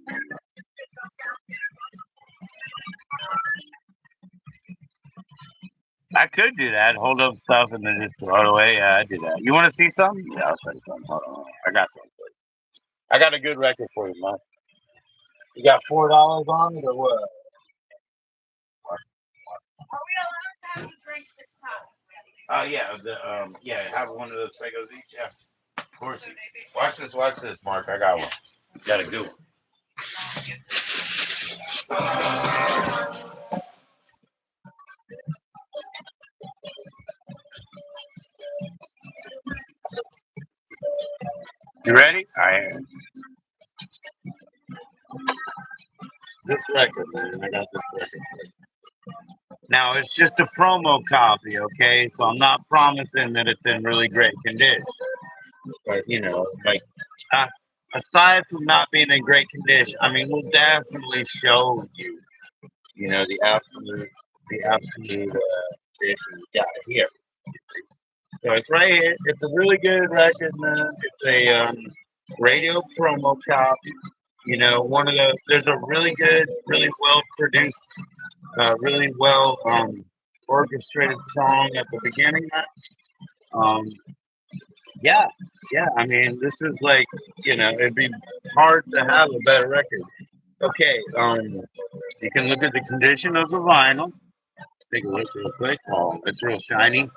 Speaker 2: I could do that. Hold up stuff and then just throw it away. Yeah, I do that. You want to see something? Yeah, I'll show you something. Hold on. I got something for you. I got a good record for you, man. You got $4 on it or what? Oh yeah, have one of those Fagos each. Yeah, of course. Watch this, Mark. I got one. Got a good one. You ready? I am. This record, man. I got this record. Now it's just a promo copy, okay? So I'm not promising that it's in really great condition. But like uh, aside from not being in great condition, I mean, we'll definitely show you, the absolute condition we got here. So it's right here. It's a really good record, man. It's a radio promo copy. One of those. There's a really good, really well produced, really well orchestrated song at the beginning. Um, yeah, yeah. I mean, this is like, it'd be hard to have a better record. Okay, you can look at the condition of the vinyl. Take a look real quick. Oh, it's real shiny.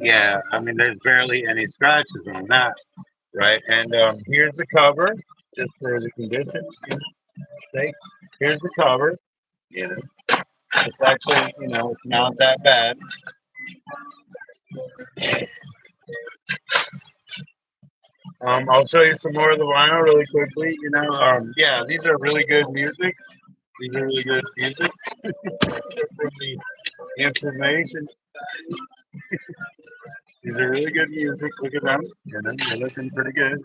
Speaker 2: Yeah, I mean, there's barely any scratches on that, right? And here's the cover, just for the condition. Sake. Here's the cover. You know, it's actually, it's not that bad. I'll show you some more of the vinyl really quickly. Yeah, these are really good music. These are really good music. From the information, these are really good music. Look at them. They're looking pretty good.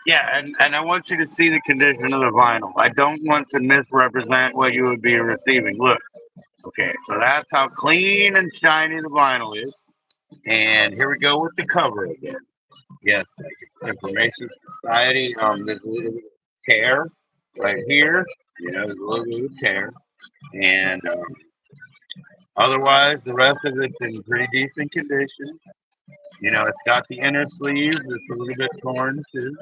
Speaker 2: Yeah, and I want you to see the condition of the vinyl. I don't want to misrepresent what you would be receiving. Look, okay, so that's how clean and shiny the vinyl is. And here we go with the cover again. Yes, Information Society. There's a little bit of tear right here. There's a little bit of tear. And Otherwise, the rest of it's in pretty decent condition. You know, it's got the inner sleeves. It's a little bit torn too.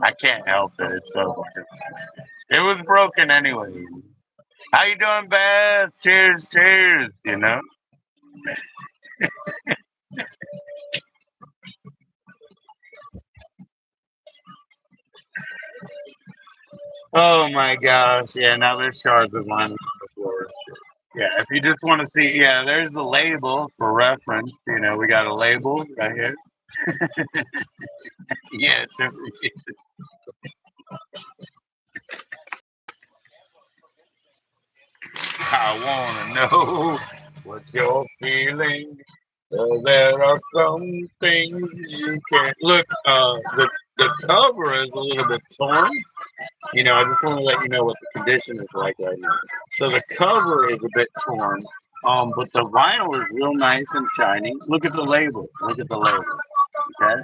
Speaker 2: I can't help it. It's so funny. It was broken anyway. How you doing, Beth? Cheers, cheers. You know. Oh my gosh. Yeah. Now there's shards of lime on the floor. Yeah. If you just want to see, yeah, there's the label for reference. You know, we got a label right here. Yeah. I wanna know what you're feeling. There are some things you can't look. The cover is a little bit torn. You know, I just want to let you know what the condition is like right now. So the cover is a bit torn, but the vinyl is real nice and shiny. Look at the label. Look at the label. Okay.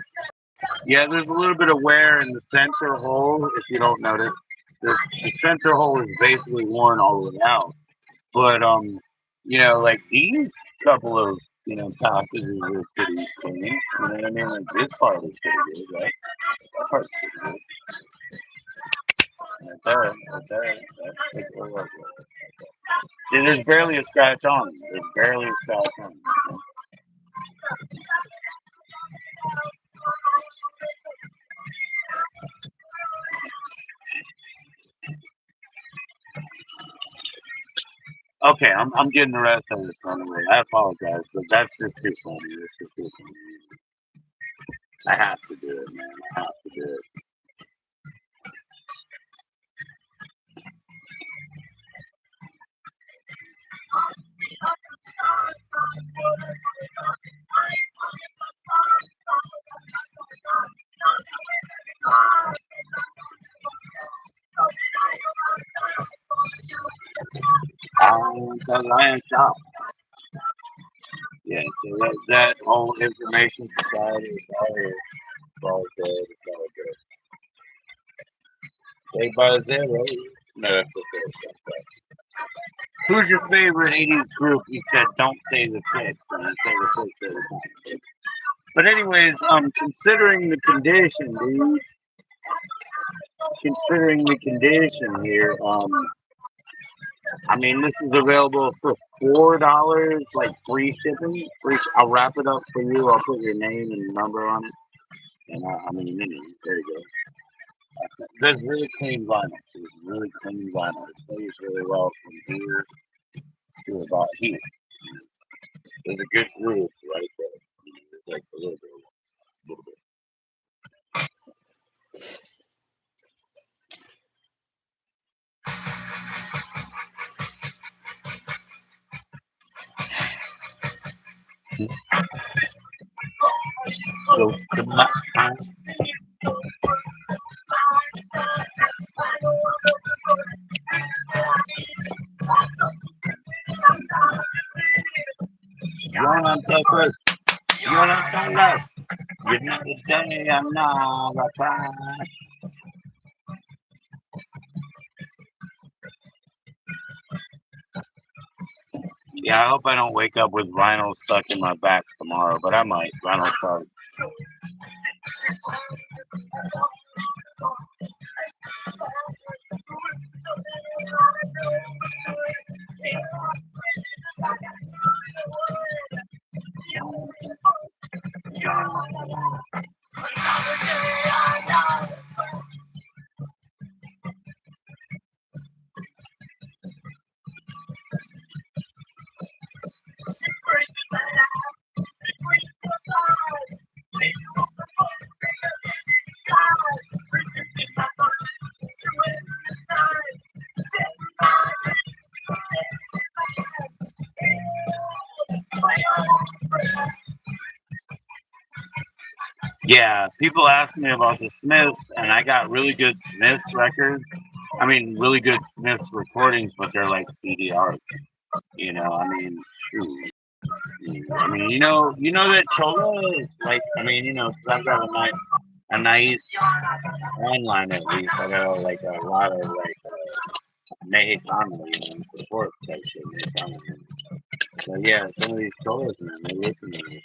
Speaker 2: Yeah, there's a little bit of wear in the center hole. If you don't notice, the center hole is basically worn all the way out. But you know, like these couple of passages are pretty clean. You know what I mean? Like this part is pretty good, right? That part's pretty good. Right there, right there. Take a look. See, there's barely a scratch on it. There's barely a scratch on it. Okay, I'm getting the rest of this on the way. I apologize, but that's just too funny. That's just too funny. I have to do it, man. I have to do it. Because I am shocked. Yeah, so that whole information society is all good. It's all good. Say by zero. No, that's okay. Who's your favorite 80s group? He said, don't say the Kicks. And I say the Kicks every time. But anyways, considering the condition, dude. Considering the condition here, I mean, this is available for $4, like free shipping. I'll wrap it up for you. I'll put your name and number on it. And I mean, there you go. There's really clean vinyl. There's really clean vinyl. It plays really well from here to about here. There's a good groove right there. There's like a little bit. So to my you're not the you're not the last. You're not the day I'm not a try. Yeah, I hope I don't wake up with vinyl stuck in my back tomorrow, but I might. Vinyl stuck. Yeah, people ask me about the Smiths, and I got really good Smiths records. I mean, really good Smiths recordings, but they're like CDRs. You know, I mean, shoot. I mean, you know that Chola is like. I mean, you know, 'cause I've got a nice online at least. I got like a lot of like Mexicano, support that shit, Mexicano. But yeah, some of these trolls, man, they listen to this shit.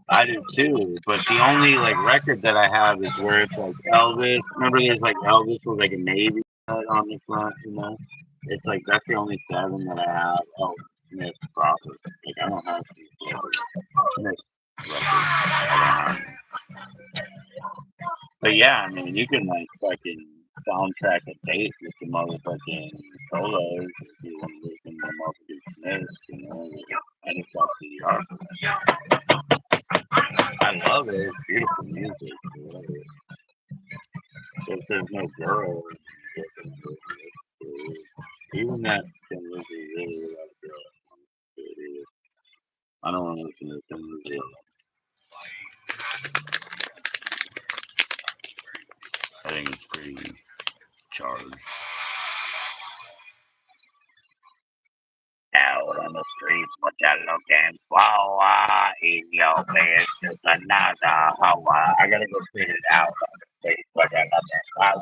Speaker 2: I do too, but the only like record that I have is where it's like Elvis. Remember, there's like Elvis with like a navy on the front, It's like that's the only 7 that I have. Oh, Smith Crawford. Like I don't have Smith records. I don't have. But yeah, I mean, you can like fucking soundtrack a tape with the motherfucking solos if you want to listen to motherfucking Smiths, I just got the art. I love it. It's beautiful music. I love it. If there's no girl, even that Tim Lizzy really like girl. I don't want to listen to Tim Lizzy. I think it's pretty charged. Out on the streets, what you looking for? In your bed, just another hour. I gotta go figure it out on the streets, what you looking for?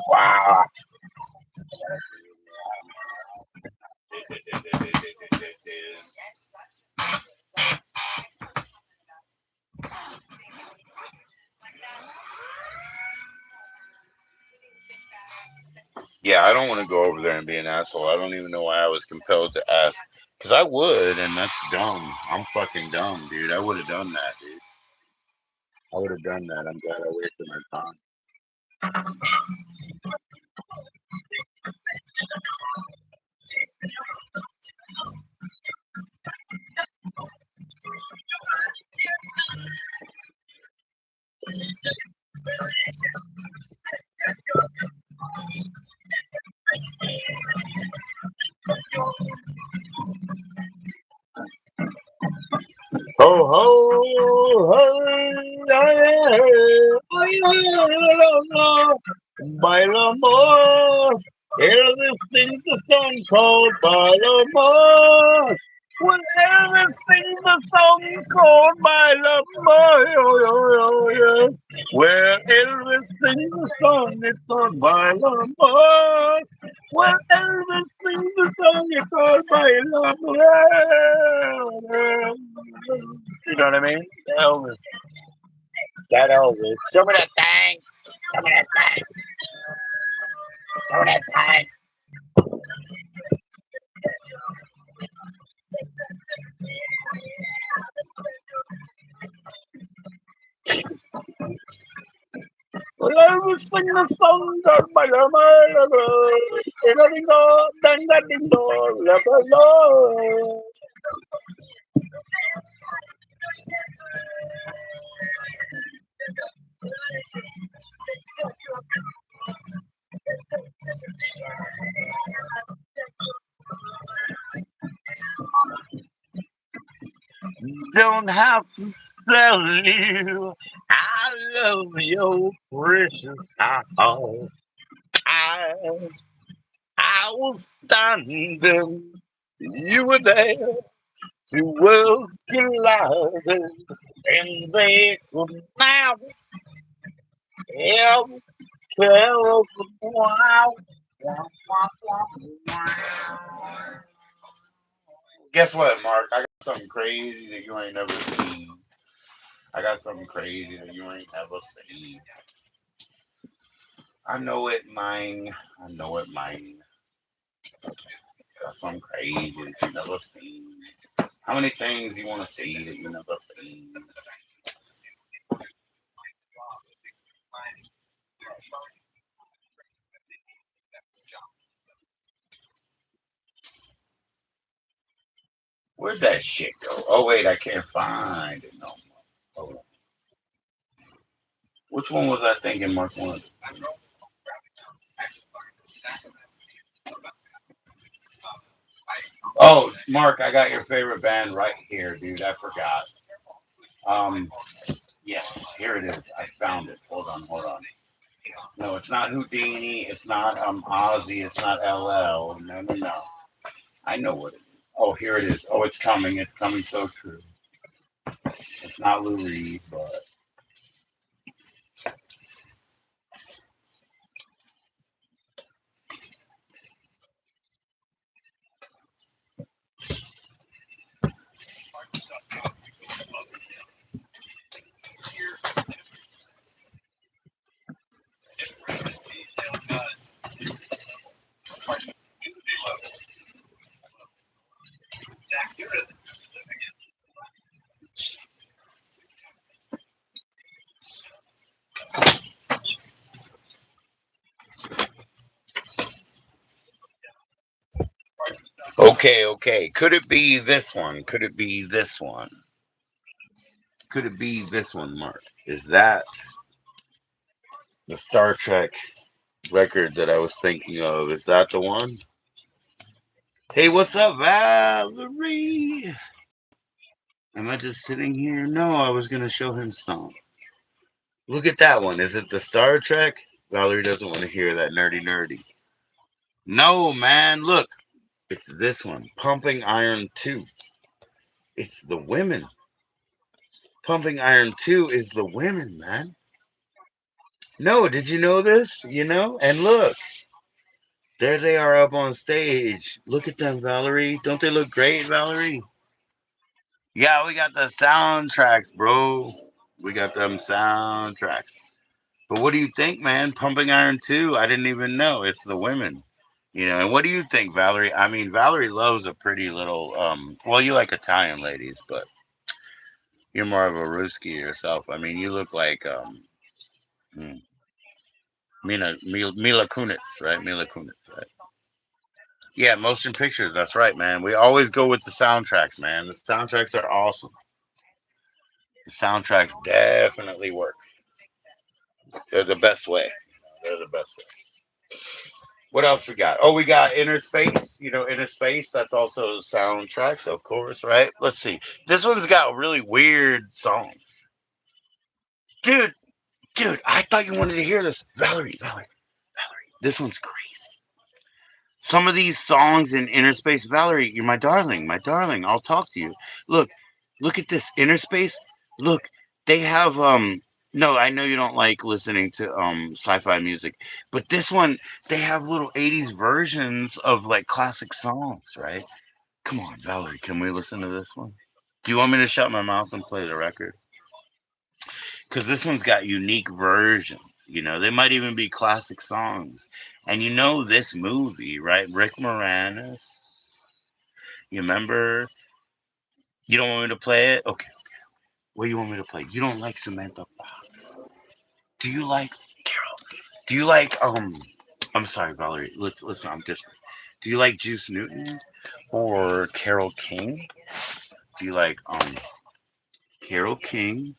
Speaker 2: Yeah, I don't want to go over there and be an asshole. I don't even know why I was compelled to ask. Because I would, and that's dumb. I'm fucking dumb, dude. I would have done that, dude. I would have done that. I'm glad I wasted my time. Ho ho ho! Baila more. Elvis sings the song called Baila More. When Elvis sings the song called Baila More, where Elvis sings the song, it's called Baila More. When Elvis sings the song, it's called Baila More. You know what I mean? Elvis. That Elvis. Show me that thing. Show me that thing. Show me that thing. Well, Elvis sing the song called Baila More. Ding-a-ding-a, ding-a-ding-a, la-la-la. Don't have to tell you I love your precious heart. I, I was standing, you were there. 2 worlds collided, and they could not help tell us wow. Guess what, Mark? I got something crazy that you ain't never seen. I got something crazy that you ain't never seen. I know it, mine. I know it, mine. Got something crazy that you never seen. How many things you want to see that you never seen? Where'd that shit go? Oh wait, I can't find it no more. Oh, which one was I thinking, Mark? One. Oh, Mark, I got your favorite band right here, dude. I forgot. Um, yes, here it is. I found it. Hold on, hold on. No, it's not Houdini. It's not Ozzy. It's not LL. No, no, no. I know what it is. Oh, here it is. Oh, it's coming. It's coming so true. It's not Lou Reed, but Okay. Could it be this one? Could it be this one? Could it be this one, Mark? Is that the Star Trek record that I was thinking of? Is that the one? Hey, what's up, Valerie? Am I just sitting here? No, I was gonna show him some. Look at that one. Is it the Star Trek? Valerie doesn't want to hear that nerdy. No, man. Look, it's this one. Pumping Iron 2. It's the women. Pumping Iron 2 is the women, man. No, did you know this? You know? And look, there they are up on stage. Look at them, Valerie. Don't they look great, Valerie? Yeah, we got the soundtracks, bro. We got them soundtracks. But what do you think, man? Pumping Iron 2, I didn't even know. It's the women. And what do you think, Valerie? I mean, Valerie loves a pretty little well, you like Italian ladies, but you're more of a Ruski yourself. I mean, you look like hmm, Mila Kunitz, right? Mila Kunitz, right? Yeah, motion pictures. That's right, man. We always go with the soundtracks, man. The soundtracks are awesome. The soundtracks definitely work. They're the best way. They're the best way. What else we got? Oh, we got Inner Space. Inner Space. That's also soundtracks, of course, right? Let's see. This one's got really weird songs. Dude, I thought you wanted to hear this. Valerie. This one's crazy. Some of these songs in Inner Space, Valerie, you're my darling. I'll talk to you. Look, look at this Inner Space. Look, they have no, I know you don't like listening to sci-fi music, but this one they have little 80s versions of like classic songs, right? Come on, Valerie, can we listen to this one? Do you want me to shut my mouth and play the record? Because this one's got unique versions. They might even be classic songs. And this movie, right? Rick Moranis. You remember? You don't want me to play it? Okay. What do you want me to play? You don't like Samantha Fox. Do you like Carol? Do you like I'm sorry, Valerie. Listen, I'm desperate. Do you like Juice Newton or Carol King? Do you like Carol King?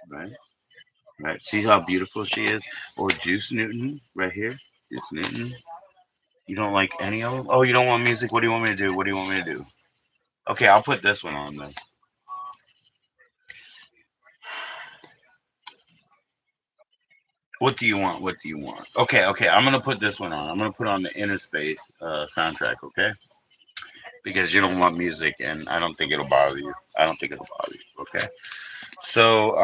Speaker 2: Right? Right. See how beautiful she is? Or Juice Newton right here? Juice Newton. You don't like any of them? Oh, you don't want music? What do you want me to do? What do you want me to do? Okay, I'll put this one on then. What do you want? What do you want? Okay. I'm gonna put this one on. I'm gonna put on the Inner Space soundtrack. Okay, because you don't want music, and I don't think it'll bother you. I don't think it'll bother you. Okay. So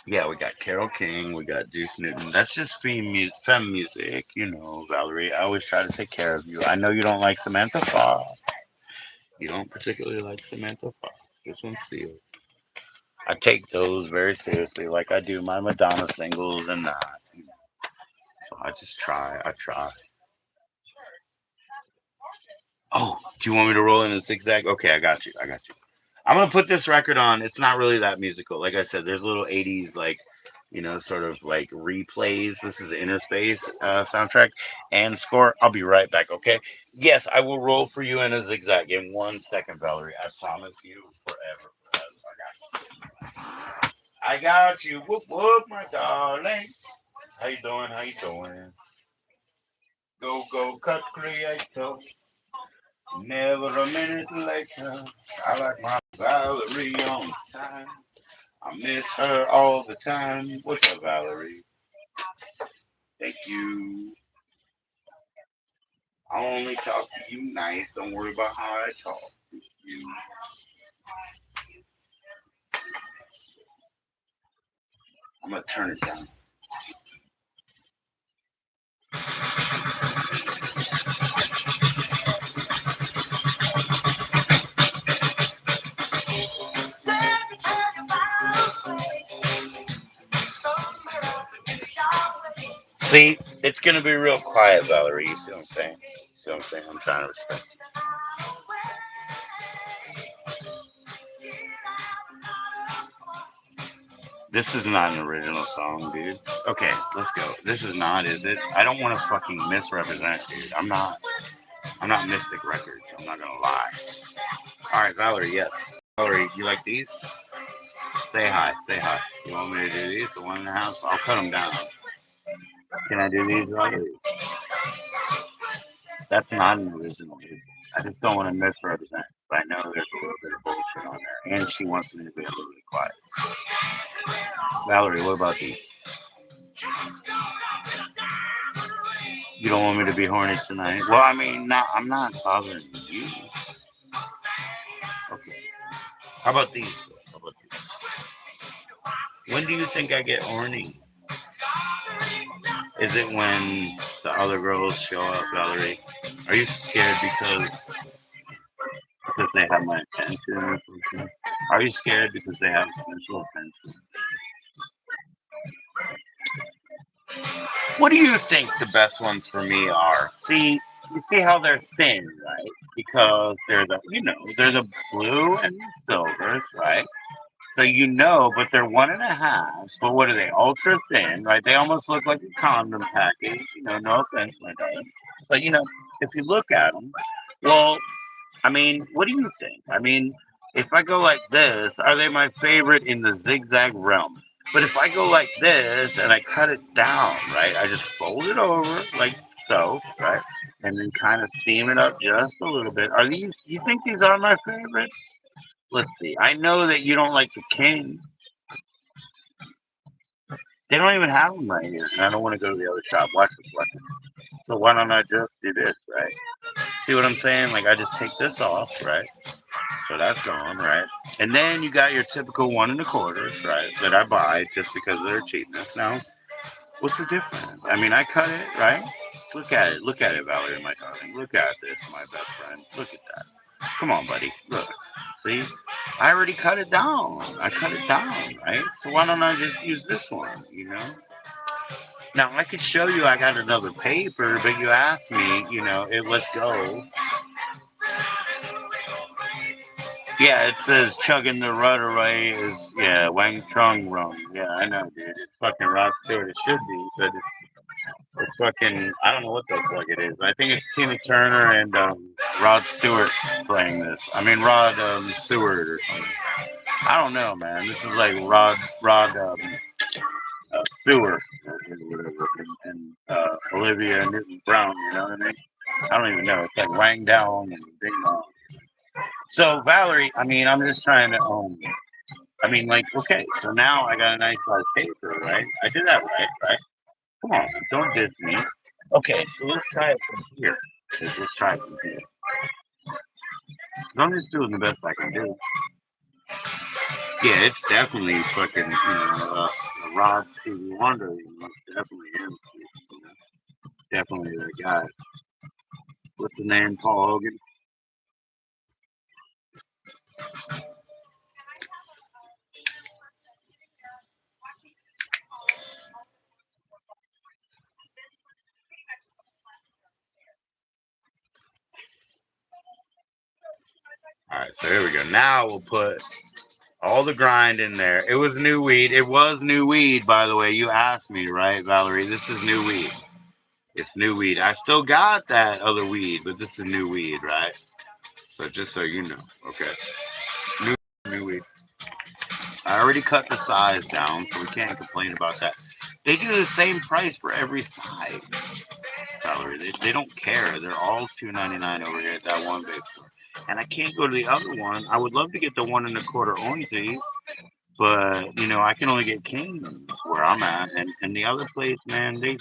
Speaker 2: yeah, we got Carol King, we got Deuce Newton. That's just femme music, Valerie. I always try to take care of you. I know you don't like Samantha Fox. You don't particularly like Samantha Fox. This one's sealed. I take those very seriously, like I do my Madonna singles and that. So I just try. I try. Oh, do you want me to roll in a zigzag? Okay, I got you. I'm gonna put this record on. It's not really that musical. Like I said, there's little '80s like, sort of like replays. This is Inner Space soundtrack and score. I'll be right back. Okay. Yes, I will roll for you in a zigzag in 1 second, Valerie. I promise you, forever. I got you. Whoop whoop, my darling. How you doing? How you doing? Go, cut creator. Never a minute later. I like my Valerie on time. I miss her all the time. What's up, Valerie? Thank you. I only talk to you nice. Don't worry about how I talk to you. I'm gonna turn it down. See, it's gonna be real quiet, Valerie. You see what I'm saying? See what I'm saying? I'm trying to respect you. This is not an original song, dude. Okay, let's go. This is not, is it? I don't want to fucking misrepresent, dude. I'm not. I'm not Mystic Records. I'm not gonna lie. All right, Valerie. Yes, Valerie. You like these? Say hi. Say hi. You want me to do these? The 1.5? I'll cut them down. Can I do these, Valerie? That's not an original. I just don't want to misrepresent. But I know there's a little bit of bullshit on there, and she wants me to be a little bit quiet. Valerie, what about these? You don't want me to be horny tonight? Well, I mean, I'm not bothering you. Okay. How about these? How about these? When do you think I get horny? Is it when the other girls show up, Valerie? Are you scared because they have my attention or something? Are you scared because they have sexual attention? What do you think the best ones for me are? See, you see how they're thin, right? Because they're the blue and silvers, right? So but they're 1.5. But what are they? Ultra thin, right? They almost look like a condom package. No offense, my darling. But if you look at them, well, I mean, what do you think? I mean, if I go like this, are they my favorite in the zigzag realm? But if I go like this and I cut it down, right? I just fold it over like so, right? And then kind of steam it up just a little bit. You think these are my favorite? Let's see. I know that you don't like the king. They don't even have them right here. And I don't want to go to the other shop. Watch this. So why don't I just do this, right? See what I'm saying? Like I just take this off, right? So that's gone, right? And then you got your typical 1.25, right? That I buy just because of their cheapness. Now, what's the difference? I mean, I cut it, right? Look at it, Valerie, my darling. Look at this, my best friend. Look at that. Come on, buddy. Look. See? I already cut it down. I cut it down, right? So why don't I just use this one? Now, I could show you I got another paper, but you asked me, let's go. Yeah, it says chugging the rudder away is, Wang Chung Rung. Yeah, I know, dude. It's fucking Rod Stewart. It should be, but it's fucking, I don't know what the fuck it is. I think it's Tina Turner and Rod Stewart playing this. I mean, Rod Stewart or something. I don't know, man. This is like Rod Stewart or whatever, and Olivia Newton-Brown, you know what I mean? I don't even know. It's like Wang Dong and Bing Bong. So, Valerie, I mean, I'm just trying to okay, so now I got a nice size paper, right? I did that right? Come on, don't diss me. Okay, so let's try it from here. Let's try it from here. I'm just doing the best I can do. Yeah, it's definitely fucking, a Rod Stevie Wonder. Definitely him. Definitely that guy. What's the name? Paul Hogan? All right, so here we go. Now we'll put all the grind in there. It was new weed. It was new weed, by the way. You asked me, right, Valerie? This is new weed. It's new weed. I still got that other weed, but this is new weed, right? So just so you know, okay. New weed. I already cut the size down, so we can't complain about that. They do the same price for every size, Valerie. They don't care. They're all $2.99 over here at that one big store. And I can't go to the other one. I would love to get the 1.25 ounces, but I can only get Kings where I'm at, and the other place, man, they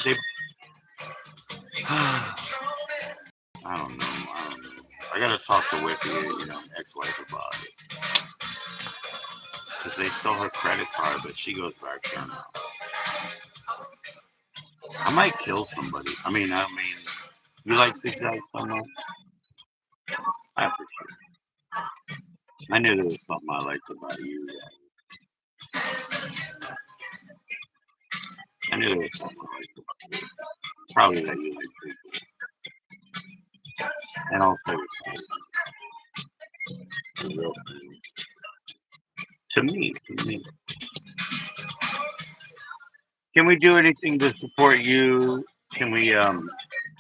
Speaker 2: I don't know. I gotta talk to Whippy, ex-wife about it, because they stole her credit card, but she goes back there now. I might kill somebody. You like zigzag so much? I appreciate it. I knew there was something I liked about you. I knew there was something I liked about you. Probably that you like zigzag. And also, the real thing. To me. Can we do anything to support you? Can we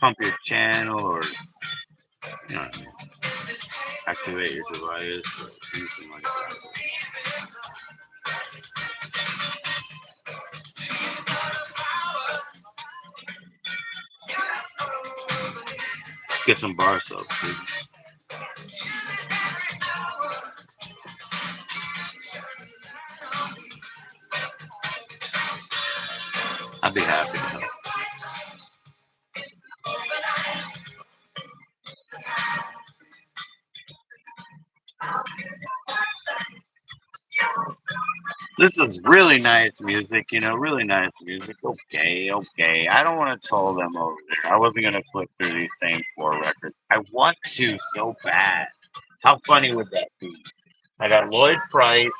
Speaker 2: pump your channel or Yeah. Activate your device. Something like that. Get some bar soap, dude. I'd be happy to help. This is really nice music, really nice music. Okay, okay. I don't want to troll them over there. I wasn't going to flip through these same 4 records. I want to so bad. How funny would that be? I got Lloyd Price,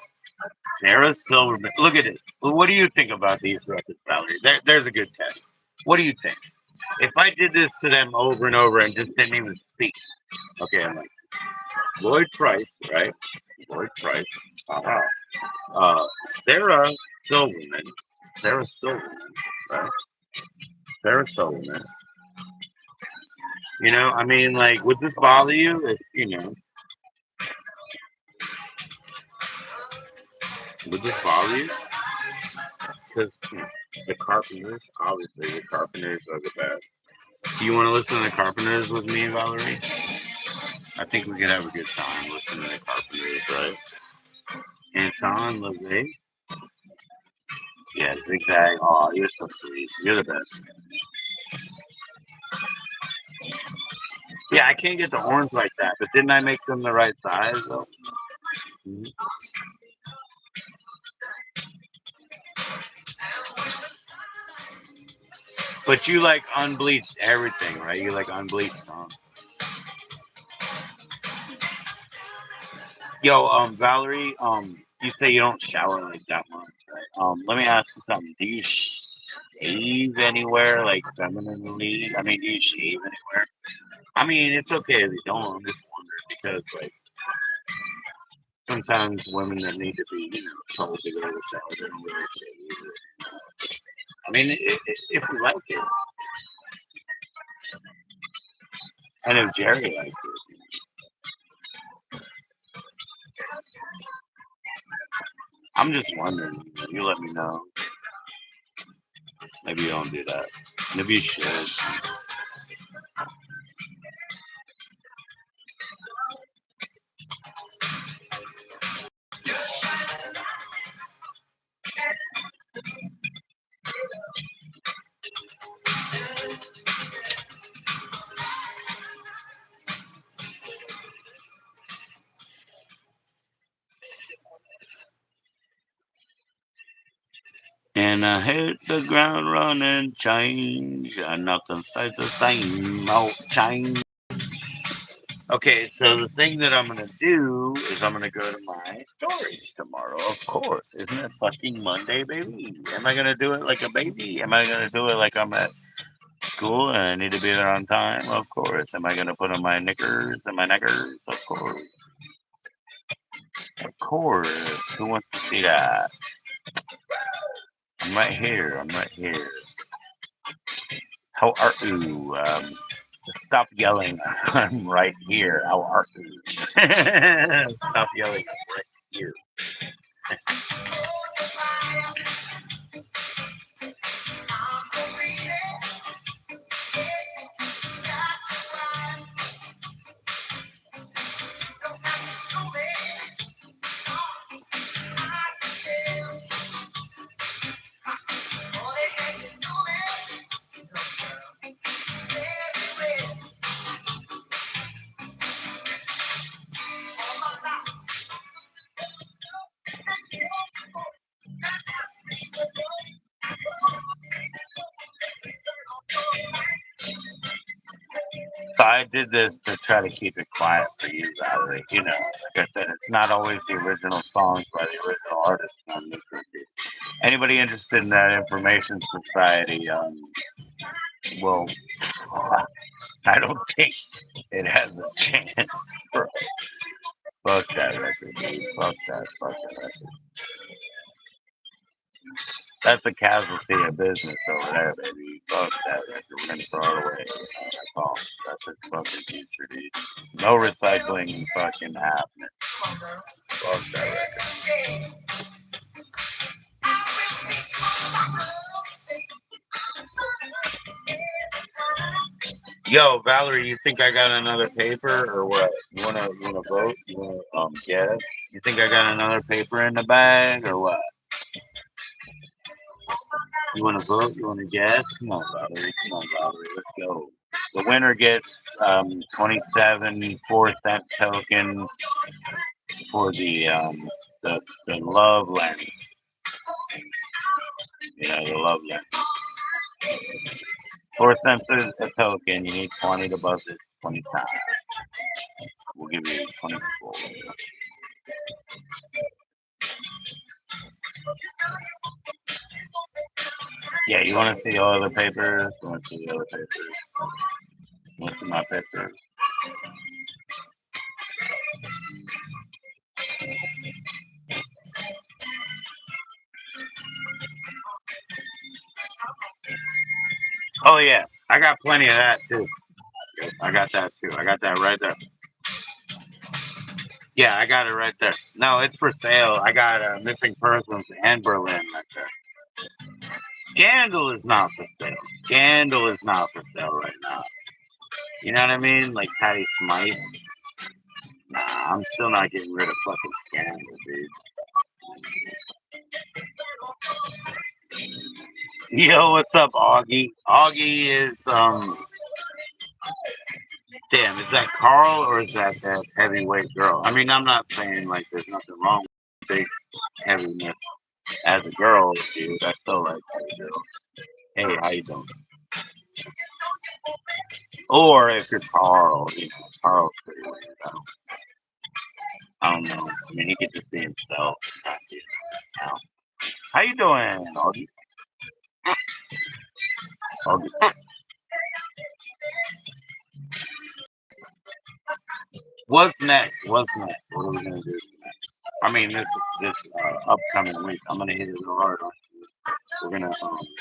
Speaker 2: Sarah Silverman. Look at this. Well, what do you think about these records, Valerie? There's a good test. What do you think? If I did this to them over and over and just didn't even speak, okay, I'm like, Lloyd Price, right? Lloyd Price. Uh-huh. Uh, Sarah Silverman. Sarah Silverman, right? Sarah Silverman. I mean, like, would this bother you? Would this bother you? Because the Carpenters, obviously, the Carpenters are the best. Do you want to listen to the Carpenters with me, Valerie? I think we could have a good time listening to the Carpenters, right? Anton LaVey? Yeah, Zigzag. Oh, you're so sweet. You're the best. Yeah, I can't get the horns like that, but didn't I make them the right size, though? Mhm. But you like unbleached everything, right? You like unbleached songs. Yo, Valerie, you say you don't shower like that much, right? Let me ask you something. Do you shave anywhere, like femininely? I mean, do you shave anywhere? I mean, it's okay if you don't. I'm just wondering because, like, sometimes women that need to be, told to go to the shower, they don't really shave. I mean, if you like it, and if Jerry likes it, I'm just wondering. You let me know. Maybe you don't do that. Maybe you should. And I hit the ground running, change, and nothing stays the same, old change. Okay, so the thing that I'm gonna do is I'm gonna go to my stories tomorrow, of course. Isn't it fucking Monday, baby? Am I gonna do it like a baby? Am I gonna do it like I'm at school and I need to be there on time? Of course. Am I gonna put on my knickers and my knickers? Of course. Of course. Who wants to see that? I'm right here. I'm right here. How are you? Stop yelling. I'm right here. How are you? Stop yelling. I'm right here. So I did this to try to keep it quiet for you, Valerie. Like I said, it's not always the original songs by the original artists on this record. Anybody interested in that information society, well, I don't think it has a chance. Fuck that record, dude. Fuck that record. That's a casualty of business over there, baby. Fuck that record. We're gonna throw it away. That's all. That's its fucking future, dude. No recycling fucking happening. Fuck that record. Yo, Valerie, you think I got another paper or what? You wanna vote? You wanna guess? You think I got another paper in the bag or what? You wanna vote? You wanna guess? Come on, Valerie. Come on, Valerie. Let's go. The winner gets 27 4-cent tokens for the love lens. You know, the love lens. 4 cents is a token. You need 20 to buzz it 20 times. We'll give you 24. Yeah, you want to see all the papers? You want to see the other papers? You want to see my papers? Oh, yeah. I got plenty of that, too. I got that, too. I got that right there. Yeah, I got it right there. No, it's for sale. I got Missing Persons and Berlin right there. Scandal is not for sale. Scandal is not for sale right now. You know what I mean? Like Patty Smythe. Nah, I'm still not getting rid of fucking Scandal, dude. Yo, what's up, Augie? Augie is damn, is that Carl or is that heavyweight girl? I mean, I'm not saying like there's nothing wrong with big heaviness as a girl, dude. I still like that girl. Hey, how you doing? Or if you're Carl, you know, Carl's pretty weird. I don't know. I mean, he could just be himself. How you doing, Augie? Augie. What's next? What's next? What are we gonna do next? I mean, this upcoming week, I'm gonna hit it real hard on you. We're gonna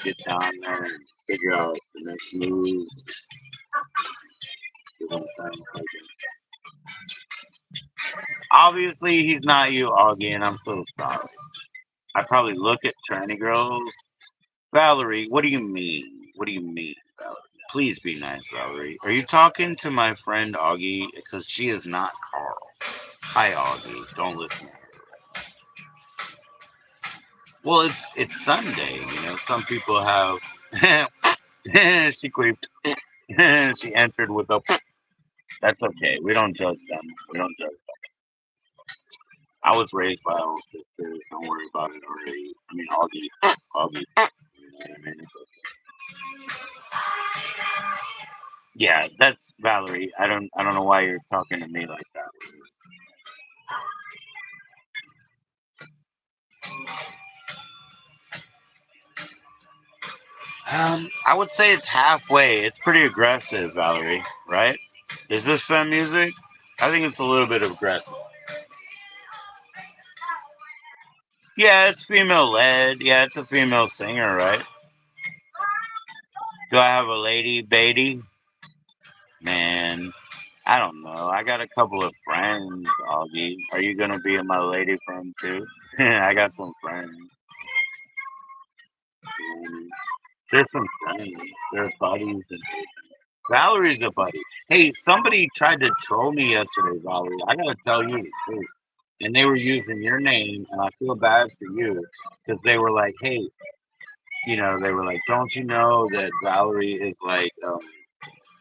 Speaker 2: get down there and figure out the next move. Obviously, he's not you, Augie, and I'm so sorry. I probably look at tranny girls. Valerie, what do you mean? What do you mean, Valerie? Please be nice, Valerie. Are you talking to my friend Augie? Because she is not Carl. Hi, Augie. Don't listen to her. Well, it's Sunday, you know. Some people have. She queefed. She entered with a. That's okay. We don't judge them. We don't judge them. I was raised by all sisters. Don't worry about it already. I mean, Augie. Augie. You know what I mean? Yeah, that's Valerie. I don't know why you're talking to me like that. I would say it's halfway. It's pretty aggressive, Valerie, right? Is this femme music? I think it's a little bit aggressive. Yeah, it's female led. Yeah, it's a female singer, right? Do I have a lady Beatty? Man, I don't know. I got a couple of friends, Augie. Are you gonna be my lady friend too? I got some friends. There's some friends. There's buddies. And Valerie's a buddy. Hey, somebody tried to troll me yesterday, Valerie. I gotta tell you the truth. And they were using your name, and I feel bad for you because they were like, "Hey, you know," they were like, "Don't you know that Valerie is like,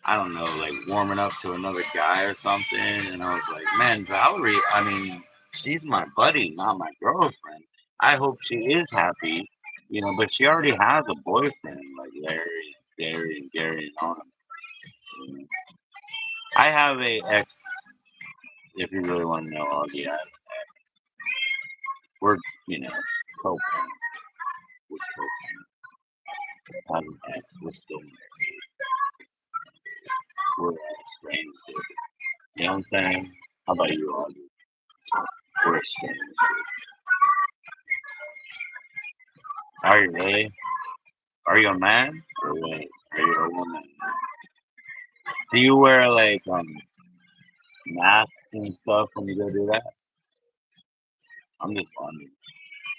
Speaker 2: I don't know, like warming up to another guy or something?" And I was like, "Man, Valerie, I mean, she's my buddy, not my girlfriend. I hope she is happy, you know, but she already has a boyfriend, like Larry, Gary, and Gary and on. You know? I have a ex, if you really want to know, Augie, we're, you know, co-parents. We're co-parents. I have an ex, we're still married. We're estranged. You know what I'm saying? How about you, Augie? We're estranged. Are you really? Are you a man or what? Are you a woman? Do you wear like masks and stuff when you go do that? I'm just wondering.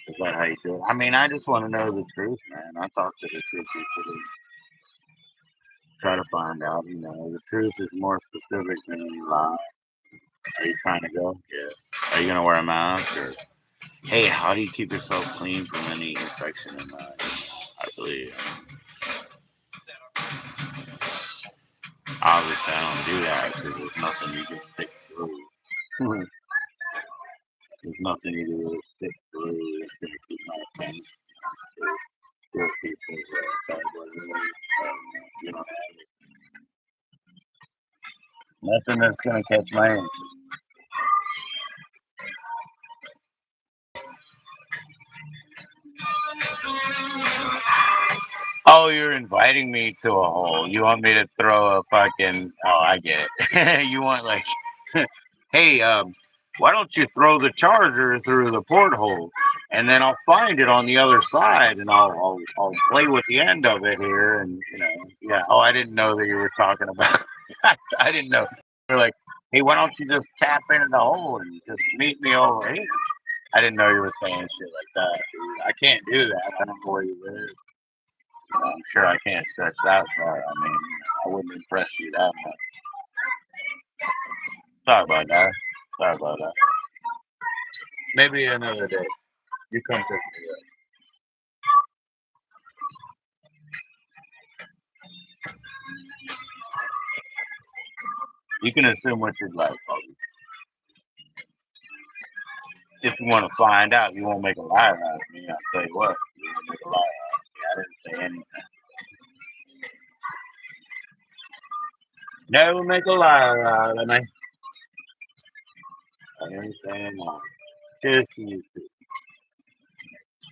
Speaker 2: Is that how you do it? I mean, I just want to know the truth, man. I talk to the truth usually. Try to find out, the truth is more specific than any lie. Are you trying to go? Yeah. Are you gonna wear a mask or? Hey, how do you keep yourself clean from any infection in I believe. Obviously, I don't do that because there's nothing you can stick through. There's nothing you can really stick through that's gonna keep my thing. Still people's you know, nothing that's gonna catch my interest. Oh, you're inviting me to a hole. You want me to throw a fucking? Oh, I get it. You want like, hey, why don't you throw the charger through the porthole, and then I'll find it on the other side, and I'll play with the end of it here, and yeah. Oh, I didn't know that you were talking about. I didn't know. You're like, hey, why don't you just tap into the hole and just meet me over here? I didn't know you were saying shit like that, dude. I can't do that. I don't know where you live. I'm sure I can't stretch that far. I mean, I wouldn't impress you that much. Sorry about that. Sorry about that. Maybe another day. You come pick me up. You can assume what you'd like, buddy. If you want to find out, you won't make a liar out of me. I'll tell you what. You won't make a liar out of me. I didn't say anything. Never make a liar out of me. I didn't say anything. Cheers to you too.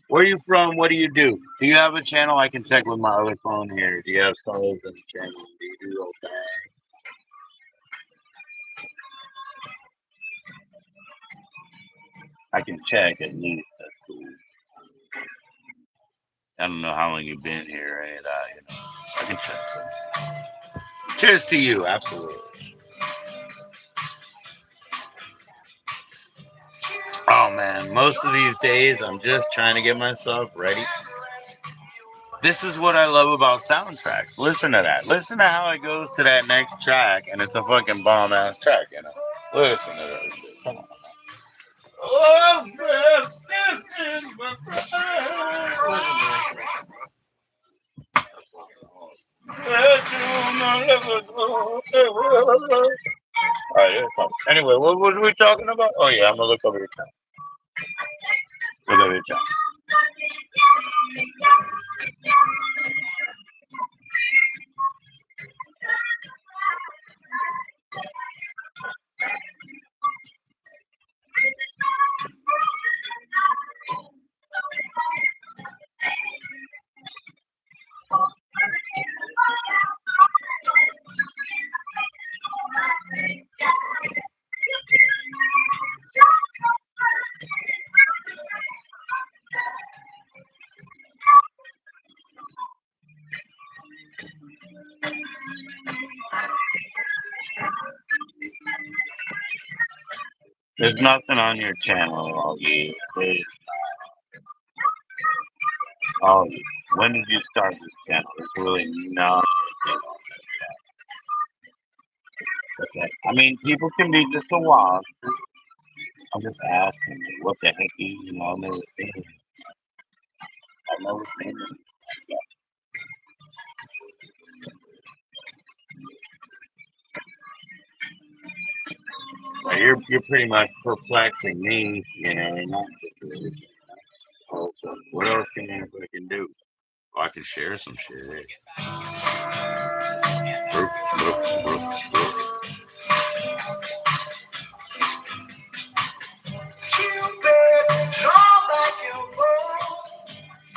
Speaker 2: Where are you from? What do you do? Do you have a channel? I can check with my other phone here. Do you have stars in the channel? Do you do okay? I can check at least. That's cool. I don't know how long you've been here or any of that, I can check that. Cheers to you, absolutely. Oh man, most of these days I'm just trying to get myself ready. This is what I love about soundtracks. Listen to that. Listen to how it goes to that next track, and it's a fucking bomb ass track, Listen to that shit. Come on. Oh, man, this is my Anyway, what was we talking about? Oh yeah, I'm gonna look over your channel. Look over your channel. There's nothing on your channel, Augie. Please. Augie. When did you start this channel? There's really nothing on that channel. Okay. I mean, people can be just a while. I'm just asking, what the heck I've never seen it. I've never seen it. Well, you're pretty much perplexing me, in that situation. So what else can I do? Well, I can share some shit. Broof, broof, broof, broof.
Speaker 3: Draw back your bow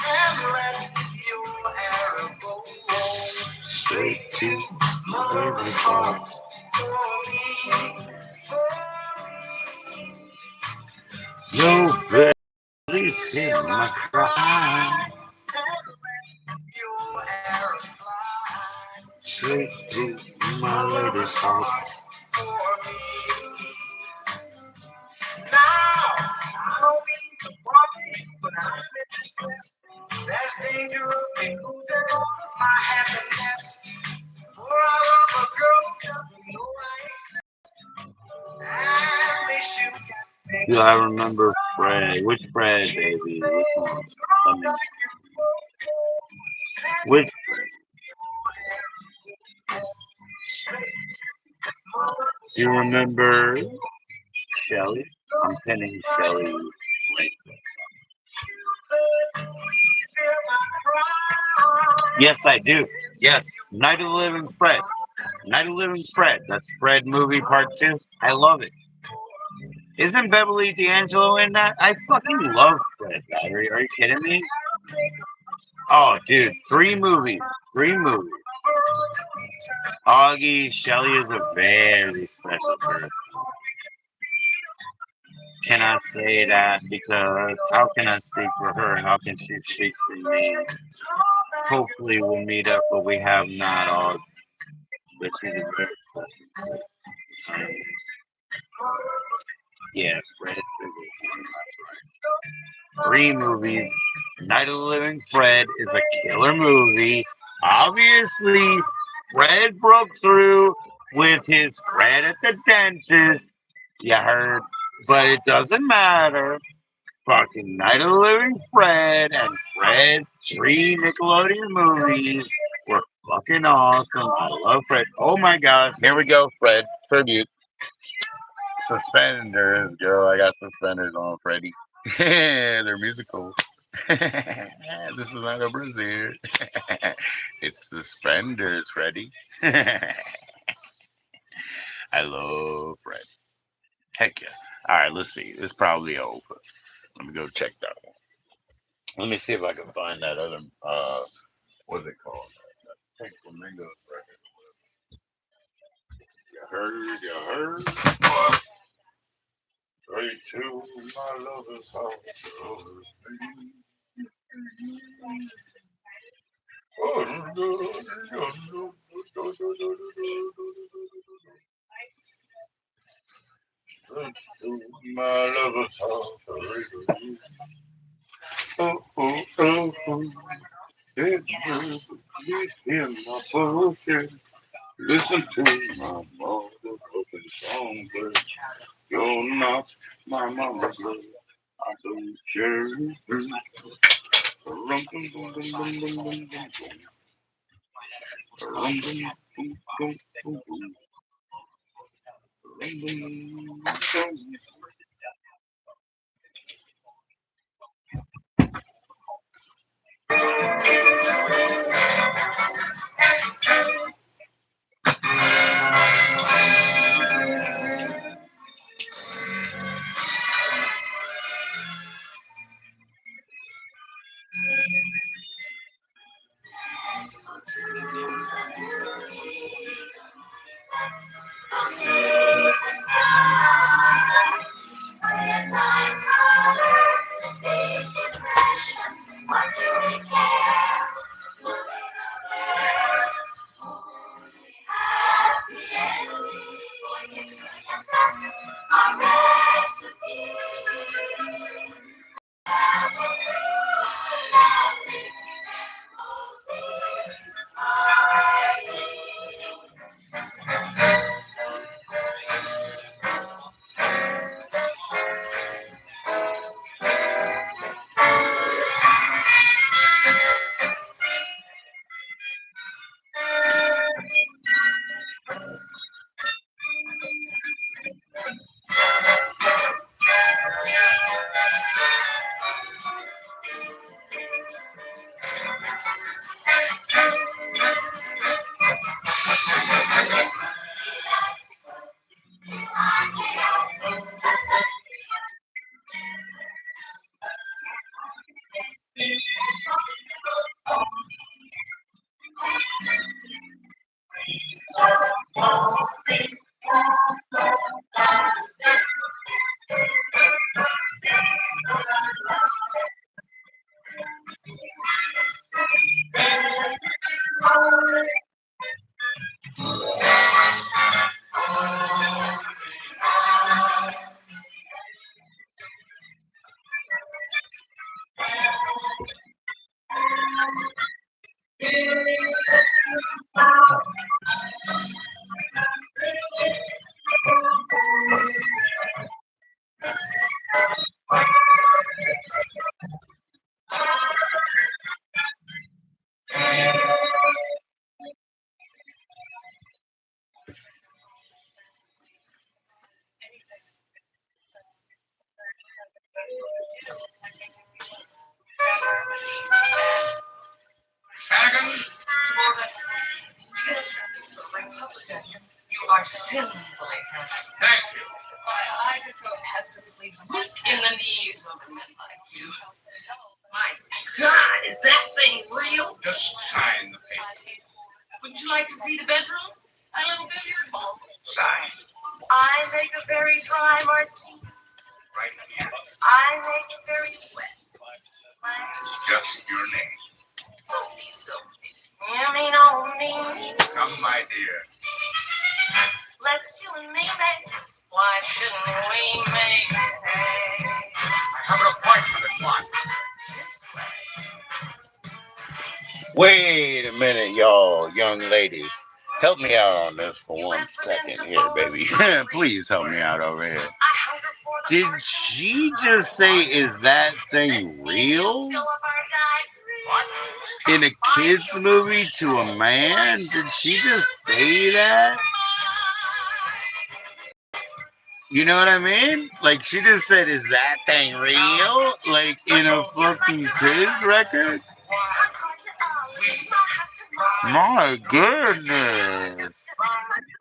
Speaker 3: and let your arrow go
Speaker 2: Straight to
Speaker 3: mother's heart for me,
Speaker 2: your belly's in my cry.
Speaker 3: your arrow fly.
Speaker 2: Straight through my lady's heart.
Speaker 1: For me. Now, I don't mean to bother you, but I'm in distress. There's danger of me losing all of my happiness. For I love a girl doesn't know I miss you.
Speaker 2: Do I remember Fred? Which Fred, baby? Which one? Let me. Which do you remember Shelly? I'm pinning Shelly. Yes, I do. Yes, Night of the Living Fred. Night of the Living Fred. That's Fred movie part two. I love it. Isn't Beverly D'Angelo in that? I fucking love Fred. Battery. Are you kidding me? Oh, dude, three movies. Three movies. Augie Shelley is a very special person. Can I say that? Because how can I speak for her? How can she speak for me? Hopefully we'll meet up, but we have not all. But she's a very special person. Yeah, Fred. Three movies. Night of the Living Fred is a killer movie. Obviously, Fred broke through with his Fred at the dentist. You heard, but it doesn't matter. Fucking Night of the Living Fred and Fred's three Nickelodeon movies were fucking awesome. I love Fred. Oh my god, here we go, Fred tribute. Suspenders, girl. I got suspenders on, Freddy. They're musical. This is not a brazier. It's suspenders, Freddy. I love Fred. Heck yeah. All right, let's see. It's probably over. Let me go check that one. Let me see if I can find that other. What's it called? That Flamingo record. You heard? You heard? Straight to my lover's house. Straight to my lover's house. Oh, oh, oh, oh. Hey, please hear my poetry. Listen to my motherfucking song, but you're not my mama's love. I don't care. Rum, bum, bum, bum, bum, bum, bum, bum. Rum, bum, bum, bum, bum, bum. Rum, bum, bum, bum.
Speaker 1: sinfully handsome. Thank you. Why, I just go absolutely weak in the knees of men like you. My God, is that thing real? Just sign the paper. Wouldn't you like to see the bedroom? My little billiard ball. Sign. I make a very dry martini. Right here. I make it very wet. Just your name. Don't be so big. You mean oh me? Come, my dear. Let's you and me make. Why shouldn't we make? I have an appointment at 1. This way.
Speaker 2: Wait a minute, y'all, young ladies. Help me out on this for 1 second here, baby. Please help me out over here. Did she just say, is that thing real? In a kid's movie to a man? Did she just say that? You know what I mean? Like, she just said, is that thing real? Like, in a fucking kids record? My goodness.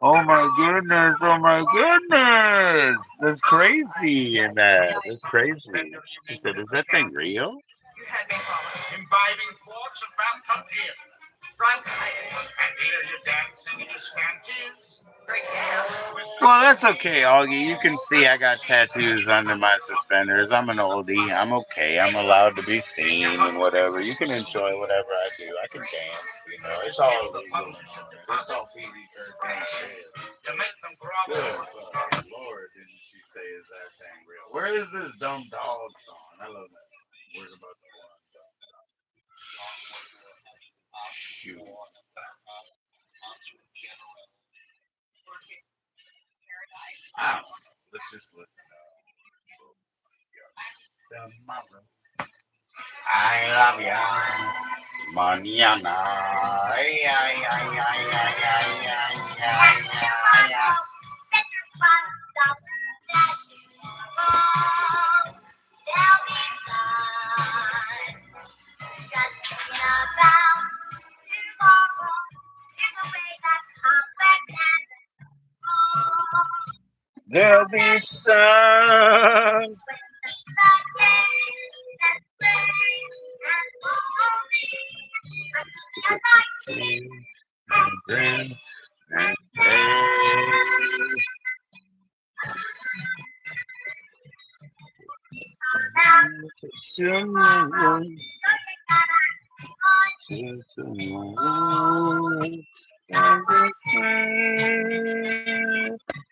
Speaker 2: Oh my goodness. Oh my goodness. That's crazy. And that's crazy. She said, is that thing real?
Speaker 1: You had me calling. Imbibing quarts of bathtub gin. Bronchitis. And here you're dancing in your scanties. Great dance.
Speaker 2: Well, that's okay, Augie. You can see I got tattoos under my suspenders. I'm an oldie. I'm okay. I'm allowed to be seen and whatever. You can enjoy whatever I do. I can dance. You know, it's all legal. It's all PG-13 shit.
Speaker 1: You make them
Speaker 2: Good
Speaker 1: grovel.
Speaker 2: fucking Lord, didn't she say, is that thing real? Where is this dumb dog song? I love that. Where's about the one? Shoot. I don't know. Let's just listen to tomorrow. I love you. Mañana. Ay, ay, ay, ay, ay, ay, ay, ay, ay, ay. There'll be sun. And then and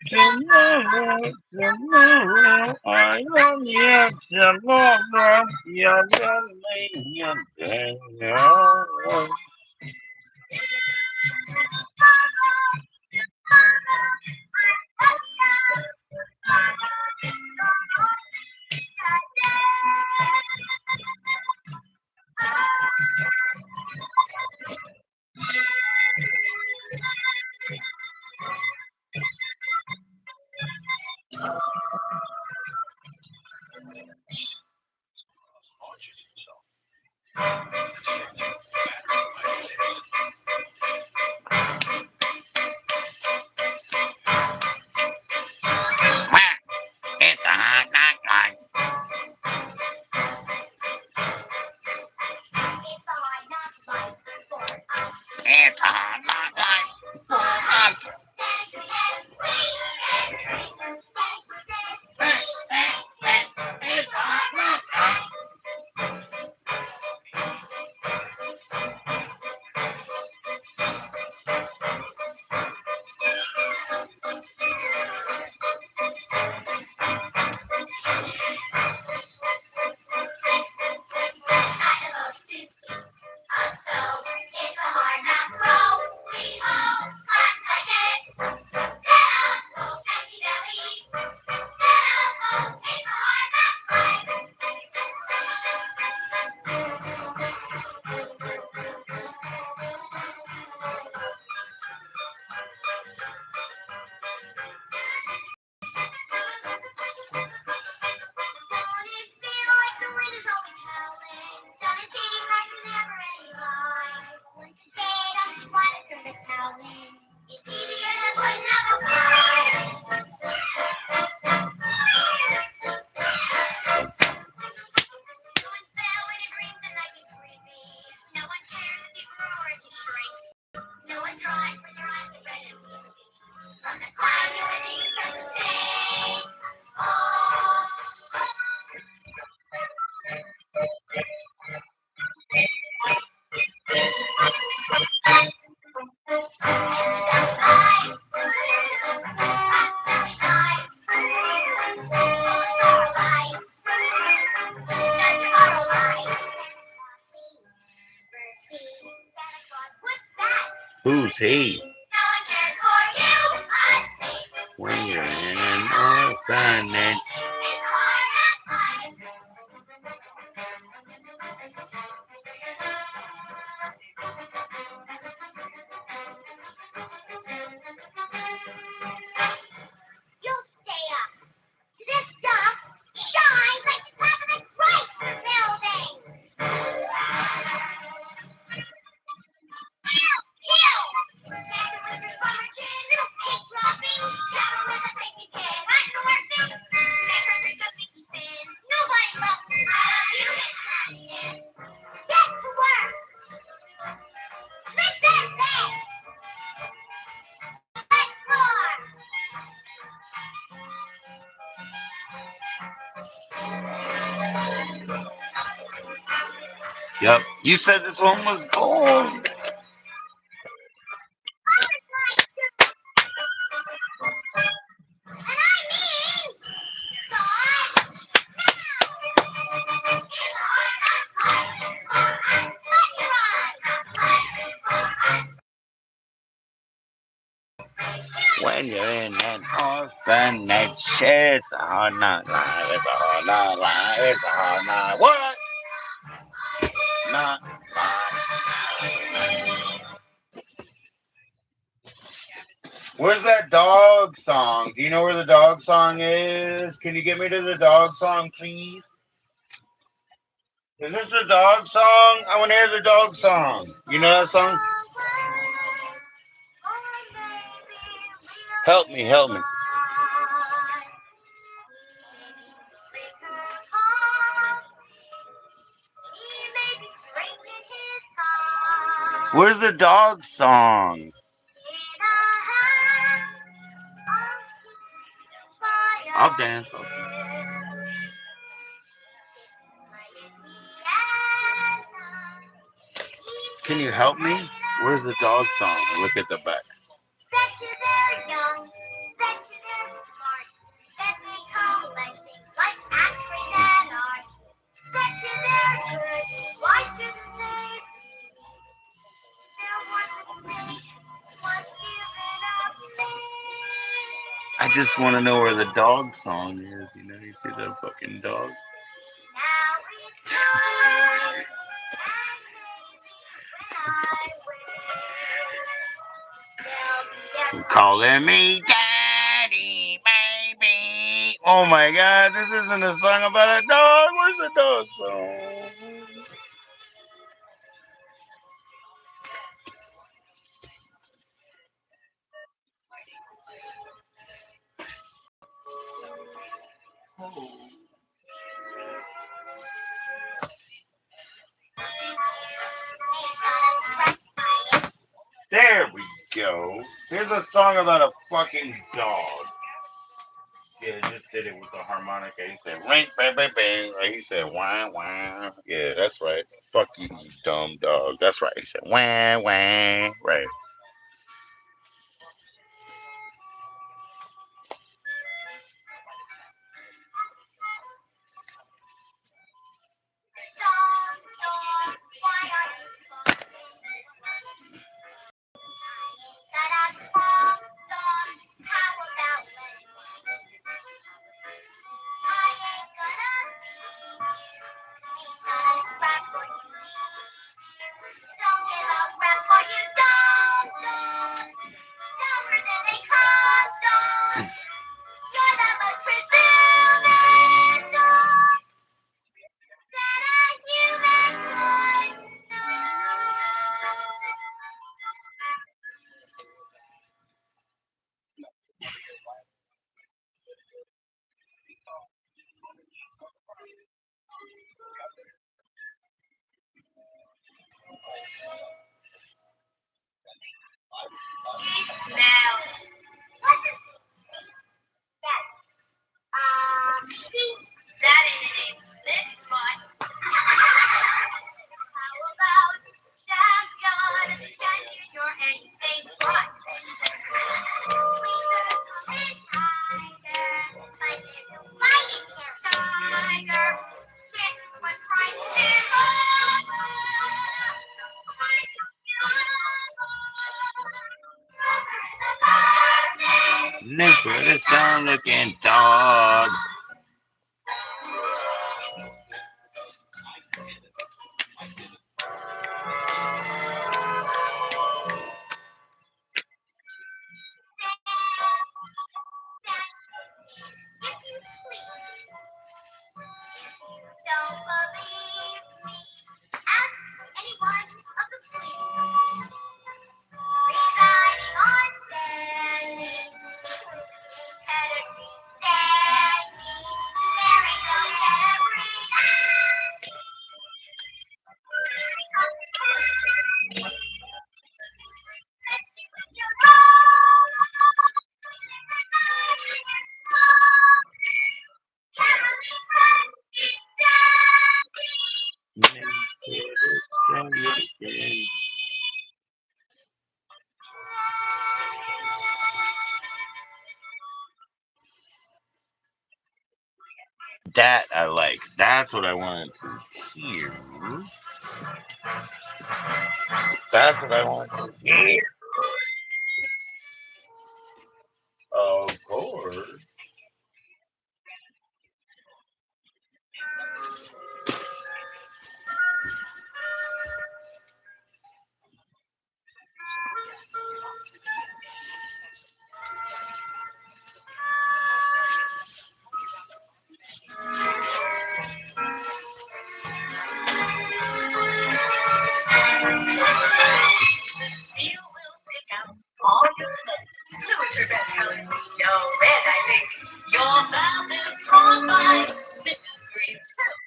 Speaker 2: tomorrow, tomorrow, I love you, tomorrow, you're the It's a hot night. It's a hot night. Who's he? When you're in an orphanage.
Speaker 1: You'll stay up. This stuff shines like the top of the great building. Kill! Mr. Summer Chin, little pig dropping, shadow with a safety pin. Right to work, fish. Never drink a picky fin. Nobody loves you. Get to work. Fix that thing. Right floor.
Speaker 2: Yep. You said this one was gold. When you're in an orphanage, it's a hard knock life. It's a hard knock life. It's a hard knock. What? Knock life. Where's that dog song? Do you know where the dog song is? Can you get me to the dog song, please? Is this the dog song? I want to hear the dog song. You know that song? Help me, help me. Where's the dog song? I'll dance. Can you help me? Where's the dog song? Look at the back.
Speaker 1: Bet you they're young, bet you they're smart, bet they collect things like ashtrays and art. Bet you they're good, why shouldn't they be? Their one mistake was giving up me.
Speaker 2: I just want to know where the dog song is. You know, you see the fucking dog?
Speaker 1: Now it's time, and maybe when I win, they'll be
Speaker 2: Calling me daddy, baby. Oh my god, this isn't a song about a dog. Where's the dog song? There we go. Here's a song about a fucking dog. Yeah, just did it with the harmonica. He said, ring, bang, bang, bang. He said, wah, wah. Yeah, that's right. Fuck you, you dumb dog. That's right. He said, wah, wah. Right.
Speaker 1: Dog, why are you fussing? Got a dog, how about letting me? I ain't gonna beat you. Ain't gonna scratch what you need. Don't give a crap for you, dog. Dumber than they come, dog. You're the most presuming dog that a human could know. He smells. What's his that? That ain't an English, but how about champion? Champion, you're anything but. We could call it tiger, but it's a fighting tiger. Kittens would frighten him over.
Speaker 2: With a strong looking dog.
Speaker 1: Don't believe me. Ask any one of the fleas residing on sandy, pedigree sandy, very good
Speaker 2: That I like. That's what I wanted to hear. That's what I wanted to hear. Of course.
Speaker 1: You will pick out all your clothes. Who is your best color? No, red, I think. Your bath is drawn by Mrs. Green Silk.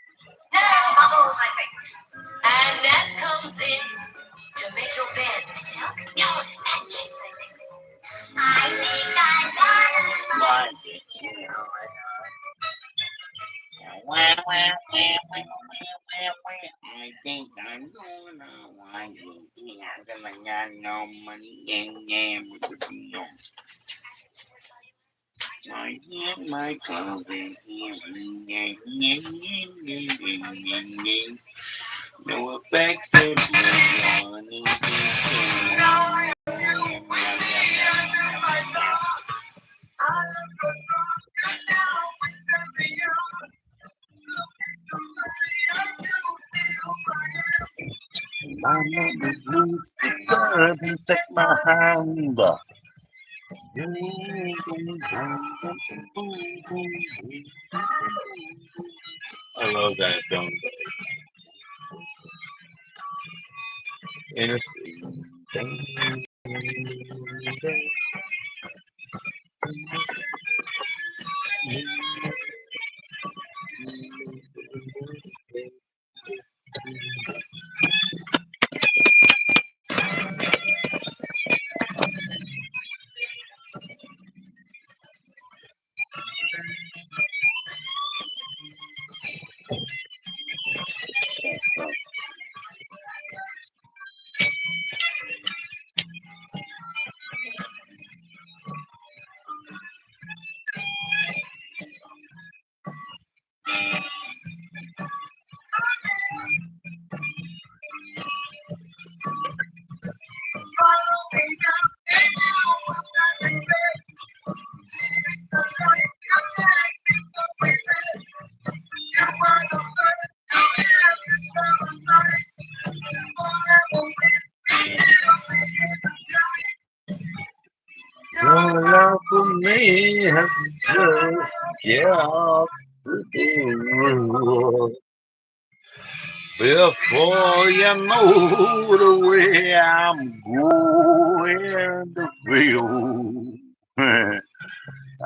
Speaker 1: No, bubbles, I think. And that comes in to make your bed. Silk? No, it's that cheap, I think. I think I'm gonna
Speaker 2: Like it, you know. Wah, wah, wah, wah, wah, wah. I think I'm gonna like it. Yeah, I'm gonna got no money. Yeah, yeah, yeah. I get my clothing here. Yeah, yeah, yeah, yeah, yeah, yeah, yeah. No affection, no anything. Mama, the blues, take my hand. I love that song. Your love for me has just got to do. Before you know the way I'm going to feel,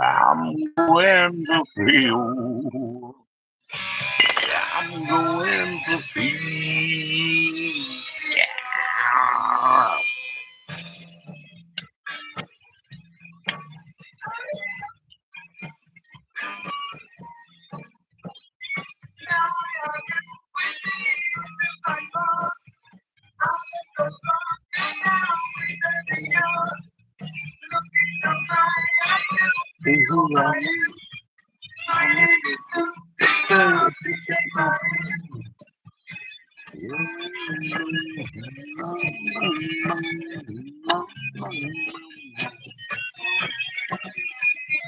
Speaker 2: I'm going to feel, I'm going to feel. Yeah.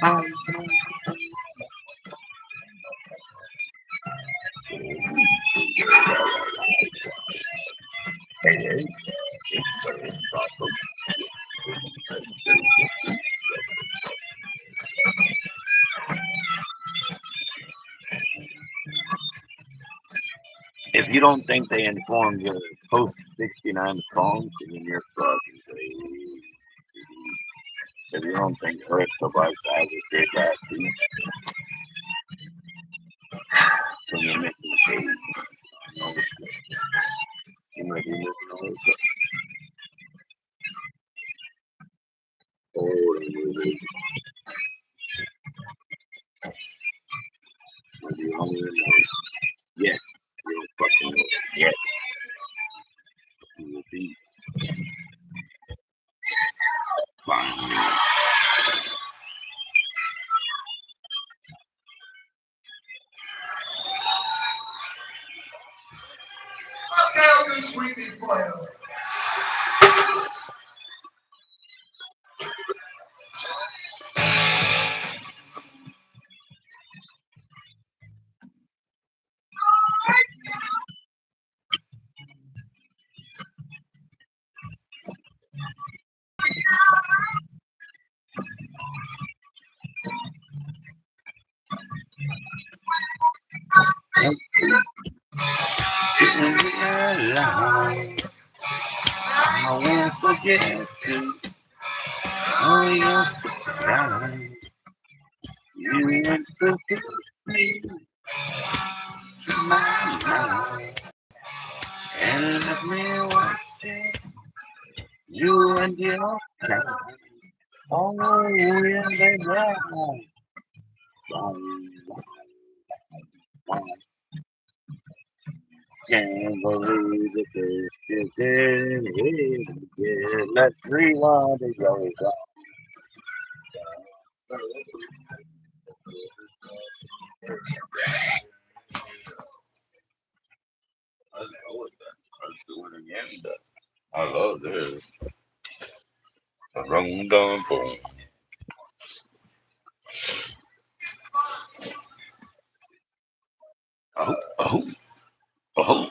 Speaker 2: If you don't think they informed you post 69 songs, then you're fucking crazy. If you don't think Earth provides that with big ass beats, then you're missing a page. You might be missing a whole stuff. Oh, maybe you don't even know. Yes, you don't fucking know. Yes, you will be fine.
Speaker 3: Look how this sweetie boy.
Speaker 2: I won't forget you. Oh, you're right. You went to me to my mind and let me watching you and your kind. Oh, yeah, baby. Can't believe that this is it. Yeah, let's rewind it goes on. I know what that. Let's do it again. I love this. Rum dum boom. Oh, oh, oh.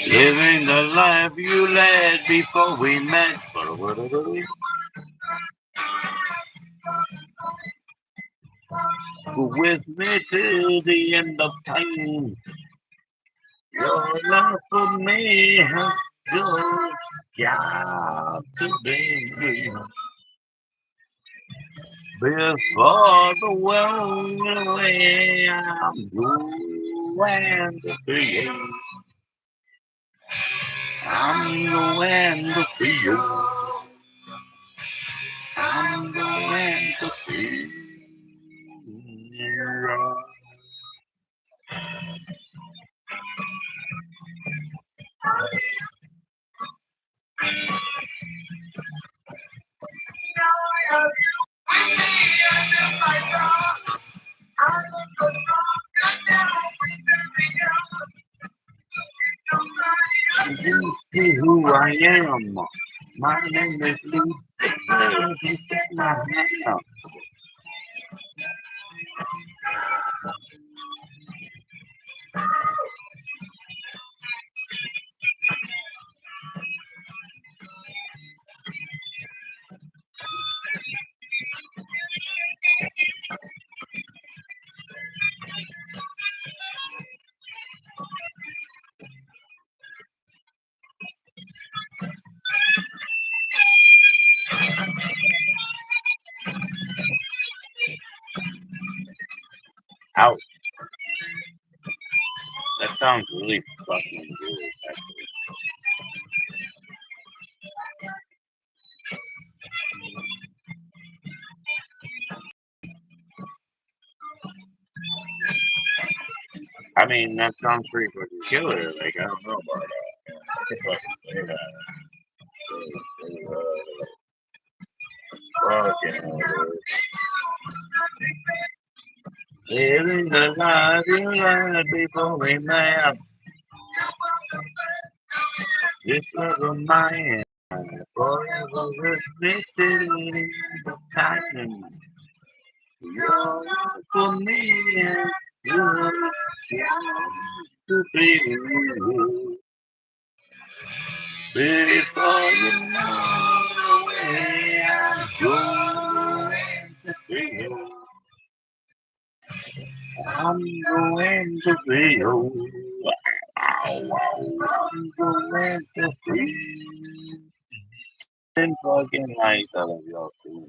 Speaker 2: Living the life you led before we met. With me till the end of time. Your love for me has just got to be before the world away. I'm going to be. I'm going to be you. I'm going to be you. You see who I am. My name is Lucy. Please take my hand. Ouch. That sounds really fucking good, actually. I mean, that sounds pretty fucking killer. Like, I don't know about that. I could fucking play that. Fucking living the life you learned before we met. This love of mine, forever with me sitting in the passion. You're for me and you're to be you. Before you know where I'm going to be you. I'm going to be you. I'm going to be. And fucking nice out of y'all too.